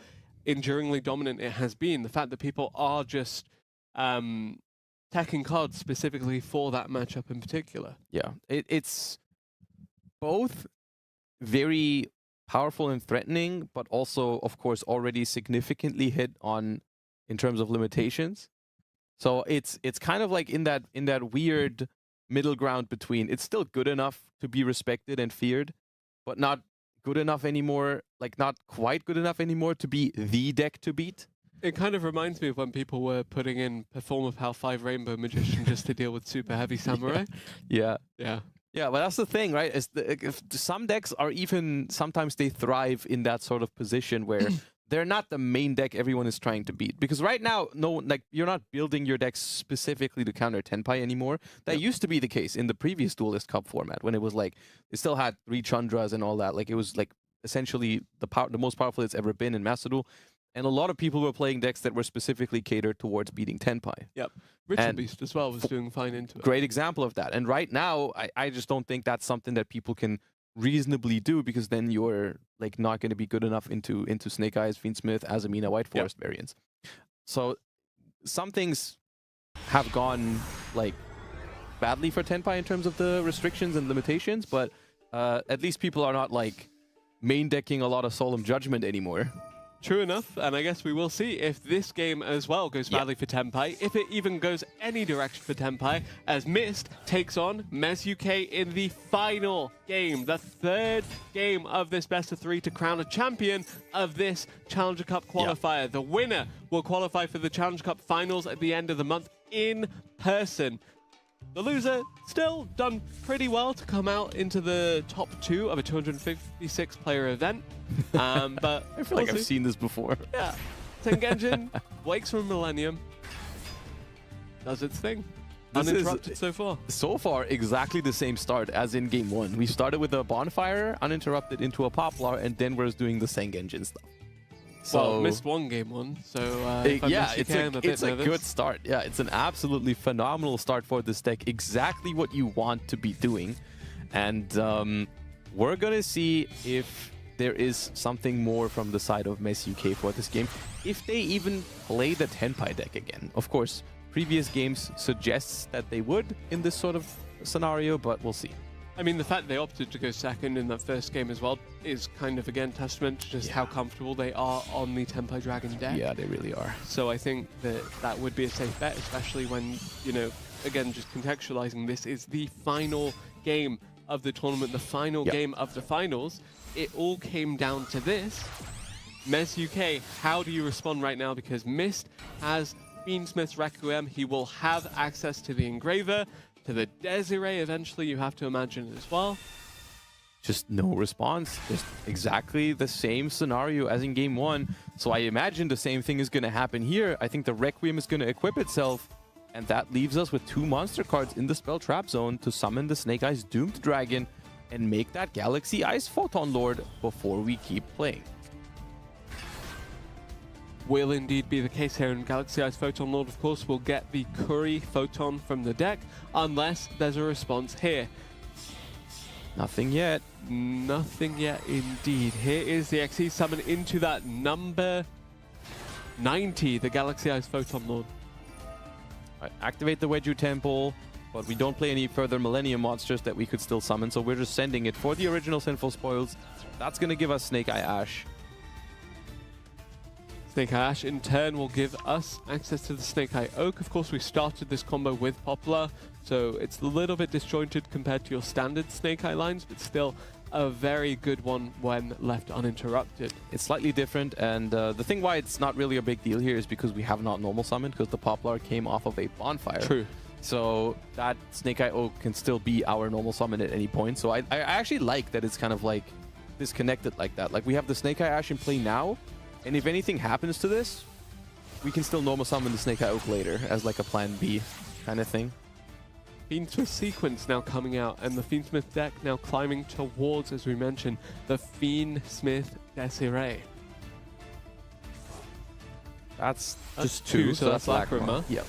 Speaker 1: enduringly dominant it has been. The fact that people are just teching cards specifically for that matchup in particular.
Speaker 4: Yeah, it's both very powerful and threatening, but also, of course, already significantly hit on in terms of limitations. So it's kind of like in that weird middle ground between it's still good enough to be respected and feared, but not good enough anymore, like not quite good enough anymore to be the deck to beat.
Speaker 1: It kind of reminds me of when people were putting in Perform of Hal 5 Rainbow Magician just to deal with super heavy Samurai.
Speaker 4: Yeah,
Speaker 1: but
Speaker 4: that's the thing, right? If some decks are even, sometimes they thrive in that sort of position where they're not the main deck everyone is trying to beat. Because right now, you're not building your deck specifically to counter Tenpai anymore. That used to be the case in the previous Duelist Cup format, when it was like, it still had 3 Chandras and all that. Like, it was like essentially the most powerful it's ever been in Master Duel. And a lot of people were playing decks that were specifically catered towards beating Tenpai.
Speaker 1: Yep. Ritual Beast as well was doing fine into it.
Speaker 4: Great example of that. And right now, I just don't think that's something that people can reasonably do, because then you're like not going to be good enough into Snake-Eyes, Fiend Smith, Aamina, White Forest variants. So some things have gone like badly for Tenpai in terms of the restrictions and limitations, but at least people are not like main decking a lot of Solemn Judgment anymore.
Speaker 1: True enough, and I guess we will see if this game as well goes badly for Tenpai, if it even goes any direction for Tenpai, as Mist takes on Mes UK in the final game, the 3rd game of this best of 3 to crown a champion of this Challenger Cup qualifier. The winner will qualify for the Challenger Cup finals at the end of the month in person. The loser still done pretty well to come out into the top 2 of a 256-player event. But
Speaker 4: I feel like I've seen this before.
Speaker 1: Yeah. Tengenjin wakes from Millennium, does its thing. Uninterrupted so far.
Speaker 4: So far, exactly the same start as in Game 1. We started with a Bonfire, uninterrupted into a Poplar, and then we're doing the Sengenjin stuff. So,
Speaker 1: well, missed one Game 1, so
Speaker 4: yeah, it's a good start. Yeah, it's an absolutely phenomenal start for this deck. Exactly what you want to be doing. And we're going to see if there is something more from the side of Mes UK for this game, if they even play the Tenpai deck again. Of course, previous games suggests that they would in this sort of scenario, but we'll see.
Speaker 1: I mean, the fact they opted to go second in that first game as well is kind of, again, testament to just how comfortable they are on the Tenpai Dragon deck.
Speaker 4: Yeah, they really are.
Speaker 1: So I think that that would be a safe bet, especially when, you know, again, just contextualizing, this is the final game of the tournament, the final game of the finals. It all came down to this. Mes UK, how do you respond right now? Because Mist has Fiend Smith's Requiem. He will have access to the Engraver, to the Desiree eventually, you have to imagine as well.
Speaker 4: Just no response. Just exactly the same scenario as in Game 1. So I imagine the same thing is going to happen here. I think the Requiem is going to equip itself, and that leaves us with 2 monster cards in the spell trap zone to summon the Snake-Eyes Doomed Dragon and make that Galaxy Ice Photon Lord before we keep playing.
Speaker 1: Will indeed be the case here, and Galaxy Ice Photon Lord, of course, will get the Curry Photon from the deck, unless there's a response here.
Speaker 4: Nothing yet.
Speaker 1: Nothing yet, indeed. Here is the XE summon into that number 90, the Galaxy Ice Photon Lord.
Speaker 4: Right, activate the Wedju Temple, but we don't play any further Millennium monsters that we could still summon, so we're just sending it for the original Sinful Spoils. That's going to give us Snake-Eye Ash.
Speaker 1: Snake-Eye Ash in turn will give us access to the Snake-Eye Oak. Of course, we started this combo with Poplar, so it's a little bit disjointed compared to your standard Snake-Eye lines, but still a very good one when left uninterrupted.
Speaker 4: It's slightly different, and the thing why it's not really a big deal here is because we have not normal summoned, because the Poplar came off of a Bonfire.
Speaker 1: True.
Speaker 4: So that Snake-Eye Oak can still be our normal summon at any point. So I actually like that it's kind of like disconnected like that. Like we have the Snake-Eye Ash in play now, and if anything happens to this, we can still normal summon the Snake-Eye Oak later as like a plan B kind of thing.
Speaker 1: Fiend Smith sequence now coming out, and the Fiend Smith deck now climbing towards, as we mentioned, the Fiend Smith Desiree.
Speaker 4: That's just 2, so that's Lacrima.
Speaker 3: Yeah.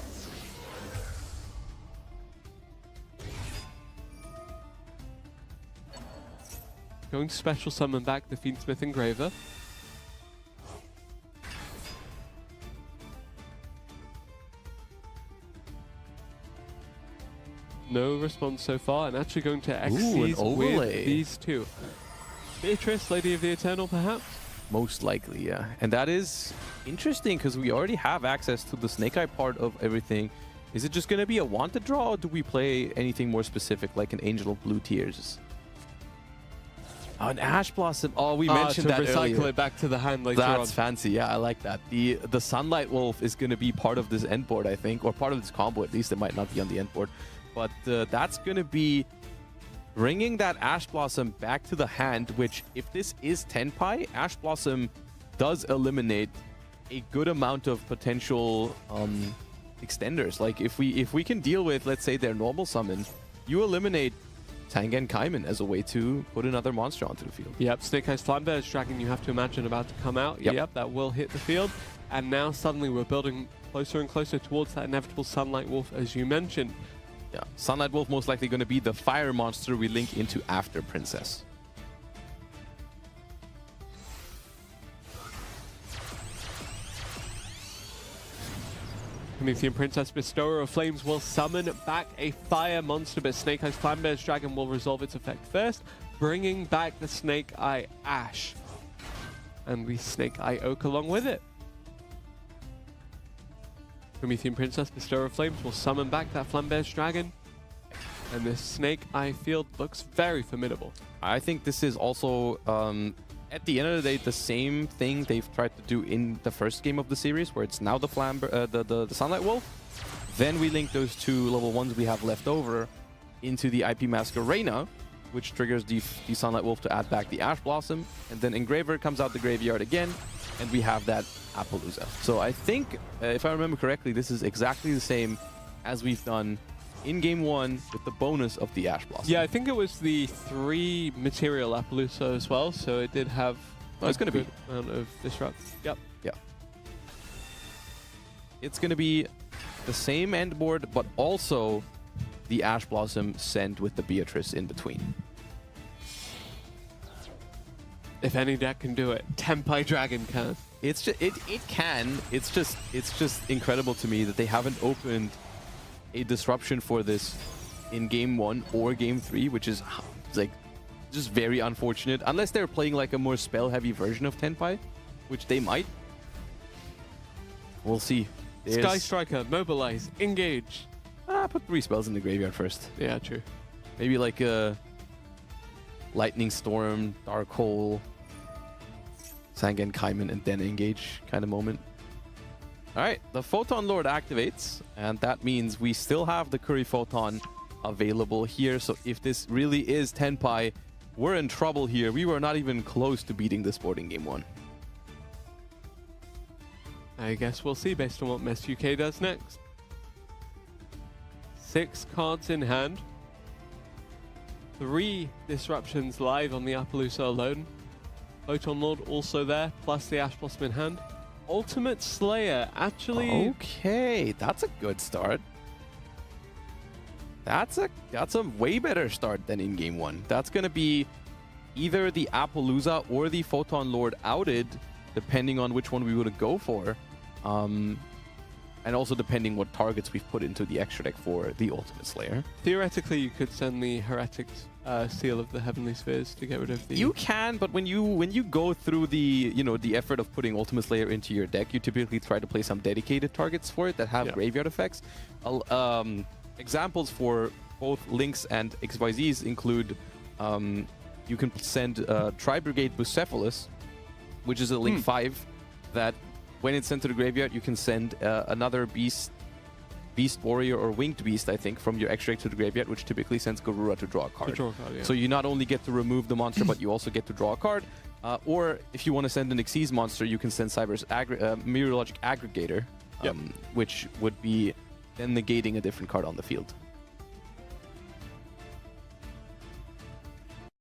Speaker 1: Going to special summon back the Fiend Smith Engraver. No response so far, and actually going to Xyz with these two. Beatrice, Lady of the Eternal, perhaps?
Speaker 4: Most likely, yeah. And that is interesting because we already have access to the Snake-Eye part of everything. Is it just going to be a wanted draw, or do we play anything more specific, like an Angel of Blue Tears? Oh, an Ash Blossom. Oh, we mentioned that earlier.
Speaker 1: To recycle it back to the hand later on.
Speaker 4: That's fancy. Yeah, I like that. The Sunlight Wolf is going to be part of this end board, I think, or part of this combo at least. It might not be on the end board. But that's going to be bringing that Ash Blossom back to the hand, which if this is Tenpai, Ash Blossom does eliminate a good amount of potential extenders. Like if we can deal with, let's say, their normal summon, you eliminate Tengen Kaiman as a way to put another monster onto the field.
Speaker 1: Yep, Snake-Eyes Flambear's Dragon, you have to imagine, about to come out. Yep, that will hit the field. And now suddenly we're building closer and closer towards that inevitable Sunlight Wolf, as you mentioned.
Speaker 4: Yeah, Sunlight Wolf most likely going to be the fire monster we link into after Princess.
Speaker 1: Promethean Princess, Bestower of Flames, will summon back a fire monster, but Snake-Eyes Flambear's Dragon will resolve its effect first, bringing back the Snake-Eye Ash. And the Snake-Eye Oak along with it. Promethean Princess, Bestower of Flames, will summon back that Flambear's Dragon. And this Snake-Eye field looks very formidable.
Speaker 4: I think this is also, at the end of the day, the same thing they've tried to do in the first game of the series, where it's now the the Sunlight Wolf. Then we link those two level 1s we have left over into the IP Mask Arena, which triggers the Sunlight Wolf to add back the Ash Blossom. And then Engraver comes out the graveyard again, and we have that Appaloosa. So I think, if I remember correctly, this is exactly the same as we've done in game 1 with the bonus of the Ash Blossom.
Speaker 1: Yeah, I think it was the 3 material Appaloosa as well, so it did have
Speaker 4: it's going to be
Speaker 1: amount of disrupt. Yep.
Speaker 4: Yeah. It's going to be the same end board, but also the Ash Blossom sent with the Beatrice in between.
Speaker 1: If any deck can do it, Tenpai Dragon can.
Speaker 4: It's just it can. It's just incredible to me that they haven't opened a disruption for this in game 1 or game 3, which is like just very unfortunate. Unless they're playing like a more spell-heavy version of Tenpai, which they might. We'll see.
Speaker 1: Sky Striker, mobilize, engage.
Speaker 4: Put 3 spells in the graveyard first.
Speaker 1: Yeah, true.
Speaker 4: Maybe like a Lightning Storm, Dark Hole, Sangan Kaiman, and then engage kind of moment. Alright, the Photon Lord activates, and that means we still have the Curry Photon available here. So if this really is Tenpai, we're in trouble here. We were not even close to beating this board in game 1.
Speaker 1: I guess we'll see based on what Mess UK does next. 6 cards in hand. 3 disruptions live on the Appaloosa alone. Photon Lord also there, plus the Ash Blossom in hand. Ultimate Slayer, actually...
Speaker 4: Okay, that's a good start. That's a way better start than in game 1. That's going to be either the Appaloosa or the Photon Lord outed, depending on which one we would go for. And also depending what targets we've put into the extra deck for the Ultimate Slayer.
Speaker 1: Theoretically, you could send the Heretic Seal of the Heavenly Spheres to get rid of the...
Speaker 4: You can, but when you go through the the effort of putting Ultimate Slayer into your deck, you typically try to play some dedicated targets for it that have graveyard effects. Examples for both Lynx and XYZs include you can send Tri-Brigade Bucephalus, which is a Link 5 that when it's sent to the graveyard, you can send another Beast Warrior or Winged Beast, I think, from your extra deck to the graveyard, which typically sends Garura to draw a card.
Speaker 1: Yeah.
Speaker 4: So you not only get to remove the monster, but you also get to draw a card. Or if you want to send an Xyz monster, you can send Cyber's Meteorologic Aggregator, which would be then negating a different card on the field.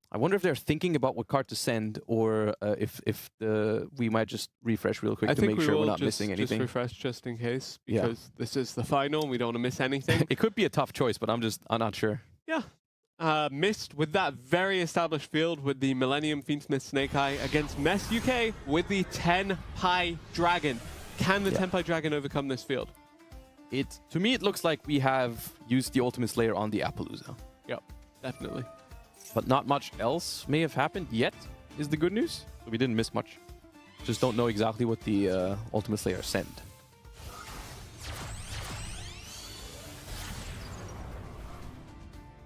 Speaker 4: I wonder if they're thinking about what card to send, or if we might just refresh real quick to make sure we're not missing anything.
Speaker 1: Just refresh just in case, because this is the final and we don't want to miss anything.
Speaker 4: It could be a tough choice, but I'm not sure.
Speaker 1: Yeah. Missed with that very established field with the Millennium Fiend Smith Snake-Eye against Mess UK with the Tenpai Dragon. Can the Tenpai Dragon overcome this field?
Speaker 4: To me, it looks like we have used the Ultimate Slayer on the Appaloosa.
Speaker 1: Yep, definitely.
Speaker 4: But not much else may have happened yet, is the good news. So we didn't miss much. Just don't know exactly what the Ultimate Slayer sent.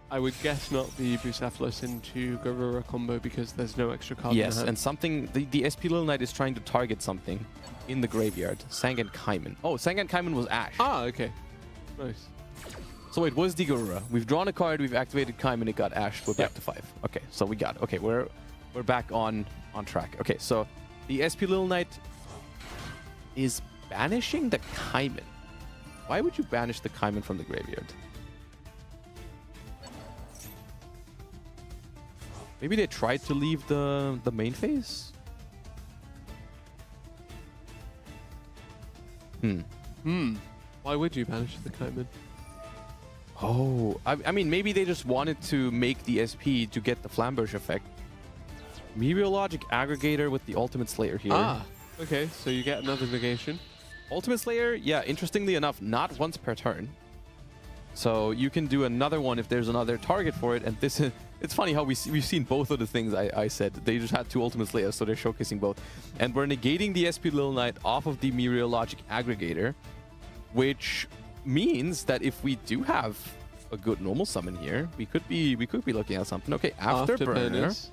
Speaker 1: I would guess not the Bucephalus into Garura combo because there's no extra card.
Speaker 4: Yes, and something, the SP Little Knight is trying to target something in the graveyard. Sangan Kaiman. Oh, Sangan Kaiman was Ash.
Speaker 1: Ah, okay. Nice.
Speaker 4: So it was the Garura. We've drawn a card, we've activated Kaiman, it got Ash, we're back to 5. Okay, so we got it. Okay, we're back on track. Okay, so The SP Little Knight is banishing the Kaiman. Why would you banish the Kaiman from the graveyard? Maybe they tried to leave the main phase?
Speaker 1: Why would you banish the Kaiman?
Speaker 4: Oh, I mean, maybe they just wanted to make the SP to get the Flamberge effect. Meteorologic Aggregator with the Ultimate Slayer here.
Speaker 1: Ah, okay, so you get another negation.
Speaker 4: Ultimate Slayer, yeah, interestingly enough, not once per turn. So you can do another one if there's another target for it. And this is, it's funny how we've seen both of the things I said. They just had 2 Ultimate Slayers, so they're showcasing both. And we're negating the SP Little Knight off of the Meteorologic Aggregator, which means that if we do have a good normal summon here, we could be looking at something. Okay, Afterburner.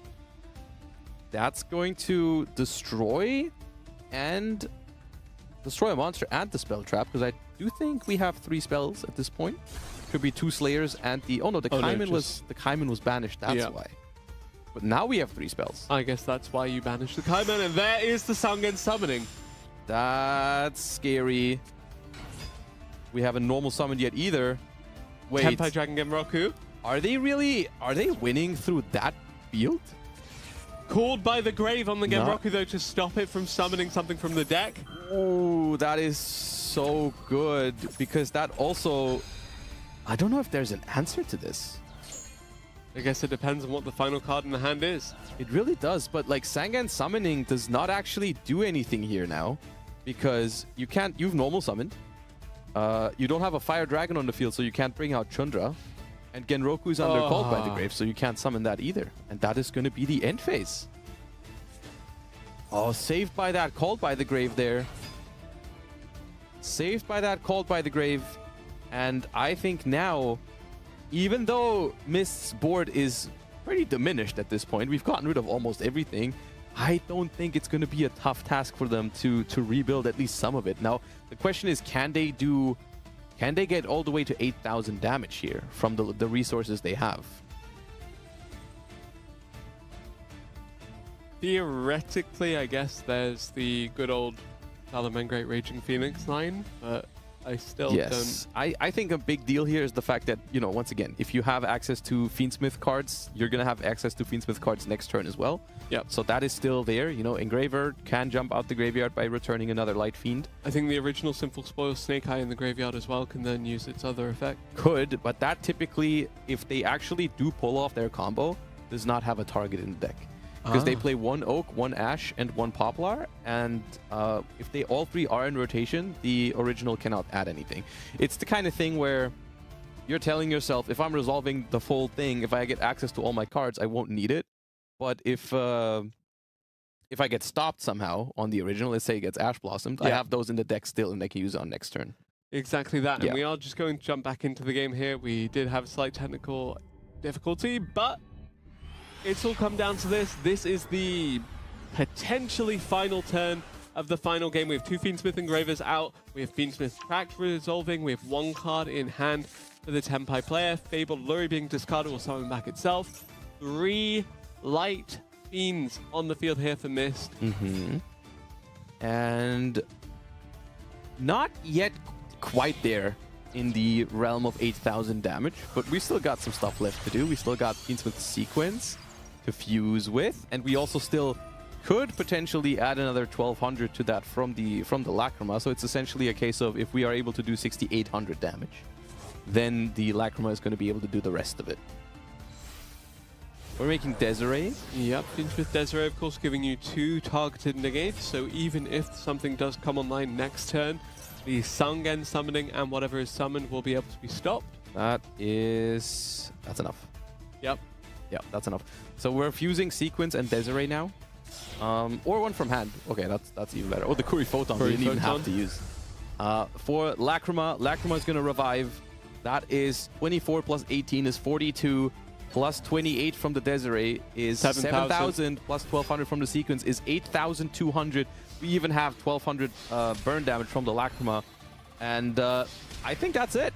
Speaker 4: That's going to destroy a monster and the spell trap, because I do think we have 3 spells at this point. Could be 2 Slayers and the Kaiman was banished. That's why. But now we have 3 spells.
Speaker 1: I guess that's why you banished the Kaiman, and there is the Sangen summoning.
Speaker 4: That's scary. We haven't normal summoned yet either. Wait,
Speaker 1: Tenpai Dragon Genroku.
Speaker 4: Are they winning through that field?
Speaker 1: Called by the Grave on the Genroku, though, to stop it from summoning something from the deck.
Speaker 4: Oh, that is so good, because that also... I don't know if there's an answer to this.
Speaker 1: I guess it depends on what the final card in the hand is.
Speaker 4: It really does, but like Sangan summoning does not actually do anything here now, because you've normal summoned. You don't have a Fire Dragon on the field, so you can't bring out Chundra. And Genroku's under Called by the Grave, so you can't summon that either. And that is going to be the end phase. Oh, saved by that Called by the Grave there. Saved by that Called by the Grave. And I think now, even though Mist's board is pretty diminished at this point, we've gotten rid of almost everything, I don't think it's going to be a tough task for them to rebuild at least some of it. Now, the question is, can they get all the way to 8,000 damage here from the resources they have?
Speaker 1: Theoretically, I guess there's the good old Salamangreat Raging Phoenix line, but I still don't...
Speaker 4: I think a big deal here is the fact that, you know, once again, if you have access to Fiend Smith cards, you're going to have access to Fiend Smith cards next turn as well.
Speaker 1: Yep.
Speaker 4: So that is still there. You know, Engraver can jump out the graveyard by returning another Light Fiend.
Speaker 1: I think the original Sinful Spoil Snake-Eye in the graveyard as well can then use its other effect.
Speaker 4: Could, but that typically, if they actually do pull off their combo, does not have a target in the deck. Because they play 1 Oak, 1 Ash, and 1 Poplar, and if they all 3 are in rotation, the original cannot add anything. It's the kind of thing where you're telling yourself, if I'm resolving the full thing, if I get access to all my cards, I won't need it. But if I get stopped somehow on the original, let's say it gets Ash Blossomed, I have those in the deck still, and I can use it on next turn.
Speaker 1: Exactly that, and we are just going to jump back into the game here. We did have a slight technical difficulty, but it's all come down to this. This is the potentially final turn of the final game. We have 2 Fiend Smith Engravers out. We have Fiend Smith Cracked resolving. We have 1 card in hand for the Tenpai player. Fabled Lure being discarded will summon back itself. 3 Light Fiends on the field here for Mist.
Speaker 4: And not yet quite there in the realm of 8,000 damage, but we still got some stuff left to do. We still got Fiend Smith Sequence to fuse with, and we also still could potentially add another 1,200 to that from the Lacrima. So it's essentially a case of, if we are able to do 6,800 damage, then the Lacrima is going to be able to do the rest of it. We're making Desiree.
Speaker 1: Yep, Fiend Smith Desiree, of course, giving you 2 targeted negates, so even if something does come online next turn, the Sangen summoning and whatever is summoned will be able to be stopped.
Speaker 4: That's enough.
Speaker 1: Yep.
Speaker 4: Yeah, that's enough. So we're fusing Sequence and Desiree now. Or 1 from hand. Okay, that's even better. Oh, the Kuri Photon we didn't even have to use. For Lacrima, Lacrima is going to revive. That is 24 plus 18 is 42. Plus 28 from the Desiree is 7,000. Plus 1,200 from the Sequence is 8,200. We even have 1,200 burn damage from the Lacrima. And I think that's it.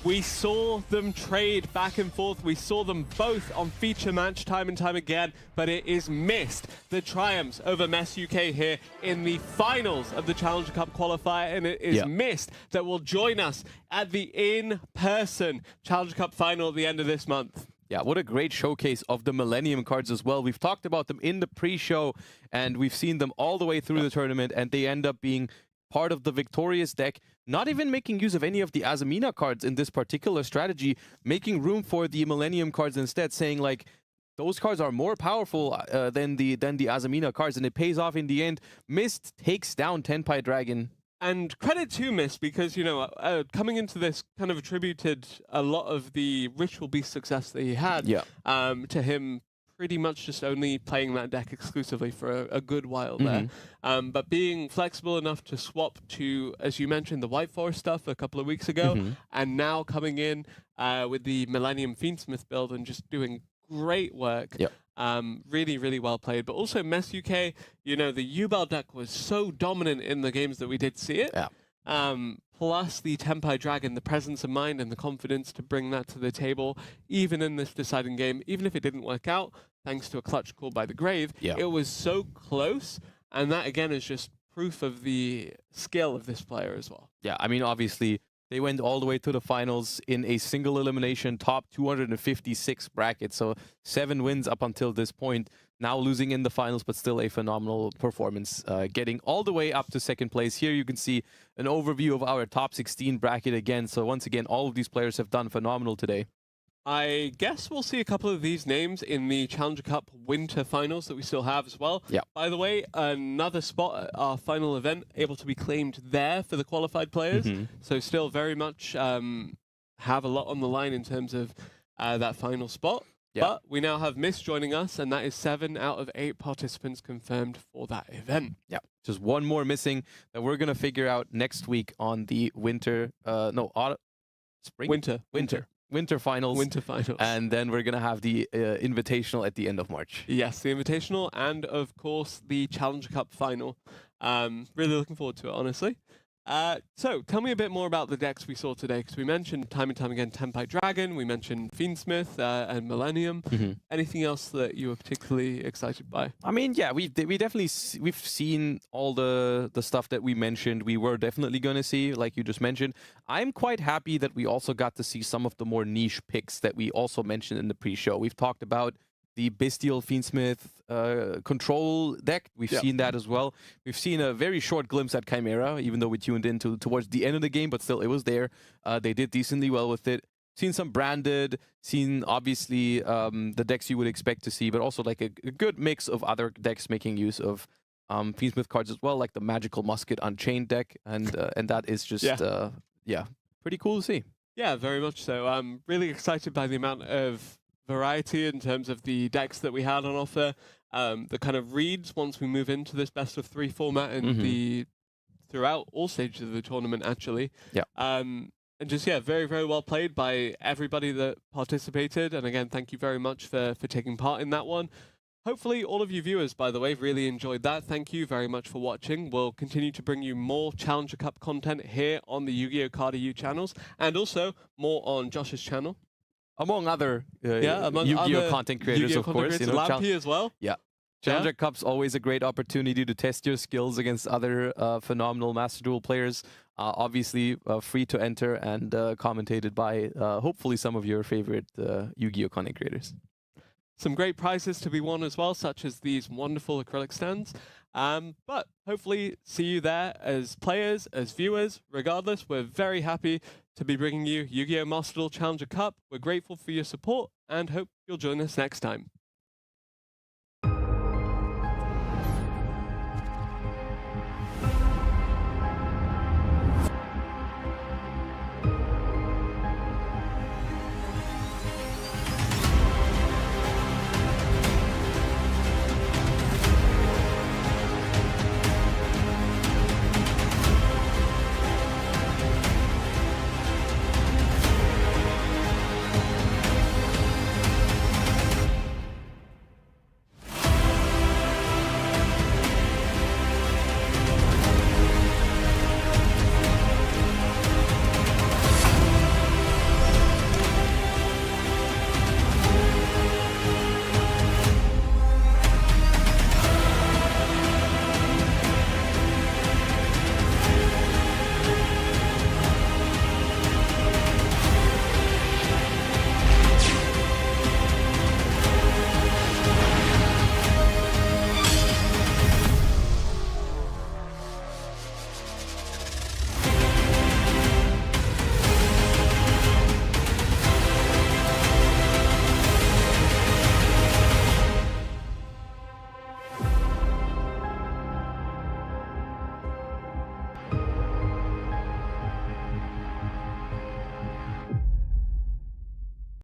Speaker 1: We saw them trade back and forth. We saw them both on feature match time and time again, but it is missed. The triumphs over MES UK here in the finals of the Challenger Cup qualifier, and it is missed that will join us at the in-person Challenger Cup final at the end of this month.
Speaker 4: Yeah, what a great showcase of the Millennium cards as well. We've talked about them in the pre-show, and we've seen them all the way through the tournament, and they end up being part of the victorious deck, not even making use of any of the Aamina cards in this particular strategy, making room for the Millennium cards instead, saying like, those cards are more powerful than the Aamina cards, and it pays off in the end. Mist takes down Tenpai Dragon.
Speaker 1: And credit to Mist, because, you know, coming into this kind of attributed a lot of the Ritual Beast success that he had to him pretty much just only playing that deck exclusively for a good while there. But being flexible enough to swap to, as you mentioned, the White Forest stuff a couple of weeks ago, and now coming in with the Millennium Fiend Smith build and just doing great work. Really, really well played. But also MES UK, you know, the Yubel deck was so dominant in the games that we did see it. Plus the Tenpai Dragon, the presence of mind and the confidence to bring that to the table, even in this deciding game, even if it didn't work out, thanks to a clutch call by the Grave, it was so close. And that, again, is just proof of the skill of this player as well.
Speaker 4: Yeah, I mean, obviously, they went all the way to the finals in a single elimination, top 256 bracket. So 7 wins up until this point. Now losing in the finals, but still a phenomenal performance. Getting all the way up to second place. Here you can see an overview of our top 16 bracket again. So once again, all of these players have done phenomenal today.
Speaker 1: I guess we'll see a couple of these names in the Challenger Cup Winter Finals that we still have as well. By the way, another spot at our final event able to be claimed there for the qualified players. So still very much have a lot on the line in terms of that final spot. But we now have Mist joining us, and that is 7 out of 8 participants confirmed for that event.
Speaker 4: Just one more missing that we're going to figure out next week on the winter, spring? Winter finals. And then we're going to have the Invitational at the end of March.
Speaker 1: Yes, the Invitational and, of course, the Challenger Cup final. Really looking forward to it, honestly. So, tell me a bit more about the decks we saw today, because we mentioned time and time again Tenpai Dragon, we mentioned Fiend Smith and Millennium. Anything else that you were particularly excited by?
Speaker 4: I mean, yeah, we've seen all the stuff that we mentioned. We were definitely going to see, like you just mentioned. I'm quite happy that we also got to see some of the more niche picks that we also mentioned in the pre-show. We've talked about the Bestial Fiend Smith control deck. We've seen that as well. We've seen a very short glimpse at Chimera, even though we tuned in towards the end of the game, but still it was there. They did decently well with it. Seen some branded, seen obviously the decks you would expect to see, but also like a good mix of other decks making use of Fiend Smith cards as well, like the Magical Musket Unchained deck, and that is just pretty cool to see.
Speaker 1: Yeah, very much so. I'm really excited by the amount of variety in terms of the decks that we had on offer, the kind of reads once we move into this best of 3 format and the throughout all stages of the tournament actually. And just very, very well played by everybody that participated, and again thank you very much for taking part in that one. Hopefully all of you viewers, by the way, really enjoyed that. Thank you very much for watching. We'll continue to bring you more Challenger Cup content here on the Yu-Gi-Oh! Card EU channels, and also more on Josh's channel.
Speaker 4: Among other Yu-Gi-Oh! Content creators, of course.
Speaker 1: Lampy as well.
Speaker 4: Challenger Cup's always a great opportunity to test your skills against other phenomenal Master Duel players. Obviously, free to enter and commentated by hopefully some of your favorite Yu-Gi-Oh! Content creators.
Speaker 1: Some great prizes to be won as well, such as these wonderful acrylic stands. But hopefully see you there as players, as viewers. Regardless, we're very happy to be bringing you Yu-Gi-Oh! Master Duel Challenger Cup. We're grateful for your support and hope you'll join us next time.